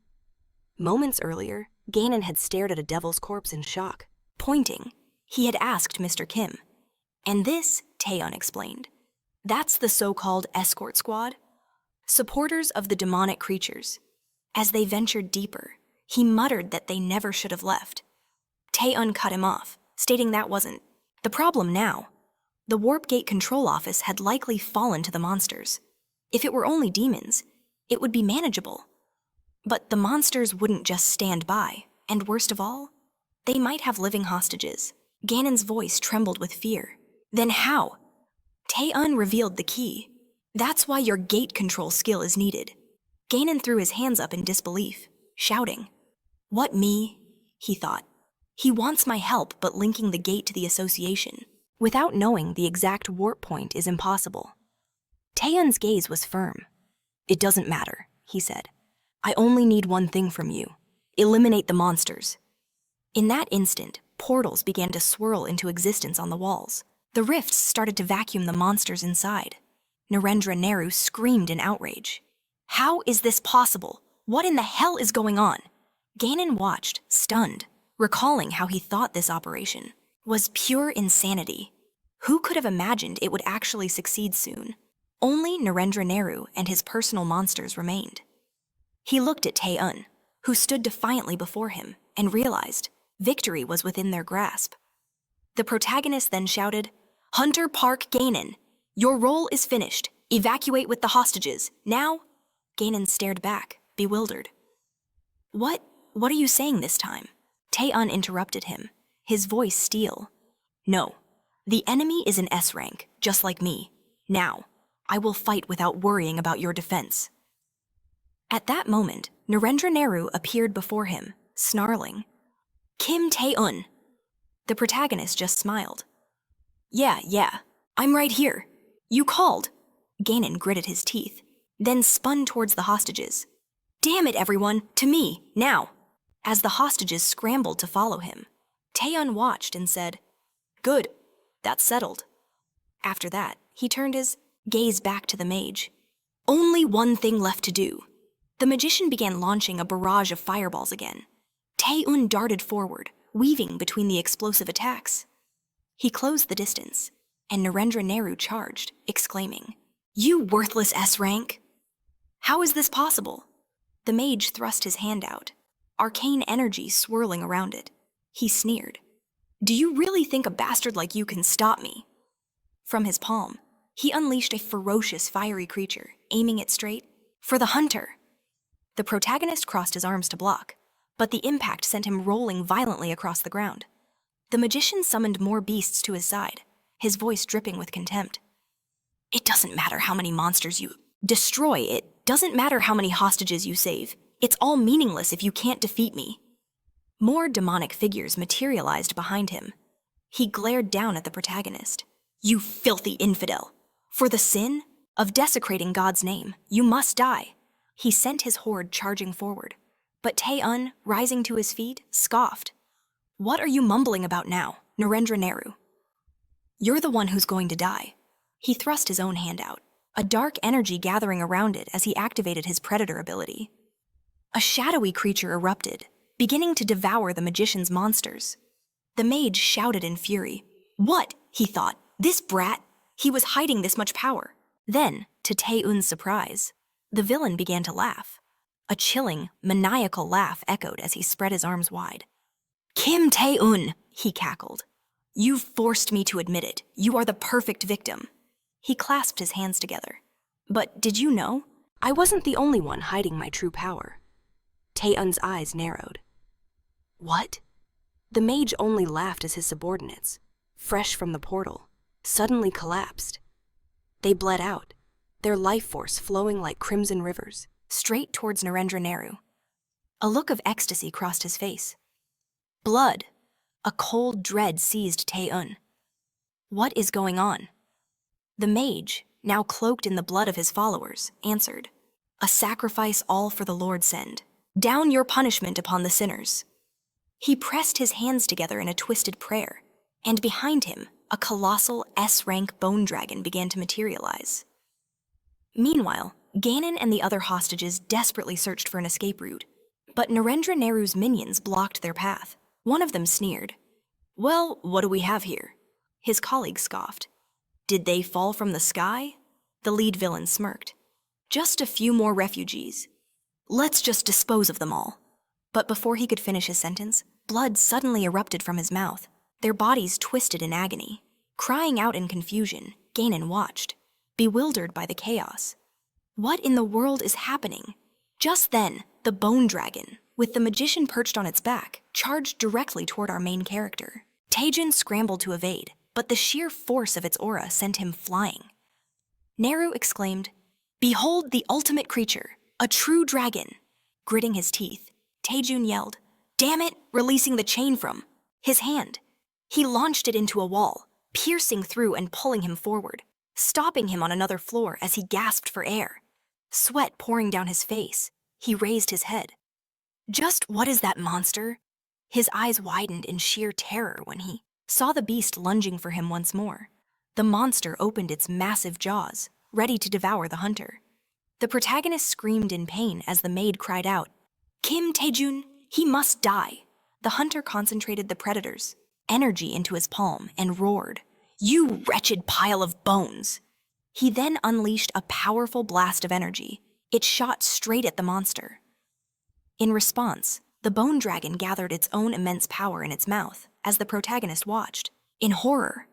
Moments earlier, Ganon had stared at a devil's corpse in shock. Pointing, he had asked Mr. Kim. And this, Taesun explained. That's the so-called escort squad. Supporters of the demonic creatures. As they ventured deeper, he muttered that they never should have left. Taesun cut him off, stating that wasn't the problem now. The Warp Gate Control Office had likely fallen to the monsters. If it were only demons, it would be manageable. But the monsters wouldn't just stand by, and worst of all, they might have living hostages. Ganon's voice trembled with fear. Then how? Taesun revealed the key. That's why your gate control skill is needed. Ganon threw his hands up in disbelief, shouting. What, me? He thought. He wants my help, but linking the gate to the association without knowing the exact warp point is impossible. Taesun's gaze was firm. It doesn't matter, he said. I only need one thing from you. Eliminate the monsters. In that instant, portals began to swirl into existence on the walls. The rifts started to vacuum the monsters inside. Narendra Nehru screamed in outrage. How is this possible? What in the hell is going on? Ganon watched, stunned, recalling how he thought this operation was pure insanity. Who could have imagined it would actually succeed soon? Only Narendra Nehru and his personal monsters remained. He looked at Taesun, who stood defiantly before him, and realized victory was within their grasp. The protagonist then shouted, Hunter Park Ganon, your role is finished. Evacuate with the hostages. Now? Ganon stared back, bewildered. What are you saying this time? Taesun interrupted him, his voice steel. No, the enemy is an S-rank, just like me. Now, I will fight without worrying about your defense. At that moment, Narendra Nehru appeared before him, snarling. Kim Taesun. The protagonist just smiled. Yeah, I'm right here. You called. Ganon gritted his teeth, then spun towards the hostages. Damn it, everyone, to me, now. As the hostages scrambled to follow him, Taesun watched and said, Good, that's settled. After that, he turned his gaze back to the mage. Only one thing left to do. The magician began launching a barrage of fireballs again. Taesun darted forward, weaving between the explosive attacks. He closed the distance, and Narendra Nehru charged, exclaiming, You worthless S-rank! How is this possible? The mage thrust his hand out, arcane energy swirling around it. He sneered. Do you really think a bastard like you can stop me? From his palm, he unleashed a ferocious fiery creature, aiming it straight for the hunter. The protagonist crossed his arms to block, but the impact sent him rolling violently across the ground. The magician summoned more beasts to his side, his voice dripping with contempt. It doesn't matter how many monsters you destroy, it doesn't matter how many hostages you save. It's all meaningless if you can't defeat me. More demonic figures materialized behind him. He glared down at the protagonist. You filthy infidel! For the sin of desecrating God's name, you must die. He sent his horde charging forward, but Taesun, rising to his feet, scoffed. What are you mumbling about now, Narendra Nehru? You're the one who's going to die. He thrust his own hand out, a dark energy gathering around it as he activated his predator ability. A shadowy creature erupted, beginning to devour the magician's monsters. The mage shouted in fury. What? He thought. This brat? He was hiding this much power. Then, to Taesun's surprise, the villain began to laugh. A chilling, maniacal laugh echoed as he spread his arms wide. Kim Taesun, he cackled. You've forced me to admit it. You are the perfect victim. He clasped his hands together. But did you know? I wasn't the only one hiding my true power. Taesun's eyes narrowed. What? The mage only laughed as his subordinates, fresh from the portal, suddenly collapsed. They bled out, their life force flowing like crimson rivers, straight towards Narendra Nehru. A look of ecstasy crossed his face. Blood! A cold dread seized Taesun. What is going on? The mage, now cloaked in the blood of his followers, answered, A sacrifice all for the Lord send. Down your punishment upon the sinners. He pressed his hands together in a twisted prayer, and behind him, a colossal S-rank bone dragon began to materialize. Meanwhile, Ganon and the other hostages desperately searched for an escape route, But Narendra Nehru's minions blocked their path. One of them sneered. "Well, what do we have here?" His colleague scoffed. "Did they fall from the sky?" The lead villain smirked. "Just a few more refugees. Let's just dispose of them all." But before he could finish his sentence, blood suddenly erupted from his mouth. Their bodies twisted in agony. Crying out in confusion, Ganon watched, bewildered by the chaos. What in the world is happening? Just then, the bone dragon, with the magician perched on its back, charged directly toward our main character. Taejun scrambled to evade, but the sheer force of its aura sent him flying. Nehru exclaimed, "Behold the ultimate creature, a true dragon!" Gritting his teeth, Taejun yelled, "Damn it!" releasing the chain from his hand. He launched it into a wall, piercing through and pulling him forward, stopping him on another floor as he gasped for air. Sweat pouring down his face, he raised his head. Just what is that monster? His eyes widened in sheer terror when he saw the beast lunging for him once more. The monster opened its massive jaws, ready to devour the hunter. The protagonist screamed in pain as the maid cried out, "Kim Taejun, he must die." The hunter concentrated the predator's energy into his palm and roared, "You wretched pile of bones!" He then unleashed a powerful blast of energy. It shot straight at the monster. In response, the bone dragon gathered its own immense power in its mouth as the protagonist watched, in horror.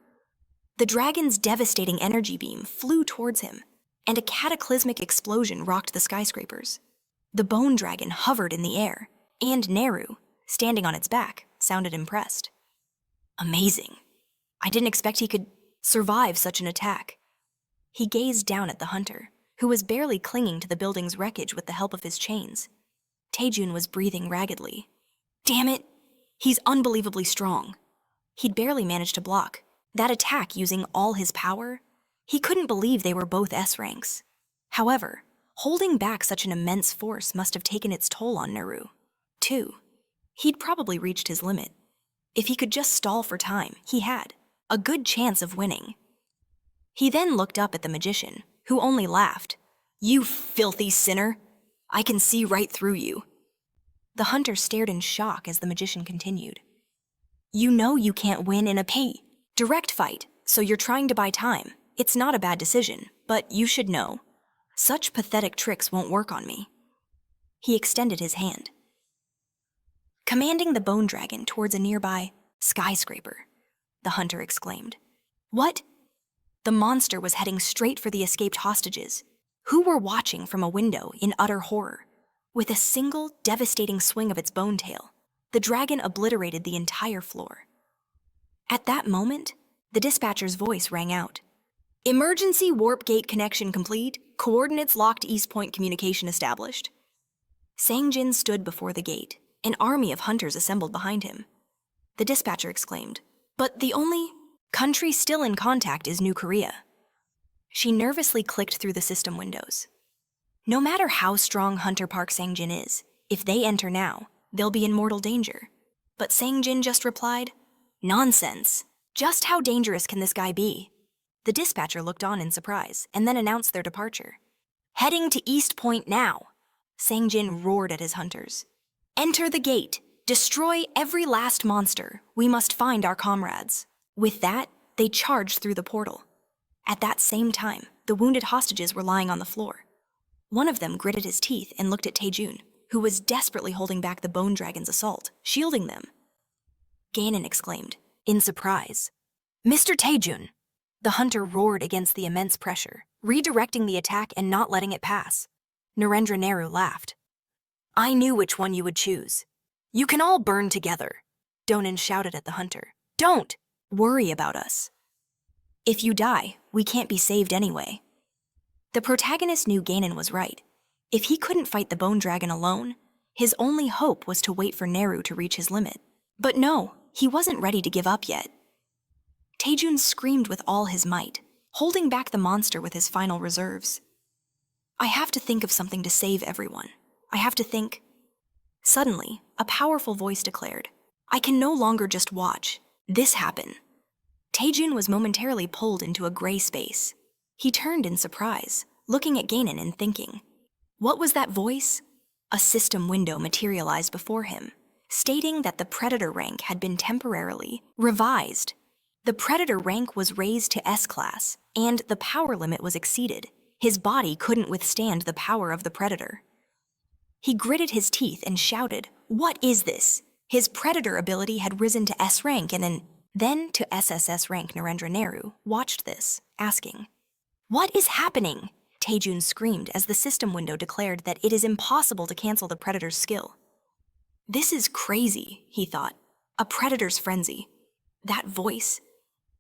The dragon's devastating energy beam flew towards him, and a cataclysmic explosion rocked the skyscrapers. The bone dragon hovered in the air, and Nehru, standing on its back, sounded impressed. Amazing. I didn't expect he could survive such an attack. He gazed down at the hunter, who was barely clinging to the building's wreckage with the help of his chains. Taejun was breathing raggedly. Damn it, he's unbelievably strong. He'd barely managed to block that attack using all his power. He couldn't believe they were both S ranks. However, holding back such an immense force must have taken its toll on Nehru, too. He'd probably reached his limit. If he could just stall for time, he had a good chance of winning. He then looked up at the magician, who only laughed. "You filthy sinner! I can see right through you." The hunter stared in shock as the magician continued. "You know you can't win in a direct fight, so you're trying to buy time. It's not a bad decision, but you should know. Such pathetic tricks won't work on me." He extended his hand, commanding the bone dragon towards a nearby skyscraper. The hunter exclaimed. "What?" The monster was heading straight for the escaped hostages, who were watching from a window in utter horror. With a single, devastating swing of its bone tail, the dragon obliterated the entire floor. At that moment, the dispatcher's voice rang out. "Emergency warp gate connection complete. Coordinates locked East Point communication established." Sangjin stood before the gate, an army of hunters assembled behind him. The dispatcher exclaimed, "But the only country still in contact is New Korea." She nervously clicked through the system windows. No matter how strong Hunter Park Sangjin is, if they enter now, they'll be in mortal danger. But Sangjin just replied, "Nonsense. Just how dangerous can this guy be?" The dispatcher looked on in surprise and then announced their departure. "Heading to East Point now." Sangjin roared at his hunters. "Enter the gate. Destroy every last monster. We must find our comrades." With that, they charged through the portal. At that same time, the wounded hostages were lying on the floor. One of them gritted his teeth and looked at Taejun, who was desperately holding back the bone dragon's assault, shielding them. Ganon exclaimed, in surprise, "Mr. Taejun!" The hunter roared against the immense pressure, redirecting the attack and not letting it pass. Narendra Nehru laughed. "I knew which one you would choose. You can all burn together." Donan shouted at the hunter. "Don't worry about us. If you die, we can't be saved anyway." The protagonist knew Ganon was right. If he couldn't fight the bone dragon alone, his only hope was to wait for Nehru to reach his limit. But no, he wasn't ready to give up yet. Taejun screamed with all his might, holding back the monster with his final reserves. "I have to think of something to save everyone. I have to think." Suddenly, a powerful voice declared, "I can no longer just watch this happen." Taejun was momentarily pulled into a gray space. He turned in surprise, looking at Ganon and thinking, what was that voice? A system window materialized before him, stating that the predator rank had been temporarily revised. The predator rank was raised to S-class, and the power limit was exceeded. His body couldn't withstand the power of the predator. He gritted his teeth and shouted, "What is this?" His predator ability had risen to S rank and then to SSS rank. Narendra Nehru watched this, asking, "What is happening?" Taesun screamed as the system window declared that it is impossible to cancel the predator's skill. This is crazy, he thought. A predator's frenzy. That voice.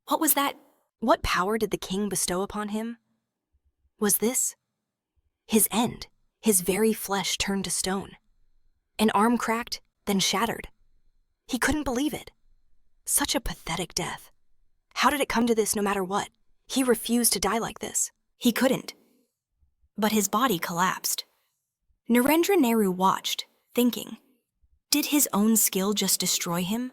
What was that? What power did the king bestow upon him? Was this his end? His very flesh turned to stone. An arm cracked, then shattered. He couldn't believe it. Such a pathetic death. How did it come to this no matter what? He refused to die like this. He couldn't. But his body collapsed. Narendra Nehru watched, thinking, did his own skill just destroy him?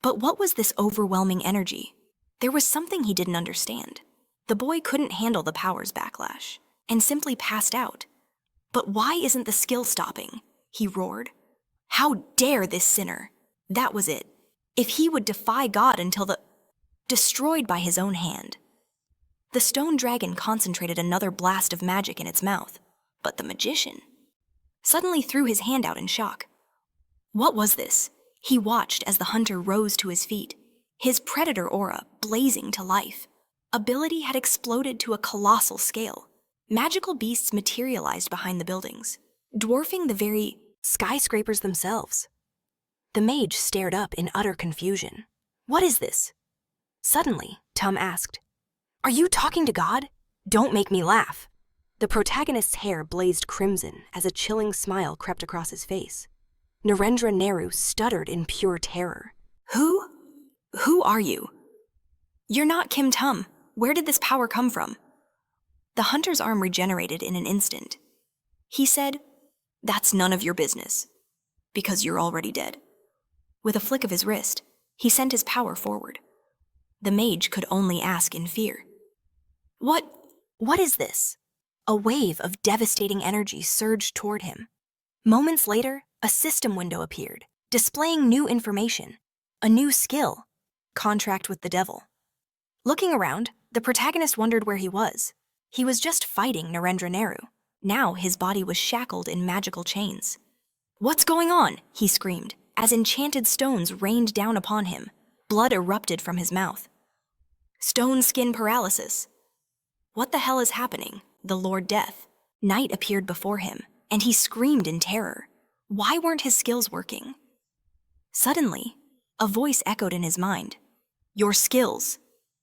But what was this overwhelming energy? There was something he didn't understand. The boy couldn't handle the power's backlash, and simply passed out. But why isn't the skill stopping? He roared. How dare this sinner? That was it. If he would defy God until destroyed by his own hand. The stone dragon concentrated another blast of magic in its mouth, but the magician suddenly threw his hand out in shock. What was this? He watched as the hunter rose to his feet, his predator aura blazing to life. Ability had exploded to a colossal scale. Magical beasts materialized behind the buildings, dwarfing the very skyscrapers themselves. The mage stared up in utter confusion. What is this? Suddenly, Tum asked, Are you talking to God? Don't make me laugh. The protagonist's hair blazed crimson as a chilling smile crept across his face. Narendra Nehru stuttered in pure terror. Who are you? You're not Kim Tum. Where did this power come from? The hunter's arm regenerated in an instant. He said, That's none of your business, because you're already dead. With a flick of his wrist, he sent his power forward. The mage could only ask in fear. What is this? A wave of devastating energy surged toward him. Moments later, a system window appeared, displaying new information, a new skill, contract with the devil. Looking around, the protagonist wondered where he was. He was just fighting Narendra Nehru. Now his body was shackled in magical chains. What's going on? He screamed, as enchanted stones rained down upon him. Blood erupted from his mouth. Stone skin paralysis. What the hell is happening? The Lord Death. Night appeared before him, and he screamed in terror. Why weren't his skills working? Suddenly, a voice echoed in his mind. Your skills.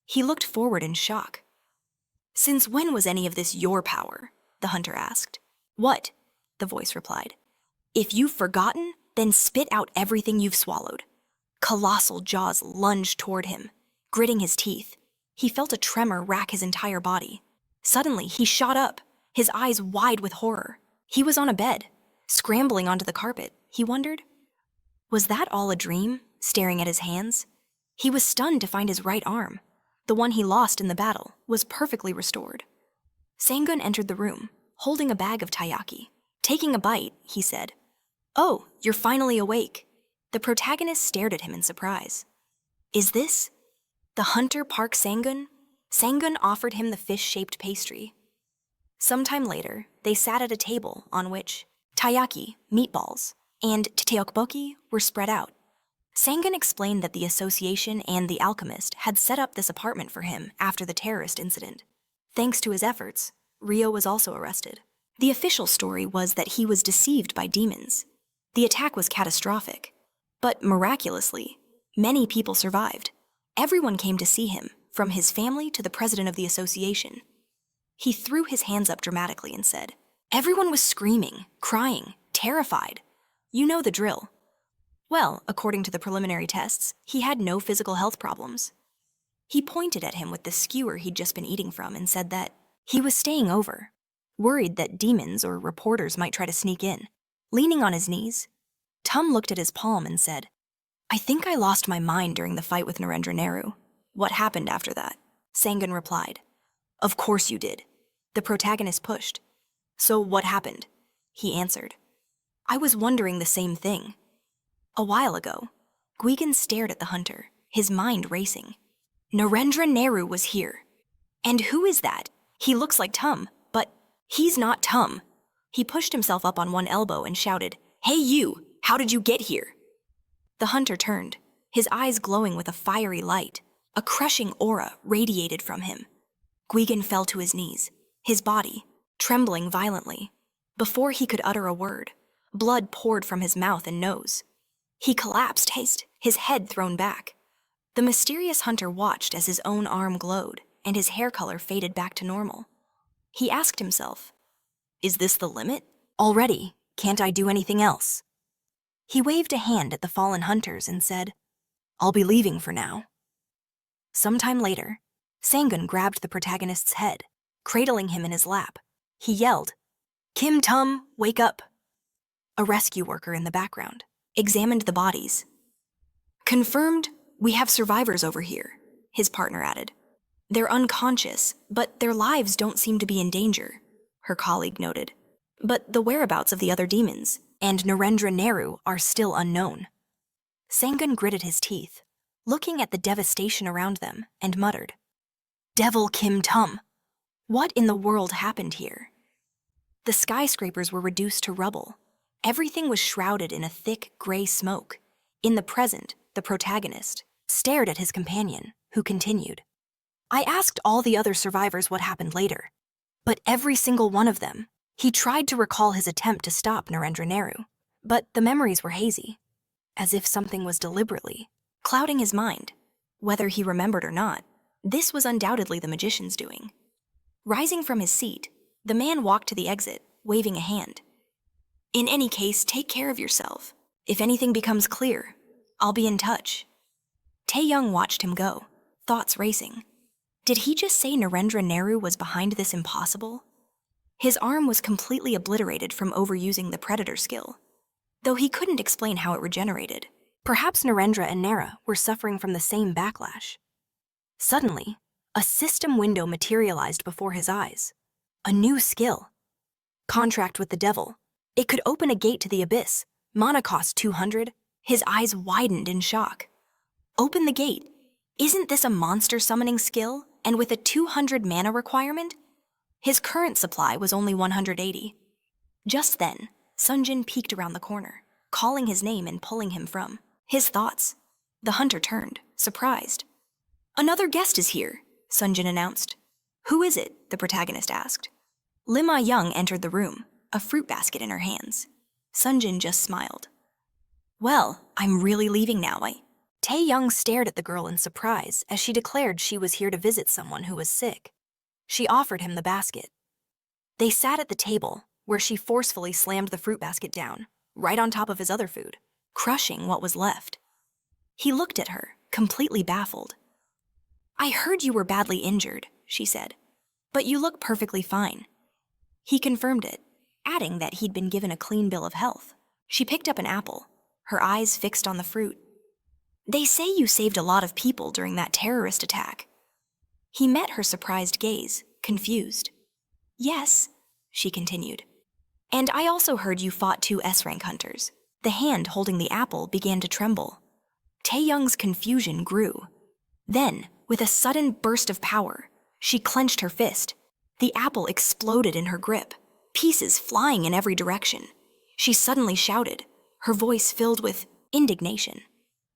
He looked forward in shock. Since when was any of this your power? The hunter asked. What? The voice replied. If you've forgotten, then spit out everything you've swallowed. Colossal jaws lunged toward him, gritting his teeth. He felt a tremor rack his entire body. Suddenly, he shot up, his eyes wide with horror. He was on a bed, scrambling onto the carpet. He wondered, was that all a dream, staring at his hands? He was stunned to find his right arm, the one he lost in the battle, was perfectly restored. Sangun entered the room, holding a bag of taiyaki. Taking a bite, he said, Oh, you're finally awake. The protagonist stared at him in surprise. Is this the hunter Park Sangun? Sangun offered him the fish-shaped pastry. Sometime later, they sat at a table on which taiyaki, meatballs, and tteokbokki were spread out. Sangun explained that the association and the alchemist had set up this apartment for him after the terrorist incident. Thanks to his efforts, Rio was also arrested. The official story was that he was deceived by demons. The attack was catastrophic, but miraculously, many people survived. Everyone came to see him, from his family to the president of the association. He threw his hands up dramatically and said, Everyone was screaming, crying, terrified. You know the drill. Well, according to the preliminary tests, he had no physical health problems. He pointed at him with the skewer he'd just been eating from and said that he was staying over, worried that demons or reporters might try to sneak in. Leaning on his knees, Tum looked at his palm and said, I think I lost my mind during the fight with Narendra Nehru. What happened after that? Sangun replied. Of course you did. The protagonist pushed. So what happened? He answered. I was wondering the same thing. A while ago, Guigan stared at the hunter, his mind racing. Narendra Nehru was here. And who is that? He looks like Tum, but he's not Tum. He pushed himself up on one elbow and shouted, "Hey you, how did you get here?" The hunter turned, his eyes glowing with a fiery light. A crushing aura radiated from him. Guigan fell to his knees, his body trembling violently. Before he could utter a word, blood poured from his mouth and nose. He collapsed, his head thrown back. The mysterious hunter watched as his own arm glowed and his hair color faded back to normal. He asked himself, "Is this the limit? Already, can't I do anything else?" He waved a hand at the fallen hunters and said, "I'll be leaving for now." Sometime later, Sangun grabbed the protagonist's head, cradling him in his lap. He yelled, "Kim Tum, wake up!" A rescue worker in the background examined the bodies. "Confirmed, we have survivors over here," his partner added. "They're unconscious, but their lives don't seem to be in danger," her colleague noted. "But the whereabouts of the other demons and Narendra Nehru are still unknown." Sangun gritted his teeth, looking at the devastation around them, and muttered, "Devil Kim Tum! What in the world happened here?" The skyscrapers were reduced to rubble. Everything was shrouded in a thick, gray smoke. In the present, the protagonist stared at his companion, who continued, "I asked all the other survivors what happened later, but every single one of them." He tried to recall his attempt to stop Narendra Nehru, but the memories were hazy, as if something was deliberately clouding his mind. Whether he remembered or not, this was undoubtedly the magician's doing. Rising from his seat, the man walked to the exit, waving a hand. "In any case, take care of yourself. If anything becomes clear, I'll be in touch." Tae-young watched him go, thoughts racing. Did he just say Narendra Nehru was behind this impossible? His arm was completely obliterated from overusing the predator skill, though he couldn't explain how it regenerated. Perhaps Narendra and Nara were suffering from the same backlash. Suddenly, a system window materialized before his eyes. A new skill. Contract with the devil. It could open a gate to the abyss. Mana cost 200. His eyes widened in shock. Open the gate. Isn't this a monster summoning skill, and with a 200 mana requirement? His current supply was only 180. Just then, Sunjin peeked around the corner, calling his name and pulling him from his thoughts. The hunter turned, surprised. "Another guest is here," Sunjin announced. "Who is it?" the protagonist asked. Lima Young entered the room, a fruit basket in her hands. Sunjin just smiled. "Well, I'm really leaving now, Tae-young stared at the girl in surprise as she declared she was here to visit someone who was sick. She offered him the basket. They sat at the table, where she forcefully slammed the fruit basket down, right on top of his other food, crushing what was left. He looked at her, completely baffled. "I heard you were badly injured," she said, "but you look perfectly fine." He confirmed it, adding that he'd been given a clean bill of health. She picked up an apple, her eyes fixed on the fruit. "They say you saved a lot of people during that terrorist attack." He met her surprised gaze, confused. "Yes," she continued. "And I also heard you fought 2 S-rank hunters." The hand holding the apple began to tremble. Tae-young's confusion grew. Then, with a sudden burst of power, she clenched her fist. The apple exploded in her grip, pieces flying in every direction. She suddenly shouted, her voice filled with indignation.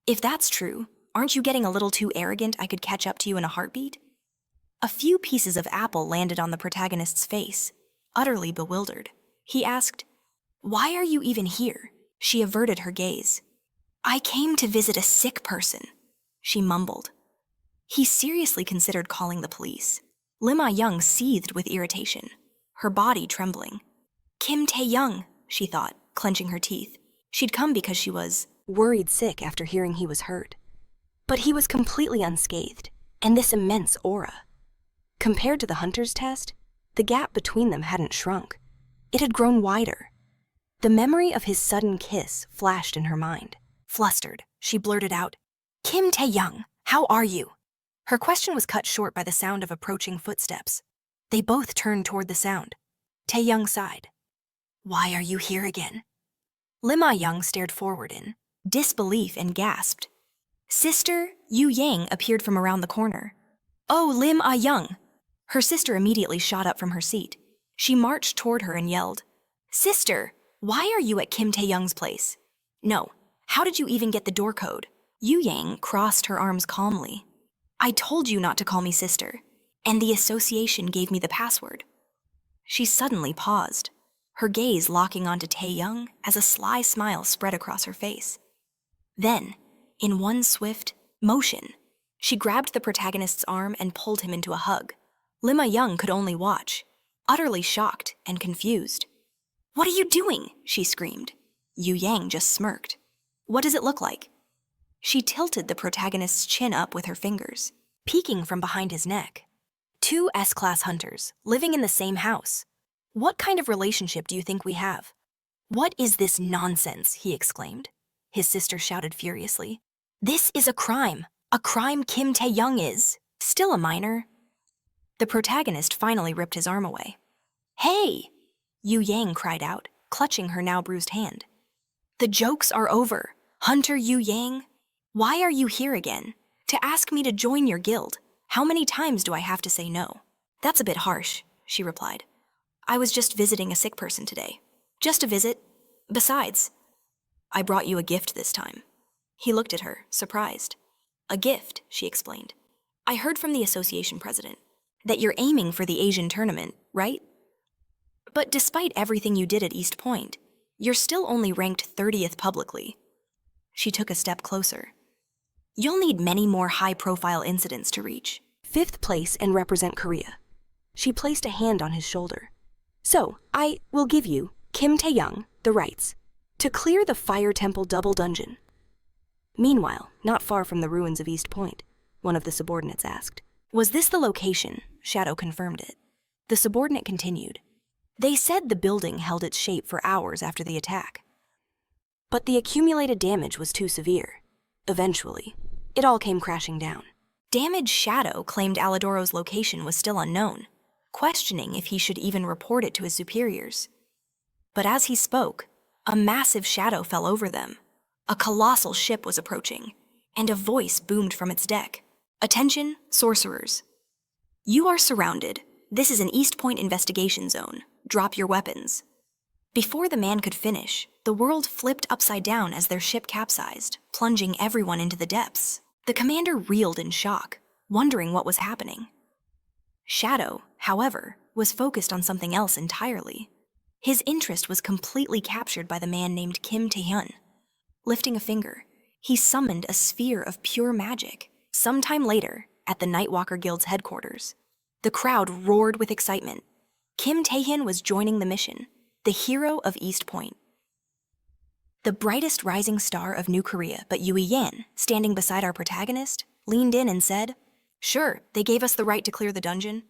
"If that's true, aren't you getting a little too arrogant I could catch up to you in a heartbeat?" A few pieces of apple landed on the protagonist's face, utterly bewildered. He asked, "Why are you even here?" She averted her gaze. "I came to visit a sick person," she mumbled. He seriously considered calling the police. Lima Young seethed with irritation, her body trembling. Kim Tae-young, she thought, clenching her teeth. She'd come because she was worried sick after hearing he was hurt. But he was completely unscathed, and this immense aura. Compared to the hunter's test, the gap between them hadn't shrunk. It had grown wider. The memory of his sudden kiss flashed in her mind. Flustered, she blurted out, "Kim Tae-young, how are you?" Her question was cut short by the sound of approaching footsteps. They both turned toward the sound. Tae-young sighed. "Why are you here again?" Lim Ah-young stared forward in disbelief and gasped. Sister, Yu Yang appeared from around the corner. Oh, Lim Ah-young! Her sister immediately shot up from her seat. She marched toward her and yelled, Sister, why are you at Kim Tae-young's place? No, how did you even get the door code? Yu Yang crossed her arms calmly. I told you not to call me sister, and the association gave me the password. She suddenly paused, her gaze locking onto Tae-young as a sly smile spread across her face. Then, in one swift motion, she grabbed the protagonist's arm and pulled him into a hug. Lim Ah-young could only watch, utterly shocked and confused. What are you doing? She screamed. Yu Yang just smirked. What does it look like? She tilted the protagonist's chin up with her fingers, peeking from behind his neck. Two S-class hunters, living in the same house. What kind of relationship do you think we have? What is this nonsense? He exclaimed. His sister shouted furiously. This is a crime Kim Tae-young is. Still a minor. The protagonist finally ripped his arm away. Hey! Yu Yang cried out, clutching her now bruised hand. The jokes are over. Hunter Yu Yang, why are you here again? To ask me to join your guild. How many times do I have to say no? That's a bit harsh, she replied. I was just visiting a sick person today. Just a visit. Besides, I brought you a gift this time. He looked at her, surprised. A gift, she explained. I heard from the association president that you're aiming for the Asian tournament, right? But despite everything you did at East Point, you're still only ranked 30th publicly. She took a step closer. You'll need many more high-profile incidents to reach 5th place and represent Korea. She placed a hand on his shoulder. So, I will give you, Kim Tae-young, the rights to clear the Fire Temple double dungeon. Meanwhile, not far from the ruins of East Point, one of the subordinates asked. Was this the location? Shadow confirmed it. The subordinate continued. They said the building held its shape for hours after the attack. But the accumulated damage was too severe. Eventually, it all came crashing down. Damaged Shadow claimed Alidoro's location was still unknown, questioning if he should even report it to his superiors. But as he spoke, a massive shadow fell over them. A colossal ship was approaching, and a voice boomed from its deck. Attention, sorcerers. You are surrounded. This is an East Point investigation zone. Drop your weapons. Before the man could finish, the world flipped upside down as their ship capsized, plunging everyone into the depths. The commander reeled in shock, wondering what was happening. Shadow, however, was focused on something else entirely. His interest was completely captured by the man named Kim Tae-hyun. Lifting a finger, he summoned a sphere of pure magic. Sometime later, at the Nightwalker Guild's headquarters, the crowd roared with excitement. Kim Tae-hyun was joining the mission, the hero of East Point. The brightest rising star of New Korea, but Yui Yan, standing beside our protagonist, leaned in and said, Sure, they gave us the right to clear the dungeon,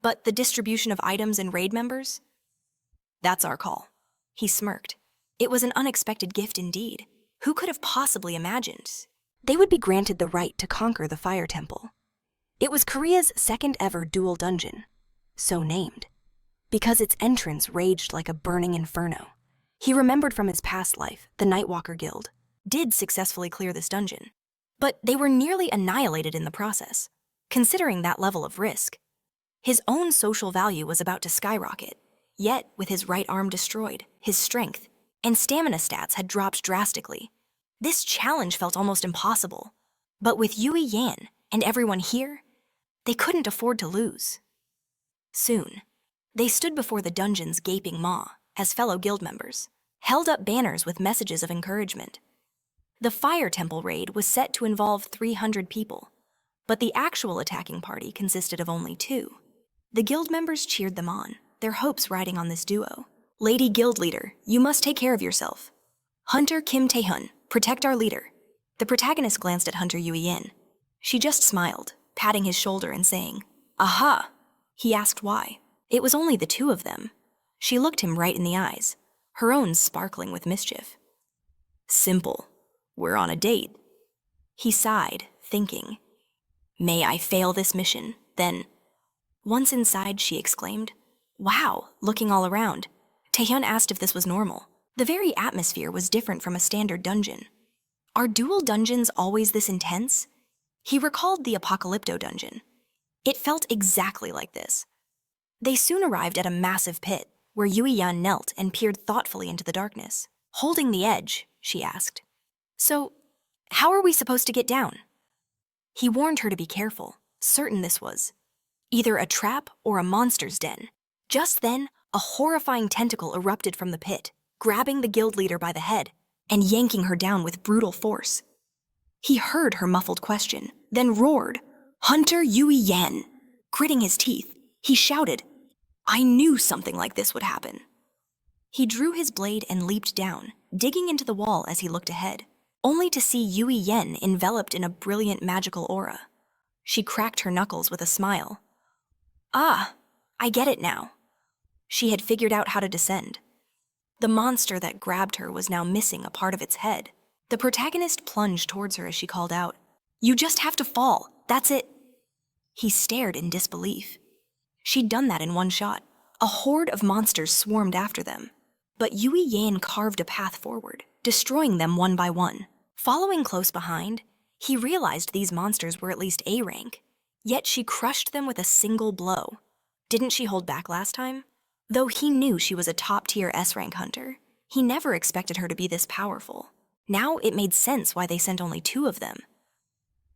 but the distribution of items and raid members? That's our call. He smirked. It was an unexpected gift indeed. Who could have possibly imagined? They would be granted the right to conquer the Fire Temple. It was Korea's second ever dual dungeon, so named, because its entrance raged like a burning inferno. He remembered from his past life, the Nightwalker Guild did successfully clear this dungeon, but they were nearly annihilated in the process. Considering that level of risk, his own social value was about to skyrocket. Yet, with his right arm destroyed, his strength and stamina stats had dropped drastically. This challenge felt almost impossible. But with Yui Yan and everyone here, they couldn't afford to lose. Soon, they stood before the dungeon's gaping maw as fellow guild members, held up banners with messages of encouragement. The Fire Temple raid was set to involve 300 people, but the actual attacking party consisted of only 2. The guild members cheered them on, their hopes riding on this duo. Lady Guild Leader, you must take care of yourself. Hunter Kim Tae-hyun, protect our leader. The protagonist glanced at Hunter Yui-in. She just smiled, patting his shoulder and saying, Aha! He asked why. It was only the 2 of them. She looked him right in the eyes, her own sparkling with mischief. Simple. We're on a date. He sighed, thinking, May I fail this mission, then... Once inside, she exclaimed, Wow, looking all around. Taehyun asked if this was normal. The very atmosphere was different from a standard dungeon. Are dual dungeons always this intense? He recalled the Apocalypto dungeon. It felt exactly like this. They soon arrived at a massive pit, where Yui Yan knelt and peered thoughtfully into the darkness. Holding the edge, she asked, "So, how are we supposed to get down?" He warned her to be careful, certain this was either a trap or a monster's den. Just then, a horrifying tentacle erupted from the pit, grabbing the guild leader by the head and yanking her down with brutal force. He heard her muffled question, then roared, "Hunter Yui Yan!" Gritting his teeth, he shouted, "I knew something like this would happen." He drew his blade and leaped down, digging into the wall as he looked ahead, only to see Yui Yen enveloped in a brilliant magical aura. She cracked her knuckles with a smile. "Ah, I get it now." She had figured out how to descend. The monster that grabbed her was now missing a part of its head. The protagonist plunged towards her as she called out, "You just have to fall, that's it." He stared in disbelief. She'd done that in one shot. A horde of monsters swarmed after them. But Yui Yan carved a path forward, destroying them one by one. Following close behind, he realized these monsters were at least A rank, yet she crushed them with a single blow. Didn't she hold back last time? Though he knew she was a top-tier S-rank hunter, he never expected her to be this powerful. Now it made sense why they sent only 2 of them.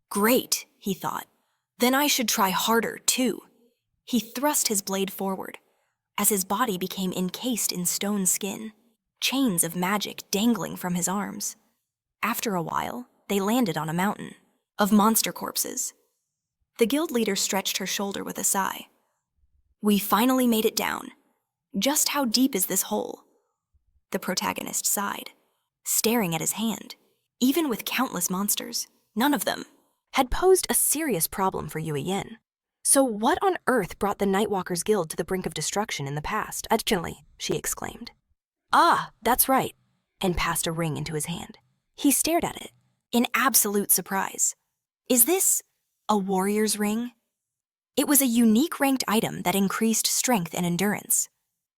Great, he thought. Then I should try harder, too. He thrust his blade forward, as his body became encased in stone skin, chains of magic dangling from his arms. After a while, they landed on a mountain of monster corpses. The guild leader stretched her shoulder with a sigh. "We finally made it down. Just how deep is this hole?" The protagonist sighed, staring at his hand. Even with countless monsters, none of them had posed a serious problem for Yui Yen. So what on earth brought the Nightwalkers Guild to the brink of destruction in the past? Originally, she exclaimed. "Ah, that's right," and passed a ring into his hand. He stared at it, in absolute surprise. "Is this a warrior's ring?" It was a unique ranked item that increased strength and endurance.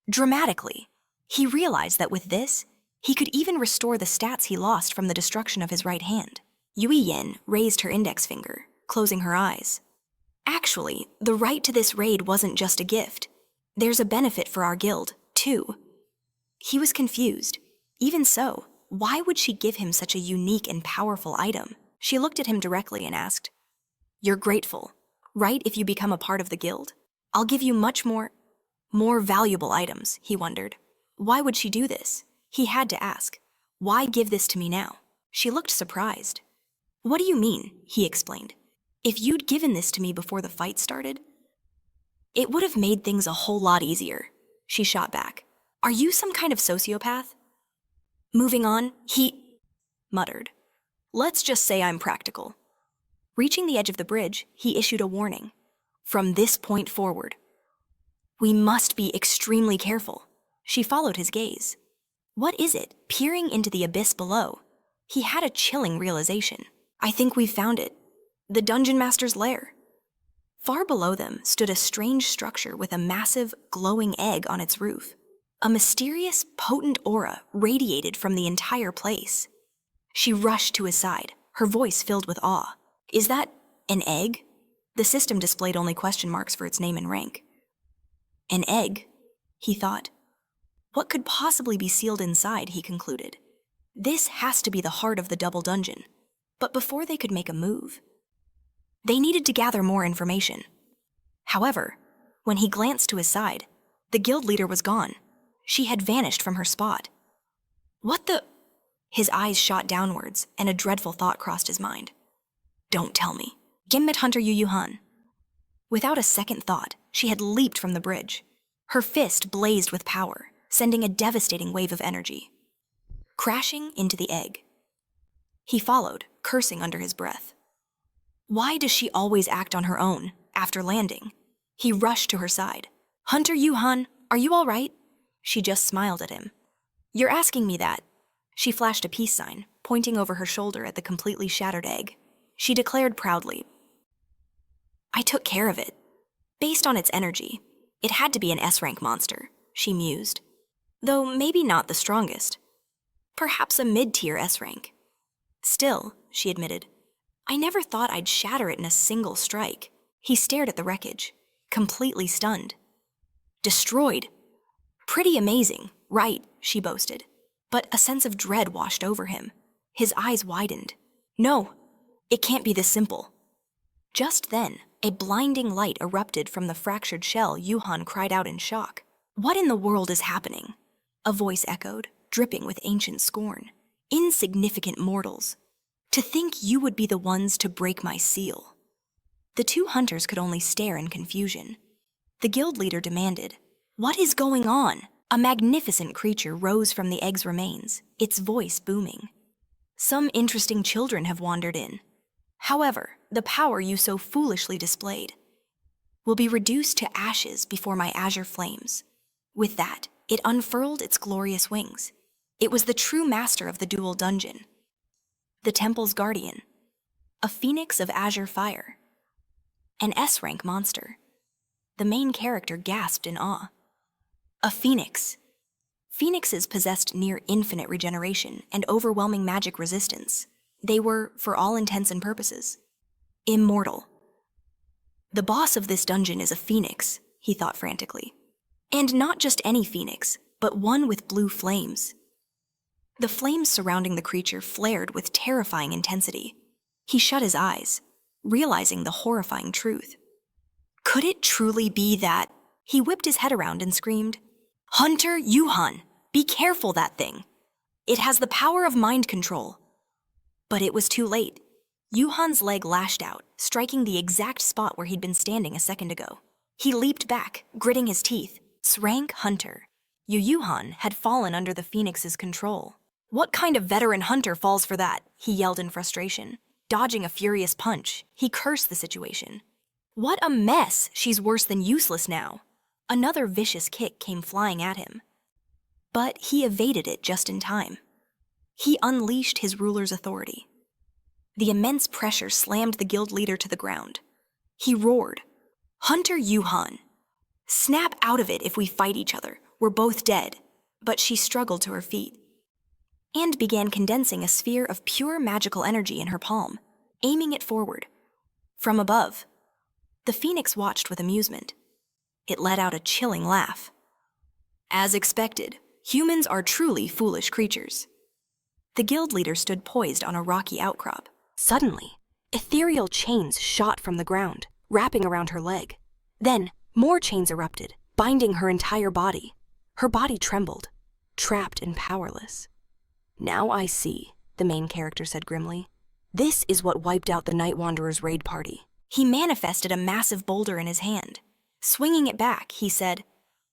Dramatically, he realized that with this, he could even restore the stats he lost from the destruction of his right hand. Yui Yen raised her index finger, closing her eyes. "Actually, the right to this raid wasn't just a gift. There's a benefit for our guild, too." He was confused. Even so, why would she give him such a unique and powerful item? She looked at him directly and asked, "You're grateful, right, if you become a part of the guild? I'll give you much more valuable items," he wondered. Why would she do this? He had to ask. Why give this to me now? She looked surprised. "What do you mean?" he explained. "If you'd given this to me before the fight started, it would have made things a whole lot easier," she shot back. "Are you some kind of sociopath?" Moving on, he muttered, "Let's just say I'm practical." Reaching the edge of the bridge, he issued a warning. "From this point forward, we must be extremely careful." She followed his gaze. What is it, peering into the abyss below? He had a chilling realization. "I think we've found it. The Dungeon Master's lair." Far below them stood a strange structure with a massive, glowing egg on its roof. A mysterious, potent aura radiated from the entire place. She rushed to his side, her voice filled with awe. "Is that an egg?" The system displayed only question marks for its name and rank. An egg, he thought. What could possibly be sealed inside, he concluded. This has to be the heart of the double dungeon. But before they could make a move, they needed to gather more information. However, when he glanced to his side, the guild leader was gone. She had vanished from her spot. What the? His eyes shot downwards, and a dreadful thought crossed his mind. Don't tell me. Gimmet Hunter Yu Yuhan. Without a second thought, she had leaped from the bridge. Her fist blazed with power, sending a devastating wave of energy, crashing into the egg. He followed, cursing under his breath. Why does she always act on her own, after landing? He rushed to her side. Hunter Yuhan, are you all right? She just smiled at him. You're asking me that. She flashed a peace sign, pointing over her shoulder at the completely shattered egg. She declared proudly, I took care of it. Based on its energy, it had to be an S-rank monster, she mused. Though maybe not the strongest. Perhaps a mid-tier S-Rank. Still, she admitted, I never thought I'd shatter it in a single strike. He stared at the wreckage, completely stunned. Destroyed. Pretty amazing, right, she boasted. But a sense of dread washed over him. His eyes widened. No, it can't be this simple. Just then, a blinding light erupted from the fractured shell. Yuhan cried out in shock. What in the world is happening? A voice echoed, dripping with ancient scorn. Insignificant mortals. To think you would be the ones to break my seal. The two hunters could only stare in confusion. The guild leader demanded, What is going on? A magnificent creature rose from the egg's remains, its voice booming. Some interesting children have wandered in. However, the power you so foolishly displayed will be reduced to ashes before my azure flames. With that, it unfurled its glorious wings. It was the true master of the dual dungeon. The temple's guardian. A phoenix of azure fire. An S-Rank monster. The main character gasped in awe. A phoenix. Phoenixes possessed near infinite regeneration and overwhelming magic resistance. They were, for all intents and purposes, immortal. The boss of this dungeon is a phoenix, he thought frantically. And not just any phoenix, but one with blue flames. The flames surrounding the creature flared with terrifying intensity. He shut his eyes, realizing the horrifying truth. Could it truly be that? He whipped his head around and screamed, Hunter Yuhan, be careful that thing. It has the power of mind control. But it was too late. Yuhan's leg lashed out, striking the exact spot where he'd been standing a second ago. He leaped back, gritting his teeth. S-Rank hunter. Yuhan had fallen under the phoenix's control. What kind of veteran hunter falls for that? He yelled in frustration. Dodging a furious punch, he cursed the situation. What a mess! She's worse than useless now. Another vicious kick came flying at him. But he evaded it just in time. He unleashed his ruler's authority. The immense pressure slammed the guild leader to the ground. He roared, Hunter Yuhan, snap out of it if we fight each other. We're both dead. But she struggled to her feet and began condensing a sphere of pure magical energy in her palm, aiming it forward. From above, the phoenix watched with amusement. It let out a chilling laugh. As expected, humans are truly foolish creatures. The guild leader stood poised on a rocky outcrop. Suddenly, ethereal chains shot from the ground, wrapping around her leg. Then, more chains erupted, binding her entire body. Her body trembled, trapped and powerless. Now I see, the main character said grimly. This is what wiped out the Night Wanderer's raid party. He manifested a massive boulder in his hand. Swinging it back, he said,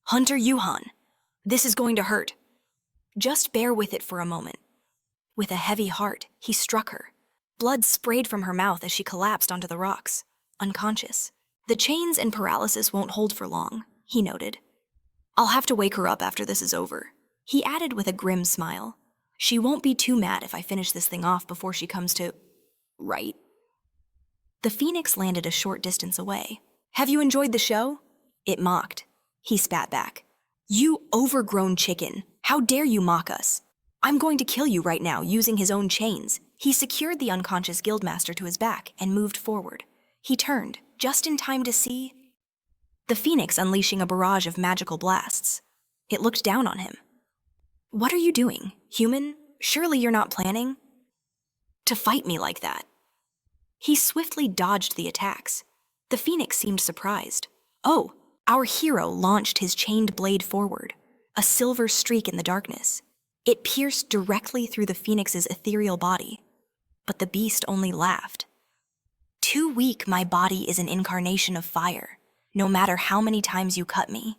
Hunter Yuhan, this is going to hurt. Just bear with it for a moment. With a heavy heart, he struck her. Blood sprayed from her mouth as she collapsed onto the rocks, unconscious. The chains and paralysis won't hold for long, he noted. I'll have to wake her up after this is over. He added with a grim smile. She won't be too mad if I finish this thing off before she comes to... right? The phoenix landed a short distance away. Have you enjoyed the show? It mocked. He spat back. You overgrown chicken. How dare you mock us? I'm going to kill you right now using his own chains. He secured the unconscious guildmaster to his back and moved forward. He turned, just in time to see the phoenix unleashing a barrage of magical blasts. It looked down on him. What are you doing, human? Surely you're not planning to fight me like that. He swiftly dodged the attacks. The phoenix seemed surprised. Oh, our hero launched his chained blade forward, a silver streak in the darkness. It pierced directly through the phoenix's ethereal body, but the beast only laughed. Too weak, my body is an incarnation of fire, no matter how many times you cut me.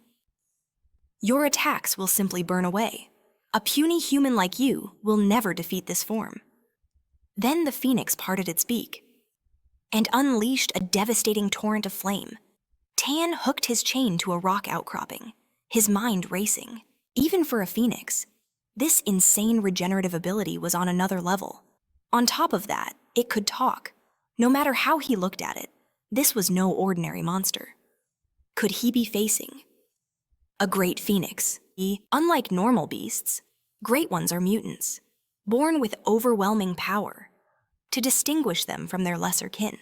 Your attacks will simply burn away. A puny human like you will never defeat this form. Then the phoenix parted its beak and unleashed a devastating torrent of flame. Tan hooked his chain to a rock outcropping, his mind racing. Even for a phoenix, this insane regenerative ability was on another level. On top of that, it could talk. No matter how he looked at it, this was no ordinary monster. Could he be facing a great phoenix? Unlike normal beasts, great ones are mutants. born with overwhelming power to distinguish them from their lesser kin.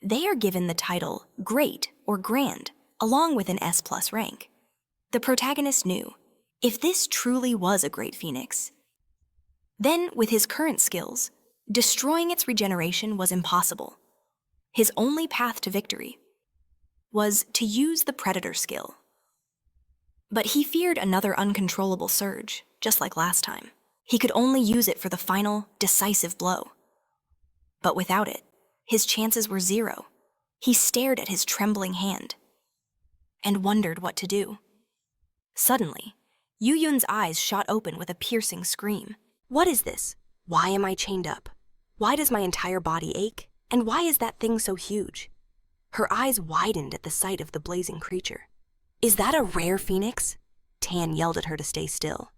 They are given the title Great or Grand, along with an S+ rank. The protagonist knew, if this truly was a great phoenix, then with his current skills, destroying its regeneration was impossible. His only path to victory was to use the predator skill. But he feared another uncontrollable surge, just like last time. He could only use it for the final, decisive blow. But without it, his chances were zero. He stared at his trembling hand and wondered what to do. Suddenly, Yu Yun's eyes shot open with a piercing scream. What is this? Why am I chained up? Why does my entire body ache? And why is that thing so huge? Her eyes widened at the sight of the blazing creature. Is that a rare phoenix? Tan yelled at her to stay still.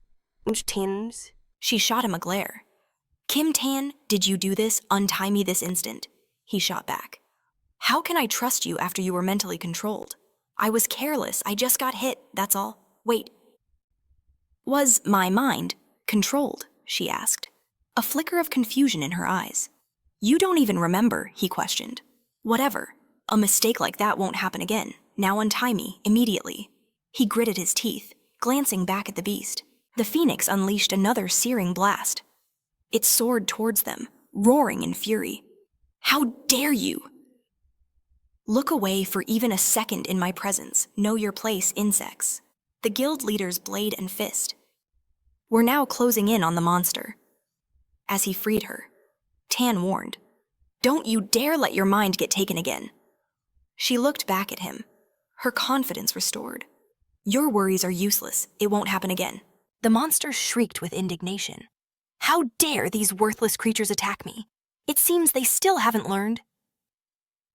Tans? She shot him a glare. Kim Tan, did you do this? Untie me this instant. He shot back. How can I trust you after you were mentally controlled? I was careless. I just got hit, that's all. Wait. Was my mind controlled? She asked, a flicker of confusion in her eyes. You don't even remember, he questioned. Whatever. A mistake like that won't happen again. Now untie me, immediately. He gritted his teeth, glancing back at the beast. The phoenix unleashed another searing blast. It soared towards them, roaring in fury. How dare you! Look away for even a second in my presence. Know your place, insects. The guild leader's blade and fist were now closing in on the monster. As he freed her, Tan warned, don't you dare let your mind get taken again. She looked back at him, her confidence restored. Your worries are useless. It won't happen again. The monster shrieked with indignation. How dare these worthless creatures attack me? It seems they still haven't learned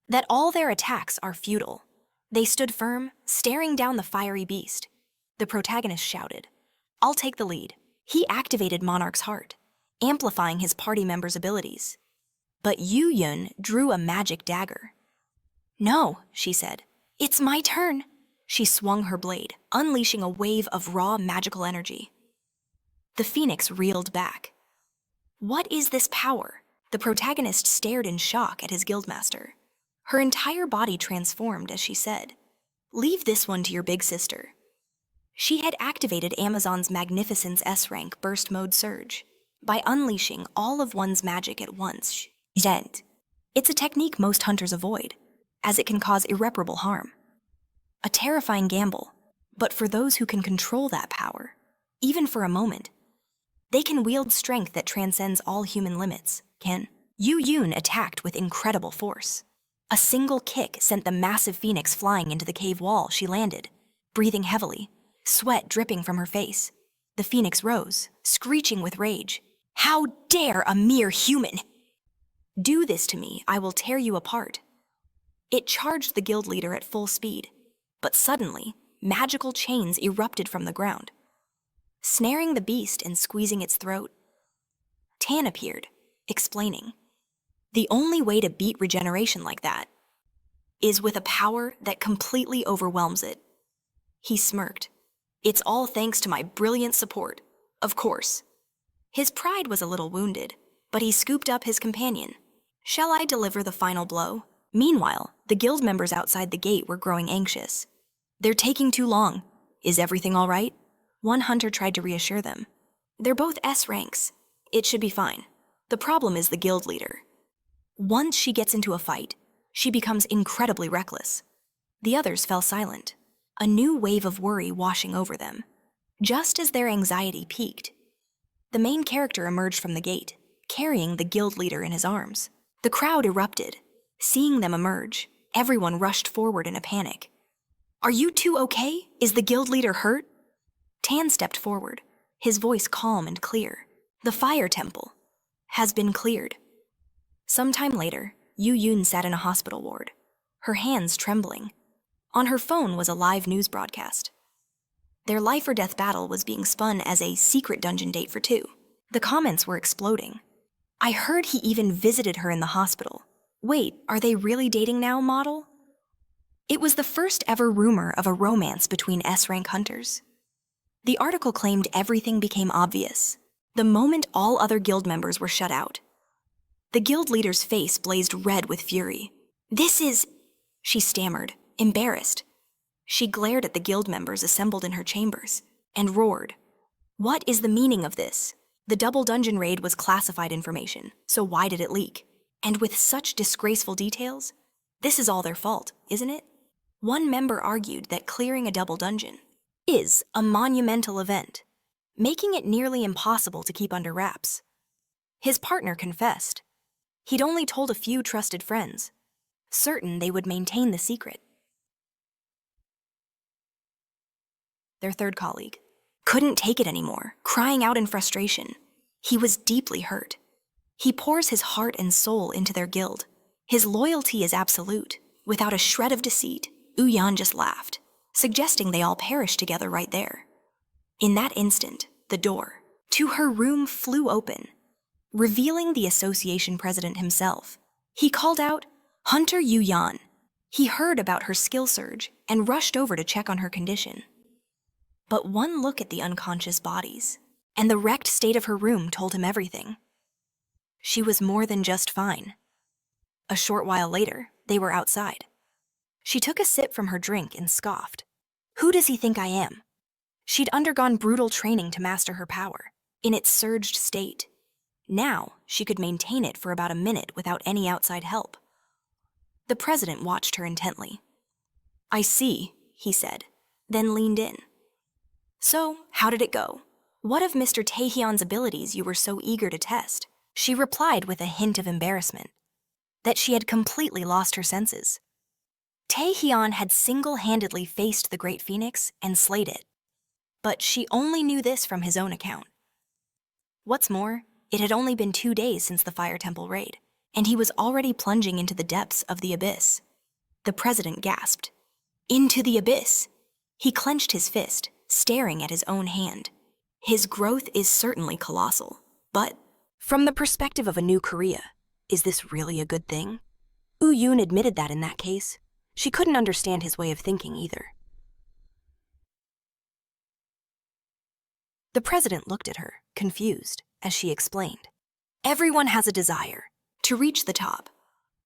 that all their attacks are futile. They stood firm, staring down the fiery beast. The protagonist shouted, I'll take the lead. He activated Monarch's heart, amplifying his party members' abilities. But Yu Yun drew a magic dagger. No, she said. It's my turn. She swung her blade, unleashing a wave of raw magical energy. The phoenix reeled back. What is this power? The protagonist stared in shock at his guildmaster. Her entire body transformed as she said, Leave this one to your big sister. She had activated Amazon's Magnificence S-Rank Burst Mode Surge by unleashing all of one's magic at once. It's a technique most hunters avoid, as it can cause irreparable harm. A terrifying gamble, but for those who can control that power, even for a moment, they can wield strength that transcends all human limits. Yu Yun attacked with incredible force. A single kick sent the massive phoenix flying into the cave wall. She landed, breathing heavily, sweat dripping from her face. The phoenix rose, screeching with rage. How dare a mere human do this to me? I will tear you apart. It charged the guild leader at full speed, but suddenly, magical chains erupted from the ground, snaring the beast and squeezing its throat. Tan appeared, explaining, the only way to beat regeneration like that is with a power that completely overwhelms it. He smirked. It's all thanks to my brilliant support, of course. His pride was a little wounded, but he scooped up his companion. Shall I deliver the final blow? Meanwhile, the guild members outside the gate were growing anxious. They're taking too long. Is everything all right? One hunter tried to reassure them. They're both S ranks. It should be fine. The problem is the guild leader. Once she gets into a fight, she becomes incredibly reckless. The others fell silent, a new wave of worry washing over them. Just as their anxiety peaked, the main character emerged from the gate, carrying the guild leader in his arms. The crowd erupted. Seeing them emerge, everyone rushed forward in a panic. Are you two okay? Is the guild leader hurt? Tan stepped forward, his voice calm and clear. The fire temple has been cleared. Sometime later, Yu Yun sat in a hospital ward, her hands trembling. On her phone was a live news broadcast. Their life or death battle was being spun as a secret dungeon date for two. The comments were exploding. I heard he even visited her in the hospital. Wait, are they really dating now, model? It was the first ever rumor of a romance between S-rank hunters. The article claimed everything became obvious. The moment all other guild members were shut out, the guild leader's face blazed red with fury. "This is," she stammered, embarrassed. She glared at the guild members assembled in her chambers and roared, "What is the meaning of this? The double dungeon raid was classified information, so why did it leak? And with such disgraceful details? This is all their fault, isn't it?" One member argued that clearing a double dungeon is a monumental event, making it nearly impossible to keep under wraps. His partner confessed. He'd only told a few trusted friends, certain they would maintain the secret. Their third colleague couldn't take it anymore, crying out in frustration. He was deeply hurt. He pours his heart and soul into their guild. His loyalty is absolute. Without a shred of deceit, Uyan just laughed, suggesting they all perish together right there. In that instant, the door to her room flew open, revealing the association president himself. He called out, "Hunter Uyan." He heard about her skill surge and rushed over to check on her condition. But one look at the unconscious bodies and the wrecked state of her room told him everything. She was more than just fine. A short while later, they were outside. She took a sip from her drink and scoffed. "Who does he think I am?" She'd undergone brutal training to master her power, in its surged state. Now, she could maintain it for about a minute without any outside help. The president watched her intently. "I see," he said, then leaned in. "So, how did it go? What of Mr. Taehyun's abilities you were so eager to test?" She replied with a hint of embarrassment, that she had completely lost her senses. Taehyun had single-handedly faced the Great Phoenix and slayed it, but she only knew this from his own account. What's more, it had only been 2 days since the Fire Temple raid, and he was already plunging into the depths of the abyss. The president gasped. Into the abyss! He clenched his fist, staring at his own hand. His growth is certainly colossal, but from the perspective of a new Korea, is this really a good thing? Yoon admitted that in that case. She couldn't understand his way of thinking either. The president looked at her, confused, as she explained. Everyone has a desire to reach the top,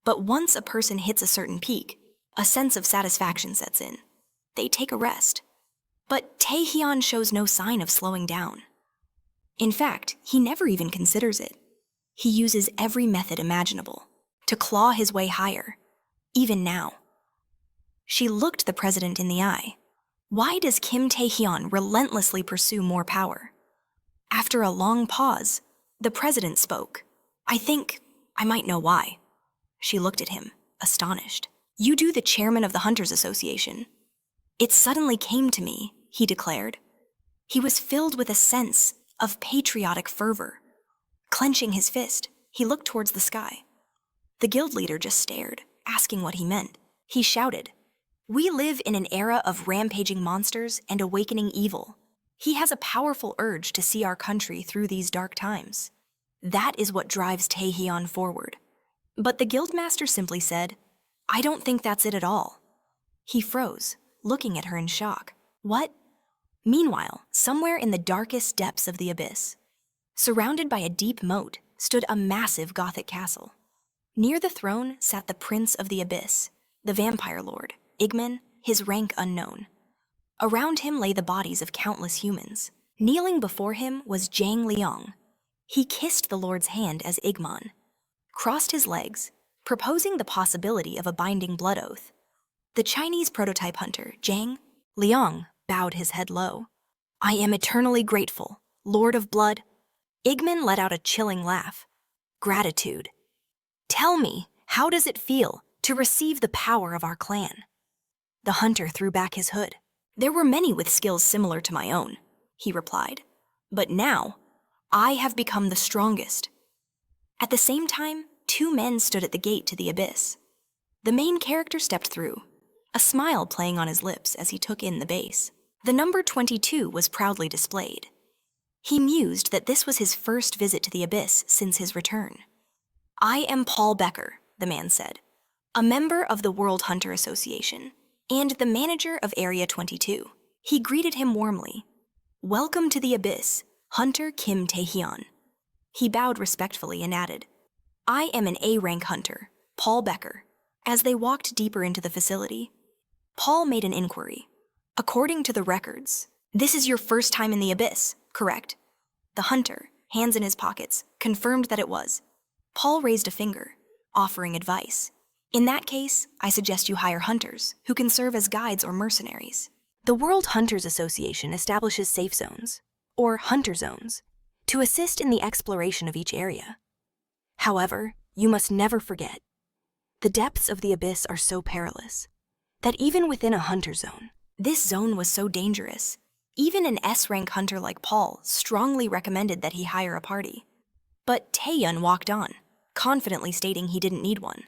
but once a person hits a certain peak, a sense of satisfaction sets in. They take a rest. But Taehyun shows no sign of slowing down. In fact, he never even considers it. He uses every method imaginable to claw his way higher, even now. She looked the president in the eye. Why does Kim Taehyun relentlessly pursue more power? After a long pause, the president spoke. "I think I might know why." She looked at him, astonished. "You do the chairman of the Hunters Association." "It suddenly came to me," he declared. He was filled with a sense of patriotic fervor. Clenching his fist, he looked towards the sky. The guild leader just stared, asking what he meant. He shouted, "We live in an era of rampaging monsters and awakening evil. He has a powerful urge to see our country through these dark times. That is what drives Taehyun forward." But the guildmaster simply said, "I don't think that's it at all." He froze, looking at her in shock. "What?" Meanwhile, somewhere in the darkest depths of the abyss, surrounded by a deep moat, stood a massive Gothic castle. Near the throne sat the Prince of the Abyss, the Vampire Lord, Igman, his rank unknown. Around him lay the bodies of countless humans. Kneeling before him was Jang Liang. He kissed the Lord's hand as Igman, crossed his legs, proposing the possibility of a binding blood oath. The Chinese prototype hunter, Jang Liang, bowed his head low. "I am eternally grateful, Lord of Blood." Igman let out a chilling laugh. "Gratitude. Tell me, how does it feel to receive the power of our clan?" The hunter threw back his hood. "There were many with skills similar to my own," he replied. "But now, I have become the strongest." At the same time, 2 men stood at the gate to the abyss. The main character stepped through, a smile playing on his lips as he took in the base. The number 22 was proudly displayed. He mused that this was his first visit to the abyss since his return. "I am Paul Becker," the man said, "a member of the World Hunter Association, and the manager of Area 22. He greeted him warmly. "Welcome to the abyss, Hunter Kim Tae-hyun. He bowed respectfully and added, I am an A-rank hunter, Paul Becker. As they walked deeper into the facility, Paul made an inquiry. According to the records, this is your first time in the abyss, correct? The hunter, hands in his pockets, confirmed that it was. Paul raised a finger, offering advice. In that case, I suggest you hire hunters, who can serve as guides or mercenaries. The World Hunters Association establishes safe zones, or hunter zones, to assist in the exploration of each area. However, you must never forget, the depths of the abyss are so perilous that even within a hunter zone, this zone was so dangerous. Even an S-rank hunter like Paul strongly recommended that he hire a party. But Taehyun walked on, confidently stating he didn't need one.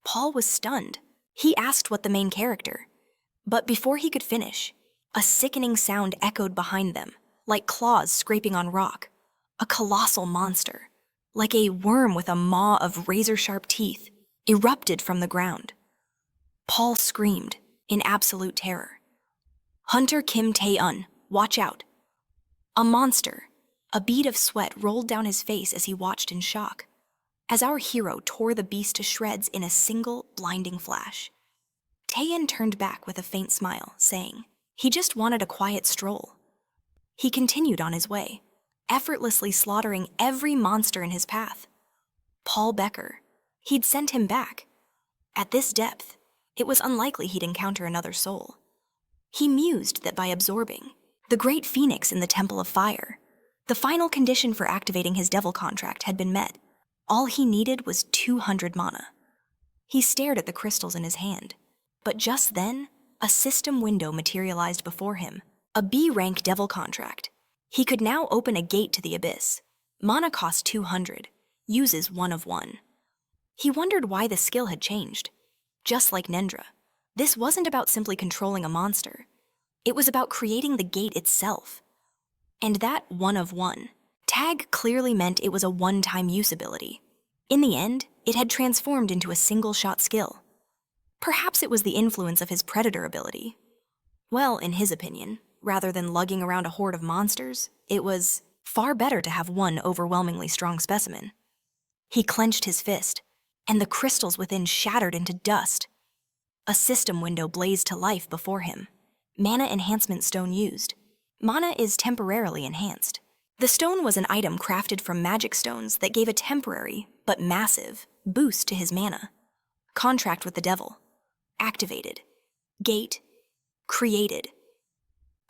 Paul was stunned. He asked what the main character. But before he could finish, a sickening sound echoed behind them, like claws scraping on rock. A colossal monster, like a worm with a maw of razor-sharp teeth, erupted from the ground. Paul screamed in absolute terror. Hunter Kim Tae-un, watch out. A monster. A bead of sweat rolled down his face as he watched in shock, as our hero tore the beast to shreds in a single blinding flash. Taehyun turned back with a faint smile, saying, he just wanted a quiet stroll. He continued on his way, effortlessly slaughtering every monster in his path. Paul Becker. He'd sent him back. At this depth, it was unlikely he'd encounter another soul. He mused that by absorbing the great phoenix in the Temple of Fire, the final condition for activating his devil contract had been met. All he needed was 200 mana. He stared at the crystals in his hand, but just then, a system window materialized before him, a B-rank devil contract. He could now open a gate to the abyss. Mana cost 200, uses 1 of 1. He wondered why the skill had changed. Just like Nendra, this wasn't about simply controlling a monster. It was about creating the gate itself. And that 1 of 1 tag clearly meant it was a one-time use ability. In the end, it had transformed into a single-shot skill. Perhaps it was the influence of his predator ability. Well, in his opinion, rather than lugging around a horde of monsters, it was far better to have one overwhelmingly strong specimen. He clenched his fist, and the crystals within shattered into dust. A system window blazed to life before him. Mana enhancement stone used. Mana is temporarily enhanced. The stone was an item crafted from magic stones that gave a temporary, but massive, boost to his mana. Contract with the devil. Activated. Gate. Created.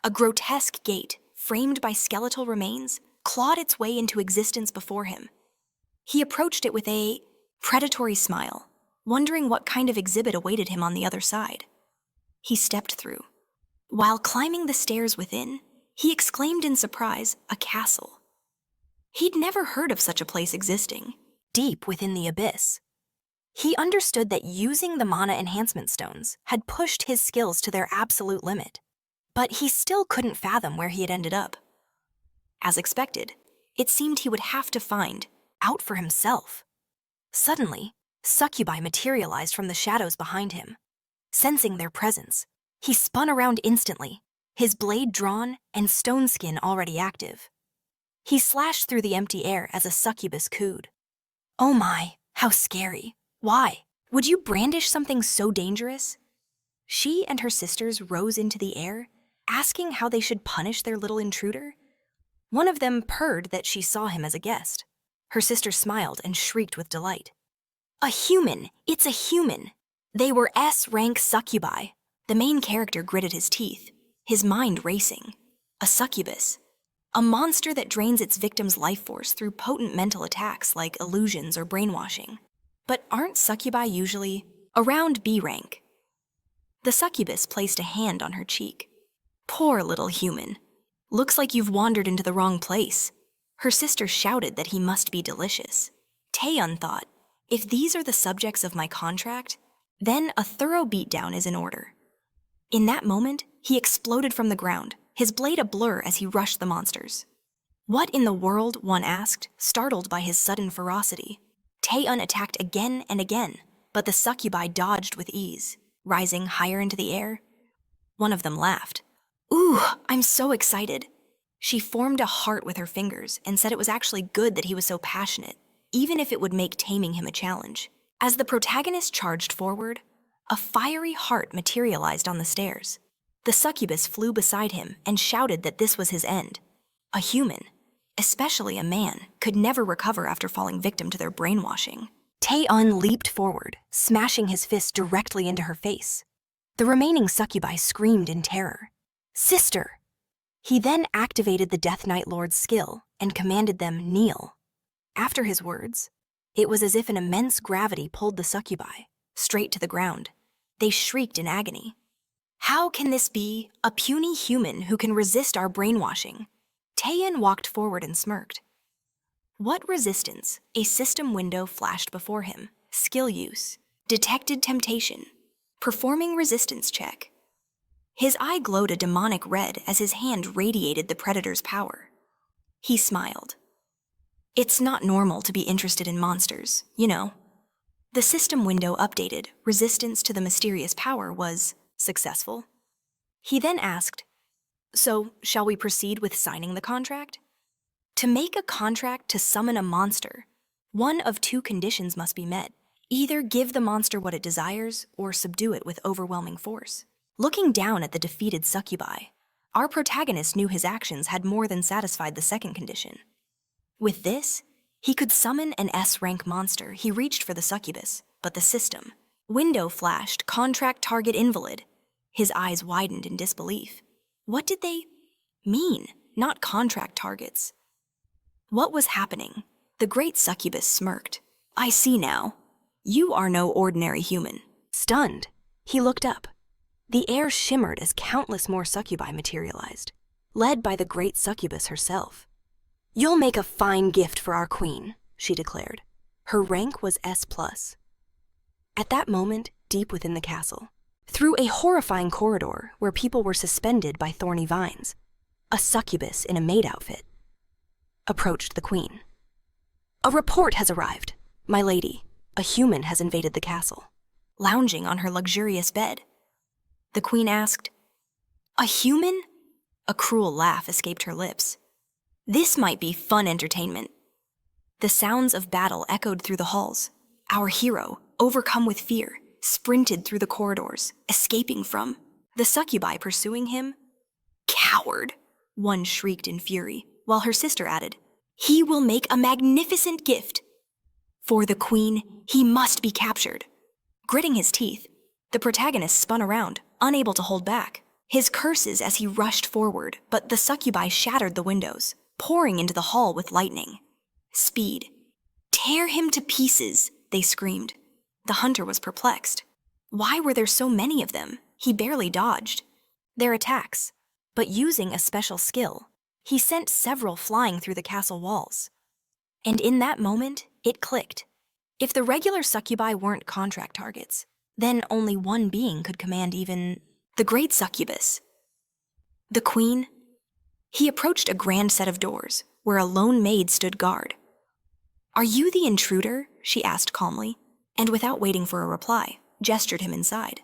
A grotesque gate, framed by skeletal remains, clawed its way into existence before him. He approached it with a predatory smile, wondering what kind of exhibit awaited him on the other side. He stepped through. While climbing the stairs within, he exclaimed in surprise, a castle. He'd never heard of such a place existing, deep within the abyss. He understood that using the mana enhancement stones had pushed his skills to their absolute limit, but he still couldn't fathom where he had ended up. As expected, it seemed he would have to find out for himself. Suddenly, succubi materialized from the shadows behind him. Sensing their presence, he spun around instantly, his blade drawn and stone skin already active. He slashed through the empty air as a succubus cooed. Oh my, how scary. Why? Would you brandish something so dangerous? She and her sisters rose into the air, asking how they should punish their little intruder. One of them purred that she saw him as a guest. Her sister smiled and shrieked with delight. A human! It's a human! They were S-rank succubi. The main character gritted his teeth, his mind racing. A succubus. A monster that drains its victim's life force through potent mental attacks like illusions or brainwashing. But aren't succubi usually around B rank? The succubus placed a hand on her cheek. Poor little human. Looks like you've wandered into the wrong place. Her sister shouted that he must be delicious. Taehyun thought, if these are the subjects of my contract, then a thorough beatdown is in order. In that moment, he exploded from the ground, his blade a blur as he rushed the monsters. What in the world, one asked, startled by his sudden ferocity. Taehyun attacked again and again, but the succubi dodged with ease, rising higher into the air. One of them laughed. Ooh, I'm so excited. She formed a heart with her fingers and said it was actually good that he was so passionate, even if it would make taming him a challenge. As the protagonist charged forward, a fiery heart materialized on the stairs. The succubus flew beside him and shouted that this was his end. A human, especially a man, could never recover after falling victim to their brainwashing. Taesun leaped forward, smashing his fist directly into her face. The remaining succubi screamed in terror. "Sister!" He then activated the Death Knight Lord's skill and commanded them kneel. After his words, it was as if an immense gravity pulled the succubi straight to the ground. They shrieked in agony. "How can this be? A puny human who can resist our brainwashing?" Taesun walked forward and smirked. What resistance? A system window flashed before him. Skill use. Detected temptation. Performing resistance check. His eye glowed a demonic red as his hand radiated the predator's power. He smiled. It's not normal to be interested in monsters, you know. The system window updated. Resistance to the mysterious power was successful. He then asked, "So, shall we proceed with signing the contract?" To make a contract to summon a monster, one of two conditions must be met. Either give the monster what it desires or subdue it with overwhelming force. Looking down at the defeated succubi, our protagonist knew his actions had more than satisfied the second condition. With this, he could summon an S-rank monster. He reached for the succubus, but the system window flashed, contract target invalid. His eyes widened in disbelief. What did they mean? Not contract targets. What was happening? The great succubus smirked. "I see now. You are no ordinary human." Stunned, he looked up. The air shimmered as countless more succubi materialized, led by the great succubus herself. "You'll make a fine gift for our queen," she declared. Her rank was S+. At that moment, deep within the castle, through a horrifying corridor where people were suspended by thorny vines, a succubus in a maid outfit approached the queen. "A report has arrived. My lady, a human has invaded the castle." Lounging on her luxurious bed, the queen asked, "A human?" A cruel laugh escaped her lips. "This might be fun entertainment." The sounds of battle echoed through the halls. Our hero, overcome with fear, sprinted through the corridors, escaping from the succubi pursuing him. "Coward!" one shrieked in fury, while her sister added, "He will make a magnificent gift. For the queen, he must be captured." Gritting his teeth, the protagonist spun around, unable to hold back. His curses as he rushed forward, but the succubi shattered the windows, pouring into the hall with lightning. Speed. "Tear him to pieces," they screamed. The hunter was perplexed. Why were there so many of them? He barely dodged their attacks, but using a special skill, he sent several flying through the castle walls. And in that moment, it clicked. If the regular succubi weren't contract targets, then only one being could command even the great succubus. The queen? He approached a grand set of doors, where a lone maid stood guard. "Are you the intruder?" she asked calmly, and without waiting for a reply, gestured him inside.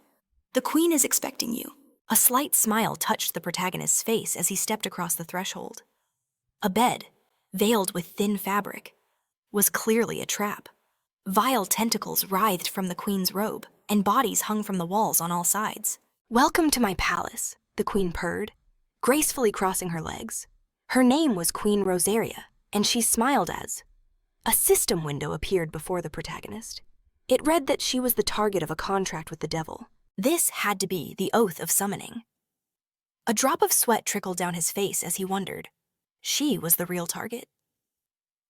"The queen is expecting you." A slight smile touched the protagonist's face as he stepped across the threshold. A bed, veiled with thin fabric, was clearly a trap. Vile tentacles writhed from the queen's robe, and bodies hung from the walls on all sides. "Welcome to my palace," the queen purred, gracefully crossing her legs. Her name was Queen Rosaria, and she smiled as a system window appeared before the protagonist. It read that she was the target of a contract with the devil. This had to be the oath of summoning. A drop of sweat trickled down his face as he wondered. She was the real target.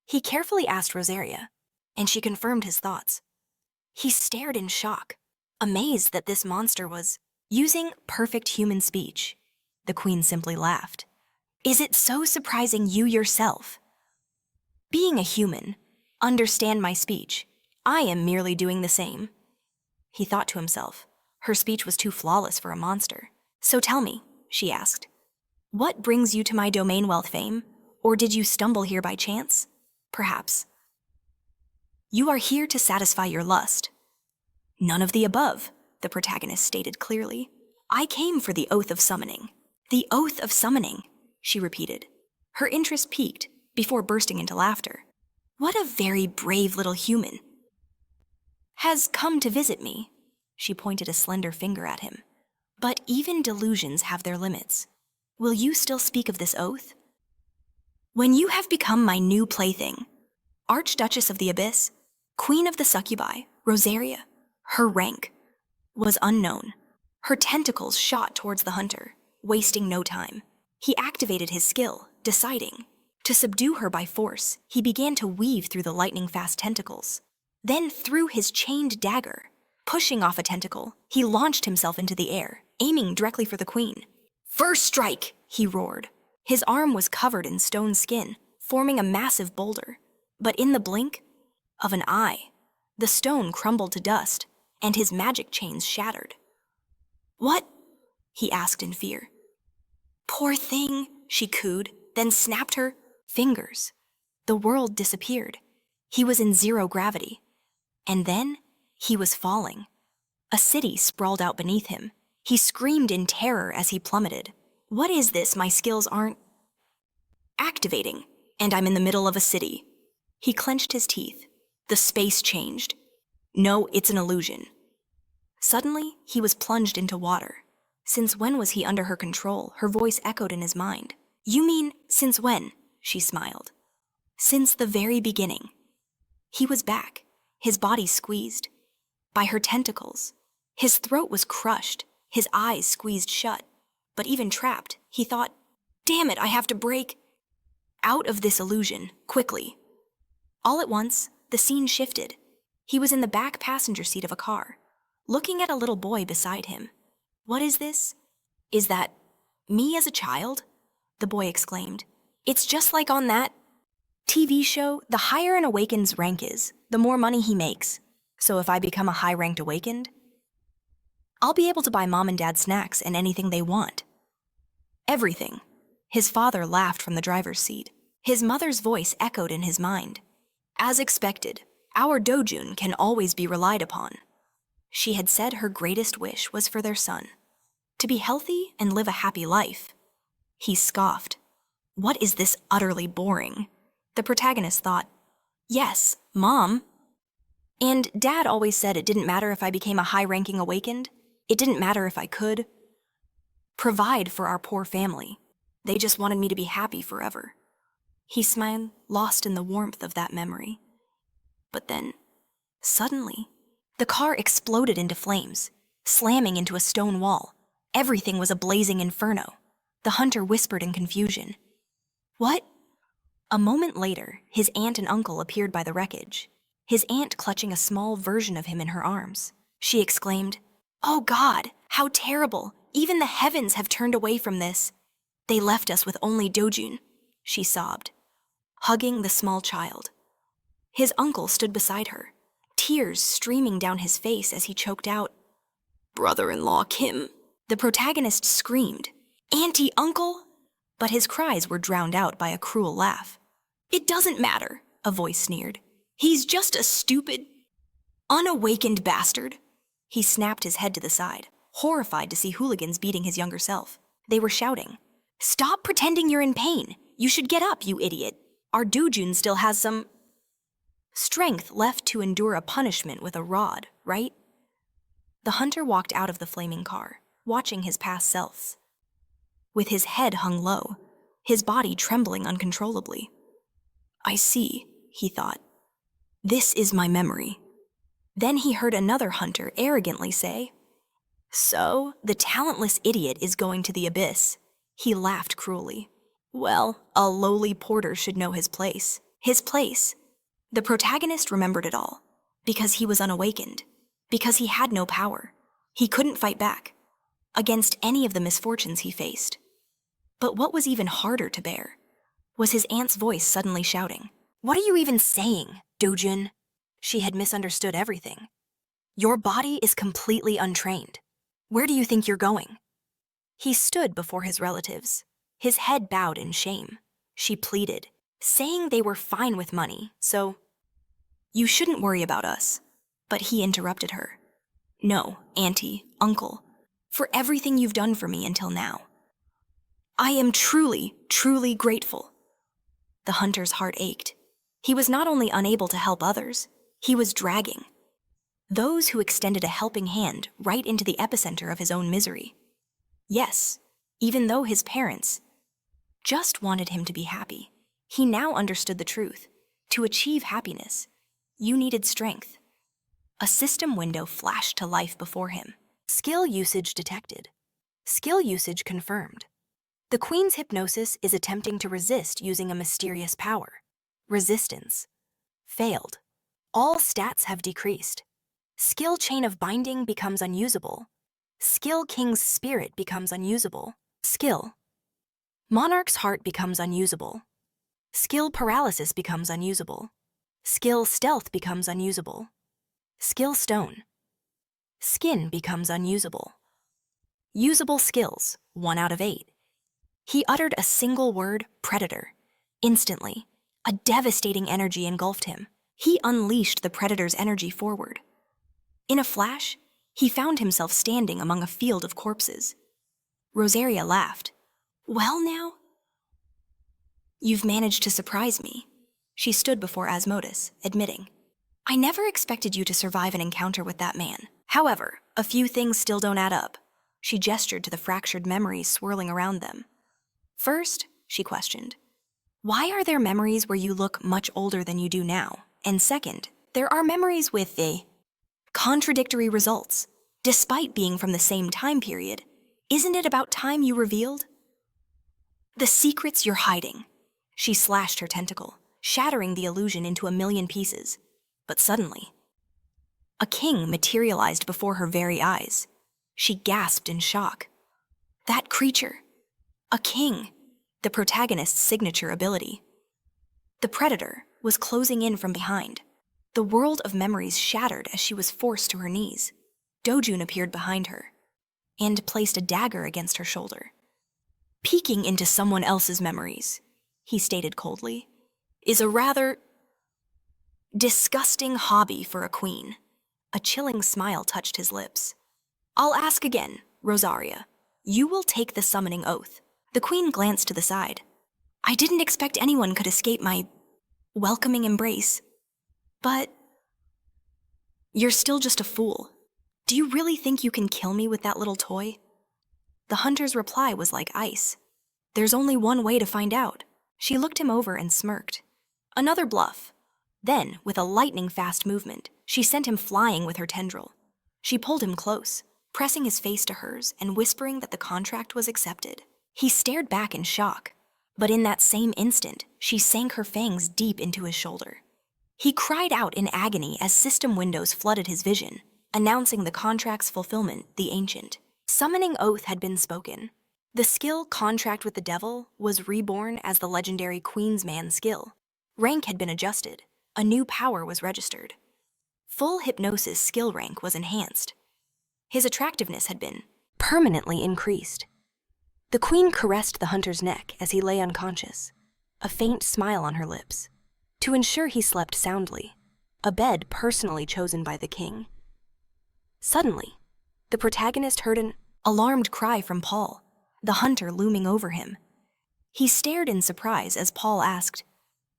He carefully asked Rosaria, and she confirmed his thoughts. He stared in shock, amazed that this monster was using perfect human speech. The queen simply laughed. "Is it so surprising you yourself? Being a human, understand my speech. I am merely doing the same." He thought to himself. Her speech was too flawless for a monster. "So tell me," she asked, "what brings you to my domain wealth fame? Or did you stumble here by chance? Perhaps. You are here to satisfy your lust." "None of the above," the protagonist stated clearly. "I came for the oath of summoning." "The oath of summoning," she repeated. Her interest peaked before bursting into laughter. What a very brave little human. Has come to visit me. She pointed a slender finger at him. But even delusions have their limits. Will you still speak of this oath? When you have become my new plaything, Archduchess of the Abyss, Queen of the Succubi, Rosaria, her rank was unknown. Her tentacles shot towards the hunter, wasting no time. He activated his skill, deciding to subdue her by force. He began to weave through the lightning-fast tentacles. Then threw his chained dagger. Pushing off a tentacle, he launched himself into the air, aiming directly for the queen. First strike, he roared. His arm was covered in stone skin, forming a massive boulder. But in the blink of an eye, the stone crumbled to dust, and his magic chains shattered. What? He asked in fear. Poor thing, she cooed, then snapped her fingers. The world disappeared. He was in zero gravity. And then he was falling. A city sprawled out beneath him. He screamed in terror as he plummeted. What is this? My skills aren't activating, and I'm in the middle of a city. He clenched his teeth. The space changed. No, it's an illusion. Suddenly, he was plunged into water. Since when was he under her control? Her voice echoed in his mind. You mean, since when? She smiled. Since the very beginning. He was back, his body squeezed by her tentacles. His throat was crushed, his eyes squeezed shut. But even trapped, he thought, damn it, I have to break out of this illusion, quickly. All at once, the scene shifted. He was in the back passenger seat of a car, looking at a little boy beside him. What is this? Is that me as a child? The boy exclaimed. It's just like on that TV show. The higher an Awakened's rank is, the more money he makes. So if I become a high-ranked Awakened, I'll be able to buy mom and dad snacks and anything they want. Everything. His father laughed from the driver's seat. His mother's voice echoed in his mind. As expected, our Dojun can always be relied upon. She had said her greatest wish was for their son, to be healthy and live a happy life. He scoffed. What is this utterly boring? The protagonist thought, yes, Mom. And Dad always said it didn't matter if I became a high-ranking Awakened. It didn't matter if I could provide for our poor family. They just wanted me to be happy forever. He smiled, lost in the warmth of that memory. But then, suddenly, the car exploded into flames, slamming into a stone wall. Everything was a blazing inferno. The hunter whispered in confusion. What? A moment later, his aunt and uncle appeared by the wreckage, his aunt clutching a small version of him in her arms. She exclaimed, Oh God, how terrible! Even the heavens have turned away from this. They left us with only Dojun, she sobbed, hugging the small child. His uncle stood beside her, tears streaming down his face as he choked out, Brother-in-law Kim. The protagonist screamed, Auntie, uncle! But his cries were drowned out by a cruel laugh. It doesn't matter, a voice sneered. He's just a stupid, unawakened bastard. He snapped his head to the side, horrified to see hooligans beating his younger self. They were shouting, Stop pretending you're in pain. You should get up, you idiot. Our Dojun still has some strength left to endure a punishment with a rod, right? The hunter walked out of the flaming car, watching his past selves. With his head hung low, his body trembling uncontrollably. I see, he thought. This is my memory. Then he heard another hunter arrogantly say, So, the talentless idiot is going to the abyss. He laughed cruelly. Well, a lowly porter should know his place. His place. The protagonist remembered it all. Because he was unawakened. Because he had no power. He couldn't fight back against any of the misfortunes he faced. But what was even harder to bear was his aunt's voice suddenly shouting, What are you even saying, Dojun? She had misunderstood everything. Your body is completely untrained. Where do you think you're going? He stood before his relatives, his head bowed in shame. She pleaded, saying they were fine with money, so, You shouldn't worry about us. But he interrupted her. No, Auntie, Uncle, for everything you've done for me until now. I am truly, truly grateful. The hunter's heart ached. He was not only unable to help others, he was dragging those who extended a helping hand right into the epicenter of his own misery. Yes, even though his parents just wanted him to be happy, he now understood the truth. To achieve happiness, you needed strength. A system window flashed to life before him. Skill usage detected. Skill usage confirmed. The Queen's hypnosis is attempting to resist using a mysterious power. Resistance. Failed. All stats have decreased. Skill chain of binding becomes unusable. Skill king's spirit becomes unusable. Skill. Monarch's heart becomes unusable. Skill paralysis becomes unusable. Skill stealth becomes unusable. Skill stone. Skin becomes unusable. Usable skills, 1 out of 8. He uttered a single word, predator. Instantly, a devastating energy engulfed him. He unleashed the predator's energy forward. In a flash, he found himself standing among a field of corpses. Rosaria laughed. Well now? You've managed to surprise me. She stood before Asmodeus, admitting, I never expected you to survive an encounter with that man. However, a few things still don't add up. She gestured to the fractured memories swirling around them. First, she questioned, why are there memories where you look much older than you do now? And second, there are memories with contradictory results. Despite being from the same time period, isn't it about time you revealed the secrets you're hiding? She slashed her tentacle, shattering the illusion into a million pieces. But suddenly, a king materialized before her very eyes. She gasped in shock. That creature, a king, the protagonist's signature ability. The predator was closing in from behind. The world of memories shattered as she was forced to her knees. Dojun appeared behind her and placed a dagger against her shoulder. Peeking into someone else's memories, he stated coldly, is a rather disgusting hobby for a queen. A chilling smile touched his lips. I'll ask again, Rosaria. You will take the summoning oath. The queen glanced to the side. I didn't expect anyone could escape my welcoming embrace. But you're still just a fool. Do you really think you can kill me with that little toy? The hunter's reply was like ice. There's only one way to find out. She looked him over and smirked. Another bluff. Then, with a lightning-fast movement, she sent him flying with her tendril. She pulled him close, pressing his face to hers and whispering that the contract was accepted. He stared back in shock, but in that same instant, she sank her fangs deep into his shoulder. He cried out in agony as system windows flooded his vision, announcing the contract's fulfillment, the ancient. Summoning oath had been spoken. The skill Contract with the Devil was reborn as the legendary Queen's Man skill. Rank had been adjusted. A new power was registered. Full hypnosis skill rank was enhanced. His attractiveness had been permanently increased. The queen caressed the hunter's neck as he lay unconscious, a faint smile on her lips, to ensure he slept soundly, a bed personally chosen by the king. Suddenly, the protagonist heard an alarmed cry from Paul, the hunter looming over him. He stared in surprise as Paul asked,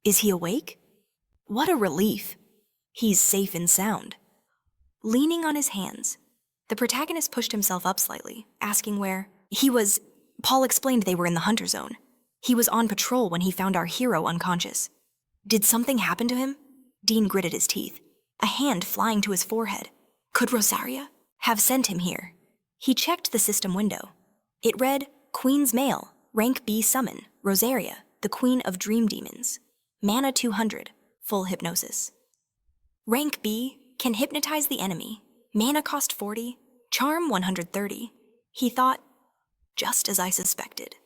Is he awake? What a relief. He's safe and sound. Leaning on his hands, the protagonist pushed himself up slightly, asking where he was. Paul explained they were in the hunter zone. He was on patrol when he found our hero unconscious. Did something happen to him? Dean gritted his teeth, a hand flying to his forehead. Could Rosaria have sent him here? He checked the system window. It read, Queen's Mail, Rank B Summon, Rosaria, the Queen of Dream Demons. Mana 200, full hypnosis. Rank B can hypnotize the enemy. Mana cost 40, charm 130. He thought, just as I suspected.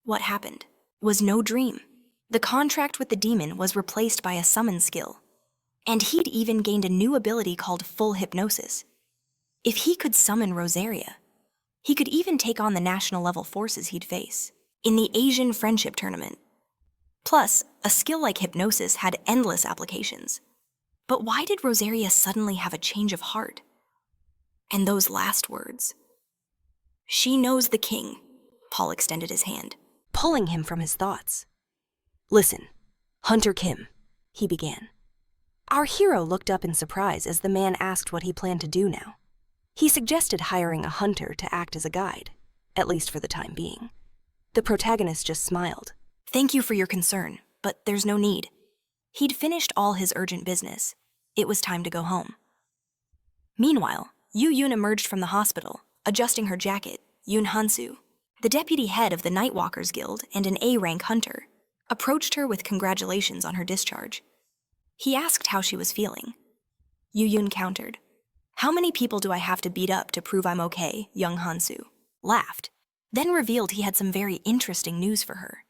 What happened was no dream. The contract with the demon was replaced by a summon skill, and he'd even gained a new ability called full hypnosis. If he could summon Rosaria, he could even take on the national level forces he'd face in the Asian Friendship Tournament. Plus, a skill like hypnosis had endless applications. But why did Rosaria suddenly have a change of heart? And those last words. She knows the king. Paul extended his hand, pulling him from his thoughts. Listen, Hunter Kim, he began. Our hero looked up in surprise as the man asked what he planned to do now. He suggested hiring a hunter to act as a guide, at least for the time being. The protagonist just smiled. Thank you for your concern, but there's no need. He'd finished all his urgent business. It was time to go home. Meanwhile, Yu-Yun emerged from the hospital, adjusting her jacket. Yoon Hansu, the deputy head of the Nightwalkers Guild and an A-rank hunter, approached her with congratulations on her discharge. He asked how she was feeling. Yu-Yun countered. How many people do I have to beat up to prove I'm okay? Young Hansu laughed, then revealed he had some very interesting news for her.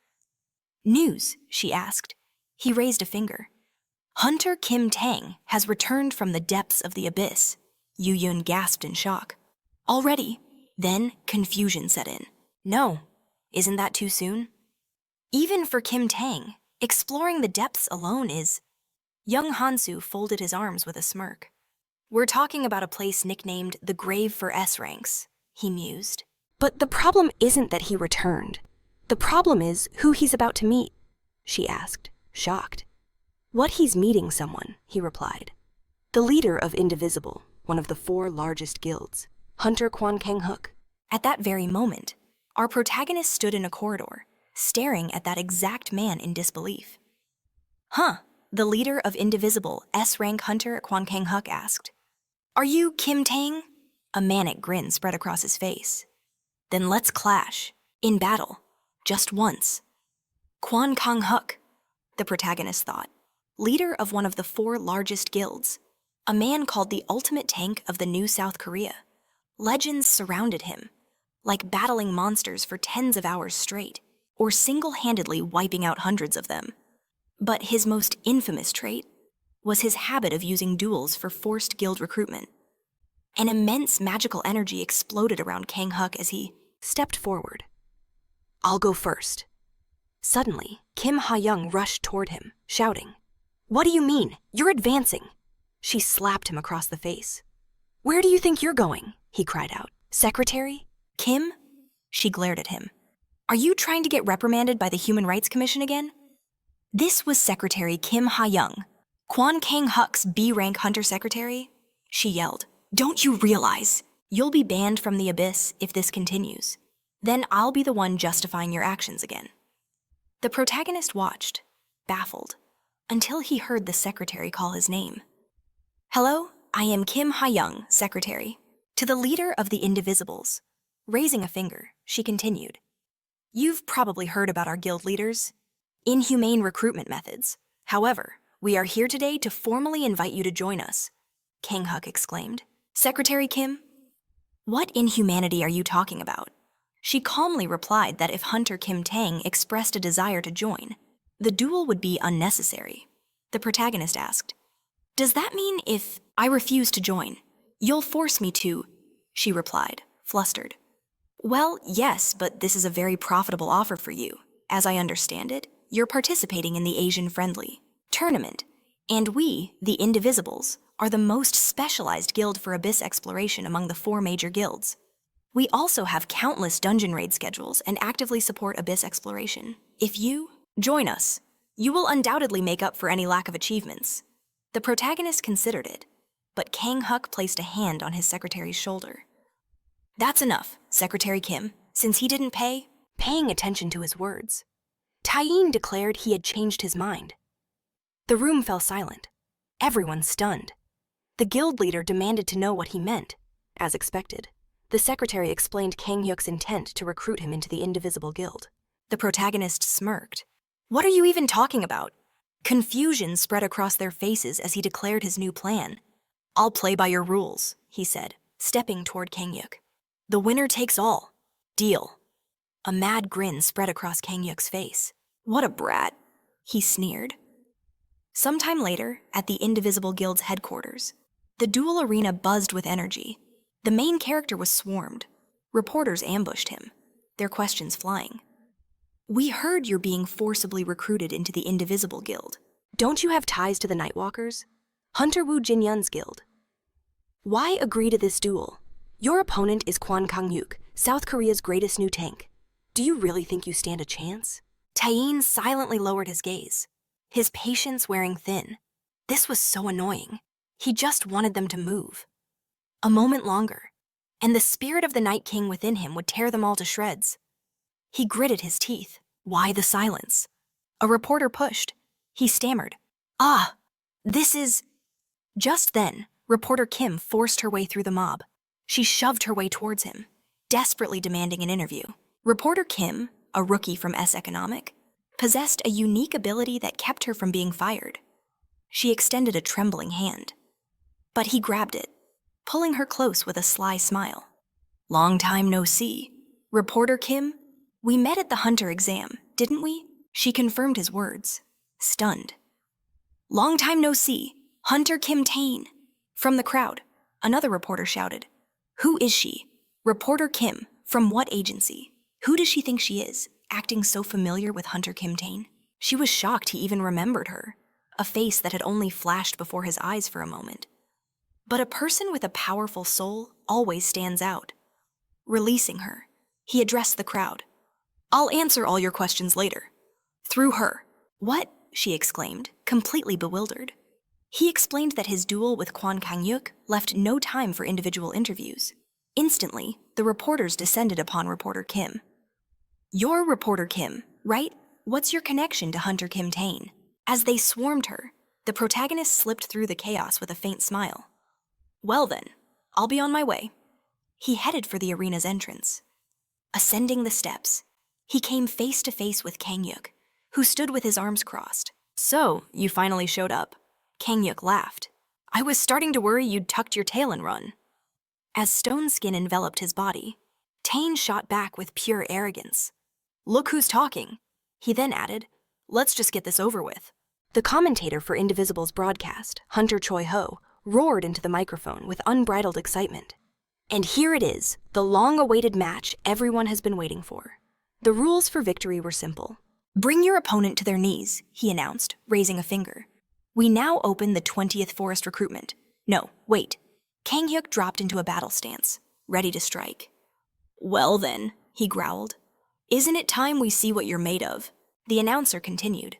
News? She asked. He raised a finger. Hunter Kim Tang has returned from the depths of the abyss. Yu-Yun gasped in shock. Already? Then confusion set in. No, isn't that too soon? Even for Kim Tang, exploring the depths alone is... Young Hansu folded his arms with a smirk. We're talking about a place nicknamed the Grave for S-Ranks, he mused. But the problem isn't that he returned. The problem is who he's about to meet, she asked, shocked. What he's meeting someone, he replied. The leader of Indivisible, one of the 4 largest guilds, Hunter Kwan Kang-hook. At that very moment, our protagonist stood in a corridor, staring at that exact man in disbelief. Huh, the leader of Indivisible, S-Rank Hunter Kwan Kang-hook asked. Are you Kim Tang? A manic grin spread across his face. Then let's clash, in battle, just once. Kwan Kang-hook, the protagonist thought, leader of one of the 4 largest guilds, a man called the ultimate tank of the new South Korea. Legends surrounded him, like battling monsters for tens of hours straight, or single-handedly wiping out hundreds of them. But his most infamous trait was his habit of using duels for forced guild recruitment. An immense magical energy exploded around Kang-hook as he stepped forward. I'll go first. Suddenly, Kim Ha-young rushed toward him, shouting, What do you mean? You're advancing! She slapped him across the face. Where do you think you're going? He cried out. Secretary? Kim? She glared at him. Are you trying to get reprimanded by the Human Rights Commission again? This was Secretary Kim Ha-young, Kwan Kang-hook's B-rank hunter secretary. She yelled, Don't you realize you'll be banned from the abyss if this continues? Then I'll be the one justifying your actions again. The protagonist watched, baffled, until he heard the secretary call his name. Hello, I am Kim Ha-young, secretary. To the leader of the Indivisibles. Raising a finger, she continued. You've probably heard about our guild leaders. Inhumane recruitment methods. However, we are here today to formally invite you to join us, Kang-hook exclaimed. Secretary Kim? What inhumanity are you talking about? She calmly replied that if Hunter Kim Tang expressed a desire to join, the duel would be unnecessary. The protagonist asked, Does that mean if I refuse to join, you'll force me to? She replied, flustered. Well, yes, but this is a very profitable offer for you. As I understand it, you're participating in the Asian-friendly tournament, and we, the Indivisibles, are the most specialized guild for abyss exploration among the 4 major guilds. We also have countless dungeon raid schedules and actively support abyss exploration. If you join us, you will undoubtedly make up for any lack of achievements. The protagonist considered it, but Kang-hook placed a hand on his secretary's shoulder. That's enough, Secretary Kim. Since he didn't pay, paying attention to his words, Taesun declared he had changed his mind. The room fell silent, everyone stunned. The guild leader demanded to know what he meant. As expected, the secretary explained Kang-hook's intent to recruit him into the Indivisible Guild. The protagonist smirked. What are you even talking about? Confusion spread across their faces as he declared his new plan. I'll play by your rules, he said, stepping toward Kang-hook. The winner takes all. Deal. A mad grin spread across Kang-hook's face. What a brat, he sneered. Sometime later, at the Indivisible Guild's headquarters, the duel arena buzzed with energy. The main character was swarmed. Reporters ambushed him, their questions flying. We heard you're being forcibly recruited into the Indivisible Guild. Don't you have ties to the Nightwalkers? Hunter Woo Jin-yun's guild. Why agree to this duel? Your opponent is Kwan Kang-hook, South Korea's greatest new tank. Do you really think you stand a chance? Taesun silently lowered his gaze, his patience wearing thin. This was so annoying. He just wanted them to move. A moment longer, and the spirit of the Night King within him would tear them all to shreds. He gritted his teeth. Why the silence? A reporter pushed. He stammered. "Ah, this is..." Just then, reporter Kim forced her way through the mob. She shoved her way towards him, desperately demanding an interview. Reporter Kim, a rookie from S-Economic, possessed a unique ability that kept her from being fired. She extended a trembling hand, but he grabbed it, pulling her close with a sly smile. "Long time no see. Reporter Kim, we met at the Hunter exam, didn't we?" She confirmed his words, stunned. "Long time no see. Hunter Kim Taesun." From the crowd, another reporter shouted. "Who is she? Reporter Kim, from what agency? Who does she think she is, acting so familiar with Hunter Kim Taesun?" She was shocked he even remembered her, a face that had only flashed before his eyes for a moment. But a person with a powerful soul always stands out. Releasing her, he addressed the crowd. "I'll answer all your questions later." Through her. "What?" she exclaimed, completely bewildered. He explained that his duel with Kwon Kang-yuk left no time for individual interviews. Instantly, the reporters descended upon reporter Kim. "You're reporter Kim, right? What's your connection to Hunter Kim Taesun?" As they swarmed her, the protagonist slipped through the chaos with a faint smile. "Well then, I'll be on my way." He headed for the arena's entrance. Ascending the steps, he came face to face with Kang-yuk, who stood with his arms crossed. "So, you finally showed up." Kang-yuk laughed. "I was starting to worry you'd tucked your tail and run." As stone skin enveloped his body, Taesun shot back with pure arrogance. "Look who's talking." He then added, "Let's just get this over with." The commentator for Indivisible's broadcast, Hunter Choi-ho, roared into the microphone with unbridled excitement. And here it is, the long-awaited match everyone has been waiting for. The rules for victory were simple. "Bring your opponent to their knees," he announced, raising a finger. "We now open the 20th Forest recruitment." "No, wait." Kang-hyuk dropped into a battle stance, ready to strike. "Well then," he growled. "Isn't it time we see what you're made of?" The announcer continued.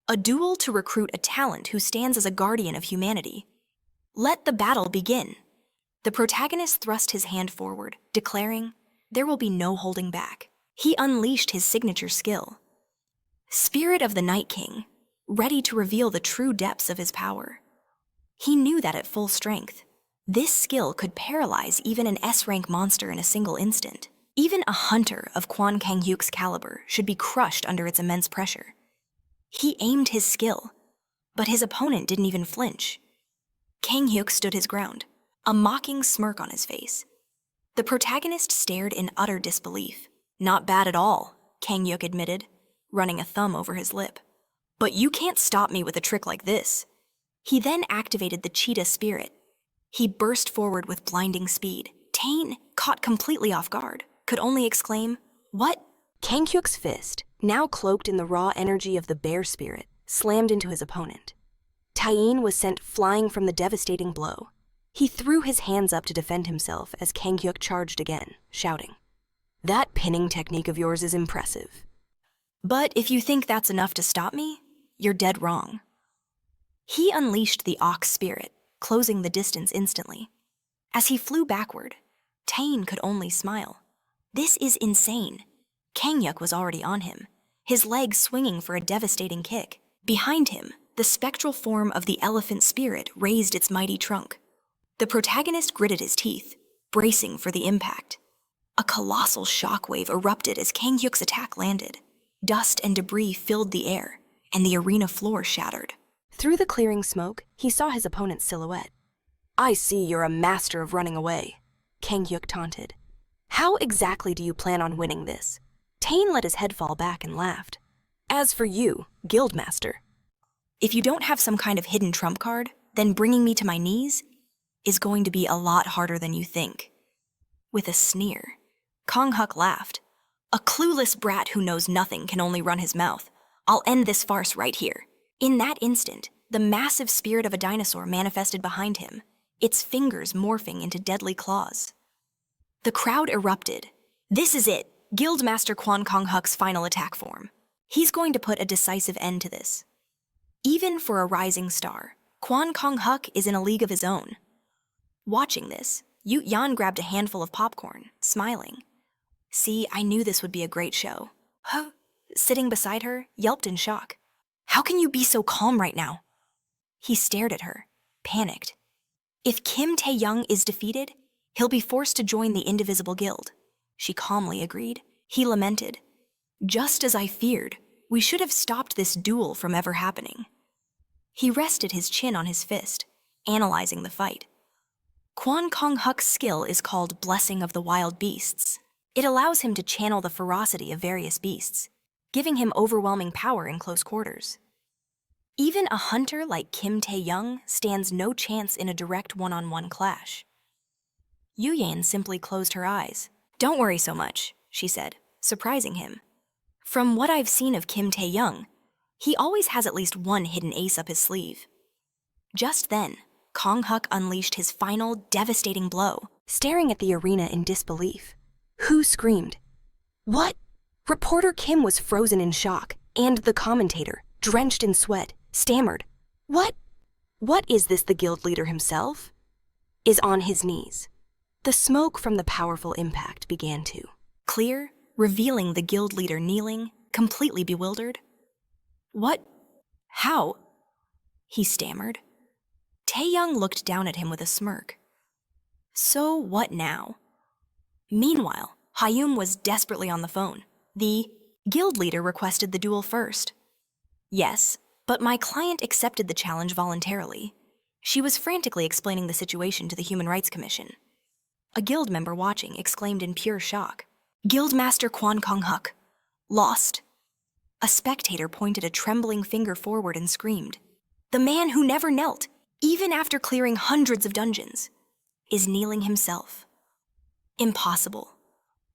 "A duel to recruit a talent who stands as a guardian of humanity. Let the battle begin." The protagonist thrust his hand forward, declaring, "There will be no holding back." He unleashed his signature skill. Spirit of the Night King, ready to reveal the true depths of his power. He knew that at full strength, this skill could paralyze even an S-rank monster in a single instant. Even a hunter of Kwon Kang-hyuk's caliber should be crushed under its immense pressure. He aimed his skill, but his opponent didn't even flinch. Kang-hyuk stood his ground, a mocking smirk on his face. The protagonist stared in utter disbelief. "Not bad at all," Kang-hyuk admitted, running a thumb over his lip. "But you can't stop me with a trick like this." He then activated the cheetah spirit. He burst forward with blinding speed. Taesun, caught completely off guard, could only exclaim, "What?" Kang-hyuk's fist, now cloaked in the raw energy of the bear spirit, slammed into his opponent. Taesun was sent flying from the devastating blow. He threw his hands up to defend himself as Kang-hyuk charged again, shouting, "That pinning technique of yours is impressive. But if you think that's enough to stop me, you're dead wrong." He unleashed the ox spirit, closing the distance instantly. As he flew backward, Taesun could only smile. This is insane. Kang-hyuk was already on him, his legs swinging for a devastating kick. Behind him, the spectral form of the elephant spirit raised its mighty trunk. The protagonist gritted his teeth, bracing for the impact. A colossal shockwave erupted as Kang-hyuk's attack landed. Dust and debris filled the air, and the arena floor shattered. Through the clearing smoke, he saw his opponent's silhouette. "I see you're a master of running away," Kang-hyuk taunted. "How exactly do you plan on winning this?" Taesun let his head fall back and laughed. "As for you, Guildmaster, if you don't have some kind of hidden trump card, then bringing me to my knees is going to be a lot harder than you think." With a sneer, Kang-hyuk laughed. "A clueless brat who knows nothing can only run his mouth. I'll end this farce right here." In that instant, the massive spirit of a dinosaur manifested behind him, its fingers morphing into deadly claws. The crowd erupted. "This is it, Guildmaster Kwon Kang-hyuk's final attack form." He's going to put a decisive end to this. Even for a rising star, Kwon Kong-huk is in a league of his own. Watching this, Yu Yan grabbed a handful of popcorn, smiling. See, I knew this would be a great show. Huh? Sitting beside her, yelped in shock. How can you be so calm right now? He stared at her, panicked. If Kim Tae-young is defeated, he'll be forced to join the Indivisible Guild. She calmly agreed. He lamented. Just as I feared, we should have stopped this duel from ever happening. He rested his chin on his fist, analyzing the fight. Kwon Kong-huk's skill is called Blessing of the Wild Beasts. It allows him to channel the ferocity of various beasts, giving him overwhelming power in close quarters. Even a hunter like Kim Tae-young stands no chance in a direct one-on-one clash. Yu Yan simply closed her eyes. Don't worry so much, she said, surprising him. From what I've seen of Kim Tae-young, he always has at least one hidden ace up his sleeve. Just then, Kong-huk unleashed his final, devastating blow, staring at the arena in disbelief. Who screamed? What? Reporter Kim was frozen in shock, and the commentator, drenched in sweat, stammered. What? What is this? The guild leader himself is on his knees. The smoke from the powerful impact began to clear, revealing the guild leader kneeling, completely bewildered. What? How? He stammered. Tae-young looked down at him with a smirk. So what now? Meanwhile, Hyum was desperately on the phone. The guild leader requested the duel first. Yes, but my client accepted the challenge voluntarily. She was frantically explaining the situation to the Human Rights Commission. A guild member watching exclaimed in pure shock. Guildmaster Kwon Kong-huk. Lost. A spectator pointed a trembling finger forward and screamed. The man who never knelt, even after clearing hundreds of dungeons, is kneeling himself. Impossible.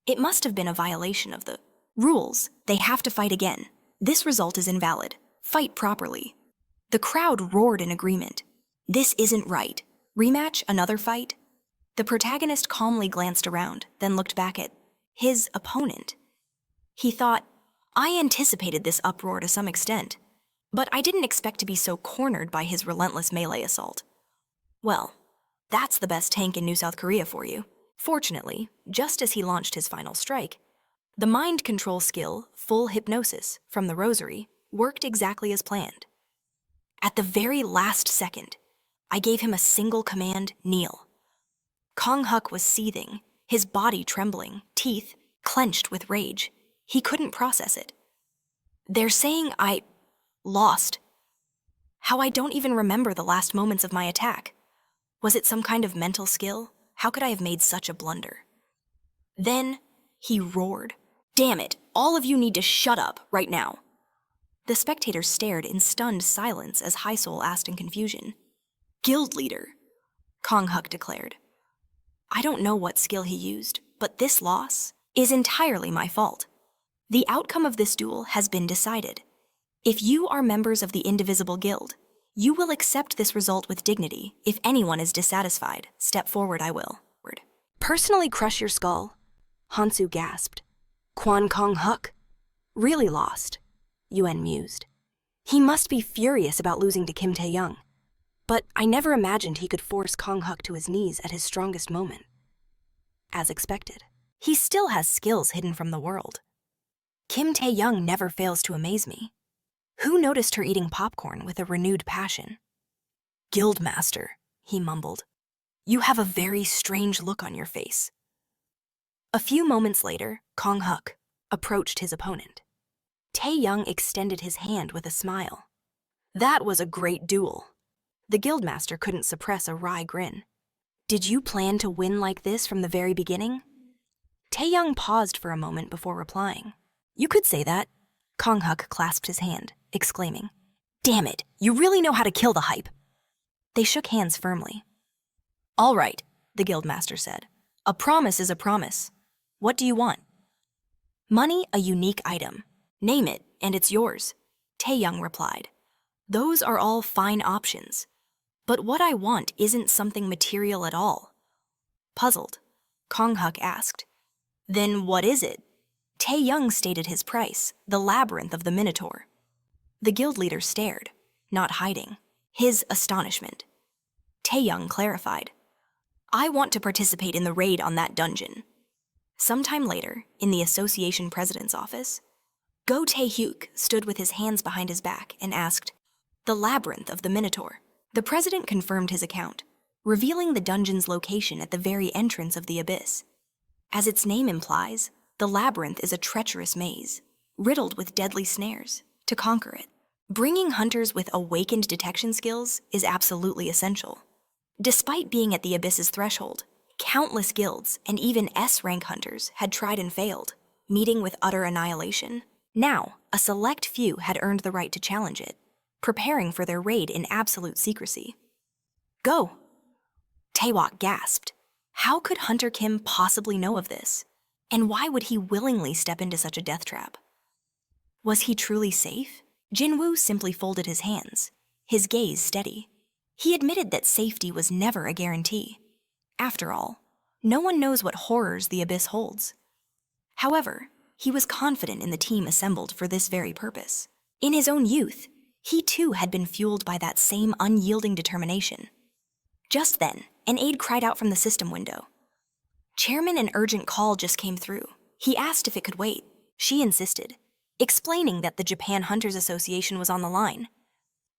It must have been a violation of the rules. They have to fight again. This result is invalid. Fight properly. The crowd roared in agreement. This isn't right. Rematch, another fight? The protagonist calmly glanced around, then looked back at his opponent. He thought, I anticipated this uproar to some extent, but I didn't expect to be so cornered by his relentless melee assault. Well, that's the best tank in New South Korea for you. Fortunately, just as he launched his final strike, the mind control skill, full hypnosis, from the rosary, worked exactly as planned. At the very last second, I gave him a single command, kneel. Kong-huk was seething, his body trembling, teeth clenched with rage. He couldn't process it. They're saying I lost. How I don't even remember the last moments of my attack. Was it some kind of mental skill? How could I have made such a blunder? Then he roared. Damn it, all of you need to shut up right now. The spectators stared in stunned silence as Hyseol asked in confusion. Guild leader, Kong-huk declared. I don't know what skill he used, but this loss is entirely my fault. The outcome of this duel has been decided. If you are members of the Indivisible Guild, you will accept this result with dignity. If anyone is dissatisfied, step forward, I will. Personally crush your skull, Hansu gasped. Kwon Kong-huk? Really lost, Yuen mused. He must be furious about losing to Kim Tae-young. But I never imagined he could force Kong-huk to his knees at his strongest moment. As expected, he still has skills hidden from the world. Kim Tae-young never fails to amaze me. Who noticed her eating popcorn with a renewed passion? Guildmaster, he mumbled. You have a very strange look on your face. A few moments later, Kong-huk approached his opponent. Tae-young extended his hand with a smile. That was a great duel. The guildmaster couldn't suppress a wry grin. Did you plan to win like this from the very beginning? Tae-young paused for a moment before replying. You could say that. Kong-huk clasped his hand, exclaiming, Damn it, you really know how to kill the hype. They shook hands firmly. All right, the guildmaster said. A promise is a promise. What do you want? Money, a unique item. Name it, and it's yours, Tae-young replied. Those are all fine options. But what I want isn't something material at all. Puzzled, Kong-huk asked. Then what is it? Taeyoung stated his price, the labyrinth of the Minotaur. The guild leader stared, not hiding his astonishment. Taeyoung clarified, I want to participate in the raid on that dungeon. Sometime later, in the association president's office, Go Tae-hyuk stood with his hands behind his back and asked, the labyrinth of the Minotaur. The president confirmed his account, revealing the dungeon's location at the very entrance of the abyss. As its name implies, the labyrinth is a treacherous maze, riddled with deadly snares. To conquer it, bringing hunters with awakened detection skills is absolutely essential. Despite being at the abyss's threshold, countless guilds and even S-rank hunters had tried and failed, meeting with utter annihilation. Now, a select few had earned the right to challenge it, preparing for their raid in absolute secrecy. Go! Taewok gasped. How could Hunter Kim possibly know of this? And why would he willingly step into such a death trap? Was he truly safe? Jinwoo simply folded his hands, his gaze steady. He admitted that safety was never a guarantee. After all, no one knows what horrors the abyss holds. However, he was confident in the team assembled for this very purpose. In his own youth, he too had been fueled by that same unyielding determination. Just then, an aide cried out from the system window. Chairman, an urgent call just came through. He asked if it could wait. She insisted, explaining that the Japan Hunters Association was on the line.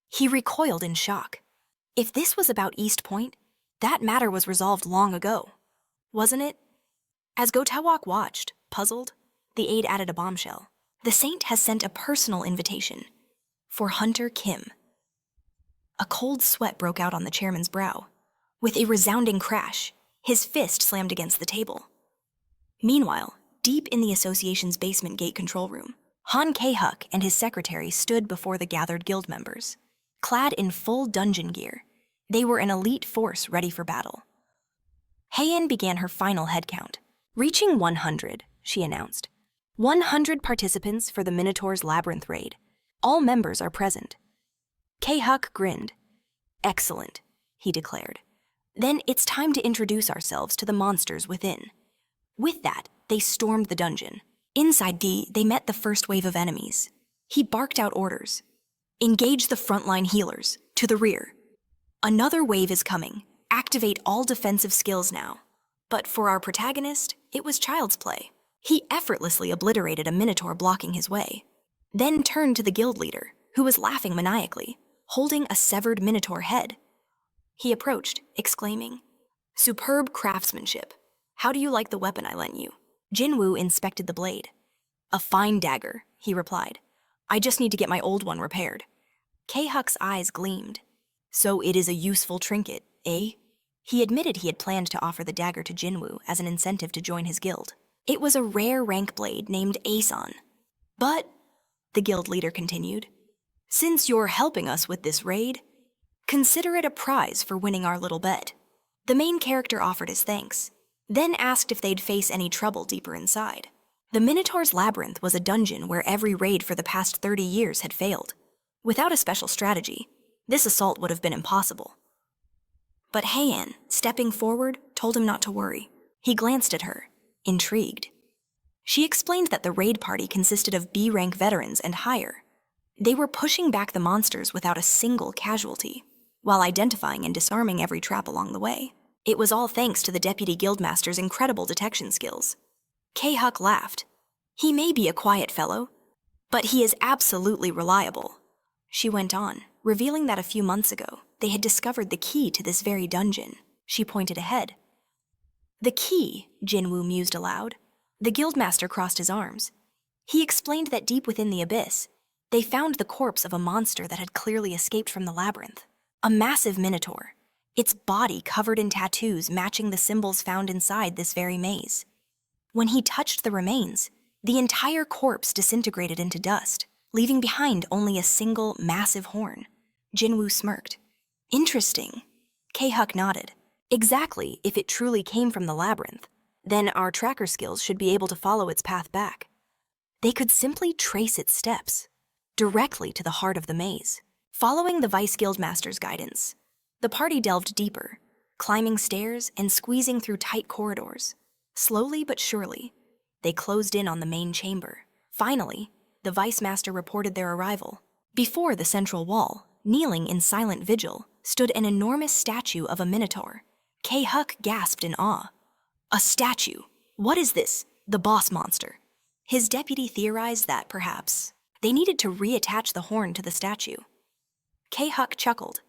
He recoiled in shock. If this was about East Point, that matter was resolved long ago, wasn't it? As Go Taewok watched, puzzled, the aide added a bombshell. The saint has sent a personal invitation for Hunter Kim. A cold sweat broke out on the chairman's brow. With a resounding crash, his fist slammed against the table. Meanwhile, deep in the association's basement gate control room, Han Kae-huk and his secretary stood before the gathered guild members. Clad in full dungeon gear, they were an elite force ready for battle. Haein began her final head count. Reaching 100, she announced. 100 participants for the Minotaur's labyrinth raid. All members are present. Kae-huk grinned. Excellent, he declared. Then it's time to introduce ourselves to the monsters within. With that, they stormed the dungeon. Inside they met the first wave of enemies. He barked out orders. Engage the frontline healers, to the rear. Another wave is coming. Activate all defensive skills now. But for our protagonist, it was child's play. He effortlessly obliterated a minotaur blocking his way. Then turned to the guild leader, who was laughing maniacally, holding a severed minotaur head. He approached, exclaiming, Superb craftsmanship. How do you like the weapon I lent you? Jinwoo inspected the blade. A fine dagger, he replied. I just need to get my old one repaired. Kae-huk's eyes gleamed. So it is a useful trinket, eh? He admitted he had planned to offer the dagger to Jinwoo as an incentive to join his guild. It was a rare rank blade named Aeson. But, the guild leader continued, since you're helping us with this raid, consider it a prize for winning our little bet. The main character offered his thanks, then asked if they'd face any trouble deeper inside. The Minotaur's Labyrinth was a dungeon where every raid for the past 30 years had failed. Without a special strategy, this assault would have been impossible. But Haein, stepping forward, told him not to worry. He glanced at her, intrigued. She explained that the raid party consisted of B-rank veterans and higher. They were pushing back the monsters without a single casualty, while identifying and disarming every trap along the way. It was all thanks to the deputy guildmaster's incredible detection skills. Kae-huk laughed. He may be a quiet fellow, but he is absolutely reliable. She went on, revealing that a few months ago, they had discovered the key to this very dungeon. She pointed ahead. The key, Jinwoo mused aloud. The guildmaster crossed his arms. He explained that deep within the abyss, they found the corpse of a monster that had clearly escaped from the labyrinth. A massive minotaur, its body covered in tattoos matching the symbols found inside this very maze. When he touched the remains, the entire corpse disintegrated into dust, leaving behind only a single massive horn. Jinwoo smirked. Interesting. Kae-huk nodded. Exactly, if it truly came from the labyrinth, then our tracker skills should be able to follow its path back. They could simply trace its steps, directly to the heart of the maze. Following the Vice Guildmaster's guidance, the party delved deeper, climbing stairs and squeezing through tight corridors. Slowly but surely, They closed in on the main chamber. Finally, the Vice Master reported their arrival. Before the central wall, kneeling in silent vigil, stood an enormous statue of a minotaur. K-Huck gasped in awe. A statue? What is this? The boss monster. His deputy theorized that, perhaps, they needed to reattach the horn to the statue. K-Huck chuckled.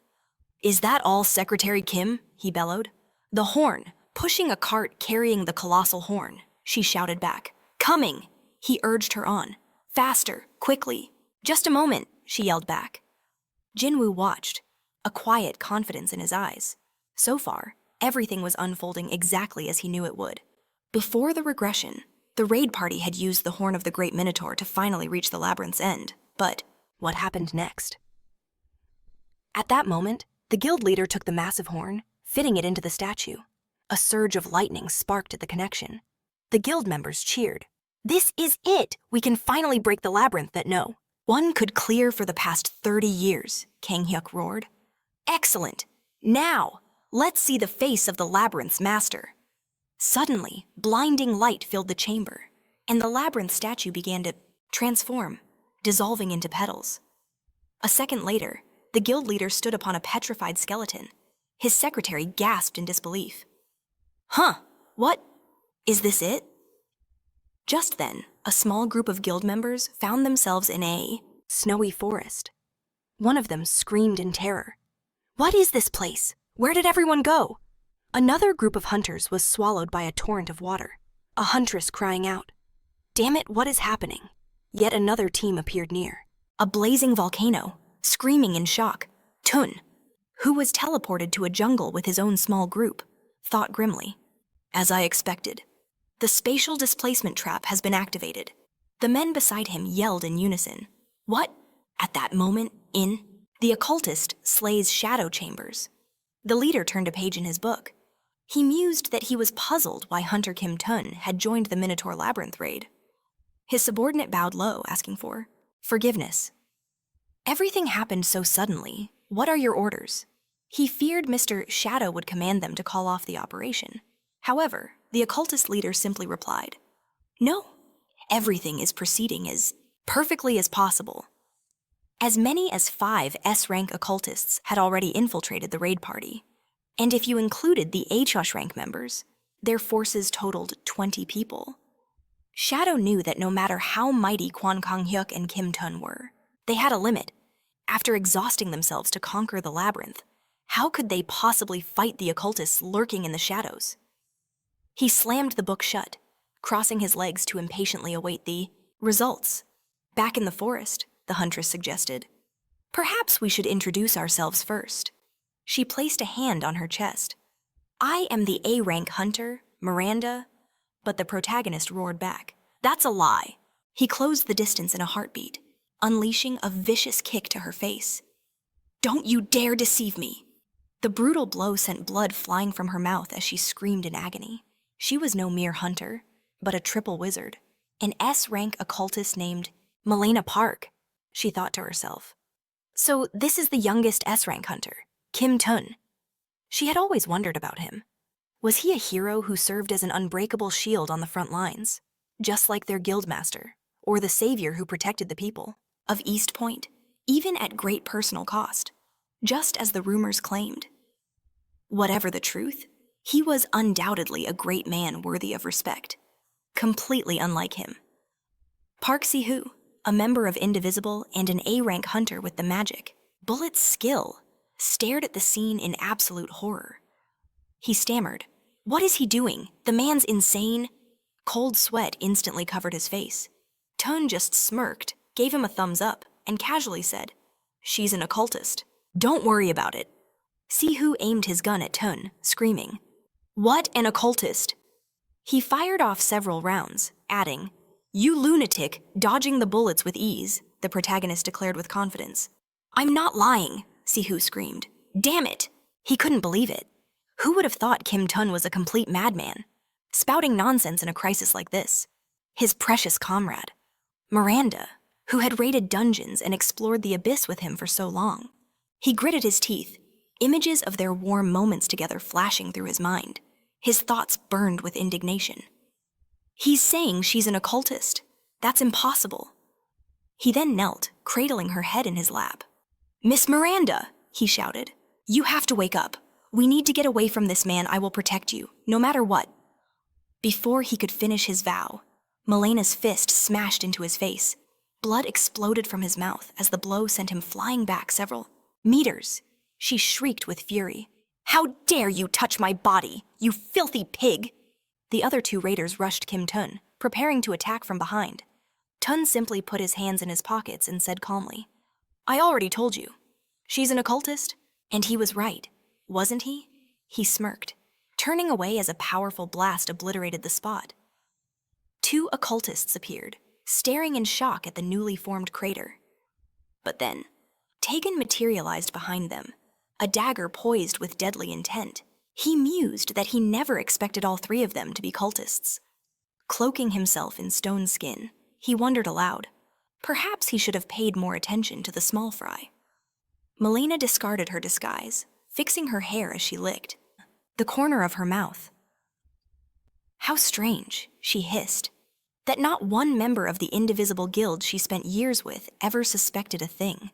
Is that all, Secretary Kim? He bellowed. The horn, pushing a cart carrying the colossal horn, she shouted back. Coming! He urged her on. Faster, quickly. Just a moment, she yelled back. Jinwoo watched, a quiet confidence in his eyes. So far, everything was unfolding exactly as he knew it would. Before the regression, the raid party had used the horn of the Great Minotaur to finally reach the labyrinth's end. But what happened next? At that moment, the guild leader took the massive horn, fitting it into the statue. A surge of lightning sparked at the connection. The guild members cheered. This is it! We can finally break the labyrinth that one could clear for the past 30 years, Kang Hyuk roared. Excellent! Now, let's see the face of the labyrinth's master. Suddenly, blinding light filled the chamber, and the labyrinth statue began to transform, dissolving into petals. A second later, the guild leader stood upon a petrified skeleton. His secretary gasped in disbelief. Huh, what? Is this it? Just then, a small group of guild members found themselves in a snowy forest. One of them screamed in terror. What is this place? Where did everyone go? Another group of hunters was swallowed by a torrent of water, a huntress crying out. Damn it, what is happening? Yet another team appeared near. A blazing volcano, screaming in shock. Taesun, who was teleported to a jungle with his own small group, thought grimly. As I expected. The spatial displacement trap has been activated. The men beside him yelled in unison. What? At that moment, the occultist slays shadow chambers. The leader turned a page in his book. He mused that he was puzzled why Hunter Kim Taesun had joined the Minotaur Labyrinth raid. His subordinate bowed low, asking for forgiveness. Everything happened so suddenly. What are your orders? He feared Mr. Shadow would command them to call off the operation. However, the occultist leader simply replied, No, everything is proceeding as perfectly as possible. As many as 5 S-rank occultists had already infiltrated the raid party, and if you included the H-rank members, their forces totaled 20 people. Shadow knew that no matter how mighty Kwon Kang-hyuk and Kim Taesun were, they had a limit. After exhausting themselves to conquer the labyrinth, how could they possibly fight the occultists lurking in the shadows? He slammed the book shut, crossing his legs to impatiently await the results. Back in the forest, the huntress suggested. Perhaps we should introduce ourselves first. She placed a hand on her chest. I am the A-rank hunter, Miranda, but the protagonist roared back. That's a lie. He closed the distance in a heartbeat, unleashing a vicious kick to her face. Don't you dare deceive me. The brutal blow sent blood flying from her mouth as she screamed in agony. She was no mere hunter, but a triple wizard, an S-rank occultist named Milena Park, she thought to herself. So this is the youngest S-rank hunter, Kim Taesun. She had always wondered about him. Was he a hero who served as an unbreakable shield on the front lines, just like their guildmaster, or the savior who protected the people of East Point, even at great personal cost, just as the rumors claimed? Whatever the truth, he was undoubtedly a great man worthy of respect, completely unlike him. Park Si-hoo, a member of Indivisible and an A-rank hunter with the magic, bullet skill, stared at the scene in absolute horror. He stammered, What is he doing? The man's insane. Cold sweat instantly covered his face. Taesun just smirked, gave him a thumbs up, and casually said, She's an occultist. Don't worry about it. Si-hoo aimed his gun at Taesun, screaming, What an occultist! He fired off several rounds, adding, You lunatic, dodging the bullets with ease, the protagonist declared with confidence. I'm not lying, Si-hoo screamed. Damn it! He couldn't believe it. Who would have thought Kim Taesun was a complete madman, spouting nonsense in a crisis like this? His precious comrade, Miranda, who had raided dungeons and explored the abyss with him for so long. He gritted his teeth, images of their warm moments together flashing through his mind. His thoughts burned with indignation. He's saying she's an occultist. That's impossible. He then knelt, cradling her head in his lap. "Miss Miranda," he shouted, "you have to wake up. We need to get away from this man. I will protect you, no matter what." Before he could finish his vow, Melena's fist smashed into his face. Blood exploded from his mouth as the blow sent him flying back several meters. She shrieked with fury. "How dare you touch my body, you filthy pig!" The other two raiders rushed Kim Tun, preparing to attack from behind. Tun simply put his hands in his pockets and said calmly, "I already told you. She's an occultist." And he was right, wasn't he? He smirked, turning away as a powerful blast obliterated the spot. Two occultists appeared, staring in shock at the newly formed crater. But then, Taegun materialized behind them, a dagger poised with deadly intent. He mused that he never expected all three of them to be cultists. Cloaking himself in stone skin, he wondered aloud. Perhaps he should have paid more attention to the small fry. Melina discarded her disguise, fixing her hair as she licked the corner of her mouth. How strange, she hissed, that not one member of the indivisible guild she spent years with ever suspected a thing.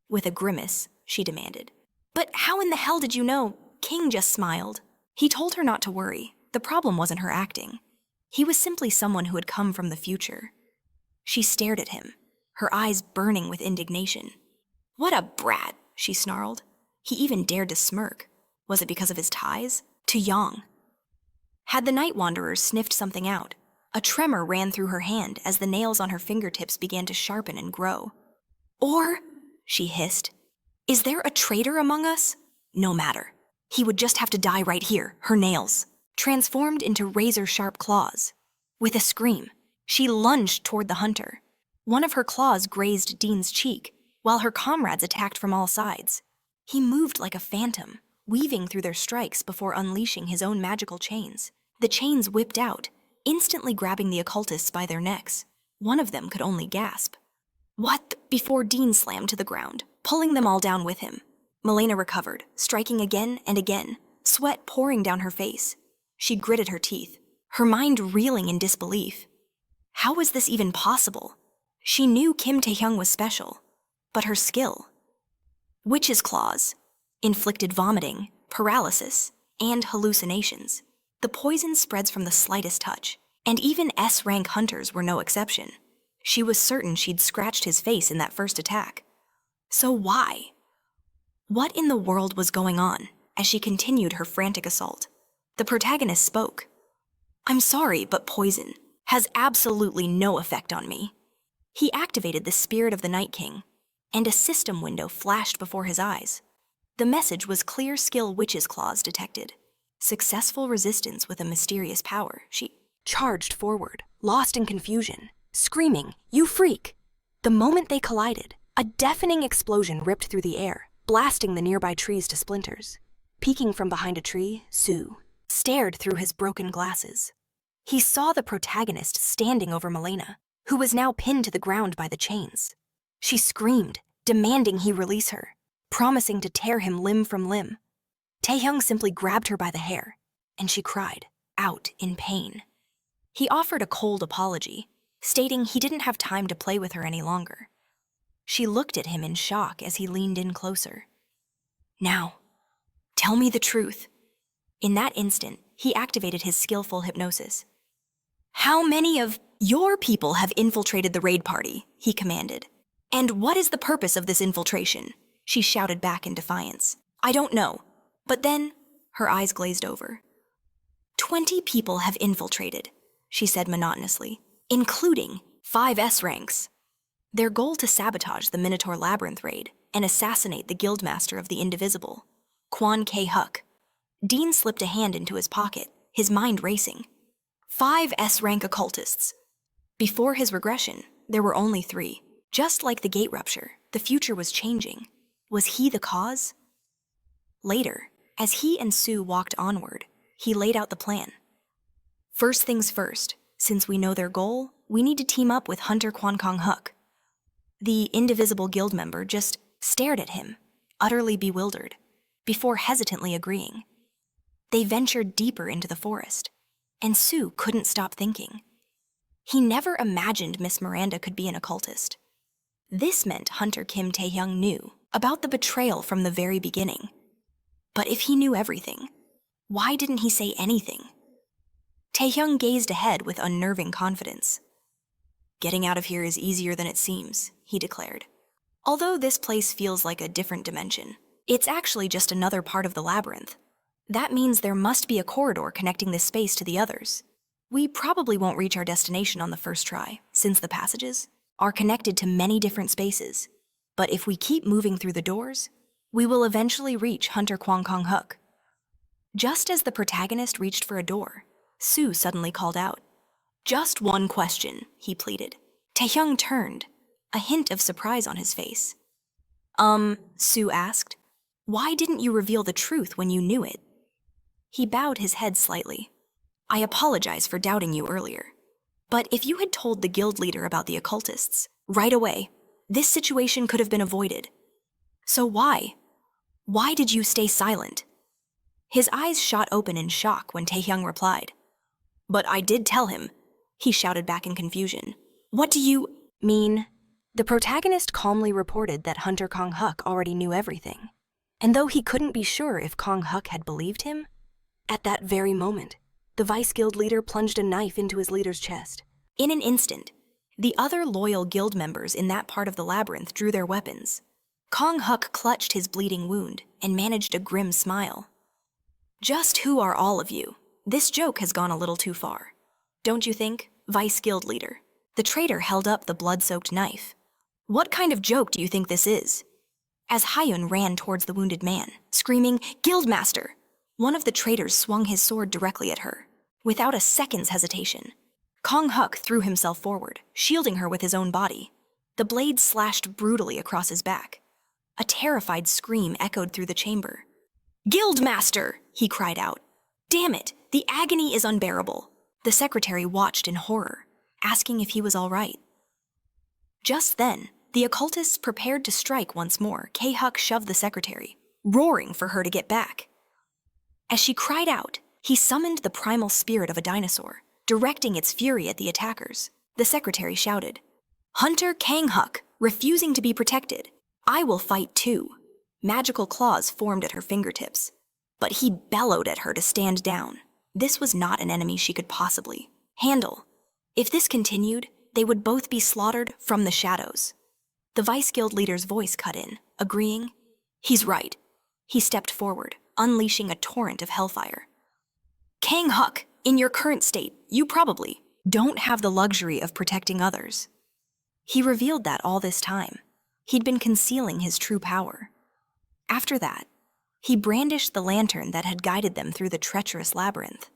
With a grimace, she demanded, "But how in the hell did you know?" King just smiled. He told her not to worry. The problem wasn't her acting. He was simply someone who had come from the future. She stared at him, her eyes burning with indignation. "What a brat," she snarled. He even dared to smirk. Was it because of his ties? To Yang. Had the Night Wanderers sniffed something out? A tremor ran through her hand as the nails on her fingertips began to sharpen and grow. "Or," she hissed, "is there a traitor among us? No matter. He would just have to die right here, her nails, transformed into razor-sharp claws." With a scream, she lunged toward the hunter. One of her claws grazed Dean's cheek, while her comrades attacked from all sides. He moved like a phantom, weaving through their strikes before unleashing his own magical chains. The chains whipped out, instantly grabbing the occultists by their necks. One of them could only gasp. "What?" Before Dean slammed to the ground, pulling them all down with him. Melina recovered, striking again and again, sweat pouring down her face. She gritted her teeth, her mind reeling in disbelief. How was this even possible? She knew Kim Taehyung was special, but her skill. Witch's claws inflicted vomiting, paralysis, and hallucinations. The poison spreads from the slightest touch, and even S-rank hunters were no exception. She was certain she'd scratched his face in that first attack. So why? What in the world was going on as she continued her frantic assault? The protagonist spoke. "I'm sorry, but poison has absolutely no effect on me." He activated the spirit of the Night King, and a system window flashed before his eyes. The message was clear skill witch's claws detected. Successful resistance with a mysterious power. She charged forward, lost in confusion, screaming, "You freak!" The moment they collided, a deafening explosion ripped through the air, blasting the nearby trees to splinters. Peeking from behind a tree, Sue stared through his broken glasses. He saw the protagonist standing over Melina, who was now pinned to the ground by the chains. She screamed, demanding he release her, promising to tear him limb from limb. Taehyung simply grabbed her by the hair, and she cried, out in pain. He offered a cold apology, stating he didn't have time to play with her any longer. She looked at him in shock as he leaned in closer. "Now, tell me the truth." In that instant, he activated his skillful hypnosis. "How many of your people have infiltrated the raid party?" he commanded. "And what is the purpose of this infiltration?" she shouted back in defiance. "I don't know." But then, her eyes glazed over. 20 people have infiltrated, she said monotonously, including 5 S-ranks. Their goal to sabotage the Minotaur Labyrinth raid and assassinate the guildmaster of the Indivisible, Kwon K-Huck. Dean slipped a hand into his pocket, his mind racing. 5 S-rank occultists. Before his regression, there were only 3. Just like the gate rupture, the future was changing. Was he the cause? Later, as he and Sue walked onward, he laid out the plan. First things first, since we know their goal, we need to team up with Hunter Kwon Kong-Huck. The Indivisible Guild member just stared at him, utterly bewildered, before hesitantly agreeing. They ventured deeper into the forest. And Sue couldn't stop thinking. He never imagined Miss Miranda could be an occultist. This meant Hunter Kim Taehyung knew about the betrayal from the very beginning. But if he knew everything, why didn't he say anything? Taehyung gazed ahead with unnerving confidence. "Getting out of here is easier than it seems," he declared. "Although this place feels like a different dimension, it's actually just another part of the labyrinth. That means there must be a corridor connecting this space to the others. We probably won't reach our destination on the first try, since the passages are connected to many different spaces. But if we keep moving through the doors, we will eventually reach Hunter Kwang Kong Huk." Just as the protagonist reached for a door, Sue suddenly called out. "Just one question," he pleaded. Taehyung turned, a hint of surprise on his face. Sue asked, "Why didn't you reveal the truth when you knew it?" He bowed his head slightly. "I apologize for doubting you earlier. But if you had told the guild leader about the occultists right away, this situation could have been avoided. So why? Why did you stay silent?" His eyes shot open in shock when Taehyung replied. "But I did tell him," he shouted back in confusion. "What do you mean?" The protagonist calmly reported that Hunter Kong Huk already knew everything. And though he couldn't be sure if Kong Huk had believed him, at that very moment, the vice guild leader plunged a knife into his leader's chest. In an instant, the other loyal guild members in that part of the labyrinth drew their weapons. Kong Huk clutched his bleeding wound and managed a grim smile. "Just who are all of you? This joke has gone a little too far. Don't you think, vice guild leader?" The traitor held up the blood-soaked knife. "What kind of joke do you think this is?" As Hyun ran towards the wounded man, screaming, "Guildmaster!" one of the traitors swung his sword directly at her. Without a second's hesitation, Kong Huk threw himself forward, shielding her with his own body. The blade slashed brutally across his back. A terrified scream echoed through the chamber. "Guildmaster!" he cried out. "Damn it, the agony is unbearable." The secretary watched in horror, asking if he was all right. Just then, the occultists prepared to strike once more. K-Huk shoved the secretary, roaring for her to get back. As she cried out, he summoned the primal spirit of a dinosaur, directing its fury at the attackers. The secretary shouted, "Hunter Kang Huk, refusing to be protected. I will fight too." Magical claws formed at her fingertips, but he bellowed at her to stand down. This was not an enemy she could possibly handle. If this continued, they would both be slaughtered from the shadows. The vice guild leader's voice cut in, agreeing. "He's right." He stepped forward, unleashing a torrent of hellfire. "Kang Huk, in your current state, you probably don't have the luxury of protecting others." He revealed that all this time, he'd been concealing his true power. After that, he brandished the lantern that had guided them through the treacherous labyrinth.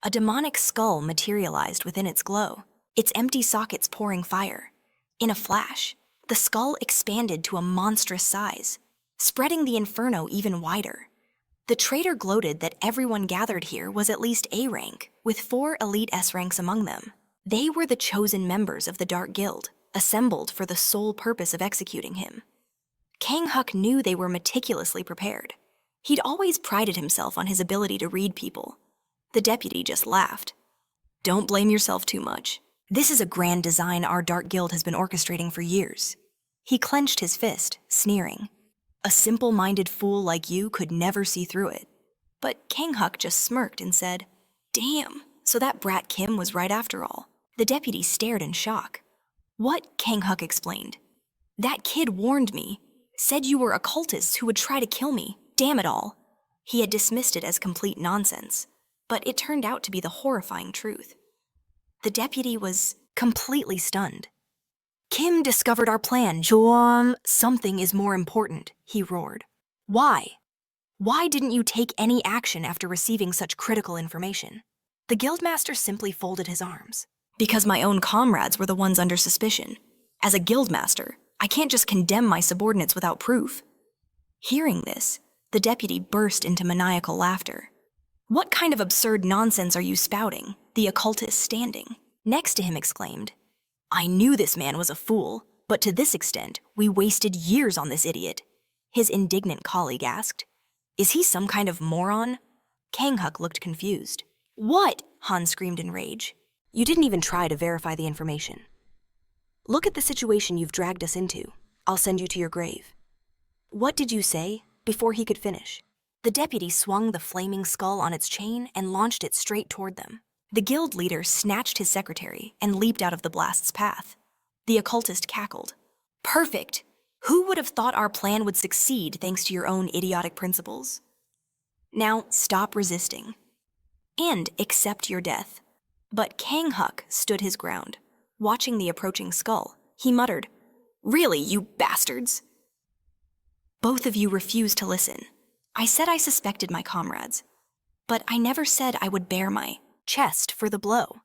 A demonic skull materialized within its glow, its empty sockets pouring fire. In a flash, the skull expanded to a monstrous size, spreading the inferno even wider. The traitor gloated that everyone gathered here was at least A rank, with 4 elite S ranks among them. They were the chosen members of the Dark Guild, assembled for the sole purpose of executing him. Kang Huk knew they were meticulously prepared. He'd always prided himself on his ability to read people. The deputy just laughed. "Don't blame yourself too much. This is a grand design our Dark Guild has been orchestrating for years." He clenched his fist, sneering. "A simple-minded fool like you could never see through it." But Kang Huk just smirked and said, "Damn, so that brat Kim was right after all." The deputy stared in shock. "What?" Kang Huk explained. "That kid warned me, said you were occultists who would try to kill me. Damn it all." He had dismissed it as complete nonsense, but it turned out to be the horrifying truth. The deputy was completely stunned. "Kim discovered our plan, Joam. Something is more important," he roared. "Why? Why didn't you take any action after receiving such critical information?" The guildmaster simply folded his arms. "Because my own comrades were the ones under suspicion. As a guildmaster, I can't just condemn my subordinates without proof." Hearing this, the deputy burst into maniacal laughter. "What kind of absurd nonsense are you spouting?" The occultist standing next to him exclaimed. "I knew this man was a fool, but to this extent, we wasted years on this idiot." His indignant colleague asked, "Is he some kind of moron?" Kang Huk looked confused. What? Han screamed in rage. You didn't even try to verify the information. Look at the situation you've dragged us into. I'll send you to your grave. What did you say? Before he could finish, the deputy swung the flaming skull on its chain and launched it straight toward them. The guild leader snatched his secretary and leaped out of the blast's path. The occultist cackled. Perfect! Who would have thought our plan would succeed thanks to your own idiotic principles? Now stop resisting. And accept your death. But Kang Huk stood his ground. Watching the approaching skull, he muttered, Really, you bastards? Both of you refused to listen. I said I suspected my comrades, but I never said I would bare my chest for the blow.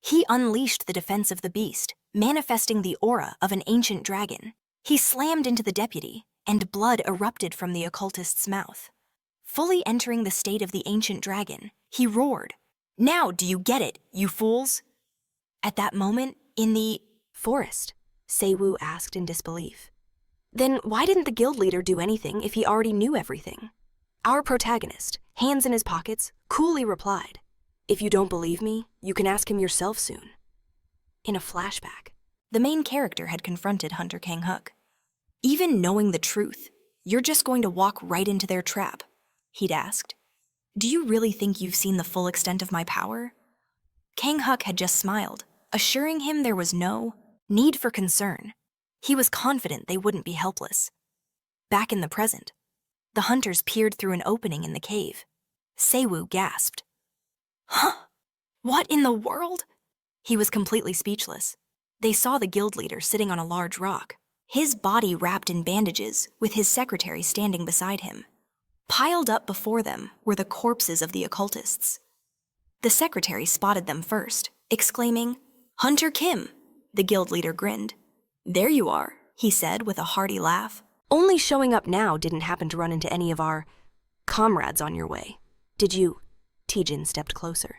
He unleashed the defense of the beast, manifesting the aura of an ancient dragon. He slammed into the deputy, and blood erupted from the occultist's mouth. Fully entering the state of the ancient dragon, he roared, Now do you get it, you fools? At that moment, in the forest, Seiwu asked in disbelief. Then why didn't the guild leader do anything if he already knew everything? Our protagonist, hands in his pockets, coolly replied, If you don't believe me, you can ask him yourself soon. In a flashback, the main character had confronted Hunter Kang Huk. Even knowing the truth, you're just going to walk right into their trap, he'd asked. Do you really think you've seen the full extent of my power? Kang Huk had just smiled, assuring him there was no need for concern. He was confident they wouldn't be helpless. Back in the present, the hunters peered through an opening in the cave. Seiwu gasped. Huh? What in the world? He was completely speechless. They saw the guild leader sitting on a large rock, his body wrapped in bandages, with his secretary standing beside him. Piled up before them were the corpses of the occultists. The secretary spotted them first, exclaiming, Hunter Kim! The guild leader grinned. There you are, he said with a hearty laugh. Only showing up now didn't happen to run into any of our comrades on your way. Did you? Taejin stepped closer.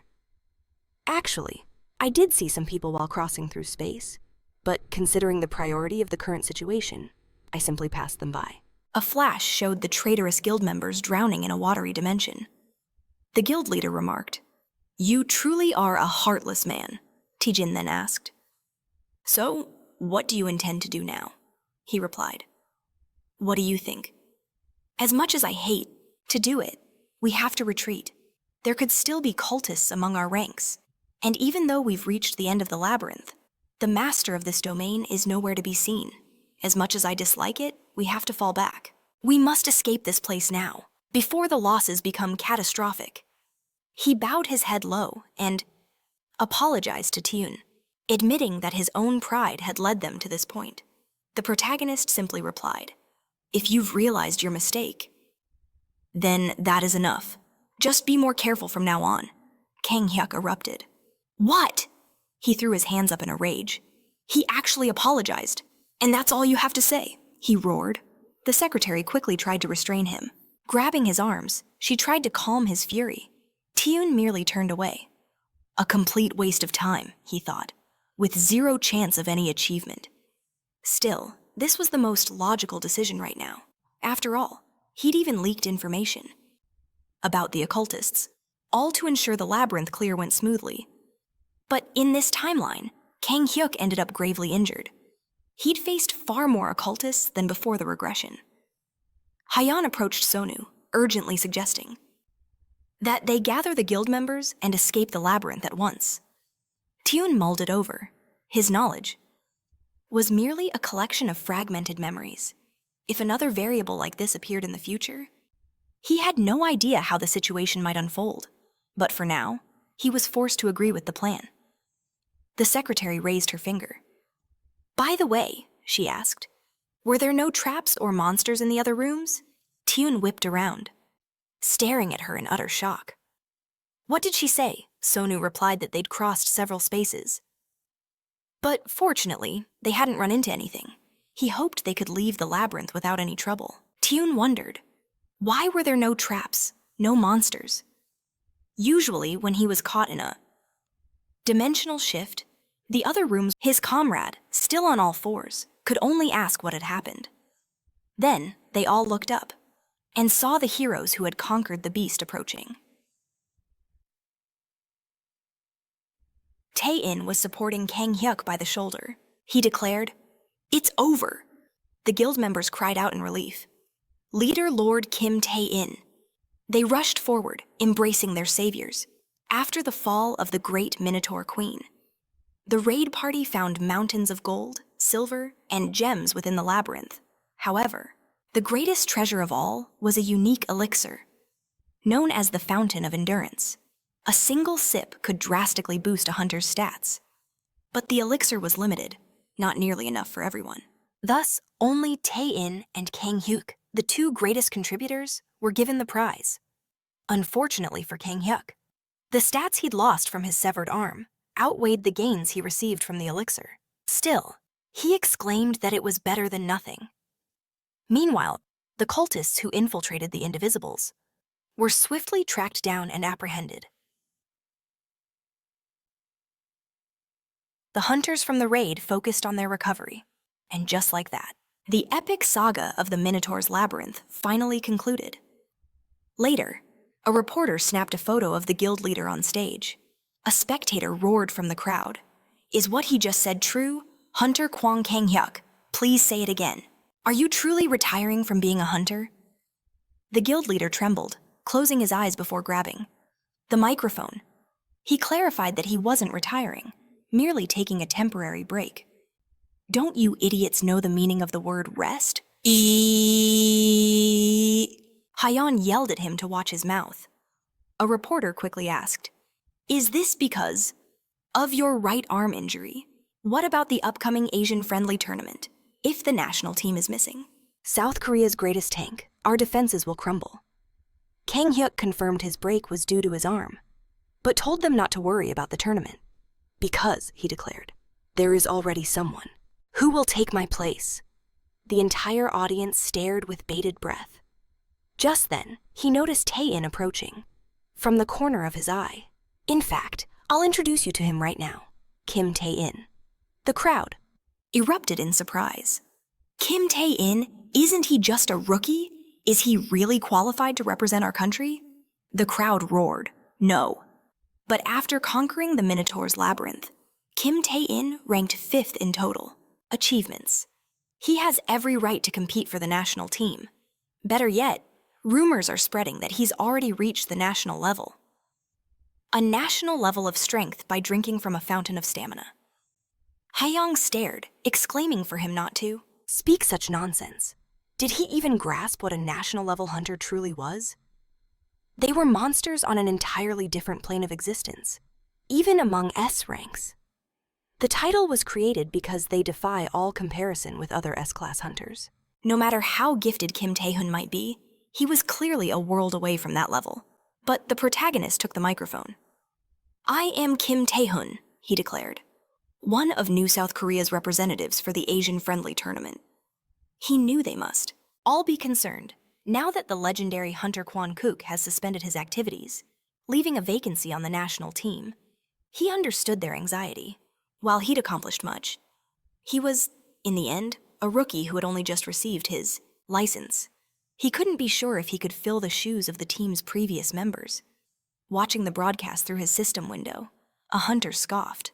Actually, I did see some people while crossing through space, but considering the priority of the current situation, I simply passed them by. A flash showed the traitorous guild members drowning in a watery dimension. The guild leader remarked, You truly are a heartless man, Taejin then asked. So, what do you intend to do now? He replied. What do you think? As much as I hate to do it, we have to retreat. There could still be cultists among our ranks. And even though we've reached the end of the labyrinth, the master of this domain is nowhere to be seen. As much as I dislike it, we have to fall back. We must escape this place now, before the losses become catastrophic. He bowed his head low and apologized to Taesun, admitting that his own pride had led them to this point. The protagonist simply replied, If you've realized your mistake, then that is enough. Just be more careful from now on. Kang Hyuk erupted. What? He threw his hands up in a rage. He actually apologized. And that's all you have to say, he roared. The secretary quickly tried to restrain him. Grabbing his arms, she tried to calm his fury. Taesun merely turned away. A complete waste of time, he thought, with zero chance of any achievement. Still, this was the most logical decision right now. After all, he'd even leaked information about the occultists, all to ensure the labyrinth clear went smoothly. But in this timeline, Kang Hyuk ended up gravely injured. He'd faced far more occultists than before the regression. Hayan approached Sonu, urgently suggesting that they gather the guild members and escape the labyrinth at once. Taesun mulled it over. His knowledge was merely a collection of fragmented memories. If another variable like this appeared in the future, he had no idea how the situation might unfold. But for now, he was forced to agree with the plan. The secretary raised her finger. By the way, she asked, were there no traps or monsters in the other rooms? Taesun whipped around, staring at her in utter shock. What did she say? Sonu replied that they'd crossed several spaces. But fortunately, they hadn't run into anything. He hoped they could leave the labyrinth without any trouble. Taesun wondered, why were there no traps, no monsters? Usually, when he was caught in a dimensional shift, the other rooms, his comrade, still on all fours, could only ask what had happened. Then, they all looked up and saw the heroes who had conquered the beast approaching. Taein was supporting Kang Hyuk by the shoulder. He declared, "It's over." The guild members cried out in relief. "Leader Lord Kim Tae-in." They rushed forward, embracing their saviors. After the fall of the great Minotaur Queen, the raid party found mountains of gold, silver, and gems within the labyrinth. However, the greatest treasure of all was a unique elixir, known as the Fountain of Endurance. A single sip could drastically boost a hunter's stats. But the elixir was limited, not nearly enough for everyone. Thus, only Tae-in and Kang Hyuk, the two greatest contributors, were given the prize. Unfortunately for Kang Hyuk, the stats he'd lost from his severed arm outweighed the gains he received from the elixir. Still, he exclaimed that it was better than nothing. Meanwhile, the cultists who infiltrated the Indivisibles were swiftly tracked down and apprehended. The hunters from the raid focused on their recovery, and just like that, the epic saga of the Minotaur's Labyrinth finally concluded. Later, a reporter snapped a photo of the guild leader on stage. A spectator roared from the crowd, "Is what he just said true? Hunter Kwang Kang Hyuk, please say it again. Are you truly retiring from being a hunter?" The guild leader trembled, closing his eyes before grabbing the microphone. He clarified that he wasn't retiring, merely taking a temporary break. "Don't you idiots know the meaning of the word rest?" Hyeon yelled at him to watch his mouth. A reporter quickly asked, "Is this because of your right arm injury? What about the upcoming Asian-friendly tournament, if the national team is missing?" South Korea's greatest tank, our defenses will crumble. Kang Hyuk confirmed his break was due to his arm, but told them not to worry about the tournament. "Because," he declared, "there is already someone who will take my place." The entire audience stared with bated breath. Just then, he noticed Tae-in approaching, from the corner of his eye. "In fact, I'll introduce you to him right now, Kim Tae-in." The crowd erupted in surprise. "Kim Tae-in? Isn't he just a rookie? Is he really qualified to represent our country?" The crowd roared, "No." But after conquering the Minotaur's Labyrinth, Kim Tae-in ranked 5th in total achievements. He has every right to compete for the national team. Better yet, rumors are spreading that he's already reached the national level. A national level of strength by drinking from a fountain of stamina. Haeyong stared, exclaiming for him not to speak such nonsense. Did he even grasp what a national-level hunter truly was? They were monsters on an entirely different plane of existence, even among S ranks. The title was created because they defy all comparison with other S-class hunters. No matter how gifted Kim Tae-hun might be, he was clearly a world away from that level. But the protagonist took the microphone. "I am Kim Tae-hun," he declared, one of New South Korea's representatives for the Asian-friendly tournament. He knew they must all be concerned now that the legendary Hunter Kwon Kook has suspended his activities, leaving a vacancy on the national team. He understood their anxiety. While he'd accomplished much, he was, in the end, a rookie who had only just received his license. He couldn't be sure if he could fill the shoes of the team's previous members. Watching the broadcast through his system window, a hunter scoffed.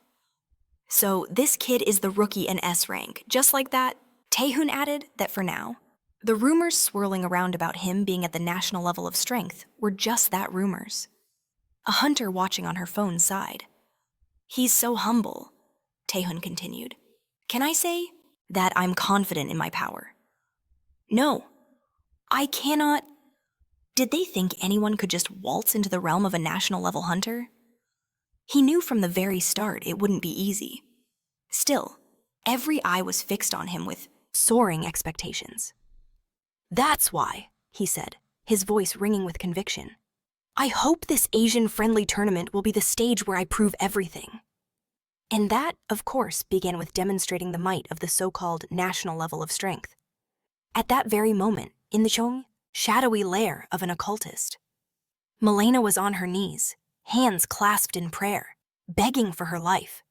"So this kid is the rookie in S rank, just like that?" Tae-hun added that for now, the rumors swirling around about him being at the national level of strength were just that, rumors. A hunter watching on her phone sighed. "He's so humble," Tae-hun continued. "Can I say that I'm confident in my power?" "No, I cannot." Did they think anyone could just waltz into the realm of a national-level hunter? He knew from the very start it wouldn't be easy. Still, every eye was fixed on him with soaring expectations. "That's why," he said, his voice ringing with conviction, "I hope this Asian-friendly tournament will be the stage where I prove everything." And that, of course, began with demonstrating the might of the so-called national level of strength. At that very moment, in the Cheong, shadowy lair of an occultist, Milena was on her knees, hands clasped in prayer, begging for her life.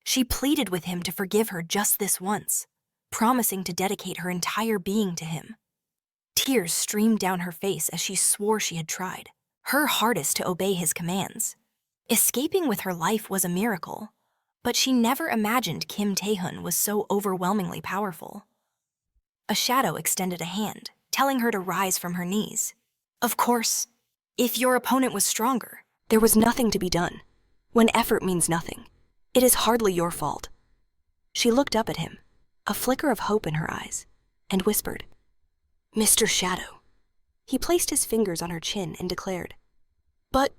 She pleaded with him to forgive her just this once, promising to dedicate her entire being to him. Tears streamed down her face as she swore she had tried her hardest to obey his commands. Escaping with her life was a miracle, But she never imagined Kim Taesun was so overwhelmingly powerful. A shadow extended a hand, telling her to rise from her knees. Of course, if your opponent was stronger. There was nothing to be done. When effort means nothing, it is hardly your fault. She looked up at him, a flicker of hope in her eyes, and whispered, "Mr. Shadow." He placed his fingers on her chin and declared, "But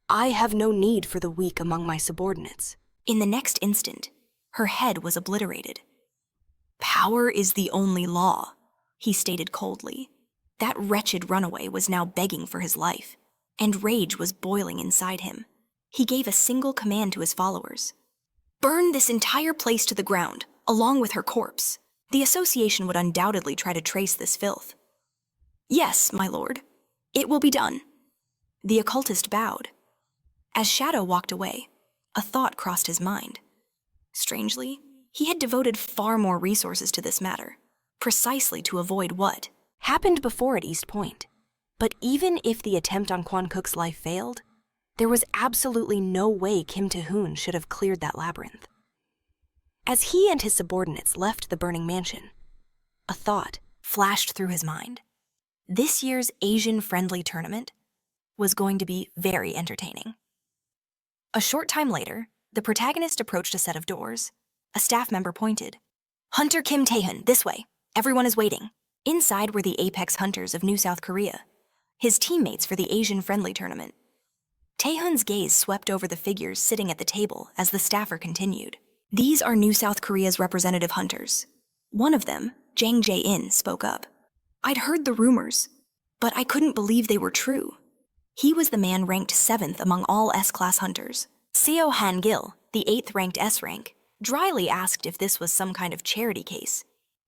I have no need for the weak among my subordinates." In the next instant, her head was obliterated. "Power is the only law," he stated coldly. That wretched runaway was now begging for his life, and rage was boiling inside him. He gave a single command to his followers. "Burn this entire place to the ground, along with her corpse. The association would undoubtedly try to trace this filth." "Yes, my lord. It will be done." The occultist bowed. As Shadow walked away, a thought crossed his mind. Strangely, he had devoted far more resources to this matter, precisely to avoid what happened before at East Point. But even if the attempt on Kwon Cook's life failed, there was absolutely no way Kim Taesun should have cleared that labyrinth. As he and his subordinates left the burning mansion, a thought flashed through his mind. This year's Asian-friendly tournament was going to be very entertaining. A short time later, the protagonist approached a set of doors. A staff member pointed. "Hunter Kim Taesun, this way. Everyone is waiting." Inside were the apex hunters of New South Korea, his teammates for the Asian-friendly tournament. Taehyun's gaze swept over the figures sitting at the table as the staffer continued. "These are New South Korea's representative hunters." One of them, Jang Jae-in, spoke up. "I'd heard the rumors, but I couldn't believe they were true." He was the man ranked 7th among all S-class hunters. Seo Han-gil, the 8th-ranked S-rank, dryly asked if this was some kind of charity case.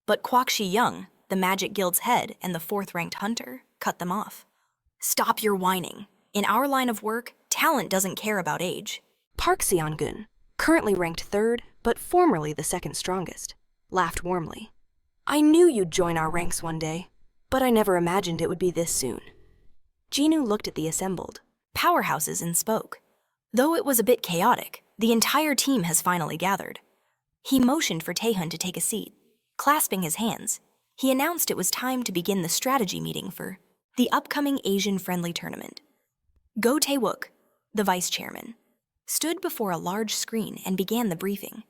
But Kwak Shi-young, the Magic Guild's head and the 4th-ranked hunter, cut them off. "Stop your whining. In our line of work, talent doesn't care about age." Park Seon-gun, currently ranked 3rd, but formerly the 2nd strongest, laughed warmly. "I knew you'd join our ranks one day, but I never imagined it would be this soon." Jinu looked at the assembled powerhouses and spoke. Though it was a bit chaotic, the entire team has finally gathered. He motioned for Taehyun to take a seat. Clasping his hands, he announced it was time to begin the strategy meeting for the upcoming Asian-friendly tournament. Go Tae-wook, the vice chairman, stood before a large screen and began the briefing.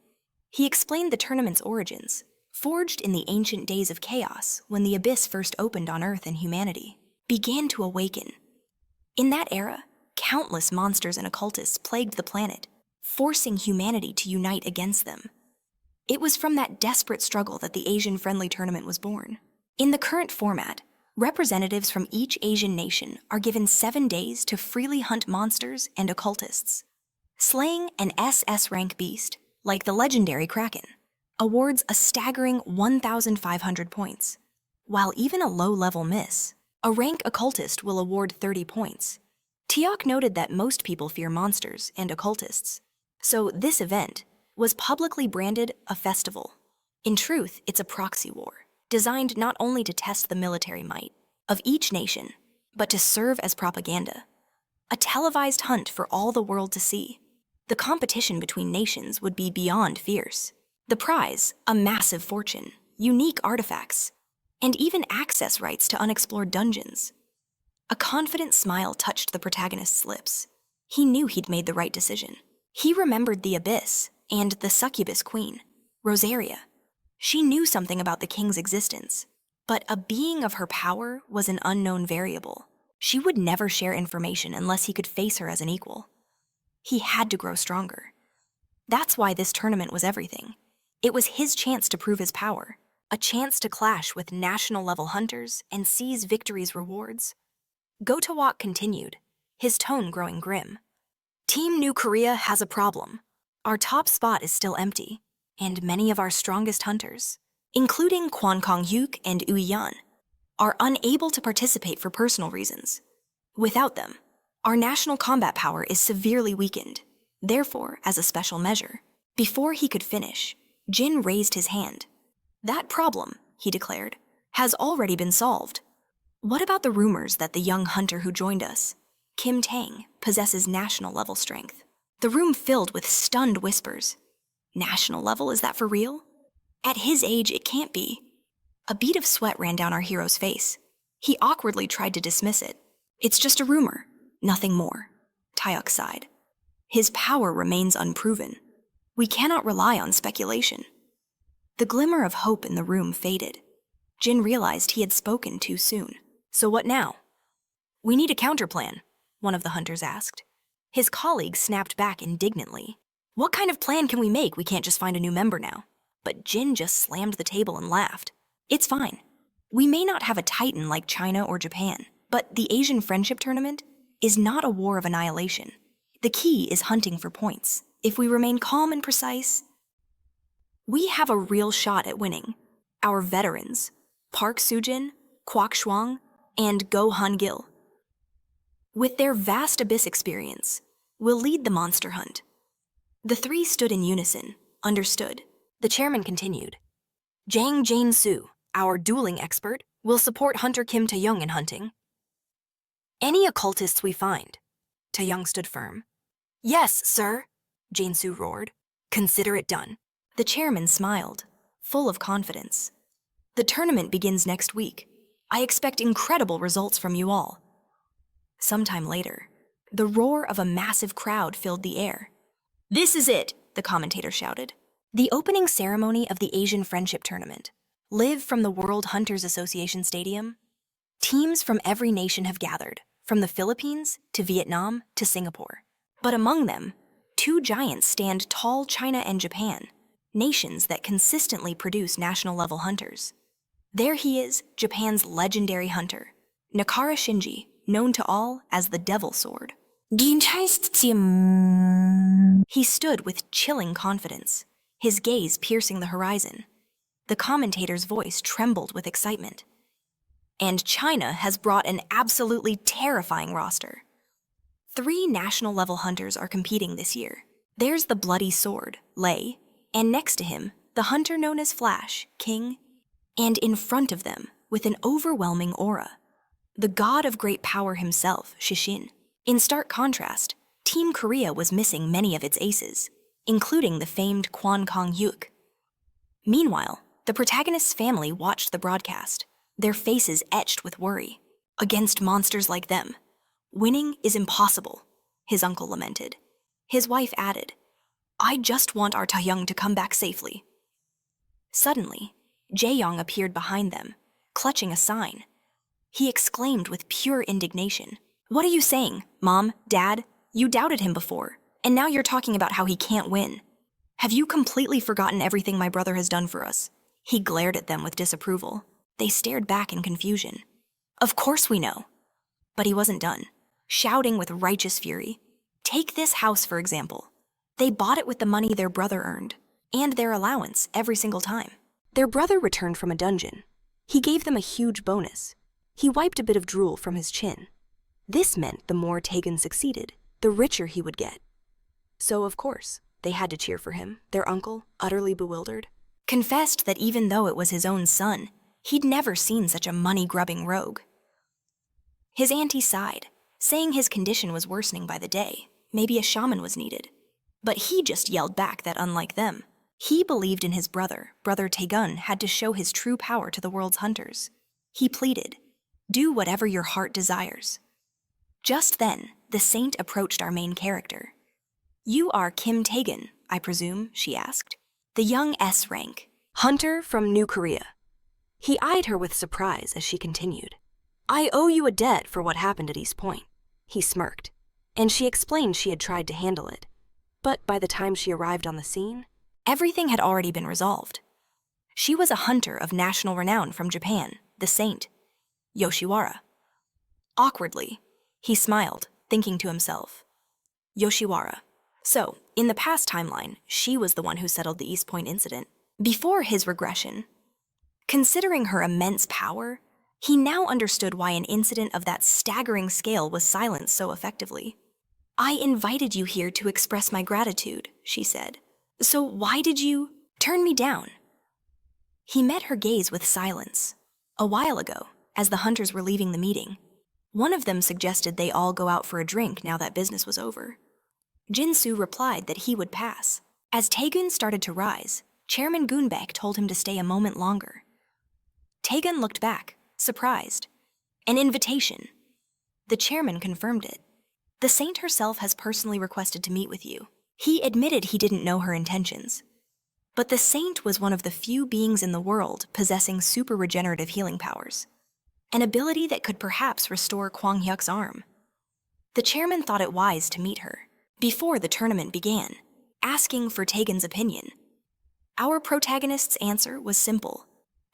He explained the tournament's origins, forged in the ancient days of chaos when the abyss first opened on Earth and humanity began to awaken. In that era, countless monsters and occultists plagued the planet, forcing humanity to unite against them. It was from that desperate struggle that the Asian-friendly tournament was born. In the current format, representatives from each Asian nation are given 7 days to freely hunt monsters and occultists. Slaying an SS-rank beast, like the legendary Kraken, awards a staggering 1,500 points, while even a low-level miss, a rank occultist will award 30 points. Teok noted that most people fear monsters and occultists, so this event was publicly branded a festival. In truth, it's a proxy war, designed not only to test the military might of each nation, but to serve as propaganda. A televised hunt for all the world to see. The competition between nations would be beyond fierce. The prize, a massive fortune, unique artifacts, and even access rights to unexplored dungeons. A confident smile touched the protagonist's lips. He knew he'd made the right decision. He remembered the Abyss and the succubus queen, Rosaria. She knew something about the king's existence, but a being of her power was an unknown variable. She would never share information unless he could face her as an equal. He had to grow stronger. That's why this tournament was everything. It was his chance to prove his power, a chance to clash with national-level hunters and seize victory's rewards. Go-to-walk continued, his tone growing grim. Team New Korea has a problem. Our top spot is still empty, and many of our strongest hunters, including Kwon Kong-hyuk and Uyan, are unable to participate for personal reasons. Without them, our national combat power is severely weakened. Therefore, as a special measure, before he could finish, Jin raised his hand. That problem, he declared, has already been solved. What about the rumors that the young hunter who joined us, Kim Tang, possesses national-level strength? The room filled with stunned whispers. National level, is that for real? At his age, it can't be. A bead of sweat ran down our hero's face. He awkwardly tried to dismiss it. It's just a rumor, nothing more. Taeyuk sighed. His power remains unproven. We cannot rely on speculation. The glimmer of hope in the room faded. Jin realized he had spoken too soon. So what now? We need a counterplan, one of the hunters asked. His colleague snapped back indignantly. What kind of plan can we make? We can't just find a new member now. But Jin just slammed the table and laughed. It's fine. We may not have a titan like China or Japan, but the Asian Friendship Tournament is not a war of annihilation. The key is hunting for points. If we remain calm and precise, we have a real shot at winning. Our veterans, Park Sujin, Kwok Shuang, and Go Han Gil, with their vast abyss experience, will lead the monster hunt. The three stood in unison, understood. The chairman continued. Jang Jane-Soo, our dueling expert, will support Hunter Kim Taeyoung in hunting. Any occultists we find. Taeyoung stood firm. Yes, sir, Jane-Soo roared. Consider it done. The chairman smiled, full of confidence. The tournament begins next week. I expect incredible results from you all. Sometime later, the roar of a massive crowd filled the air. This is it, the commentator shouted. The opening ceremony of the Asian Friendship Tournament. Live from the World Hunters Association Stadium. Teams from every nation have gathered, from the Philippines to Vietnam to Singapore. But among them, two giants stand tall: China and Japan, nations that consistently produce national-level hunters. There he is, Japan's legendary hunter, Nakara Shinji, known to all as the Devil Sword. He stood with chilling confidence, his gaze piercing the horizon. The commentator's voice trembled with excitement. And China has brought an absolutely terrifying roster. 3 national-level hunters are competing this year. There's the Bloody Sword, Lei, and next to him, the hunter known as Flash, King, and in front of them, with an overwhelming aura, the god of great power himself, Shishin. In stark contrast, Team Korea was missing many of its aces, including the famed Kwon Kong-hyuk. Meanwhile, the protagonist's family watched the broadcast, their faces etched with worry. Against monsters like them, winning is impossible, his uncle lamented. His wife added, I just want our Taeyoung to come back safely. Suddenly, Jae-young appeared behind them, clutching a sign. He exclaimed with pure indignation, What are you saying, Mom, Dad? You doubted him before, and now you're talking about how he can't win. Have you completely forgotten everything my brother has done for us? He glared at them with disapproval. They stared back in confusion. Of course we know. But he wasn't done, shouting with righteous fury. Take this house, for example. They bought it with the money their brother earned, and their allowance every single time. Their brother returned from a dungeon. He gave them a huge bonus. He wiped a bit of drool from his chin. This meant the more Taegun succeeded, the richer he would get. So, of course, they had to cheer for him, their uncle, utterly bewildered. Confessed that even though it was his own son, he'd never seen such a money-grubbing rogue. His auntie sighed, saying his condition was worsening by the day. Maybe a shaman was needed. But he just yelled back that unlike them, he believed in his brother Taegun had to show his true power to the world's hunters. He pleaded, do whatever your heart desires. Just then, the saint approached our main character. You are Kim Taegun, I presume, she asked. The young S-Rank, hunter from New Korea. He eyed her with surprise as she continued. I owe you a debt for what happened at East Point. He smirked, and she explained she had tried to handle it. But by the time she arrived on the scene, everything had already been resolved. She was a hunter of national renown from Japan, the saint, Yoshiwara. Awkwardly, he smiled, thinking to himself, Yoshiwara. So, in the past timeline, she was the one who settled the East Point incident. Before his regression, considering her immense power, he now understood why an incident of that staggering scale was silenced so effectively. I invited you here to express my gratitude, she said. So why did you turn me down? He met her gaze with silence. A while ago, as the hunters were leaving the meeting, one of them suggested they all go out for a drink now that business was over. Jin-Soo replied that he would pass. As Taegun started to rise, Chairman Goonbaek told him to stay a moment longer. Taegun looked back, surprised. An invitation. The chairman confirmed it. The saint herself has personally requested to meet with you. He admitted he didn't know her intentions. But the saint was one of the few beings in the world possessing super regenerative healing powers, an ability that could perhaps restore Kwang Hyuk's arm. The chairman thought it wise to meet her before the tournament began, asking for Taegun's opinion. Our protagonist's answer was simple.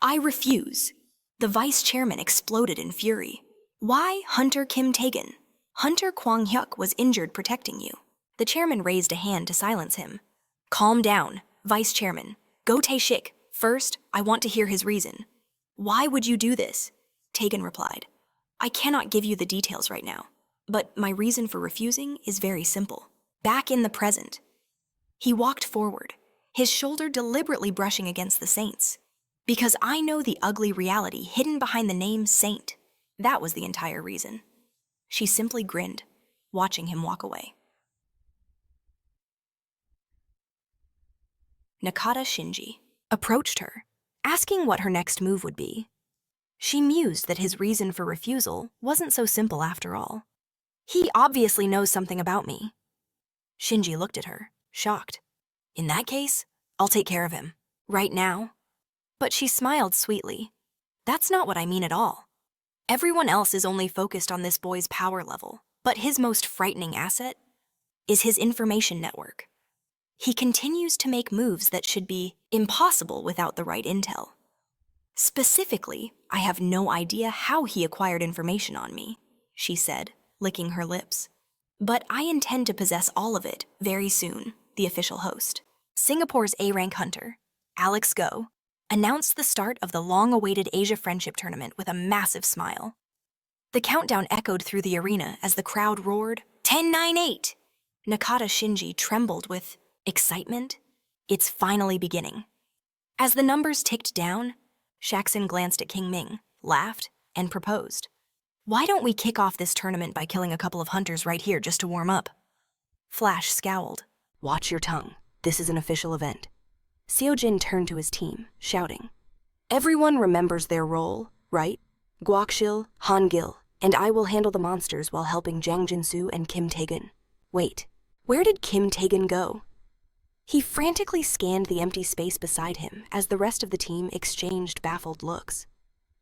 I refuse. The vice chairman exploded in fury. Why Hunter Kim Taegun? Hunter Kwang Hyuk was injured protecting you. The chairman raised a hand to silence him. Calm down, vice chairman. Go Tae-shik. First, I want to hear his reason. Why would you do this? Taegun replied. I cannot give you the details right now, but my reason for refusing is very simple. Back in the present. He walked forward, his shoulder deliberately brushing against the saint's. Because I know the ugly reality hidden behind the name Saint. That was the entire reason. She simply grinned, watching him walk away. Nakata Shinji approached her, asking what her next move would be. She mused that his reason for refusal wasn't so simple after all. He obviously knows something about me. Shinji looked at her, shocked. In that case, I'll take care of him. Right now. But she smiled sweetly. That's not what I mean at all. Everyone else is only focused on this boy's power level, but his most frightening asset is his information network. He continues to make moves that should be impossible without the right intel. Specifically, I have no idea how he acquired information on me, she said, licking her lips. But I intend to possess all of it very soon, the official host. Singapore's A-rank hunter, Alex Go, announced the start of the long-awaited Asia Friendship Tournament with a massive smile. The countdown echoed through the arena as the crowd roared, 10-9-8! Nakata Shinji trembled with excitement. It's finally beginning. As the numbers ticked down, Shaxin glanced at King Ming, laughed, and proposed. Why don't we kick off this tournament by killing a couple of hunters right here just to warm up? Flash scowled. Watch your tongue. This is an official event. Seojin turned to his team, shouting. Everyone remembers their role, right? Guokshil, Hangil, and I will handle the monsters while helping Jang Jinsu and Kim Taegun. Wait, where did Kim Taegun go? He frantically scanned the empty space beside him as the rest of the team exchanged baffled looks.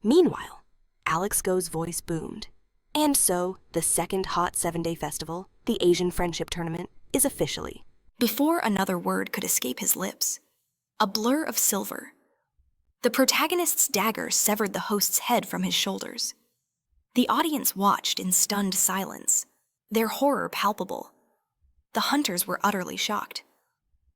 Meanwhile, Alex Go's voice boomed. And so, the second hot 7-day festival, the Asian Friendship Tournament, is officially. Before another word could escape his lips, a blur of silver. The protagonist's dagger severed the host's head from his shoulders. The audience watched in stunned silence, their horror palpable. The hunters were utterly shocked.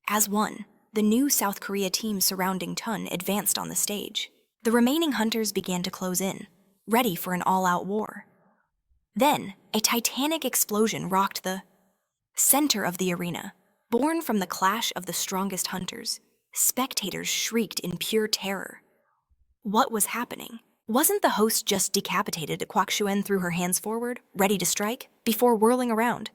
As one, the new South Korea team surrounding Tun advanced on the stage. The remaining hunters began to close in, ready for an all-out war. Then, a titanic explosion rocked the center of the arena. Born from the clash of the strongest hunters, spectators shrieked in pure terror. What was happening? Wasn't the host just decapitated? Kwak Shuen threw her hands forward, ready to strike, before whirling around.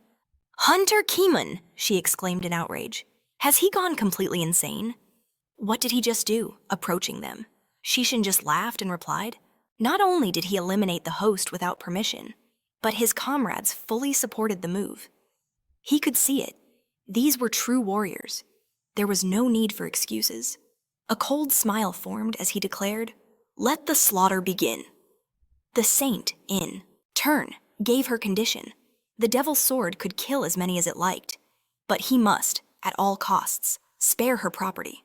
Hunter Kimun! She exclaimed in outrage. Has he gone completely insane? What did he just do, approaching them? Shishin just laughed and replied. Not only did he eliminate the host without permission, but his comrades fully supported the move. He could see it. These were true warriors. There was no need for excuses. A cold smile formed as he declared, Let the slaughter begin. The saint, in turn, gave her condition. The devil's sword could kill as many as it liked, but he must, at all costs, spare her property.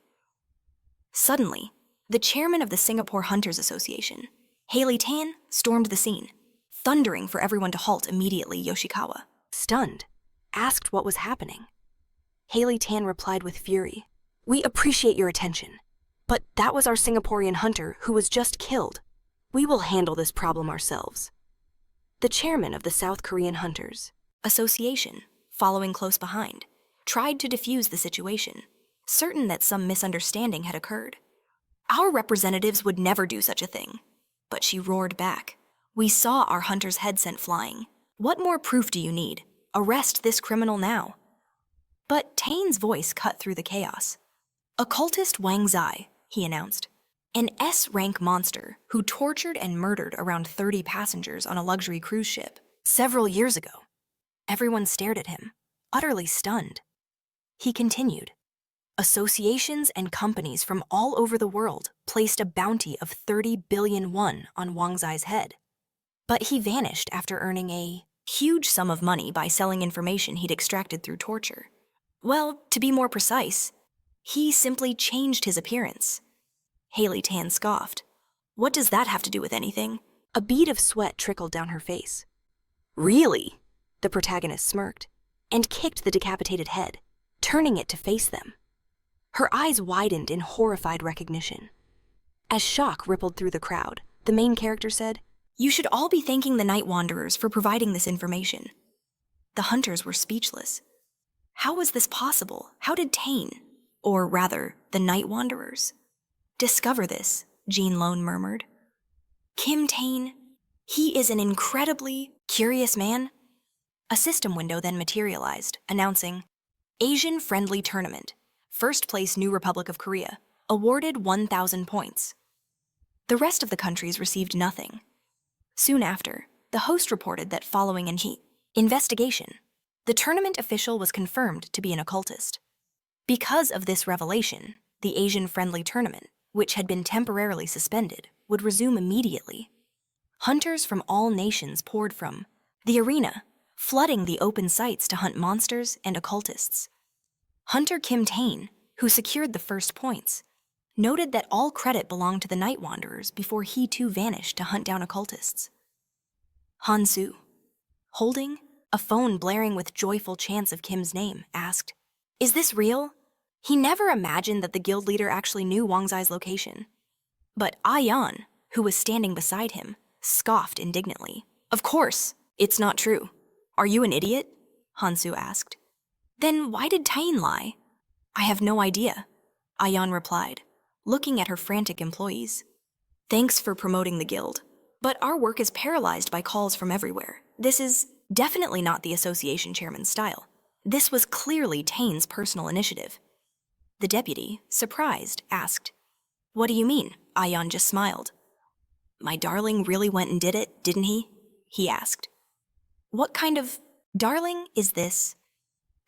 Suddenly, the chairman of the Singapore Hunters Association, Haley Tan, stormed the scene, thundering for everyone to halt immediately. Yoshikawa, stunned, asked what was happening. Haley Tan replied with fury, We appreciate your attention, but that was our Singaporean hunter who was just killed. We will handle this problem ourselves. The chairman of the South Korean Hunters Association, following close behind, tried to defuse the situation, certain that some misunderstanding had occurred. Our representatives would never do such a thing. But she roared back. We saw our hunter's head sent flying. What more proof do you need? Arrest this criminal now. But Taesun's voice cut through the chaos. Occultist Wang Zai, he announced. An S-rank monster who tortured and murdered around 30 passengers on a luxury cruise ship several years ago. Everyone stared at him, utterly stunned. He continued. Associations and companies from all over the world placed a bounty of 30 billion won on Wang Zai's head. But he vanished after earning a huge sum of money by selling information he'd extracted through torture. Well, to be more precise, he simply changed his appearance. Haley Tan scoffed. What does that have to do with anything? A bead of sweat trickled down her face. Really? The protagonist smirked and kicked the decapitated head, turning it to face them. Her eyes widened in horrified recognition. As shock rippled through the crowd, the main character said, "You should all be thanking the Night Wanderers for providing this information." The hunters were speechless. How was this possible? How did Taesun, or rather, the Night Wanderers, discover this? Jean Lone murmured. Kim Taesun, he is an incredibly curious man. A system window then materialized, announcing, Asian-friendly tournament. First place New Republic of Korea, awarded 1,000 points. The rest of the countries received nothing. Soon after, the host reported that following an investigation, the tournament official was confirmed to be an occultist. Because of this revelation, the Asian-friendly tournament, which had been temporarily suspended, would resume immediately. Hunters from all nations poured from the arena, flooding the open sites to hunt monsters and occultists. Hunter Kim Taesun, who secured the first points, noted that all credit belonged to the Night Wanderers before he too vanished to hunt down occultists. Hansu, holding a phone blaring with joyful chants of Kim's name, asked, "Is this real?" He never imagined that the guild leader actually knew Wang Zai's location. But Ayan, who was standing beside him, scoffed indignantly. "Of course, it's not true. Are you an idiot?" Hansu asked. "Then why did Taesun lie?" "I have no idea," Ayan replied, looking at her frantic employees. "Thanks for promoting the guild, but our work is paralyzed by calls from everywhere. This is definitely not the association chairman's style. This was clearly Taesun's personal initiative." The deputy, surprised, asked, "What do you mean?" Ayan just smiled. "My darling really went and did it, didn't he?" he asked. "What kind of darling is this?"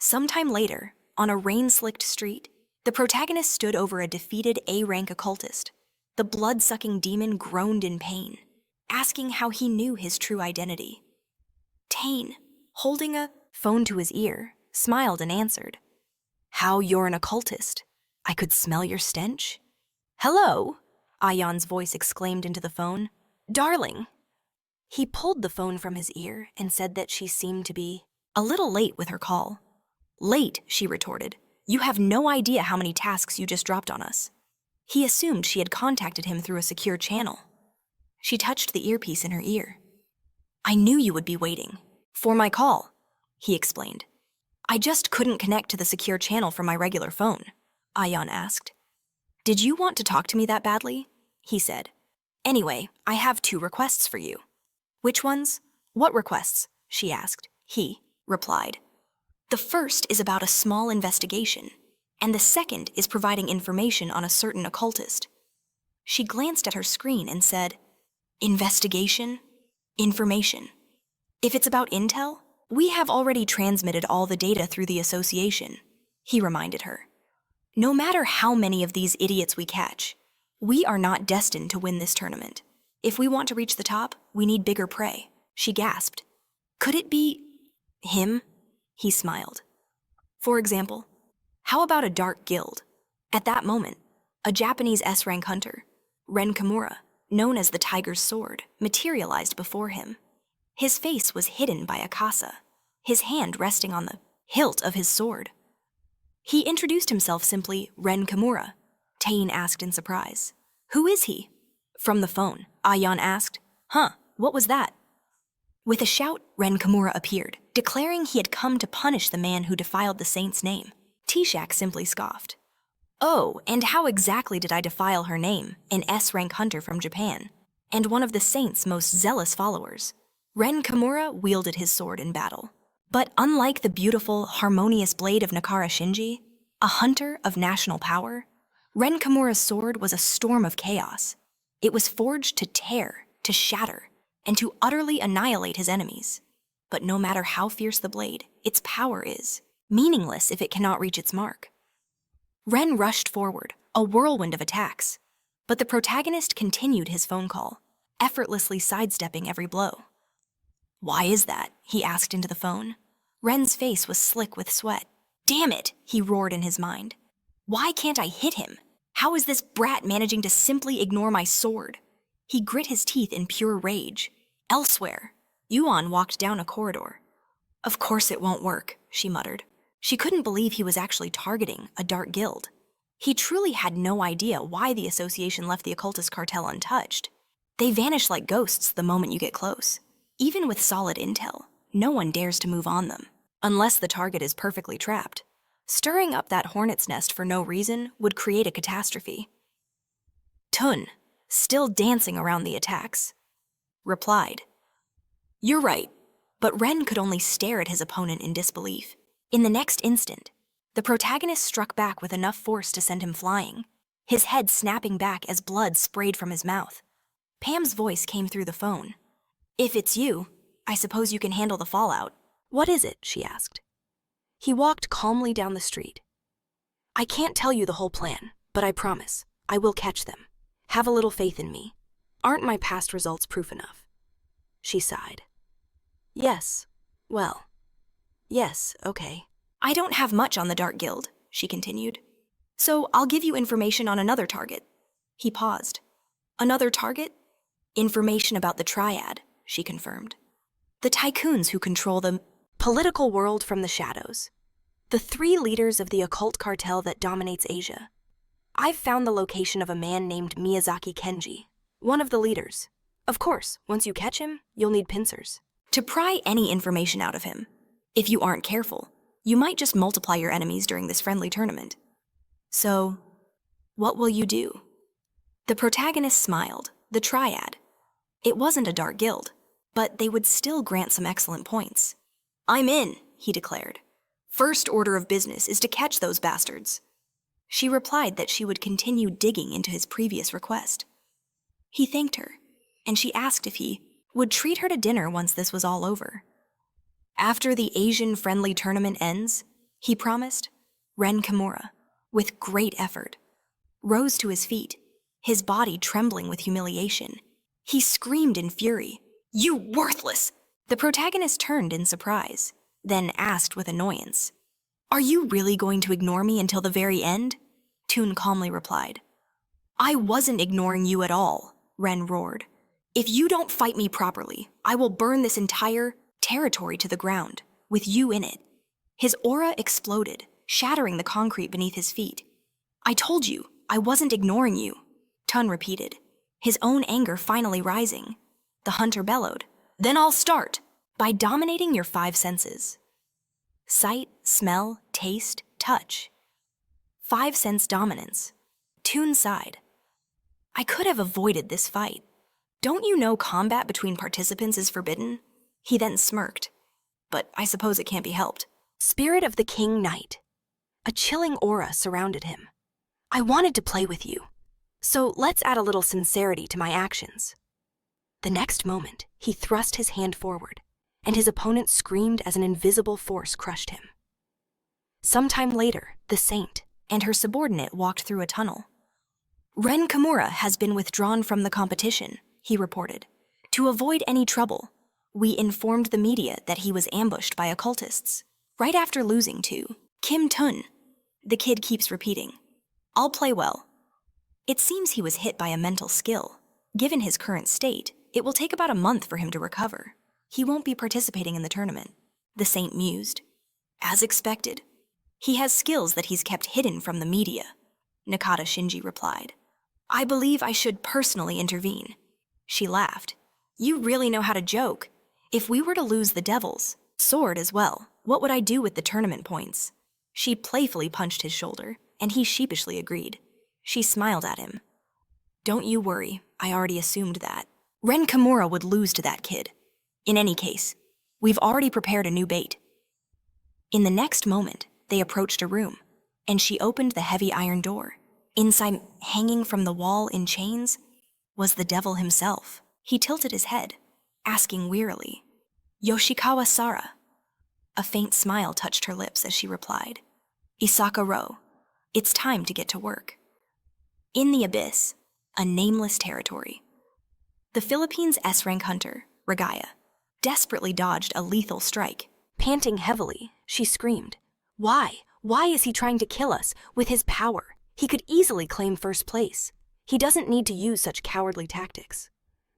Sometime later, on a rain-slicked street, the protagonist stood over a defeated A-rank occultist. The blood-sucking demon groaned in pain, asking how he knew his true identity. Taesun, holding a phone to his ear, smiled and answered, "How you're an occultist? I could smell your stench." "Hello," Ayan's voice exclaimed into the phone. "Darling." He pulled the phone from his ear and said that she seemed to be a little late with her call. "Late," she retorted. "You have no idea how many tasks you just dropped on us." He assumed she had contacted him through a secure channel. She touched the earpiece in her ear. "I knew you would be waiting. For my call," he explained. "I just couldn't connect to the secure channel from my regular phone," Ayan asked. "Did you want to talk to me that badly?" he said. "Anyway, I have 2 requests for you." "Which ones?" "What requests?" she asked. He replied, "The first is about a small investigation, and the second is providing information on a certain occultist." She glanced at her screen and said, "Investigation? Information. If it's about intel, we have already transmitted all the data through the association," he reminded her. "No matter how many of these idiots we catch, we are not destined to win this tournament. If we want to reach the top, we need bigger prey," she gasped. "Could it be him?" He smiled. "For example, how about a dark guild?" At that moment, a Japanese S-rank hunter, Ren Kimura, known as the Tiger's Sword, materialized before him. His face was hidden by a kasa, his hand resting on the hilt of his sword. He introduced himself simply Ren Kimura. Taesun asked in surprise. "Who is he?" From the phone, Ayan asked, "Huh, what was that?" With a shout, Ren Kimura appeared, declaring he had come to punish the man who defiled the saint's name. Tishak simply scoffed. "Oh, and how exactly did I defile her name, an S-rank hunter from Japan, and one of the saint's most zealous followers?" Ren Kimura wielded his sword in battle. But unlike the beautiful, harmonious blade of Nakara Shinji, a hunter of national power, Ren Kimura's sword was a storm of chaos. It was forged to tear, to shatter, and to utterly annihilate his enemies. But no matter how fierce the blade, its power is meaningless if it cannot reach its mark. Ren rushed forward, a whirlwind of attacks, but the protagonist continued his phone call, effortlessly sidestepping every blow. "Why is that?" he asked into the phone. Ren's face was slick with sweat. "Damn it," he roared in his mind. "Why can't I hit him? How is this brat managing to simply ignore my sword?" He grit his teeth in pure rage. Elsewhere, Yuan walked down a corridor. "Of course it won't work," she muttered. She couldn't believe he was actually targeting a dark guild. He truly had no idea why the association left the occultist cartel untouched. They vanish like ghosts the moment you get close. Even with solid intel, no one dares to move on them, unless the target is perfectly trapped. Stirring up that hornet's nest for no reason would create a catastrophe. Tun, still dancing around the attacks, replied, "You're right," but Ren could only stare at his opponent in disbelief. In the next instant, the protagonist struck back with enough force to send him flying, his head snapping back as blood sprayed from his mouth. Pam's voice came through the phone. "If it's you, I suppose you can handle the fallout." "What is it?" she asked. He walked calmly down the street. "I can't tell you the whole plan, but I promise, I will catch them. Have a little faith in me. Aren't my past results proof enough?" She sighed. Yes, okay. "I don't have much on the Dark Guild," she continued. "So I'll give you information on another target." He paused. "Another target?" "Information about the Triad," she confirmed. "The tycoons who control the political world from the shadows. The three leaders of the occult cartel that dominates Asia. I've found the location of a man named Miyazaki Kenji, one of the leaders. Of course, once you catch him, you'll need pincers to pry any information out of him. If you aren't careful, you might just multiply your enemies during this friendly tournament. So, what will you do?" The protagonist smiled. The Triad. It wasn't a dark guild, but they would still grant some excellent points. "I'm in," he declared. "First order of business is to catch those bastards." She replied that she would continue digging into his previous request. He thanked her, and she asked if he would treat her to dinner once this was all over. "After the Asian-friendly tournament ends," he promised, Ren Kimura, with great effort, rose to his feet, his body trembling with humiliation. He screamed in fury, "You worthless!" The protagonist turned in surprise, then asked with annoyance, "Are you really going to ignore me until the very end?" Toon calmly replied. "I wasn't ignoring you at all," Ren roared. "If you don't fight me properly, I will burn this entire territory to the ground, with you in it." His aura exploded, shattering the concrete beneath his feet. "I told you, I wasn't ignoring you," Tun repeated, his own anger finally rising. The hunter bellowed, "Then I'll start by dominating your 5 senses. Sight, smell, taste, touch. 5 sense dominance." Toon sighed. "I could have avoided this fight. Don't you know combat between participants is forbidden?" He then smirked. "But I suppose it can't be helped." Spirit of the King Knight. A chilling aura surrounded him. "I wanted to play with you, so let's add a little sincerity to my actions." The next moment, he thrust his hand forward, and his opponent screamed as an invisible force crushed him. Sometime later, the saint and her subordinate walked through a tunnel. "Ren Kimura has been withdrawn from the competition," he reported. "To avoid any trouble, we informed the media that he was ambushed by occultists, right after losing to Kim Tun." The kid keeps repeating, "I'll play well." It seems he was hit by a mental skill. Given his current state, it will take about a month for him to recover. He won't be participating in the tournament, the saint mused. "As expected. He has skills that he's kept hidden from the media," Nakata Shinji replied. "I believe I should personally intervene." She laughed. "You really know how to joke. If we were to lose the Devils, sword as well, what would I do with the tournament points?" She playfully punched his shoulder, and he sheepishly agreed. She smiled at him. "Don't you worry, I already assumed that. Ren Kimura would lose to that kid. In any case, we've already prepared a new bait." In the next moment, they approached a room, and she opened the heavy iron door. Inside, hanging from the wall in chains, was the devil himself. He tilted his head, asking wearily, "Yoshikawa Sara?" A faint smile touched her lips as she replied, "Isaka Ro, it's time to get to work." In the abyss, a nameless territory, the Philippines' S-rank hunter, Regaya, desperately dodged a lethal strike. Panting heavily, she screamed, "Why? Why is he trying to kill us? With his power, he could easily claim first place. He doesn't need to use such cowardly tactics."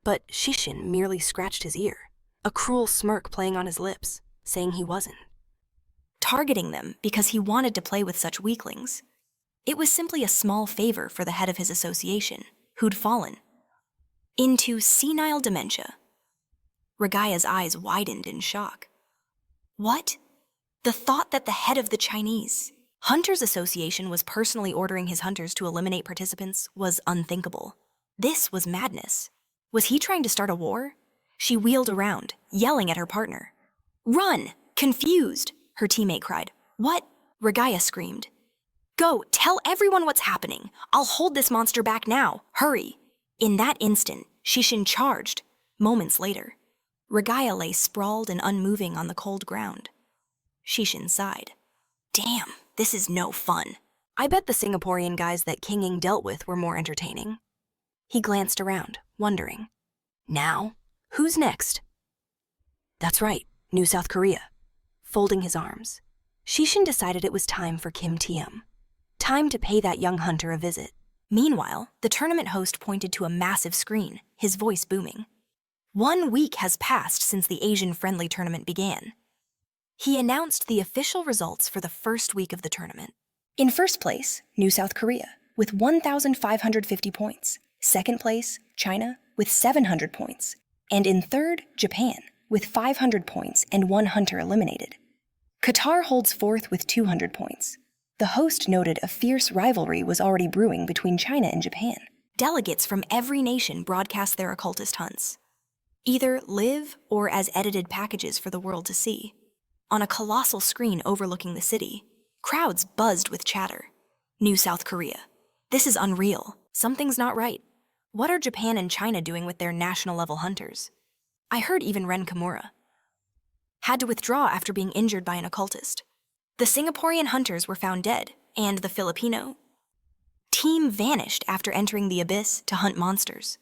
But Shishin merely scratched his ear, a cruel smirk playing on his lips, saying he wasn't targeting them because he wanted to play with such weaklings. It was simply a small favor for the head of his association, who'd fallen into senile dementia. Regaya's eyes widened in shock. What? The thought that the head of the Chinese Hunters Association was personally ordering his hunters to eliminate participants was unthinkable. This was madness. Was he trying to start a war? She wheeled around, yelling at her partner. "Run!" Confused, her teammate cried. "What?" Regaya screamed. "Go, tell everyone what's happening. I'll hold this monster back now. Hurry!" In that instant, Shishin charged. Moments later, Regaya lay sprawled and unmoving on the cold ground. Shishin sighed. "Damn, this is no fun. I bet the Singaporean guys that King Ying dealt with were more entertaining." He glanced around, wondering. Now, who's next? That's right, New South Korea. Folding his arms, Shishin decided it was time for Kim Taesun. Time to pay that young hunter a visit. Meanwhile, the tournament host pointed to a massive screen, his voice booming. 1 week has passed since the Asian-friendly tournament began. He announced the official results for the first week of the tournament. In first place, New South Korea, with 1,550 points. Second place, China, with 700 points. And in third, Japan, with 500 points and 1 hunter eliminated. Qatar holds fourth with 200 points. The host noted a fierce rivalry was already brewing between China and Japan. Delegates from every nation broadcast their occultist hunts, either live or as edited packages for the world to see. On a colossal screen overlooking the city, crowds buzzed with chatter. New South Korea. This is unreal. Something's not right. What are Japan and China doing with their national-level hunters? I heard even Ren Kimura had to withdraw after being injured by an occultist. The Singaporean hunters were found dead, and the Filipino team vanished after entering the abyss to hunt monsters.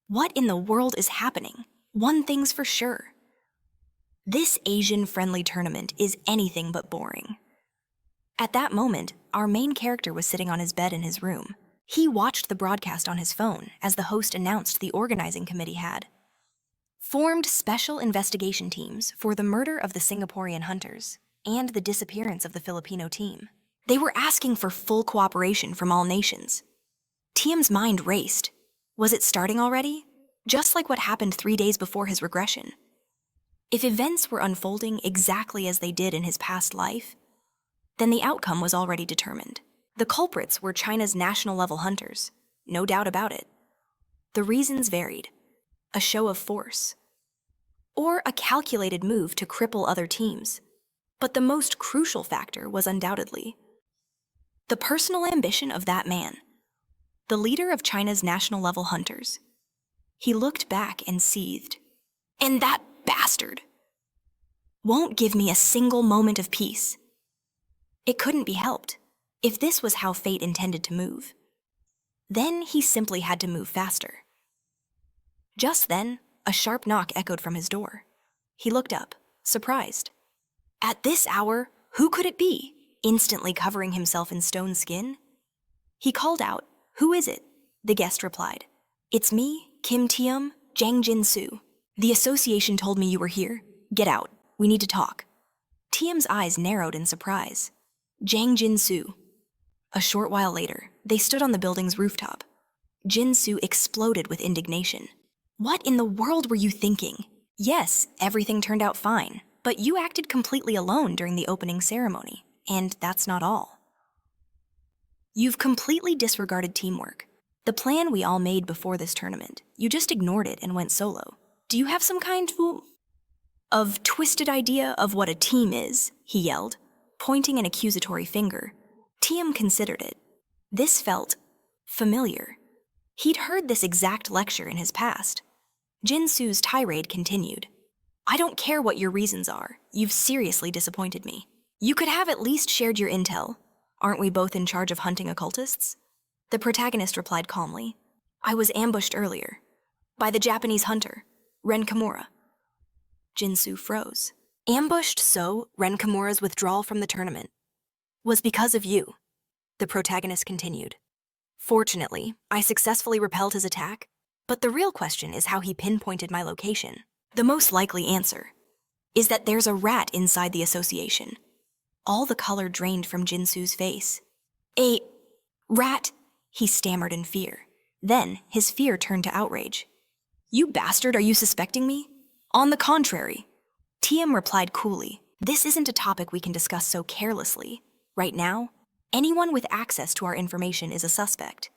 What in the world is happening? One thing's for sure. This Asian-friendly tournament is anything but boring. At that moment, our main character was sitting on his bed in his room. He watched the broadcast on his phone as the host announced the organizing committee had formed special investigation teams for the murder of the Singaporean hunters and the disappearance of the Filipino team. They were asking for full cooperation from all nations. Tiam's mind raced. Was it starting already? Just like what happened 3 days before his regression. If events were unfolding exactly as they did in his past life, then the outcome was already determined. The culprits were China's national-level hunters, no doubt about it. The reasons varied. A show of force, or a calculated move to cripple other teams. But the most crucial factor was undoubtedly the personal ambition of that man, the leader of China's national-level hunters. He looked back and seethed. And that bastard won't give me a single moment of peace. It couldn't be helped. If this was how fate intended to move, then he simply had to move faster. Just then, a sharp knock echoed from his door. He looked up, surprised. At this hour, who could it be? Instantly covering himself in stone skin. He called out, "Who is it?" The guest replied, "It's me, Kim Taesun, Jang Jin-soo. The association told me you were here. Get out. We need to talk." Tiam's eyes narrowed in surprise. Jang Jin-soo. A short while later, they stood on the building's rooftop. Jin-soo exploded with indignation. "What in the world were you thinking? Yes, everything turned out fine, but you acted completely alone during the opening ceremony, and that's not all. You've completely disregarded teamwork. The plan we all made before this tournament, you just ignored it and went solo. Do you have some kind of twisted idea of what a team is?" he yelled. Pointing an accusatory finger, Tiem considered it. This felt familiar. He'd heard this exact lecture in his past. Jinsu's tirade continued. I don't care what your reasons are. You've seriously disappointed me. You could have at least shared your intel. Aren't we both in charge of hunting occultists? The protagonist replied calmly. I was ambushed earlier. By the Japanese hunter, Ren Kimura. Jinsu froze. Ambushed, so Ren Kimura's withdrawal from the tournament was because of you, the protagonist continued. Fortunately, I successfully repelled his attack, but the real question is how he pinpointed my location. The most likely answer is that there's a rat inside the association. All the color drained from Jinsu's face. A rat, he stammered in fear. Then his fear turned to outrage. You bastard, are you suspecting me? On the contrary. Tiem replied coolly, this isn't a topic we can discuss so carelessly. Right now, anyone with access to our information is a suspect.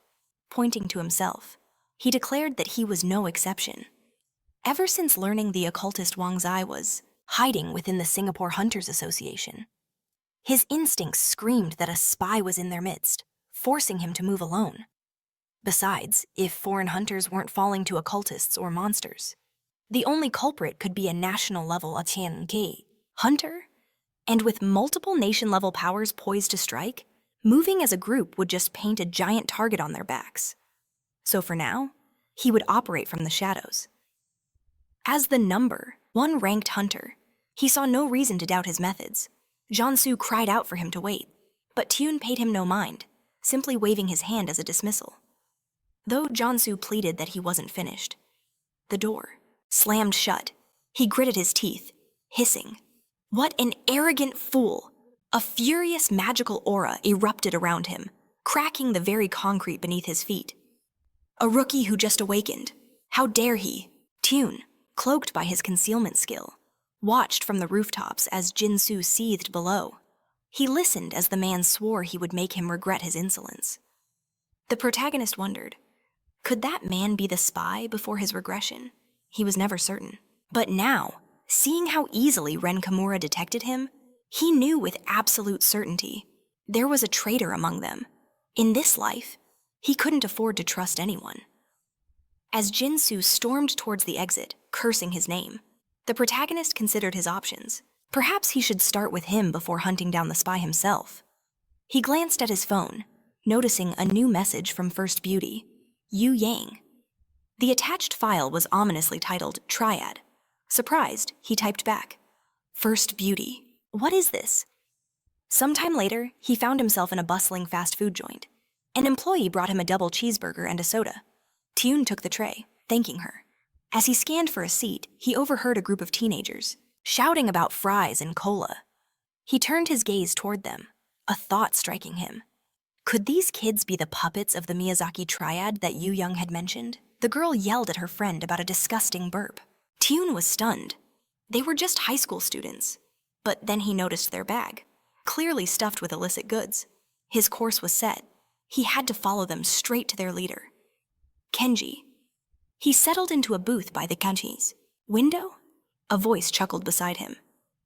Pointing to himself, he declared that he was no exception. Ever since learning the occultist Wang Zai was hiding within the Singapore Hunters Association, his instincts screamed that a spy was in their midst, forcing him to move alone. Besides, if foreign hunters weren't falling to occultists or monsters, the only culprit could be a national-level Atian-Ki hunter, and with multiple nation-level powers poised to strike, moving as a group would just paint a giant target on their backs. So for now, he would operate from the shadows. As the number one ranked hunter, he saw no reason to doubt his methods. Jiansu cried out for him to wait, but Taesun paid him no mind, simply waving his hand as a dismissal. Though Jiansu pleaded that he wasn't finished, the door slammed shut. He gritted his teeth, hissing. What an arrogant fool! A furious magical aura erupted around him, cracking the very concrete beneath his feet. A rookie who just awakened. How dare he? Taesun, cloaked by his concealment skill, watched from the rooftops as Jinsu seethed below. He listened as the man swore he would make him regret his insolence. The protagonist wondered, could that man be the spy before his regression? He was never certain. But now, seeing how easily Ren Kimura detected him, he knew with absolute certainty there was a traitor among them. In this life, he couldn't afford to trust anyone. As Jinsu stormed towards the exit, cursing his name, the protagonist considered his options. Perhaps he should start with him before hunting down the spy himself. He glanced at his phone, noticing a new message from First Beauty, Yu Yang. The attached file was ominously titled Triad. Surprised, he typed back, First Beauty, what is this? Sometime later, he found himself in a bustling fast food joint. An employee brought him a double cheeseburger and a soda. Taesun took the tray, thanking her. As he scanned for a seat, he overheard a group of teenagers shouting about fries and cola. He turned his gaze toward them, a thought striking him. Could these kids be the puppets of the Miyazaki triad that Yu Young had mentioned? The girl yelled at her friend about a disgusting burp. Taesun was stunned. They were just high school students. But then he noticed their bag, clearly stuffed with illicit goods. His course was set. He had to follow them straight to their leader, Kenji. He settled into a booth by the Kanji's window. A voice chuckled beside him.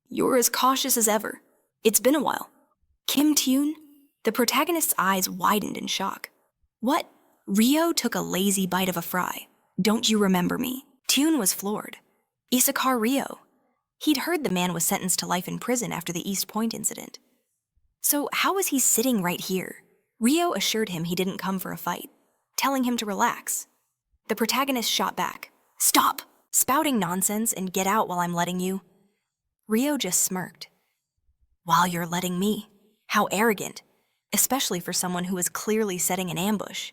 You're as cautious as ever. It's been a while. Kim Taesun? The protagonist's eyes widened in shock. What? Ryo took a lazy bite of a fry. Don't you remember me? Taesun was floored. Isakar Ryo. He'd heard the man was sentenced to life in prison after the East Point incident. So how was he sitting right here? Ryo assured him he didn't come for a fight, telling him to relax. The protagonist shot back. Stop! Spouting nonsense and get out while I'm letting you. Ryo just smirked. While you're letting me? How arrogant, especially for someone who was clearly setting an ambush.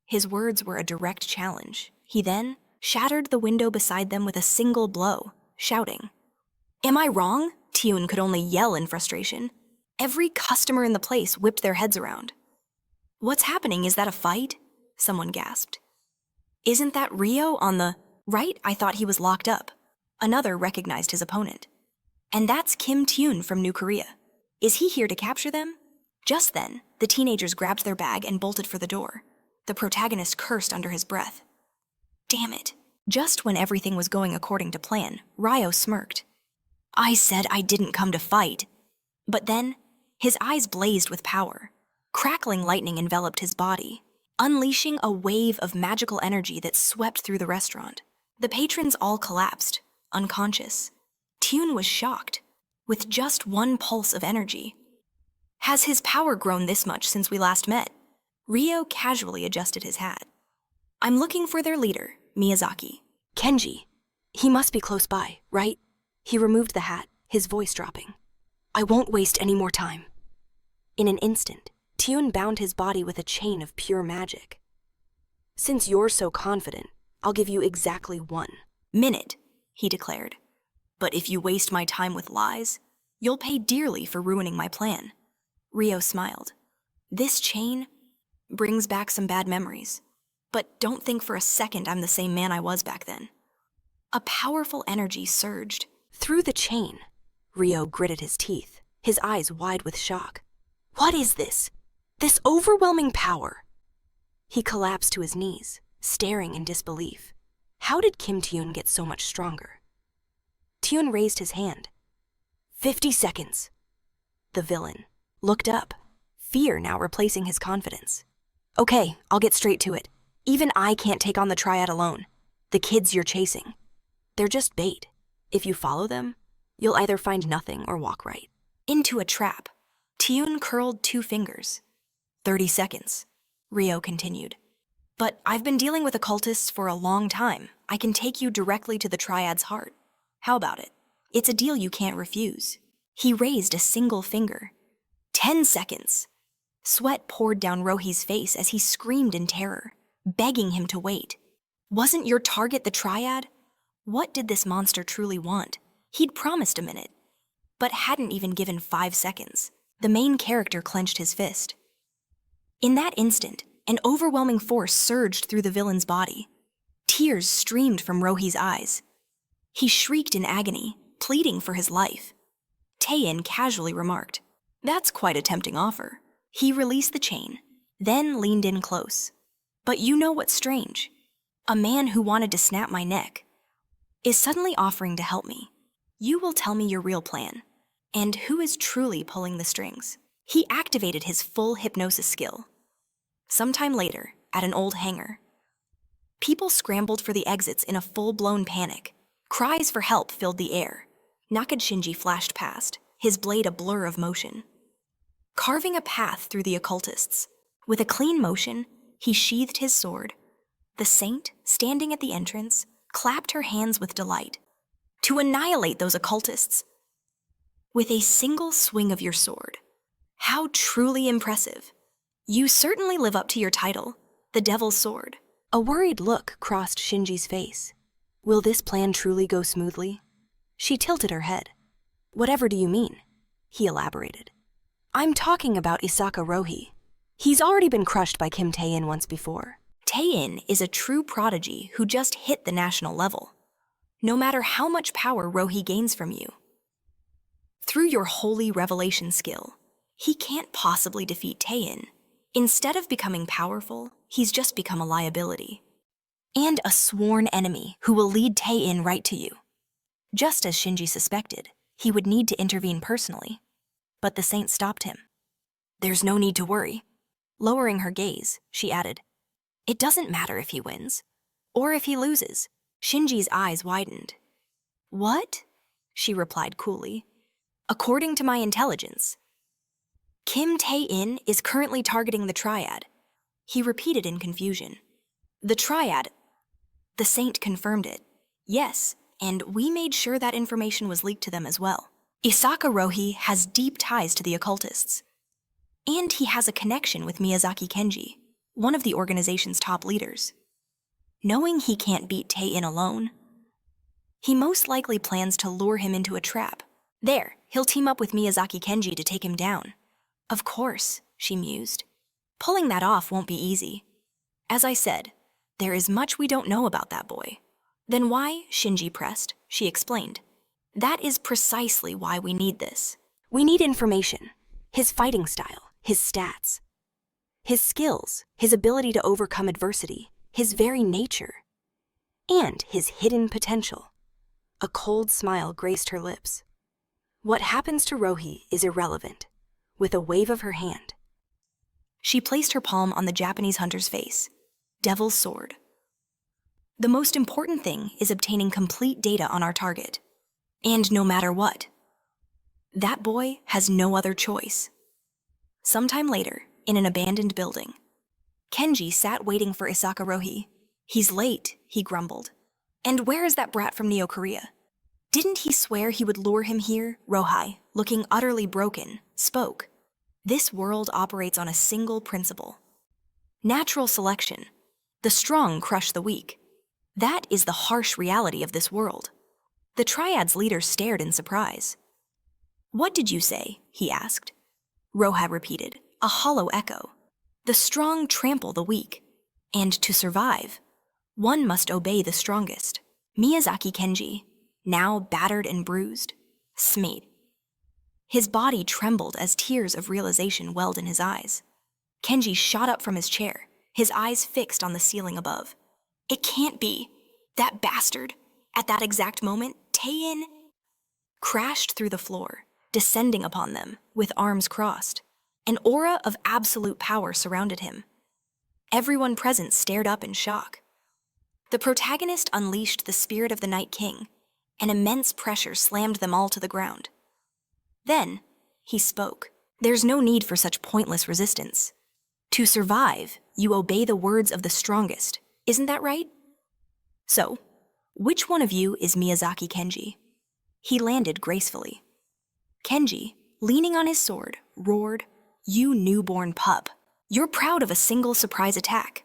His words were a direct challenge. He then shattered the window beside them with a single blow, shouting. Am I wrong? Taesun could only yell in frustration. Every customer in the place whipped their heads around. What's happening? Is that a fight? Someone gasped. Isn't that Ryo on the right? I thought he was locked up. Another recognized his opponent. And that's Kim Taesun from New Korea. Is he here to capture them? Just then, the teenagers grabbed their bag and bolted for the door. The protagonist cursed under his breath. Damn it. Just when everything was going according to plan, Ryo smirked. I said I didn't come to fight. But then, His eyes blazed with power. Crackling lightning enveloped his body, unleashing a wave of magical energy that swept through the restaurant. The patrons all collapsed, unconscious. Taesun was shocked. With just one pulse of energy. Has his power grown this much since we last met? Ryo casually adjusted his hat. I'm looking for their leader, Miyazaki. Kenji. He must be close by, right? He removed the hat, his voice dropping. I won't waste any more time. In an instant, Taesun bound his body with a chain of pure magic. Since you're so confident, I'll give you exactly 1 minute, he declared. But if you waste my time with lies, you'll pay dearly for ruining my plan. Ryo smiled. This chain brings back some bad memories, but don't think for a second I'm the same man I was back then. A powerful energy surged. Through the chain, Ryo gritted his teeth, his eyes wide with shock. What is this? This overwhelming power? He collapsed to his knees, staring in disbelief. How did Kim Taesun get so much stronger? Taesun raised his hand. 50 seconds. The villain looked up, fear now replacing his confidence. Okay, I'll get straight to it. Even I can't take on the triad alone. The kids you're chasing. They're just bait. If you follow them, you'll either find nothing or walk right into a trap. Taesun curled 2 fingers. 30 seconds, Ryo continued. But I've been dealing with occultists for a long time. I can take you directly to the triad's heart. How about it? It's a deal you can't refuse. He raised a single finger. 10 seconds. Sweat poured down Rohi's face as he screamed in terror, begging him to wait. Wasn't your target the triad? What did this monster truly want? He'd promised a minute, but hadn't even given 5 seconds. The main character clenched his fist. In that instant, an overwhelming force surged through the villain's body. Tears streamed from Rohi's eyes. He shrieked in agony, pleading for his life. Taesun casually remarked, "That's quite a tempting offer." He released the chain, then leaned in close. "But you know what's strange? A man who wanted to snap my neck is suddenly offering to help me. You will tell me your real plan, and who is truly pulling the strings." He activated his full hypnosis skill. Sometime later, at an old hangar, people scrambled for the exits in a full-blown panic. Cries for help filled the air. Naked Shinji flashed past, his blade a blur of motion, carving a path through the occultists. With a clean motion, he sheathed his sword. The saint, standing at the entrance, clapped her hands with delight. To annihilate those occultists with a single swing of your sword. How truly impressive. You certainly live up to your title, the Devil's Sword. A worried look crossed Shinji's face. Will this plan truly go smoothly? She tilted her head. Whatever do you mean? He elaborated. I'm talking about Isaka Rohi. He's already been crushed by Kim Taesun once before. Taesun is a true prodigy who just hit the national level. No matter how much power Rohi gains from you, through your holy revelation skill, he can't possibly defeat Taesun. Instead of becoming powerful, he's just become a liability. And a sworn enemy who will lead Taesun right to you. Just as Shinji suspected, he would need to intervene personally. But the saint stopped him. There's no need to worry. Lowering her gaze, she added, It doesn't matter if he wins, or if he loses. Shinji's eyes widened. What? She replied coolly. According to my intelligence, Kim Taesun is currently targeting the triad. He repeated in confusion. The triad. The saint confirmed it. Yes, and we made sure that information was leaked to them as well. Isaka Rohi has deep ties to the occultists. And he has a connection with Miyazaki Kenji, one of the organization's top leaders. Knowing he can't beat Taesun alone, he most likely plans to lure him into a trap. There, he'll team up with Miyazaki Kenji to take him down. Of course, she mused. Pulling that off won't be easy. As I said, there is much we don't know about that boy. Then why? Shinji pressed. She explained. That is precisely why we need this. We need information. His fighting style, his stats, his skills, his ability to overcome adversity, his very nature, and his hidden potential. A cold smile graced her lips. What happens to Rohi is irrelevant. with a wave of her hand. She placed her palm on the Japanese hunter's face. Devil's sword. The most important thing is obtaining complete data on our target. And no matter what. That boy has no other choice. Sometime later, in an abandoned building, Kenji sat waiting for Isaka Rohi. He's late, he grumbled. And where is that brat from Neo Korea? Didn't he swear he would lure him here? Rohai, looking utterly broken, spoke. This world operates on a single principle. Natural selection. The strong crush the weak. That is the harsh reality of this world. The Triad's leader stared in surprise. What did you say? He asked. Rohai repeated, a hollow echo. The strong trample the weak. And to survive, one must obey the strongest. Miyazaki Kenji, now battered and bruised, smate. His body trembled as tears of realization welled in his eyes. Kenji shot up from his chair, his eyes fixed on the ceiling above. It can't be. That bastard. At that exact moment, Taesun crashed through the floor, descending upon them, with arms crossed. An aura of absolute power surrounded him. Everyone present stared up in shock. The protagonist unleashed the spirit of the Night King. An immense pressure slammed them all to the ground. Then, he spoke. There's no need for such pointless resistance. To survive, you obey the words of the strongest. Isn't that right? So, which one of you is Miyazaki Kenji? He landed gracefully. Kenji, leaning on his sword, roared, You newborn pup. You're proud of a single surprise attack.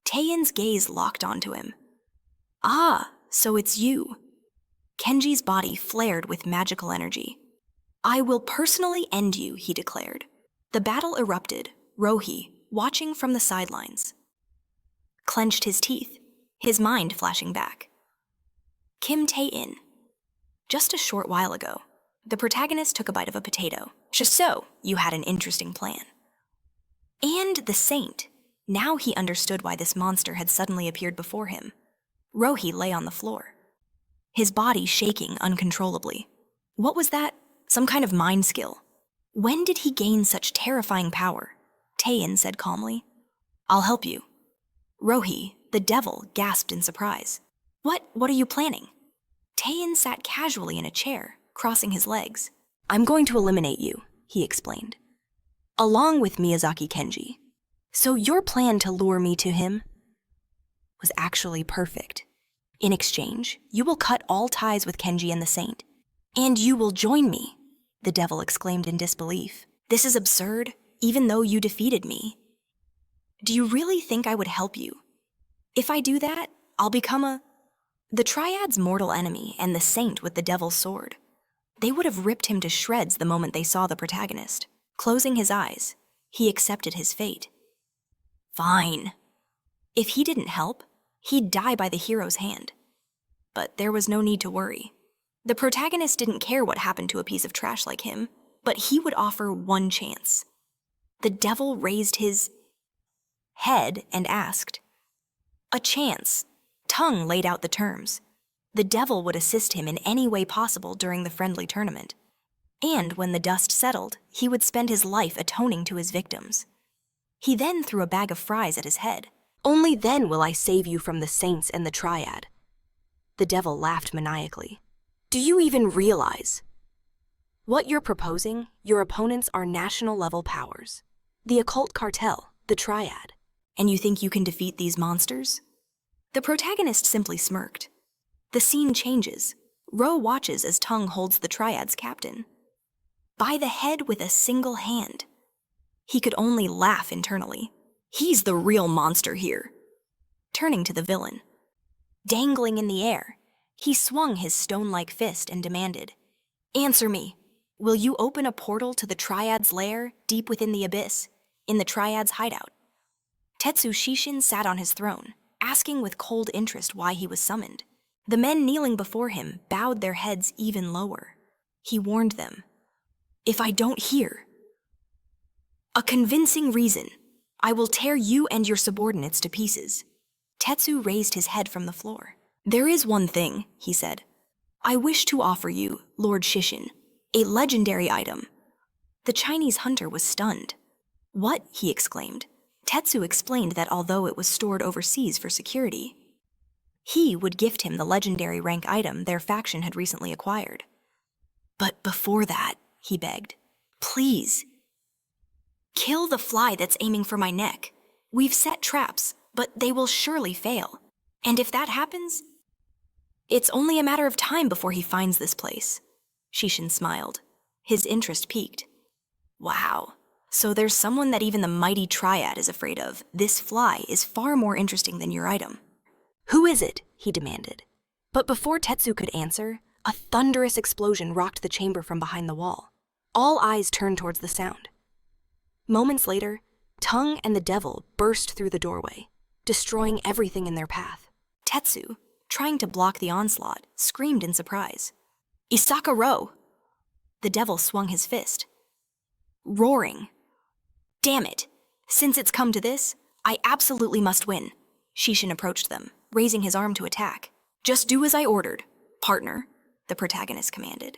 Taesun's gaze locked onto him. Ah, so it's you. Kenji's body flared with magical energy. I will personally end you, he declared. The battle erupted, Rohi, watching from the sidelines, clenched his teeth, his mind flashing back. Kim Taesun. Just a short while ago, the protagonist took a bite of a potato. Just so, you had an interesting plan. And the saint. Now he understood why this monster had suddenly appeared before him. Rohi lay on the floor, his body shaking uncontrollably. What was that? Some kind of mind skill. When did he gain such terrifying power? Taesun said calmly. I'll help you. Rohi, the devil, gasped in surprise. What are you planning? Taesun sat casually in a chair, crossing his legs. I'm going to eliminate you, he explained. Along with Miyazaki Kenji. So your plan to lure me to him was actually perfect. In exchange, you will cut all ties with Kenji and the saint. And you will join me, the devil exclaimed in disbelief. This is absurd, even though you defeated me. Do you really think I would help you? If I do that, I'll become the Triad's mortal enemy and the saint with the devil's sword. They would have ripped him to shreds the moment they saw the protagonist. Closing his eyes, he accepted his fate. Fine. If he didn't help, he'd die by the hero's hand. But there was no need to worry. The protagonist didn't care what happened to a piece of trash like him, but he would offer one chance. The devil raised his head and asked. A chance. Tongue laid out the terms. The devil would assist him in any way possible during the friendly tournament. And when the dust settled, he would spend his life atoning to his victims. He then threw a bag of fries at his head. Only then will I save you from the saints and the Triad. The devil laughed maniacally. Do you even realize? What you're proposing, your opponents are national-level powers. The occult cartel, the Triad. And you think you can defeat these monsters? The protagonist simply smirked. The scene changes. Ro watches as Tongue holds the Triad's captain. By the head with a single hand. He could only laugh internally. He's the real monster here. Turning to the villain. Dangling in the air, he swung his stone-like fist and demanded, Answer me. Will you open a portal to the Triad's lair deep within the abyss, in the Triad's hideout? Tetsu Shishin sat on his throne, asking with cold interest why he was summoned. The men kneeling before him bowed their heads even lower. He warned them, If I don't hear a convincing reason, I will tear you and your subordinates to pieces. Tetsu raised his head from the floor. There is one thing, he said. I wish to offer you, Lord Shishin, a legendary item. The Chinese hunter was stunned. "What?" he exclaimed. Tetsu explained that although it was stored overseas for security, he would gift him the legendary rank item their faction had recently acquired. "But before that," he begged, "please, kill the fly that's aiming for my neck. We've set traps, but they will surely fail. And if that happens, it's only a matter of time before he finds this place." Shishin smiled. His interest piqued. "Wow, so there's someone that even the mighty Triad is afraid of. This fly is far more interesting than your item." "Who is it?" he demanded. But before Tetsu could answer, a thunderous explosion rocked the chamber from behind the wall. All eyes turned towards the sound. Moments later, Tongue and the devil burst through the doorway, destroying everything in their path. Tetsu, trying to block the onslaught, screamed in surprise. "Isaka Ro!" The devil swung his fist, roaring. "Damn it! Since it's come to this, I absolutely must win." Shishin approached them, raising his arm to attack. "Just do as I ordered, partner," the protagonist commanded.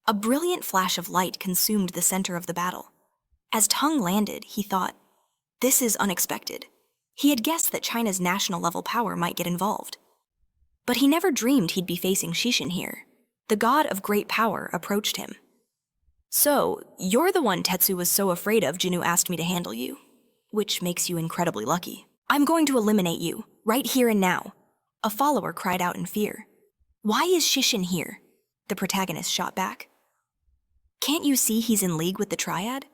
A brilliant flash of light consumed the center of the battle. As Tongue landed, he thought, "This is unexpected." He had guessed that China's national-level power might get involved. But he never dreamed he'd be facing Shishin here. The god of great power approached him. "So, you're the one Tetsu was so afraid of Jinu asked me to handle you, which makes you incredibly lucky. I'm going to eliminate you, right here and now." A follower cried out in fear. "Why is Shishin here?" the protagonist shot back. "Can't you see he's in league with the Triad?"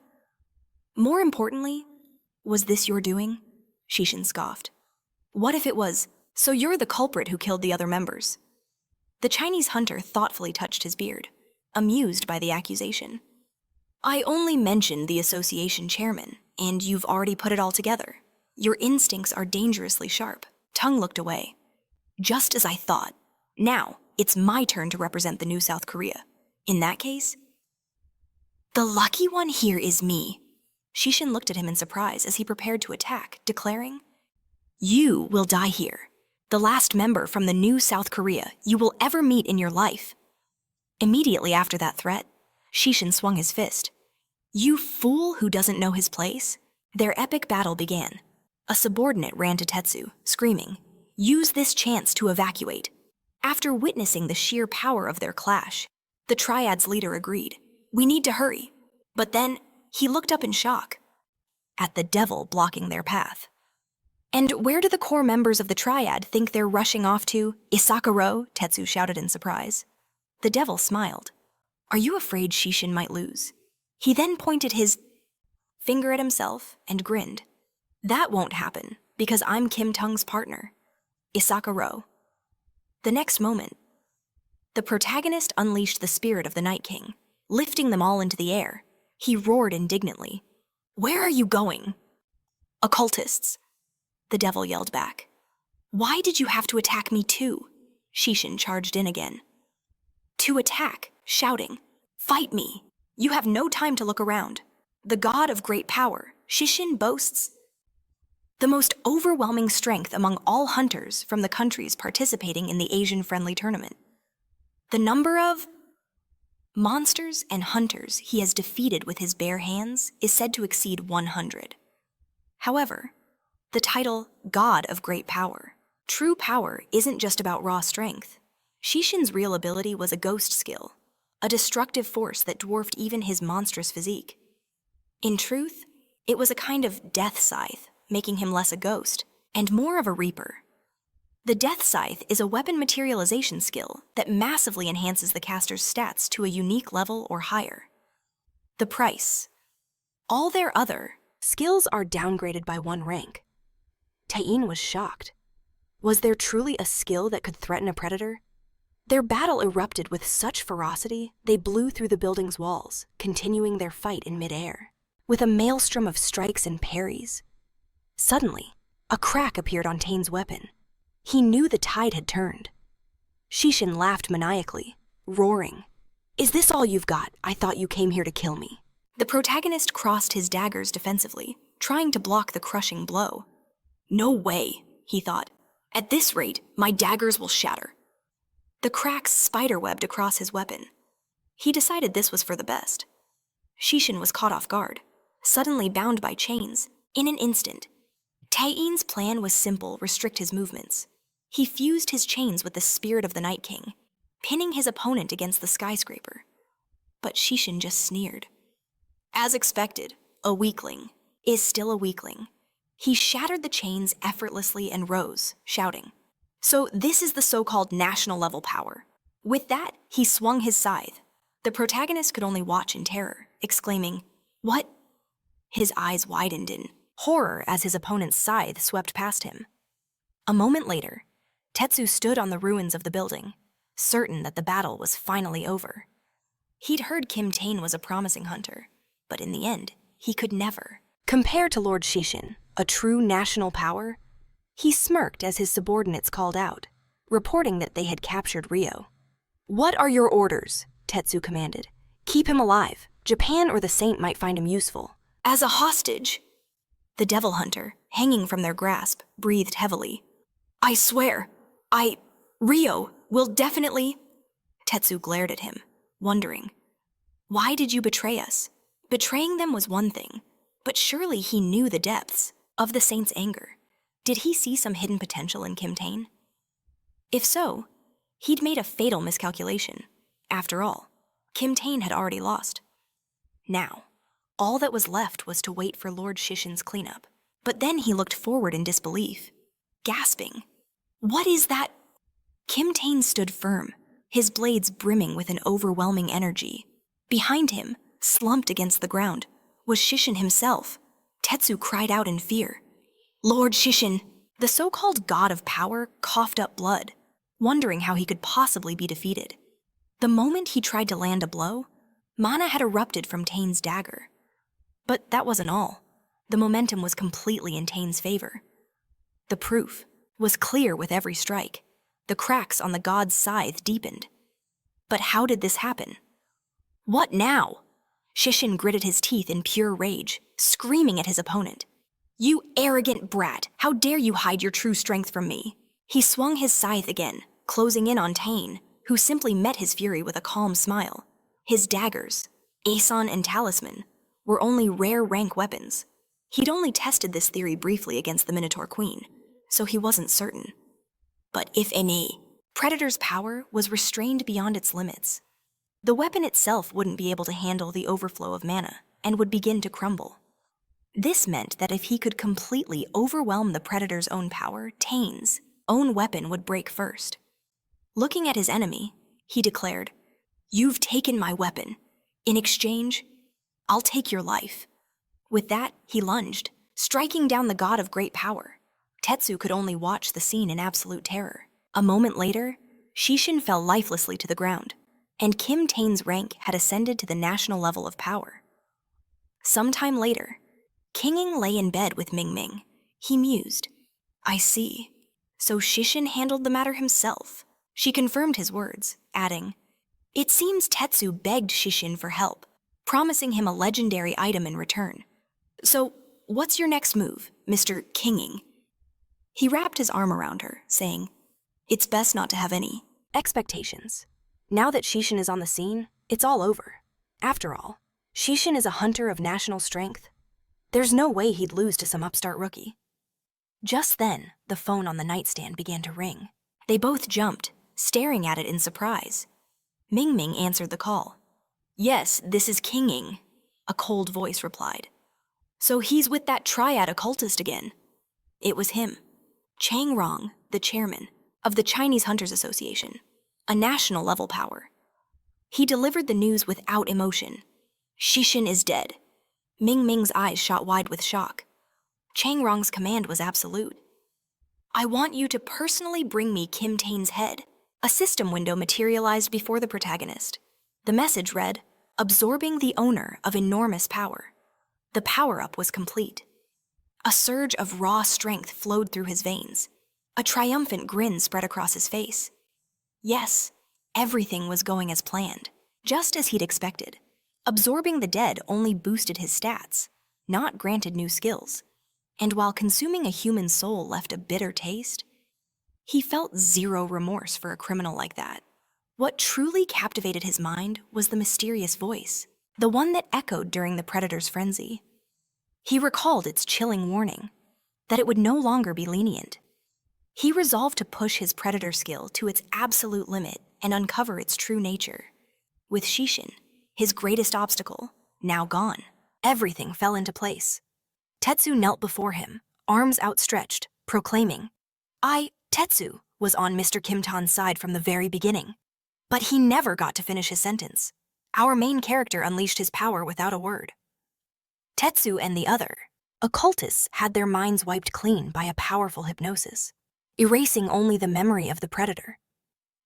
"More importantly, was this your doing?" Shishin scoffed. "What if it was, so you're the culprit who killed the other members?" The Chinese hunter thoughtfully touched his beard, amused by the accusation. "I only mentioned the association chairman, and you've already put it all together. Your instincts are dangerously sharp." Tongue looked away. "Just as I thought. Now, it's my turn to represent the new South Korea. In that case, the lucky one here is me." Shishin looked at him in surprise as he prepared to attack, declaring, "You will die here, the last member from the new South Korea you will ever meet in your life." Immediately after that threat, Shishin swung his fist. "You fool who doesn't know his place." Their epic battle began. A subordinate ran to Tetsu, screaming, "Use this chance to evacuate." After witnessing the sheer power of their clash, the Triad's leader agreed, "We need to hurry." But then, he looked up in shock at the devil blocking their path. "And where do the core members of the Triad think they're rushing off to?" "Isaka Ro," Tetsu shouted in surprise. The devil smiled. "Are you afraid Shishin might lose?" He then pointed his finger at himself and grinned. "That won't happen, because I'm Kim Tongue's partner, Isaka Ro." The next moment, the protagonist unleashed the spirit of the Night King, lifting them all into the air. He roared indignantly. "Where are you going?" "Occultists," the devil yelled back. "Why did you have to attack me too?" Shishin charged in again. To attack, shouting, "Fight me! You have no time to look around. The god of great power, Shishin boasts the most overwhelming strength among all hunters from the countries participating in the Asian-friendly tournament. The number of monsters and hunters he has defeated with his bare hands is said to exceed 100. However, the title God of Great Power, true power isn't just about raw strength. Shishin's real ability was a ghost skill, a destructive force that dwarfed even his monstrous physique. In truth, it was a kind of death scythe, making him less a ghost and more of a reaper. The Death Scythe is a weapon materialization skill that massively enhances the caster's stats to a unique level or higher. The price. All their other skills are downgraded by 1 rank. Taesun was shocked. Was there truly a skill that could threaten a predator? Their battle erupted with such ferocity, they blew through the building's walls, continuing their fight in midair, with a maelstrom of strikes and parries. Suddenly, a crack appeared on Taesun's weapon. He knew the tide had turned. Shishin laughed maniacally, roaring, "Is this all you've got? I thought you came here to kill me." The protagonist crossed his daggers defensively, trying to block the crushing blow. "No way," he thought. "At this rate, my daggers will shatter." The cracks spiderwebbed across his weapon. He decided this was for the best. Shishin was caught off guard, suddenly bound by chains, in an instant. Taesun's plan was simple: restrict his movements. He fused his chains with the spirit of the Night King, pinning his opponent against the skyscraper. But Shishin just sneered. As expected, a weakling is still a weakling. He shattered the chains effortlessly and rose, shouting, "So this is the so-called national level power." With that, he swung his scythe. The protagonist could only watch in terror, exclaiming, "What?" His eyes widened in horror as his opponent's scythe swept past him. A moment later, Tetsu stood on the ruins of the building, certain that the battle was finally over. He'd heard Kim Tae was a promising hunter, but in the end, he could never compare to Lord Shishin, a true national power. He smirked as his subordinates called out, reporting that they had captured Ryo. "What are your orders?" Tetsu commanded. "Keep him alive. Japan or the Saint might find him useful." "As a hostage." The devil hunter, hanging from their grasp, breathed heavily. "I swear, Ryo will definitely..." Tetsu glared at him, wondering, why did you betray us? Betraying them was one thing, but surely he knew the depths of the Saint's anger. Did he see some hidden potential in Kim Tae? If so, he'd made a fatal miscalculation. After all, Kim Tae had already lost. Now, all that was left was to wait for Lord Shishin's cleanup. But then he looked forward in disbelief, gasping, "What is that?" Kim Tae stood firm, his blades brimming with an overwhelming energy. Behind him, slumped against the ground, was Shishin himself. Tetsu cried out in fear. "Lord Shishin!" The so-called god of power coughed up blood, wondering how he could possibly be defeated. The moment he tried to land a blow, mana had erupted from Tae's dagger. But that wasn't all. The momentum was completely in Tae's favor. The proof was clear with every strike. The cracks on the god's scythe deepened. But how did this happen? "What now?" Shishin gritted his teeth in pure rage, screaming at his opponent. "You arrogant brat, how dare you hide your true strength from me?" He swung his scythe again, closing in on Tae, who simply met his fury with a calm smile. His daggers, Aeson and Talisman, were only rare rank weapons. He'd only tested this theory briefly against the Minotaur Queen, so he wasn't certain. But if any, Predator's power was restrained beyond its limits. The weapon itself wouldn't be able to handle the overflow of mana and would begin to crumble. This meant that if he could completely overwhelm the Predator's own power, Tae's own weapon would break first. Looking at his enemy, he declared, "You've taken my weapon. In exchange, I'll take your life." With that, he lunged, striking down the god of great power. Tetsu could only watch the scene in absolute terror. A moment later, Shishin fell lifelessly to the ground, and Kim Tae's rank had ascended to the national level of power. Sometime later, Kinging lay in bed with Ming Ming. He mused, "I see. So Shishin handled the matter himself." She confirmed his words, adding, "It seems Tetsu begged Shishin for help, promising him a legendary item in return. So, what's your next move, Mr. Kinging?" He wrapped his arm around her, saying, "It's best not to have any expectations. Now that Shishin is on the scene, it's all over. After all, Shishin is a hunter of national strength. There's no way he'd lose to some upstart rookie." Just then, the phone on the nightstand began to ring. They both jumped, staring at it in surprise. Ming Ming answered the call. "Yes, this is Kinging," a cold voice replied. "So he's with that triad occultist again." It was him, Chang Rong, the chairman of the Chinese Hunters Association, a national level power. He delivered the news without emotion. "Shishin is dead." Ming Ming's eyes shot wide with shock. Chang Rong's command was absolute. "I want you to personally bring me Kim Tae's head." A system window materialized before the protagonist. The message read, "Absorbing the owner of enormous power." The power-up was complete. A surge of raw strength flowed through his veins. A triumphant grin spread across his face. Yes, everything was going as planned, just as he'd expected. Absorbing the dead only boosted his stats, not granted new skills. And while consuming a human soul left a bitter taste, he felt zero remorse for a criminal like that. What truly captivated his mind was the mysterious voice. the one that echoed during the predator's frenzy. He recalled its chilling warning that it would no longer be lenient. He resolved to push his predator skill to its absolute limit and uncover its true nature. With Shishin, his greatest obstacle, now gone, everything fell into place. Tetsu knelt before him, arms outstretched, proclaiming, Tetsu, was on Mr. Kim-tan's side from the very beginning. But he never got to finish his sentence. Our main character unleashed his power without a word. Tetsu and the other occultists had their minds wiped clean by a powerful hypnosis, erasing only the memory of the predator.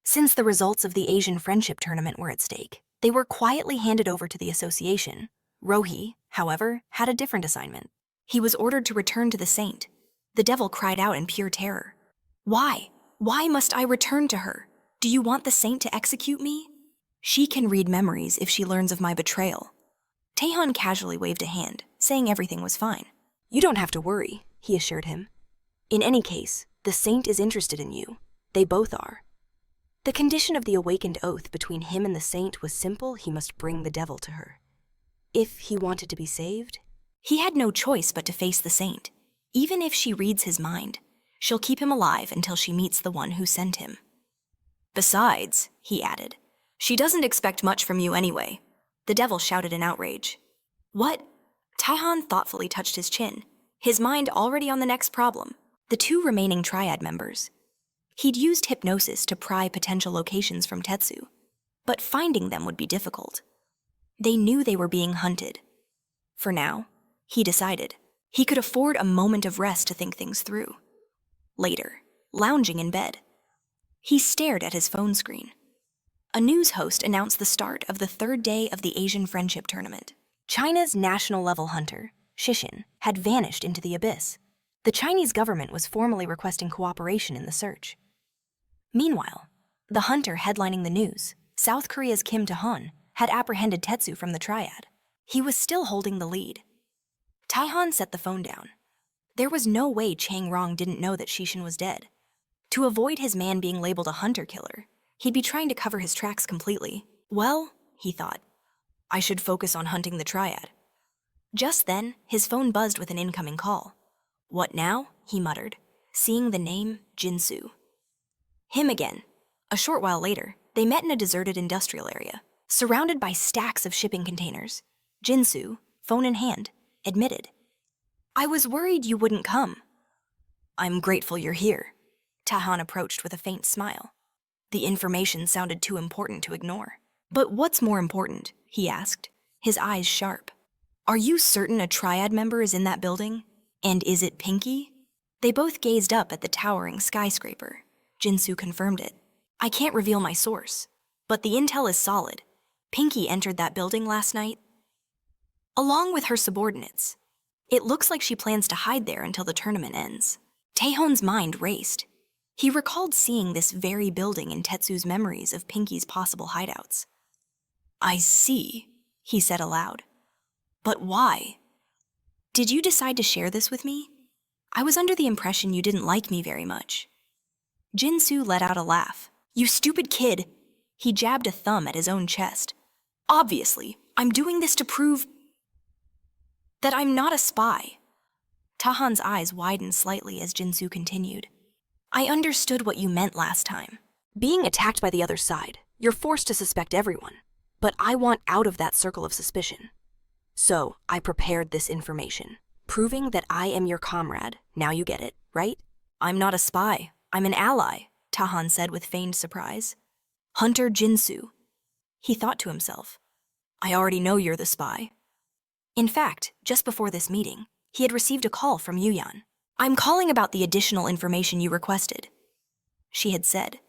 Since the results of the Asian Friendship Tournament were at stake, they were quietly handed over to the association. Rohi, however, had a different assignment. He was ordered to return to the saint. The devil cried out in pure terror. Why? Why must I return to her? Do you want the saint to execute me? She can read memories if she learns of my betrayal. Taehan casually waved a hand, saying everything was fine. You don't have to worry, he assured him. In any case, the saint is interested in you. They both are. The condition of the awakened oath between him and the saint was simple: he must bring the devil to her. If he wanted to be saved, he had no choice but to face the saint. Even if she reads his mind, she'll keep him alive until she meets the one who sent him. Besides, he added, she doesn't expect much from you anyway. The devil shouted in outrage. What? Taehan thoughtfully touched his chin, his mind already on the next problem. The two remaining triad members. He'd used hypnosis to pry potential locations from Tetsu, but finding them would be difficult. They knew they were being hunted. For now, he decided, he could afford a moment of rest to think things through. Later, lounging in bed, he stared at his phone screen. A news host announced the start of the third day of the Asian Friendship Tournament. China's national-level hunter, Shishin, had vanished into the abyss. The Chinese government was formally requesting cooperation in the search. Meanwhile, the hunter headlining the news, South Korea's Kim Tae-hun, had apprehended Tetsu from the triad. He was still holding the lead. Taehan set the phone down. There was no way Chang Rong didn't know that Shishin was dead. To avoid his man being labeled a hunter-killer, he'd be trying to cover his tracks completely. Well, he thought, I should focus on hunting the triad. Just then, his phone buzzed with an incoming call. What now? He muttered, seeing the name Jinsu. Him again. A short while later, they met in a deserted industrial area, surrounded by stacks of shipping containers. Jinsu, phone in hand, admitted, I was worried you wouldn't come. I'm grateful you're here. Taehan approached with a faint smile. The information sounded too important to ignore. But what's more important? He asked, his eyes sharp. Are you certain a triad member is in that building? And is it Pinky? They both gazed up at the towering skyscraper. Jinsu confirmed it. I can't reveal my source, but the intel is solid. Pinky entered that building last night, along with her subordinates. It looks like she plans to hide there until the tournament ends. Taehoon's mind raced. He recalled seeing this very building in Tetsu's memories of Pinky's possible hideouts. I see, he said aloud. But why? Did you decide to share this with me? I was under the impression you didn't like me very much. Jinsu let out a laugh. You stupid kid. He jabbed a thumb at his own chest. Obviously, I'm doing this to prove that I'm not a spy. Tahan's eyes widened slightly as Jinsu continued. I understood what you meant last time. Being attacked by the other side, you're forced to suspect everyone. But I want out of that circle of suspicion. So, I prepared this information, proving that I am your comrade. Now you get it, right? I'm not a spy. I'm an ally, Taehan said with feigned surprise. Hunter Jinsu. He thought to himself, I already know you're the spy. In fact, just before this meeting, he had received a call from Yuyan. I'm calling about the additional information you requested, she had said.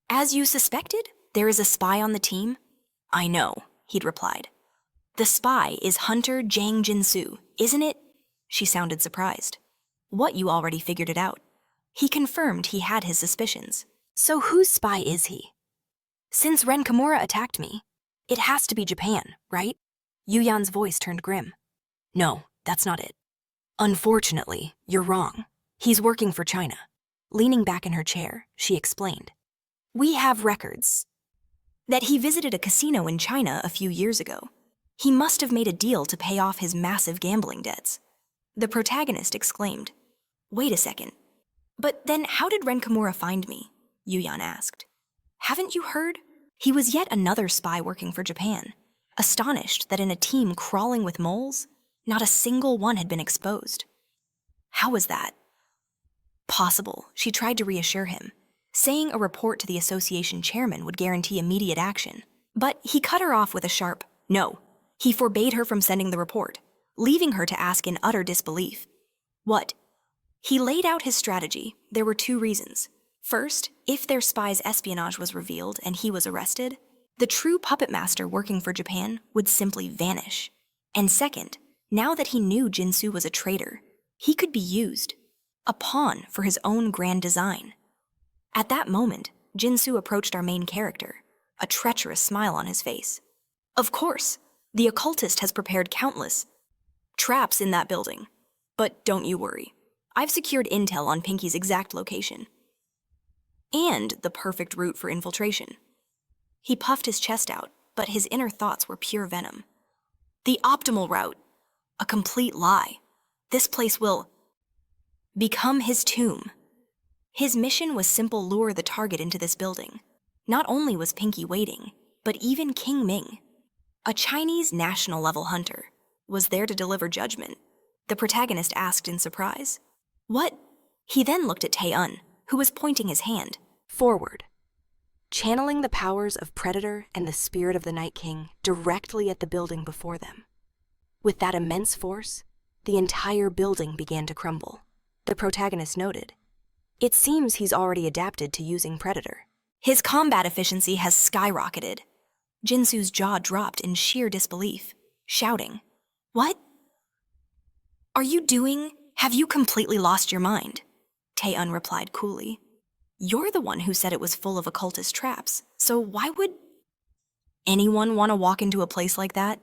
As you suspected, there is a spy on the team? I know, he'd replied. The spy is Hunter Jang Jinsu, isn't it? She sounded surprised. What, you already figured it out? He confirmed he had his suspicions. So whose spy is he? Since Ren Kimura attacked me, it has to be Japan, right? Yuyan's voice turned grim. No, that's not it. Unfortunately, you're wrong. He's working for China. Leaning back in her chair, she explained. We have records that he visited a casino in China a few years ago. He must have made a deal to pay off his massive gambling debts. The protagonist exclaimed, "Wait a second. But then how did Ren Kimura find me?" Yuyan asked. "Haven't you heard? He was yet another spy working for Japan, astonished that in a team crawling with moles, not a single one had been exposed. How was that possible?" She tried to reassure him, saying a report to the association chairman would guarantee immediate action. But he cut her off with a sharp no. He forbade her from sending the report, leaving her to ask in utter disbelief. What? He laid out his strategy. There were 2 reasons. First, if their spy's espionage was revealed and he was arrested, the true puppet master working for Japan would simply vanish. And second, now that he knew Jinsu was a traitor, he could be used, a pawn for his own grand design. At that moment, Jinsu approached our main character, a treacherous smile on his face. "Of course, the occultist has prepared countless traps in that building. But don't you worry. I've secured intel on Pinky's exact location. And the perfect route for infiltration." He puffed his chest out, but his inner thoughts were pure venom. "The optimal route. A complete lie. This place will become his tomb." His mission was simple: lure the target into this building. Not only was Pinky waiting, but even King Ming, a Chinese national-level hunter, was there to deliver judgment. The protagonist asked in surprise, "What?" He then looked at Taesun, who was pointing his hand forward, channeling the powers of Predator and the spirit of the Night King directly at the building before them. With that immense force, the entire building began to crumble. The protagonist noted, "It seems he's already adapted to using Predator. His combat efficiency has skyrocketed." Jinsu's jaw dropped in sheer disbelief, shouting, "What are you doing? Have you completely lost your mind?" Taesun replied coolly, "You're the one who said it was full of occultist traps, so why would anyone want to walk into a place like that?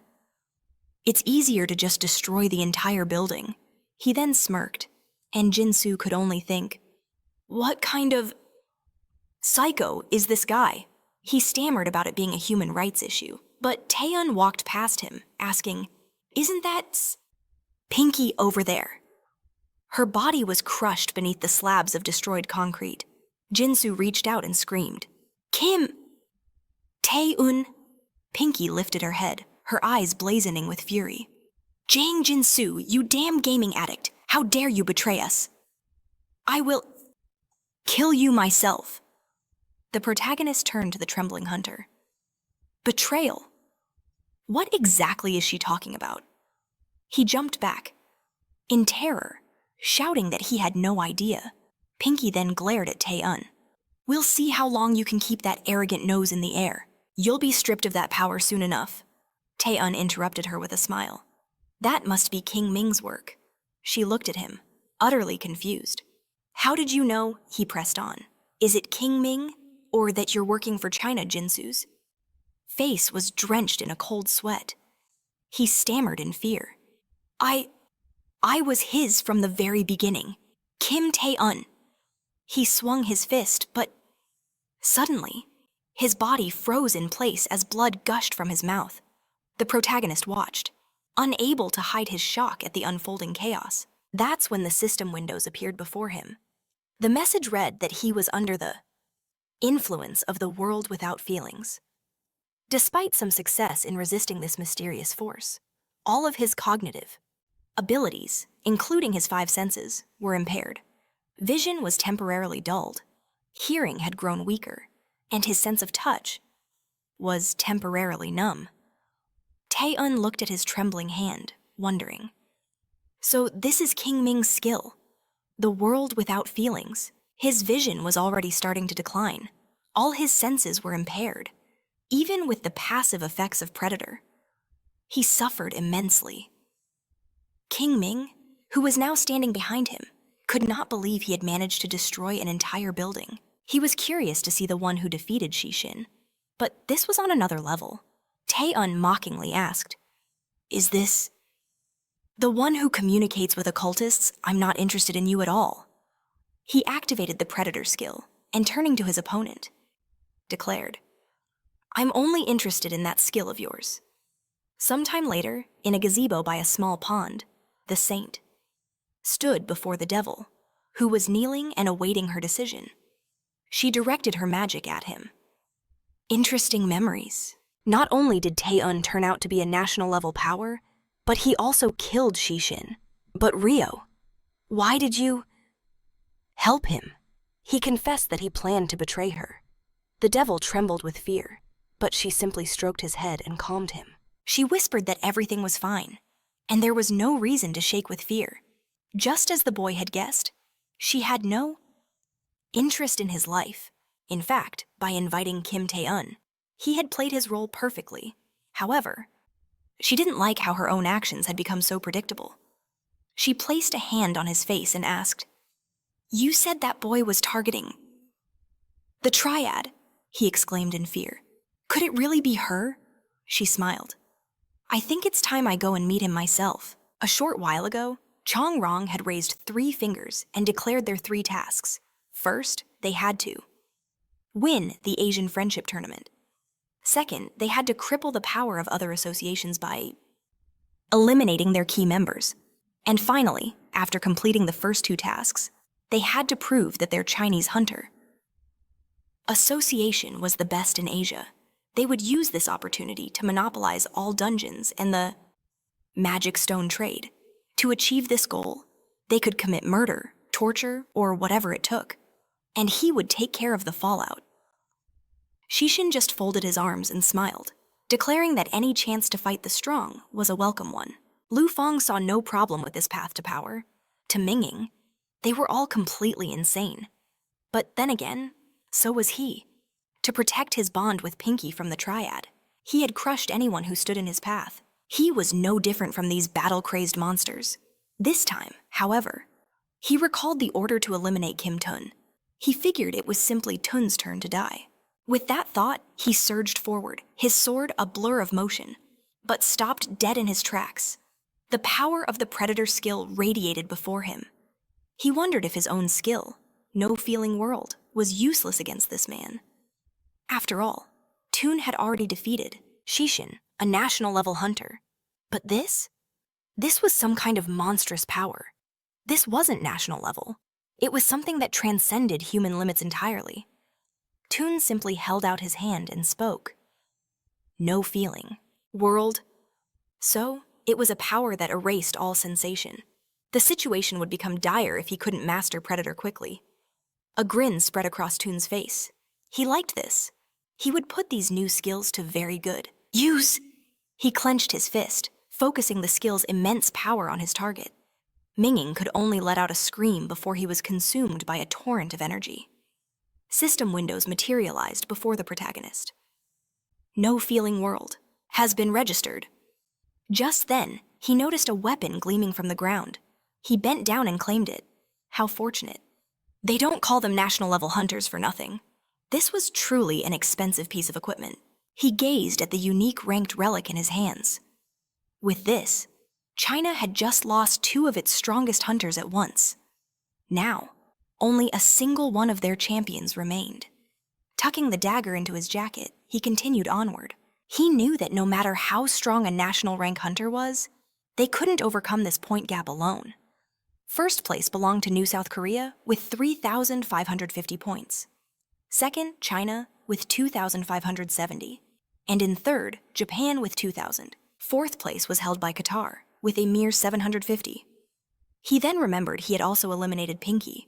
It's easier to just destroy the entire building." He then smirked, and Jinsu could only think, "What kind of psycho is this guy?" He stammered about it being a human rights issue, but Taesun walked past him, asking, "Isn't that Pinky over there?" Her body was crushed beneath the slabs of destroyed concrete. Jinsu reached out and screamed, "Kim! Taeun!" Pinky lifted her head, her eyes blazoning with fury. "Jang Jinsu, you damn gaming addict! How dare you betray us? I will kill you myself." The protagonist turned to the trembling hunter. "Betrayal? What exactly is she talking about?" He jumped back, in terror, shouting that he had no idea. Pinky then glared at Taesun. "We'll see how long you can keep that arrogant nose in the air. You'll be stripped of that power soon enough." Taesun interrupted her with a smile. "That must be King Ming's work." She looked at him, utterly confused. "How did you know?" He pressed on. "Is it King Ming, or that you're working for China?" Jinsu's face was drenched in a cold sweat. He stammered in fear. I was his from the very beginning. Kim Taeun." He swung his fist, but suddenly, his body froze in place as blood gushed from his mouth. The protagonist watched, unable to hide his shock at the unfolding chaos. That's when the system windows appeared before him. The message read that he was under the influence of the world without feelings. Despite some success in resisting this mysterious force, all of his cognitive abilities, including his 5 senses, were impaired. Vision was temporarily dulled, hearing had grown weaker, and his sense of touch was temporarily numb. Taeun looked at his trembling hand, wondering. So this is King Ming's skill, the world without feelings. His vision was already starting to decline. All his senses were impaired, even with the passive effects of Predator. He suffered immensely. King Ming, who was now standing behind him, could not believe he had managed to destroy an entire building. He was curious to see the one who defeated Shishin, but this was on another level. Taeun mockingly asked, "Is this the one who communicates with occultists? I'm not interested in you at all." He activated the Predator skill, and turning to his opponent, declared, "I'm only interested in that skill of yours. Sometime later, in a gazebo by a small pond, the saint stood before the devil, who was kneeling and awaiting her decision. She directed her magic at him. Interesting memories. Not only did Taesun turn out to be a national-level power, but he also killed Shishin. But Rio, why did you help him? He confessed that he planned to betray her. The devil trembled with fear, but she simply stroked his head and calmed him. She whispered that everything was fine, and there was no reason to shake with fear. Just as the boy had guessed, she had no interest in his life. In fact, by inviting Kim Taeun, he had played his role perfectly. However, she didn't like how her own actions had become so predictable. She placed a hand on his face and asked, "You said that boy was targeting the triad," he exclaimed in fear. "Could it really be her?" She smiled. "I think it's time I go and meet him myself." A short while ago, Chong Rong had raised 3 fingers and declared their 3 tasks. First, they had to win the Asian Friendship Tournament. Second, they had to cripple the power of other associations by eliminating their key members. And finally, after completing the first 2 tasks, they had to prove that their Chinese hunter association was the best in Asia. They would use this opportunity to monopolize all dungeons and the magic stone trade. To achieve this goal, they could commit murder, torture, or whatever it took, and he would take care of the fallout. Shishin just folded his arms and smiled, declaring that any chance to fight the strong was a welcome one. Lu Fang saw no problem with this path to power. To Minging, they were all completely insane. But then again, so was he. To protect his bond with Pinky from the triad, he had crushed anyone who stood in his path. He was no different from these battle-crazed monsters. This time, however, he recalled the order to eliminate Kim Tun. He figured it was simply Tun's turn to die. With that thought, he surged forward, his sword a blur of motion, but stopped dead in his tracks. The power of the Predator's skill radiated before him. He wondered if his own skill, No Feeling World, was useless against this man. After all, Tun had already defeated Shishin, a national-level hunter. But this was some kind of monstrous power. This wasn't national level. It was something that transcended human limits entirely. Tun simply held out his hand and spoke. No feeling. World. So, it was a power that erased all sensation. The situation would become dire if he couldn't master Predator quickly. A grin spread across Tun's face. He liked this. He would put these new skills to very good use. He clenched his fist, focusing the skill's immense power on his target. Minging could only let out a scream before he was consumed by a torrent of energy. System windows materialized before the protagonist. No Feeling World has been registered. Just then, he noticed a weapon gleaming from the ground. He bent down and claimed it. How fortunate. They don't call them national-level hunters for nothing. This was truly an expensive piece of equipment. He gazed at the unique ranked relic in his hands. With this, China had just lost 2 of its strongest hunters at once. Now, only a single one of their champions remained. Tucking the dagger into his jacket, he continued onward. He knew that no matter how strong a national rank hunter was, they couldn't overcome this point gap alone. First place belonged to New South Korea with 3,550 points. Second, China with 2,570. And in third, Japan with 2,000. Fourth place was held by Qatar with a mere 750. He then remembered he had also eliminated Pinky.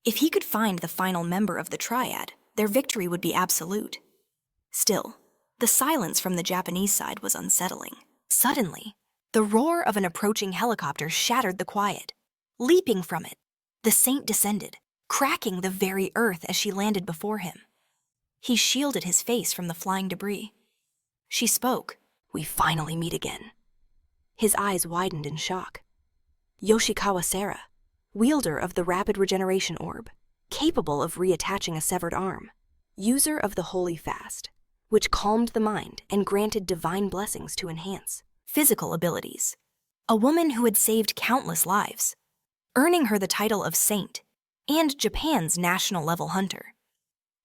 If he could find the final member of the triad, their victory would be absolute. Still, the silence from the Japanese side was unsettling. Suddenly, the roar of an approaching helicopter shattered the quiet. Leaping from it, the saint descended, cracking the very earth as she landed before him. He shielded his face from the flying debris. She spoke. "We finally meet again." His eyes widened in shock. Yoshikawa Sera, wielder of the rapid regeneration orb, capable of reattaching a severed arm, user of the holy fast, which calmed the mind and granted divine blessings to enhance physical abilities. A woman who had saved countless lives, earning her the title of saint and Japan's national-level hunter.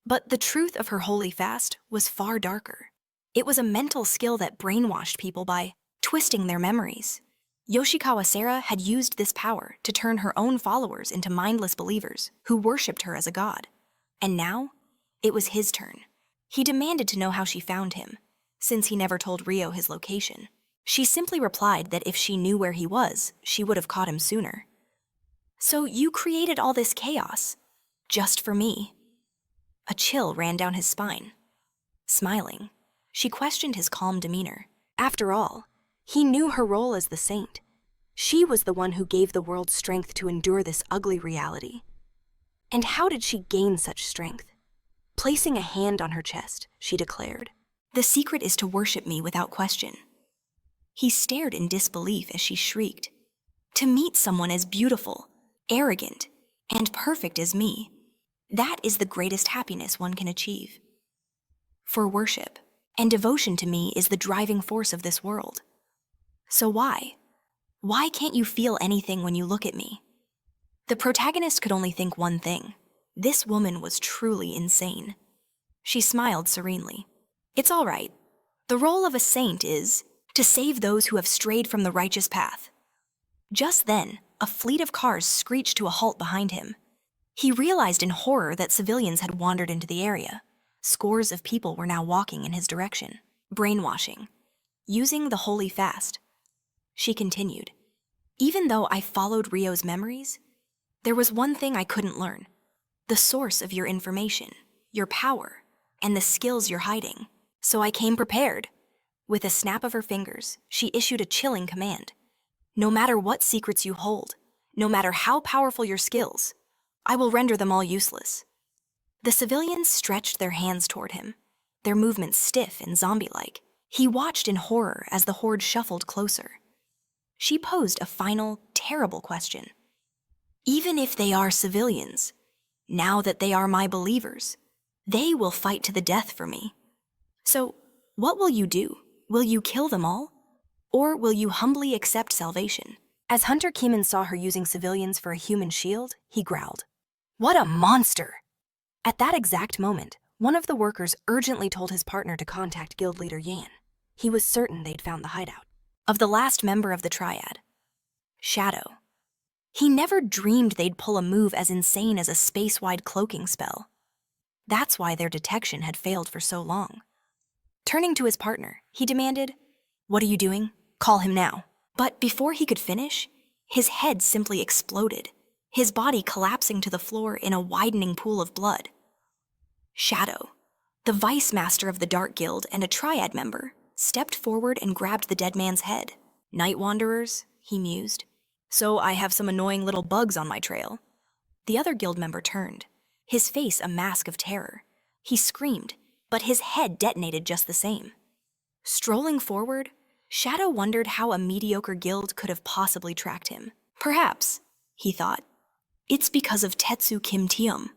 But the truth of her holy fast was far darker. It was a mental skill that brainwashed people by twisting their memories. Yoshikawa Sera had used this power to turn her own followers into mindless believers who worshipped her as a god. And now, it was his turn. He demanded to know how she found him, since he never told Rio his location. She simply replied that if she knew where he was, she would have caught him sooner. "So you created all this chaos, just for me?" A chill ran down his spine. Smiling, she questioned his calm demeanor. After all, he knew her role as the saint. She was the one who gave the world strength to endure this ugly reality. And how did she gain such strength? Placing a hand on her chest, she declared, "The secret is to worship me without question." He stared in disbelief as she shrieked, "To meet someone as beautiful, arrogant, and perfect as me, that is the greatest happiness one can achieve. For worship and devotion to me is the driving force of this world. So why? Why can't you feel anything when you look at me?" The protagonist could only think one thing. This woman was truly insane. She smiled serenely. "It's all right. The role of a saint is to save those who have strayed from the righteous path." Just then, a fleet of cars screeched to a halt behind him. He realized in horror that civilians had wandered into the area. Scores of people were now walking in his direction. Brainwashing. Using the holy fast. She continued, "Even though I followed Rio's memories, there was one thing I couldn't learn. The source of your information, your power, and the skills you're hiding. So I came prepared." With a snap of her fingers, she issued a chilling command. "No matter what secrets you hold, no matter how powerful your skills, I will render them all useless." The civilians stretched their hands toward him, their movements stiff and zombie-like. He watched in horror as the horde shuffled closer. She posed a final, terrible question. "Even if they are civilians, now that they are my believers, they will fight to the death for me. So, what will you do? Will you kill them all? Or will you humbly accept salvation?" As Hunter Kimen saw her using civilians for a human shield, he growled, "What a monster!" At that exact moment, one of the workers urgently told his partner to contact guild leader Yan. He was certain they'd found the hideout of the last member of the triad, Shadow. He never dreamed they'd pull a move as insane as a space-wide cloaking spell. That's why their detection had failed for so long. Turning to his partner, he demanded, "What are you doing? Call him now." But before he could finish, his head simply exploded, his body collapsing to the floor in a widening pool of blood. Shadow, the vice master of the Dark Guild and a triad member, stepped forward and grabbed the dead man's head. "Night Wanderers," he mused. "So I have some annoying little bugs on my trail." The other guild member turned, his face a mask of terror. He screamed, but his head detonated just the same. Strolling forward, Shadow wondered how a mediocre guild could have possibly tracked him. Perhaps, he thought, it's because of Tetsu Kim Tium.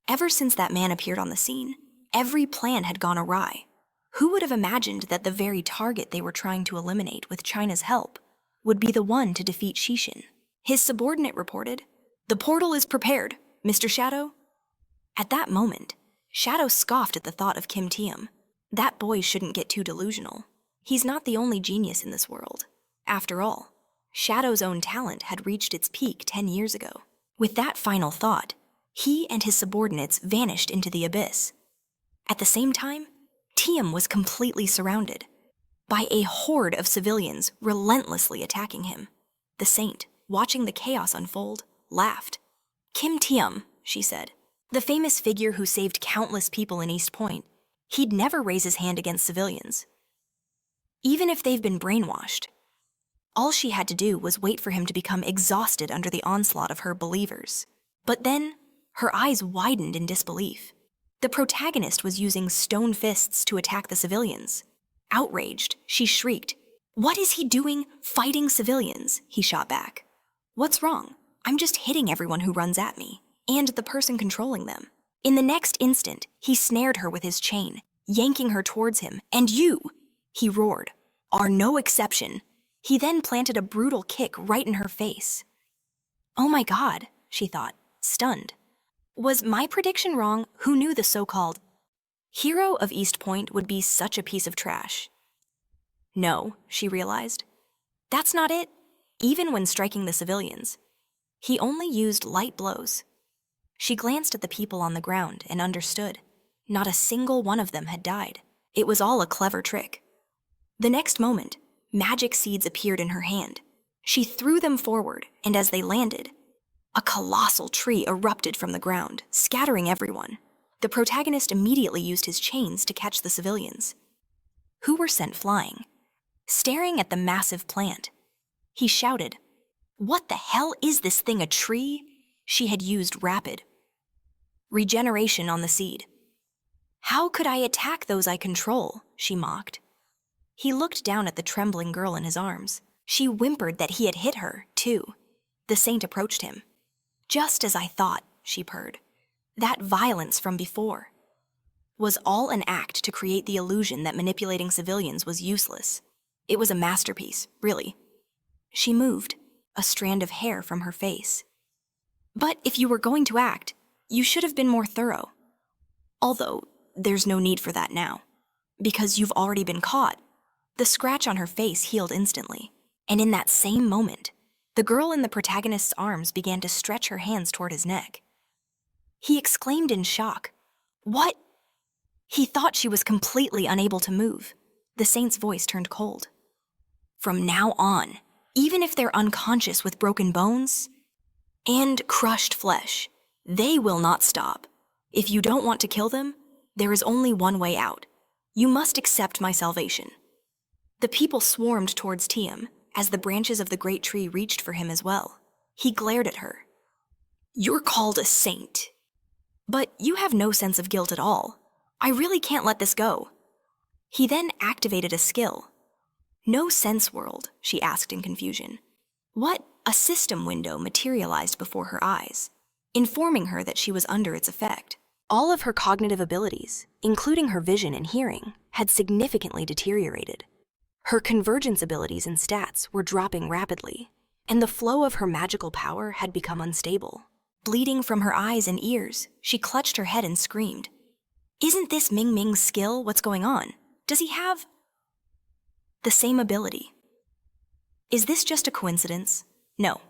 Ever since that man appeared on the scene, every plan had gone awry. Who would have imagined that the very target they were trying to eliminate with China's help would be the one to defeat Shishin? His subordinate reported, "The portal is prepared, Mr. Shadow." At that moment, Shadow scoffed at the thought of Kim Tium. That boy shouldn't get too delusional. He's not the only genius in this world. After all, Shadow's own talent had reached its peak 10 years ago. With that final thought, he and his subordinates vanished into the abyss. At the same time, Tium was completely surrounded by a horde of civilians relentlessly attacking him. The saint, watching the chaos unfold, laughed. "Kim Tium," she said, "the famous figure who saved countless people in East Point, he'd never raise his hand against civilians. Even if they've been brainwashed. All she had to do was wait for him to become exhausted under the onslaught of her believers." But then, her eyes widened in disbelief. The protagonist was using stone fists to attack the civilians. Outraged, she shrieked, "What is he doing fighting civilians?" He shot back. "What's wrong? I'm just hitting everyone who runs at me, and the person controlling them." In the next instant, he snared her with his chain, yanking her towards him. "And you," he roared, "are no exception." He then planted a brutal kick right in her face. Oh my God, she thought, stunned. Was my prediction wrong? Who knew the so-called hero of East Point would be such a piece of trash? No, she realized. That's not it. Even when striking the civilians, he only used light blows. She glanced at the people on the ground and understood. Not a single one of them had died. It was all a clever trick. The next moment, magic seeds appeared in her hand. She threw them forward, and as they landed, a colossal tree erupted from the ground, scattering everyone. The protagonist immediately used his chains to catch the civilians, who were sent flying. Staring at the massive plant, he shouted, "What the hell is this thing, a tree?" She had used rapid regeneration on the seed. "How could I attack those I control?" she mocked. He looked down at the trembling girl in his arms. She whimpered that he had hit her, too. The saint approached him. "Just as I thought," she purred. That violence from before was all an act to create the illusion that manipulating civilians was useless. It was a masterpiece, really. She moved, a strand of hair from her face. "But if you were going to act, you should have been more thorough. Although, there's no need for that now, because you've already been caught." The scratch on her face healed instantly, and in that same moment, the girl in the protagonist's arms began to stretch her hands toward his neck. He exclaimed in shock, "What?" He thought she was completely unable to move. The saint's voice turned cold. "From now on, even if they're unconscious with broken bones and crushed flesh, they will not stop. If you don't want to kill them, there is only one way out. You must accept my salvation." The people swarmed towards Tiam as the branches of the great tree reached for him as well. He glared at her. "You're called a saint, but you have no sense of guilt at all. I really can't let this go." He then activated a skill. "No sense world?" she asked in confusion. What? A system window materialized before her eyes, informing her that she was under its effect. All of her cognitive abilities, including her vision and hearing, had significantly deteriorated. Her convergence abilities and stats were dropping rapidly, and the flow of her magical power had become unstable. Bleeding from her eyes and ears, she clutched her head and screamed, "Isn't this Ming Ming's skill? What's going on? Does he have the same ability? Is this just a coincidence? No.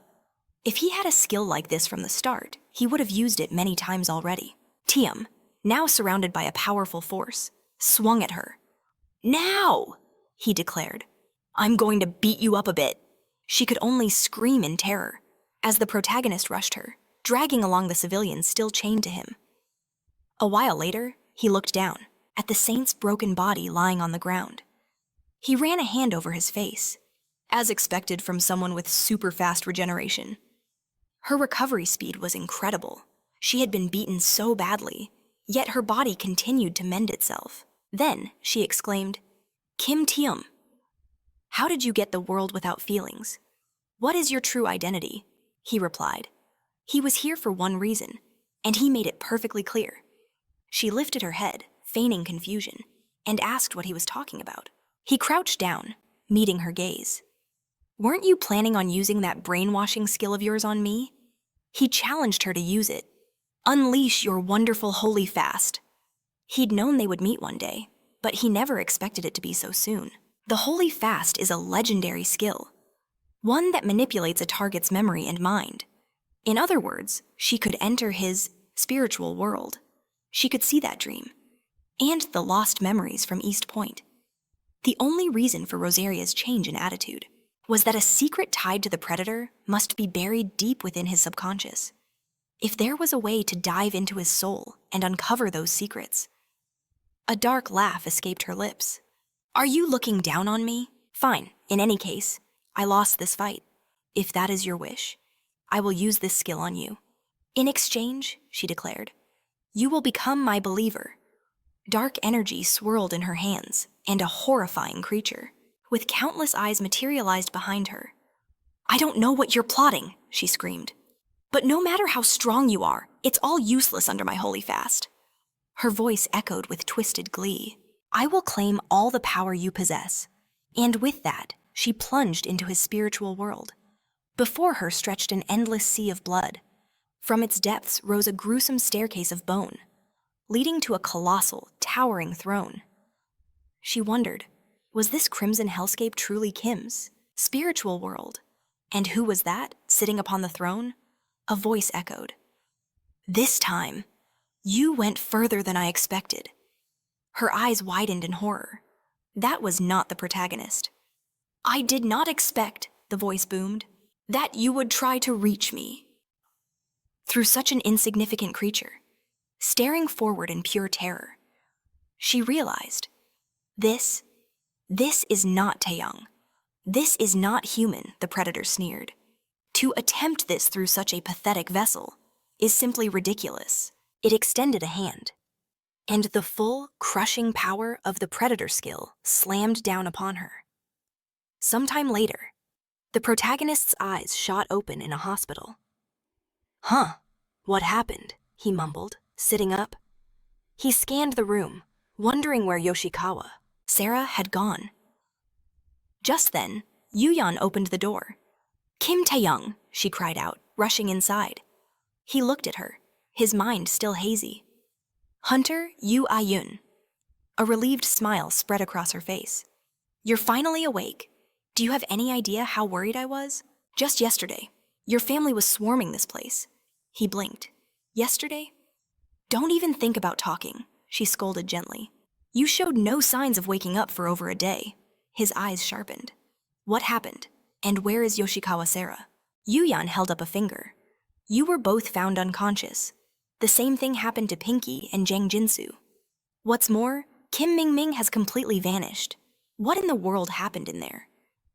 If he had a skill like this from the start, he would have used it many times already." Tiam, now surrounded by a powerful force, swung at her. "Now!" he declared. "I'm going to beat you up a bit." She could only scream in terror as the protagonist rushed her, dragging along the civilians still chained to him. A while later, he looked down at the saint's broken body lying on the ground. He ran a hand over his face, as expected from someone with super fast regeneration. Her recovery speed was incredible. She had been beaten so badly, yet her body continued to mend itself. Then she exclaimed, "Kim Tiam, how did you get the world without feelings? What is your true identity?" He replied. He was here for one reason, and he made it perfectly clear. She lifted her head, feigning confusion, and asked what he was talking about. He crouched down, meeting her gaze. "Weren't you planning on using that brainwashing skill of yours on me?" He challenged her to use it. "Unleash your wonderful holy fast." He'd known they would meet one day, but he never expected it to be so soon. The holy fast is a legendary skill, one that manipulates a target's memory and mind. In other words, she could enter his spiritual world. She could see that dream, and the lost memories from East Point. The only reason for Rosaria's change in attitude was that a secret tied to the predator must be buried deep within his subconscious. If there was a way to dive into his soul and uncover those secrets. A dark laugh escaped her lips. "Are you looking down on me? Fine, in any case, I lost this fight. If that is your wish, I will use this skill on you. In exchange," she declared, "you will become my believer." Dark energy swirled in her hands, and a horrifying creature, with countless eyes materialized behind her. "I don't know what you're plotting," she screamed. "But no matter how strong you are, it's all useless under my holy fast." Her voice echoed with twisted glee. "I will claim all the power you possess." And with that, she plunged into his spiritual world. Before her stretched an endless sea of blood. From its depths rose a gruesome staircase of bone, leading to a colossal, towering throne. She wondered, Was this crimson hellscape truly Kim's spiritual world? And who was that, sitting upon the throne? A voice echoed. This time, you went further than I expected. Her eyes widened in horror. That was not the protagonist. I did not expect, the voice boomed, that you would try to reach me. Through such an insignificant creature, staring forward in pure terror, she realized, this is not Taeyoung. This is not human, the predator sneered. To attempt this through such a pathetic vessel is simply ridiculous. It extended a hand, and the full, crushing power of the predator skill slammed down upon her. Sometime later, the protagonist's eyes shot open in a hospital. Huh, what happened? He mumbled, sitting up. He scanned the room, wondering where Yoshikawa, Sarah, had gone. Just then, Yuyan opened the door. Kim Taeyoung, she cried out, rushing inside. He looked at her, his mind still hazy. Hunter Yu Ayun. A relieved smile spread across her face. You're finally awake. Do you have any idea how worried I was? Just yesterday, your family was swarming this place. He blinked. Yesterday? Don't even think about talking, she scolded gently. You showed no signs of waking up for over a day. His eyes sharpened. What happened? And where is Yoshikawa Sarah? Yuyan held up a finger. You were both found unconscious. The same thing happened to Pinky and Jang Jinsu. What's more, Kim Mingming has completely vanished. What in the world happened in there?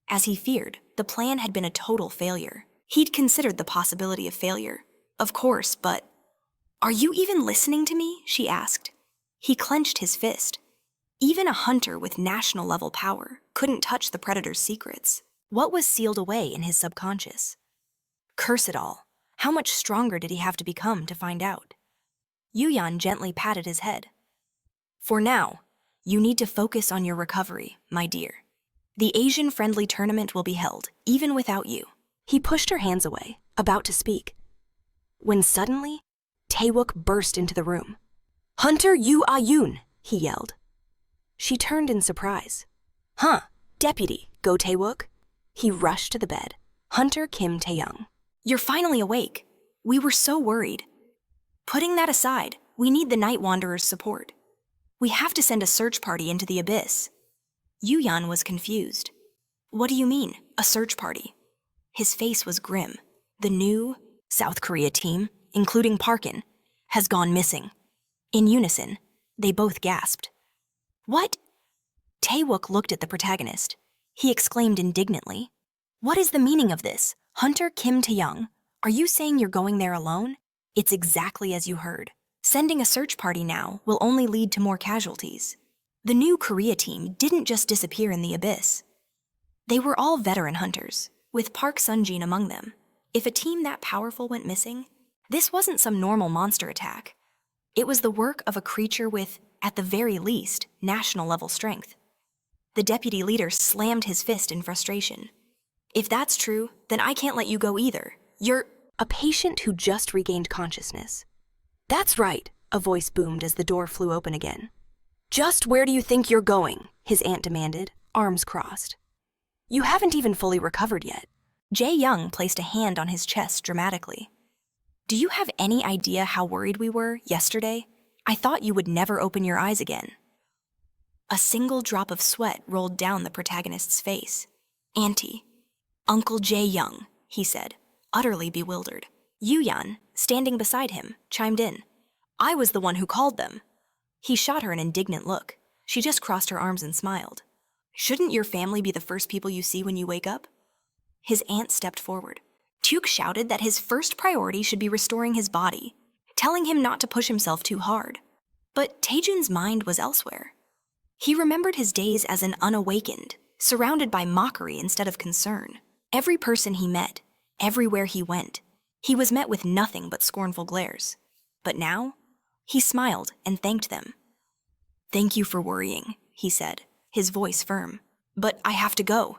As he feared, the plan had been a total failure. He'd considered the possibility of failure. Of course, but... Are you even listening to me? She asked. He clenched his fist. Even a hunter with national-level power couldn't touch the predator's secrets. What was sealed away in his subconscious? Curse it all. How much stronger did he have to become to find out? Yuyan gently patted his head. For now, you need to focus on your recovery, my dear. The Asian-friendly tournament will be held, even without you. He pushed her hands away, about to speak, when suddenly, Taewook burst into the room. Hunter Yu Ayun, he yelled. She turned in surprise. Huh, Deputy, go Taewook. He rushed to the bed. Hunter Kim Taeyoung. You're finally awake. We were so worried. Putting that aside, we need the Night Wanderer's support. We have to send a search party into the abyss. Yuyan was confused. What do you mean, a search party? His face was grim. The new South Korea team, including Parkin, has gone missing. In unison, they both gasped. What? Taewook looked at the protagonist. He exclaimed indignantly. What is the meaning of this? Hunter Kim Taeyoung, are you saying you're going there alone? It's exactly as you heard. Sending a search party now will only lead to more casualties. The new Korea team didn't just disappear in the abyss. They were all veteran hunters, with Park Sunjin among them. If a team that powerful went missing, this wasn't some normal monster attack. It was the work of a creature with, at the very least, national-level strength. The deputy leader slammed his fist in frustration. If that's true, then I can't let you go either. You're a patient who just regained consciousness. That's right, a voice boomed as the door flew open again. Just where do you think you're going? His aunt demanded, arms crossed. You haven't even fully recovered yet. Jae Young placed a hand on his chest dramatically. Do you have any idea how worried we were yesterday? I thought you would never open your eyes again. A single drop of sweat rolled down the protagonist's face. Auntie. Uncle Jae Young, he said, utterly bewildered. Yuyan, standing beside him, chimed in. I was the one who called them. He shot her an indignant look. She just crossed her arms and smiled. Shouldn't your family be the first people you see when you wake up? His aunt stepped forward. Tuke shouted that his first priority should be restoring his body, telling him not to push himself too hard. But Taejun's mind was elsewhere. He remembered his days as an unawakened, surrounded by mockery instead of concern. Every person he met, everywhere he went, he was met with nothing but scornful glares. But now, he smiled and thanked them. Thank you for worrying, he said, his voice firm. But I have to go.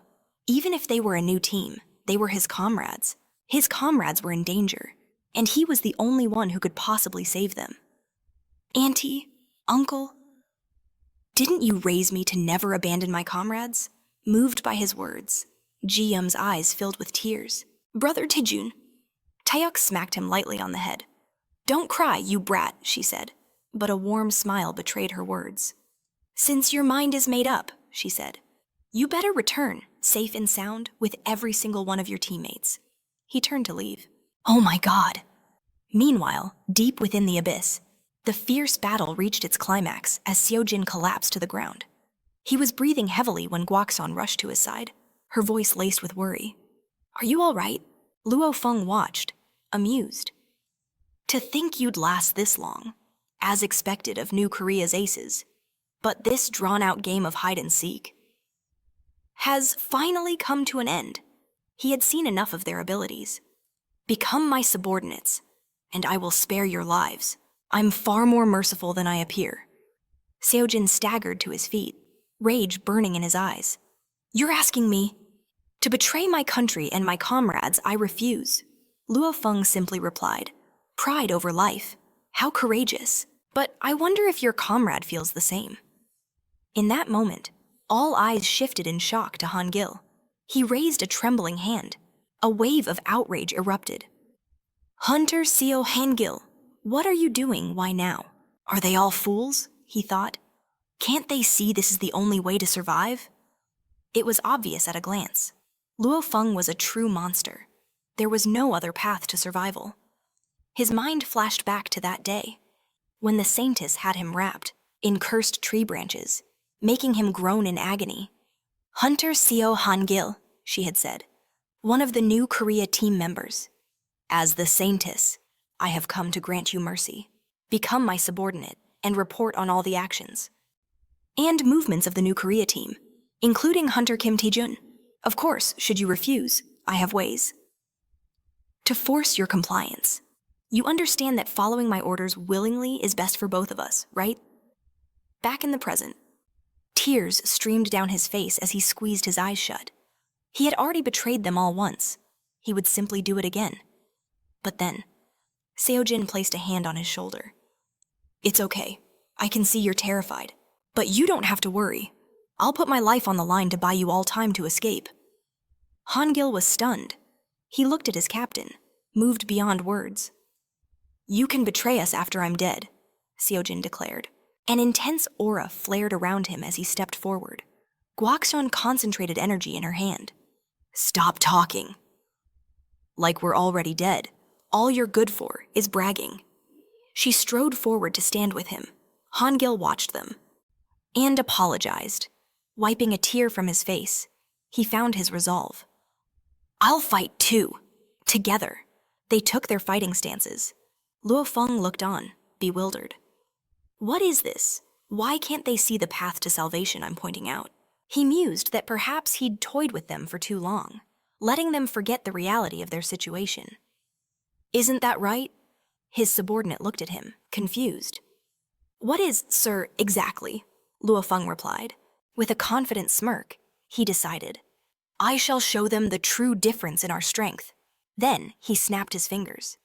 Even if they were a new team, they were his comrades. His comrades were in danger, and he was the only one who could possibly save them. Auntie, Uncle. Didn't you raise me to never abandon my comrades? Moved by his words, Ji-Yum's eyes filled with tears. Brother Taejun. Taeyuk smacked him lightly on the head. Don't cry, you brat, she said, but a warm smile betrayed her words. Since your mind is made up, she said, you better return, safe and sound, with every single one of your teammates. He turned to leave. Oh my God. Meanwhile, deep within the abyss, the fierce battle reached its climax as Seojin collapsed to the ground. He was breathing heavily when Gwaksong rushed to his side, her voice laced with worry. Are you all right? Luo Feng watched, amused. To think you'd last this long, as expected of New Korea's aces, but this drawn-out game of hide-and-seek has finally come to an end. He had seen enough of their abilities. Become my subordinates, and I will spare your lives. I'm far more merciful than I appear. Seojin staggered to his feet, rage burning in his eyes. You're asking me? To betray my country and my comrades, I refuse. Luo Feng simply replied, pride over life. How courageous. But I wonder if your comrade feels the same. In that moment, all eyes shifted in shock to Han Gil. He raised a trembling hand. A wave of outrage erupted. Hunter Seo Hangil, what are you doing? Why now? Are they all fools? He thought. Can't they see this is the only way to survive? It was obvious at a glance. Luo Feng was a true monster. There was no other path to survival. His mind flashed back to that day, when the Saintess had him wrapped in cursed tree branches, making him groan in agony. Hunter Seo Hangil, she had said, one of the New Korea team members. As the Saintess, I have come to grant you mercy. Become my subordinate and report on all the actions and movements of the New Korea team, including Hunter Kim Taejun. Of course, should you refuse, I have ways to force your compliance. You understand that following my orders willingly is best for both of us, right? Back in the present, tears streamed down his face as he squeezed his eyes shut. He had already betrayed them all once. He would simply do it again. But then, Seojin placed a hand on his shoulder. It's okay. I can see you're terrified. But you don't have to worry. I'll put my life on the line to buy you all time to escape. Han Gil was stunned. He looked at his captain, moved beyond words. You can betray us after I'm dead, Seojin declared. An intense aura flared around him as he stepped forward. Gwaksong concentrated energy in her hand. Stop talking. Like we're already dead. All you're good for is bragging. She strode forward to stand with him. Han Gil watched them and apologized. Wiping a tear from his face, he found his resolve. I'll fight too. Together. They took their fighting stances. Luo Feng looked on, bewildered. What is this? Why can't they see the path to salvation I'm pointing out? He mused that perhaps he'd toyed with them for too long, letting them forget the reality of their situation. Isn't that right? His subordinate looked at him, confused. What is, sir, exactly? Luo Feng replied. With a confident smirk, he decided, I shall show them the true difference in our strength. Then he snapped his fingers.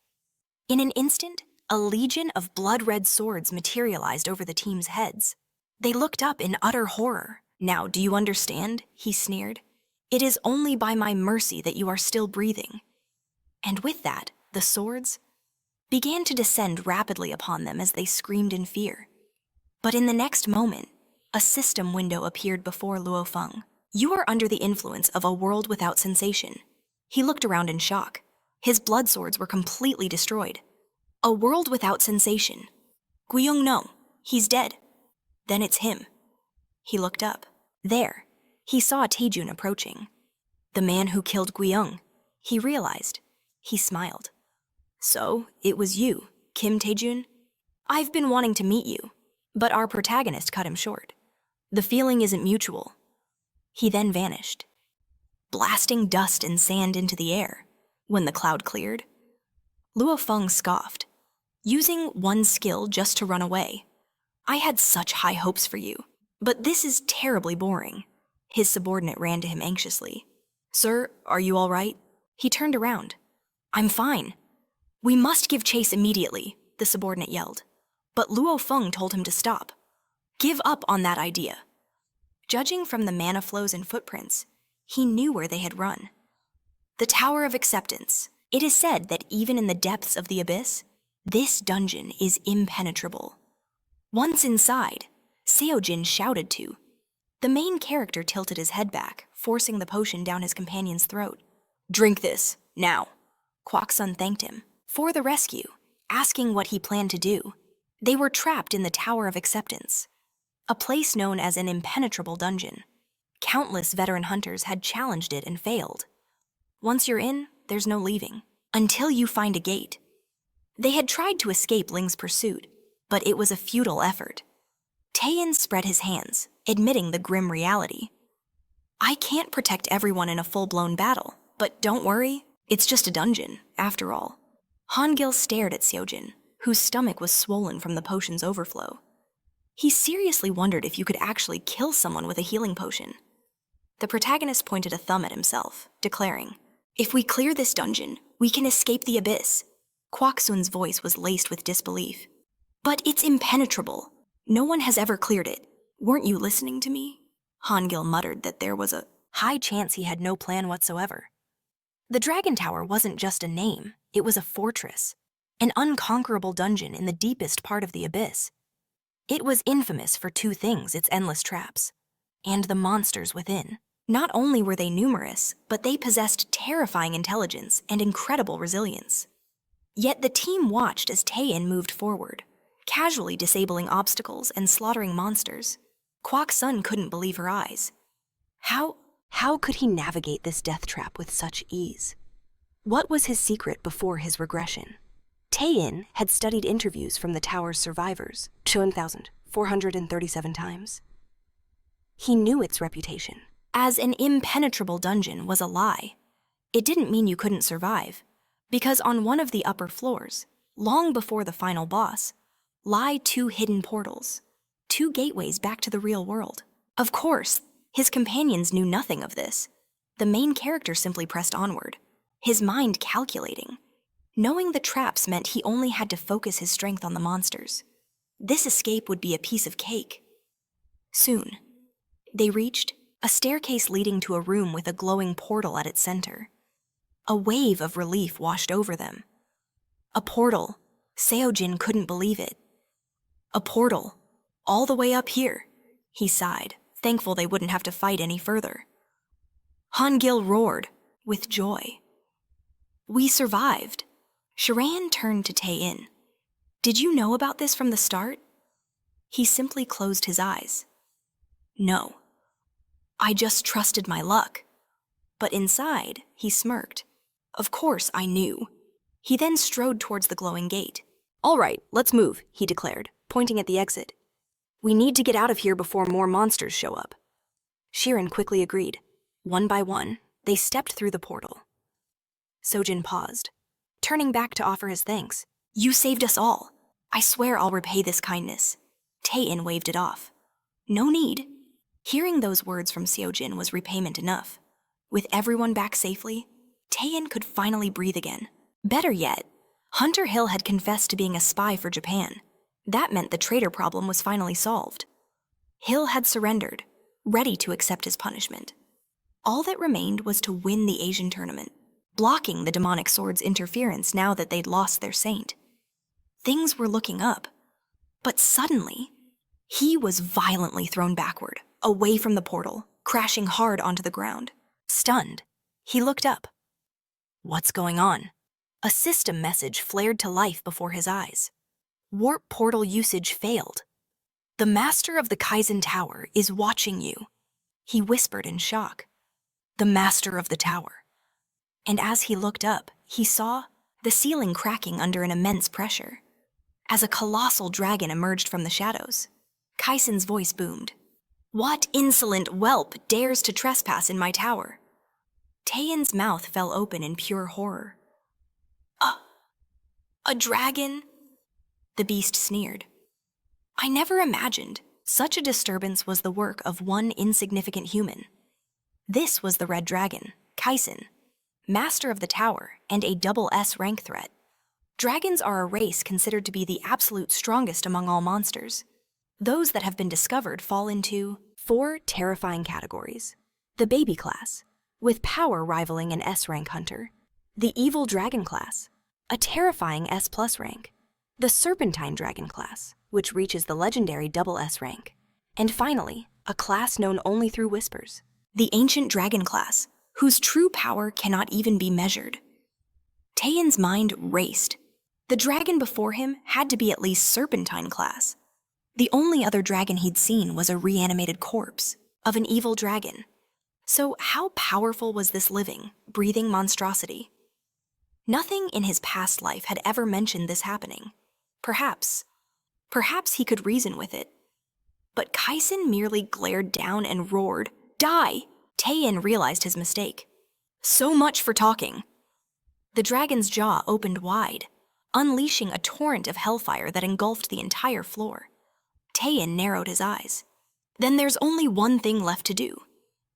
In an instant, a legion of blood-red swords materialized over the team's heads. They looked up in utter horror. Now, do you understand? He sneered. It is only by my mercy that you are still breathing. And with that, the swords began to descend rapidly upon them as they screamed in fear. But in the next moment, a system window appeared before Luo Feng. You are under the influence of a world without sensation. He looked around in shock. His blood swords were completely destroyed. A world without sensation. Guiyong no, he's dead. Then it's him. He looked up. There, he saw Taejun approaching. The man who killed Guiyong, he realized. He smiled. So, it was you, Kim Taejun? I've been wanting to meet you, but our protagonist cut him short. The feeling isn't mutual. He then vanished, blasting dust and sand into the air. When the cloud cleared, Luo Feng scoffed, using one skill just to run away. I had such high hopes for you, but this is terribly boring. His subordinate ran to him anxiously. Sir, are you all right? He turned around. I'm fine. We must give chase immediately, the subordinate yelled. But Luo Feng told him to stop. give up on that idea. Judging from the mana flows and footprints, he knew where they had run. The Tower of Acceptance. It is said that even in the depths of the abyss, this dungeon is impenetrable. Once inside, Seojin shouted to. The main character tilted his head back, forcing the potion down his companion's throat. Drink this, now. Kwok-sun thanked him for the rescue, asking what he planned to do. They were trapped in the Tower of Acceptance, a place known as an impenetrable dungeon. Countless veteran hunters had challenged it and failed. Once you're in, there's no leaving, until you find a gate. They had tried to escape Ling's pursuit, but it was a futile effort. Taesun spread his hands, admitting the grim reality. I can't protect everyone in a full-blown battle, but don't worry, it's just a dungeon, after all. Hangil stared at Seojin, whose stomach was swollen from the potion's overflow. He seriously wondered if you could actually kill someone with a healing potion. The protagonist pointed a thumb at himself, declaring, If we clear this dungeon, we can escape the abyss. Kwok-sun's voice was laced with disbelief. But it's impenetrable. No one has ever cleared it. Weren't you listening to me? Hangil muttered that there was a high chance he had no plan whatsoever. The Dragon Tower wasn't just a name, it was a fortress, an unconquerable dungeon in the deepest part of the abyss. It was infamous for two things: its endless traps, and the monsters within. Not only were they numerous, but they possessed terrifying intelligence and incredible resilience. Yet the team watched as Taesun moved forward, casually disabling obstacles and slaughtering monsters. Kwok-sun couldn't believe her eyes. How could he navigate this death trap with such ease? What was his secret before his regression? Taesun had studied interviews from the tower's survivors 1,437 times. He knew its reputation, as an impenetrable dungeon, was a lie. It didn't mean you couldn't survive, because on one of the upper floors, long before the final boss, lie two hidden portals, two gateways back to the real world. Of course, his companions knew nothing of this. The main character simply pressed onward, his mind calculating. Knowing the traps meant he only had to focus his strength on the monsters. This escape would be a piece of cake. Soon, they reached a staircase leading to a room with a glowing portal at its center. A wave of relief washed over them. A portal. Seojin couldn't believe it. A portal. All the way up here. He sighed, thankful they wouldn't have to fight any further. Hangil roared with joy. We survived. Shireen turned to Taesun. Did you know about this from the start? He simply closed his eyes. No. I just trusted my luck. But inside, he smirked. Of course I knew. He then strode towards the glowing gate. All right, let's move, he declared, pointing at the exit. We need to get out of here before more monsters show up. Shireen quickly agreed. One by one, they stepped through the portal. Seojin paused, turning back to offer his thanks. You saved us all. I swear I'll repay this kindness. Taesun waved it off. No need. Hearing those words from Seojin was repayment enough. With everyone back safely, Taesun could finally breathe again. Better yet, Hunter Hill had confessed to being a spy for Japan. That meant the traitor problem was finally solved. Hill had surrendered, ready to accept his punishment. All that remained was to win the Asian tournament, blocking the demonic sword's interference now that they'd lost their saint. Things were looking up, but suddenly, he was violently thrown backward, away from the portal, crashing hard onto the ground. Stunned, he looked up. What's going on? A system message flared to life before his eyes. Warp portal usage failed. The master of the Kaizen Tower is watching you, he whispered in shock. The master of the tower. And as he looked up, he saw the ceiling cracking under an immense pressure. As a colossal dragon emerged from the shadows, Kaizen's voice boomed. What insolent whelp dares to trespass in my tower? Taesun's mouth fell open in pure horror. A dragon? The beast sneered. I never imagined such a disturbance was the work of one insignificant human. This was the Red Dragon, Kaizen, master of the tower and a SS-Rank threat. Dragons are a race considered to be the absolute strongest among all monsters. Those that have been discovered fall into 4 terrifying categories. The baby class, with power rivaling an S-rank hunter. The evil dragon class, a terrifying S+ rank. The serpentine dragon class, which reaches the legendary double S rank. And finally, a class known only through whispers. The ancient dragon class, whose true power cannot even be measured. Taesun's mind raced. The dragon before him had to be at least serpentine class. The only other dragon he'd seen was a reanimated corpse of an evil dragon. So how powerful was this living, breathing monstrosity? Nothing in his past life had ever mentioned this happening. Perhaps he could reason with it. But Taesun merely glared down and roared, "Die!" Taesun realized his mistake. So much for talking. The dragon's jaw opened wide, unleashing a torrent of hellfire that engulfed the entire floor. Taesun narrowed his eyes. Then there's only one thing left to do.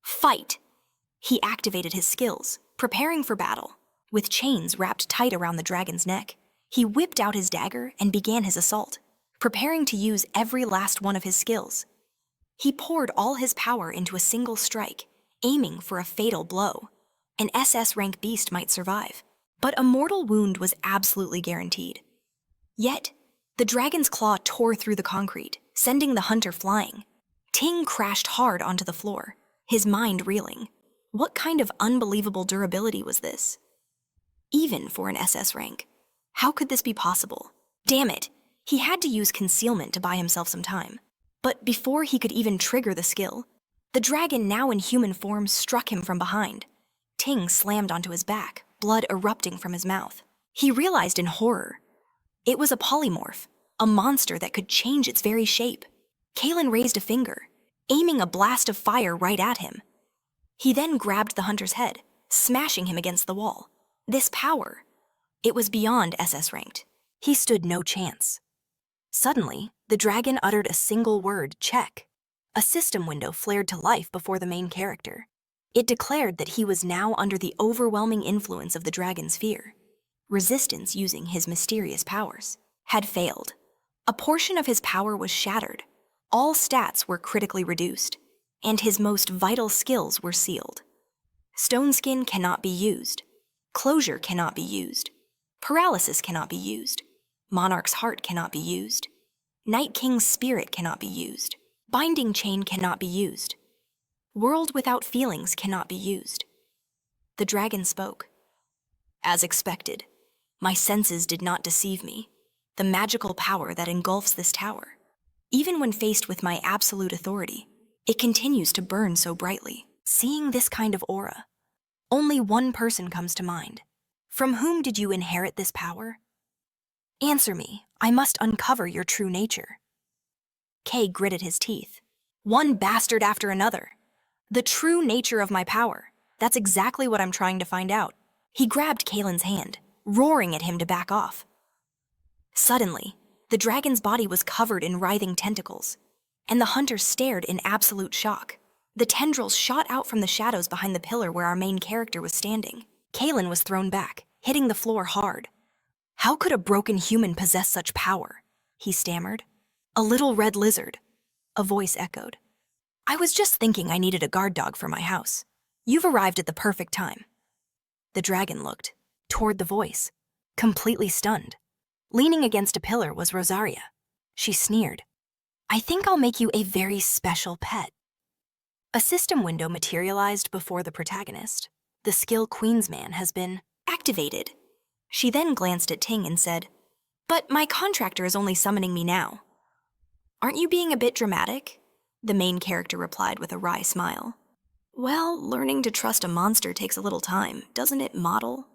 Fight! He activated his skills, preparing for battle. With chains wrapped tight around the dragon's neck, he whipped out his dagger and began his assault, preparing to use every last one of his skills. He poured all his power into a single strike, aiming for a fatal blow. An SS-rank beast might survive, but a mortal wound was absolutely guaranteed. Yet, the dragon's claw tore through the concrete, sending the hunter flying. Ting crashed hard onto the floor, his mind reeling. What kind of unbelievable durability was this? Even for an SS rank. How could this be possible? Damn it, he had to use concealment to buy himself some time. But before he could even trigger the skill, the dragon, now in human form, struck him from behind. Ting slammed onto his back, blood erupting from his mouth. He realized in horror. It was a polymorph, a monster that could change its very shape. Kalen raised a finger, aiming a blast of fire right at him. He then grabbed the hunter's head, smashing him against the wall. This power, it was beyond SS ranked. He stood no chance. Suddenly, the dragon uttered a single word, check. A system window flared to life before the main character. It declared that he was now under the overwhelming influence of the dragon's fear. Resistance using his mysterious powers had failed. A portion of his power was shattered. All stats were critically reduced, and his most vital skills were sealed. Stone skin cannot be used. Closure cannot be used. Paralysis cannot be used. Monarch's heart cannot be used. Night King's spirit cannot be used. Binding chain cannot be used. World without feelings cannot be used. The dragon spoke. As expected, my senses did not deceive me. The magical power that engulfs this tower. Even when faced with my absolute authority, it continues to burn so brightly. Seeing this kind of aura, only one person comes to mind. From whom did you inherit this power? Answer me, I must uncover your true nature. Kay gritted his teeth. One bastard after another. The true nature of my power. That's exactly what I'm trying to find out. He grabbed Kalen's hand, roaring at him to back off. Suddenly, the dragon's body was covered in writhing tentacles, and the hunter stared in absolute shock. The tendrils shot out from the shadows behind the pillar where our main character was standing. Kalen was thrown back, hitting the floor hard. How could a broken human possess such power? He stammered. A little red lizard. A voice echoed. I was just thinking I needed a guard dog for my house. You've arrived at the perfect time. The dragon looked toward the voice, completely stunned. Leaning against a pillar was Rosaria. She sneered. I think I'll make you a very special pet. A system window materialized before the protagonist. The skill Queensman has been activated. She then glanced at Ting and said, But my contractor is only summoning me now. Aren't you being a bit dramatic? The main character replied with a wry smile. Well, learning to trust a monster takes a little time, doesn't it, model?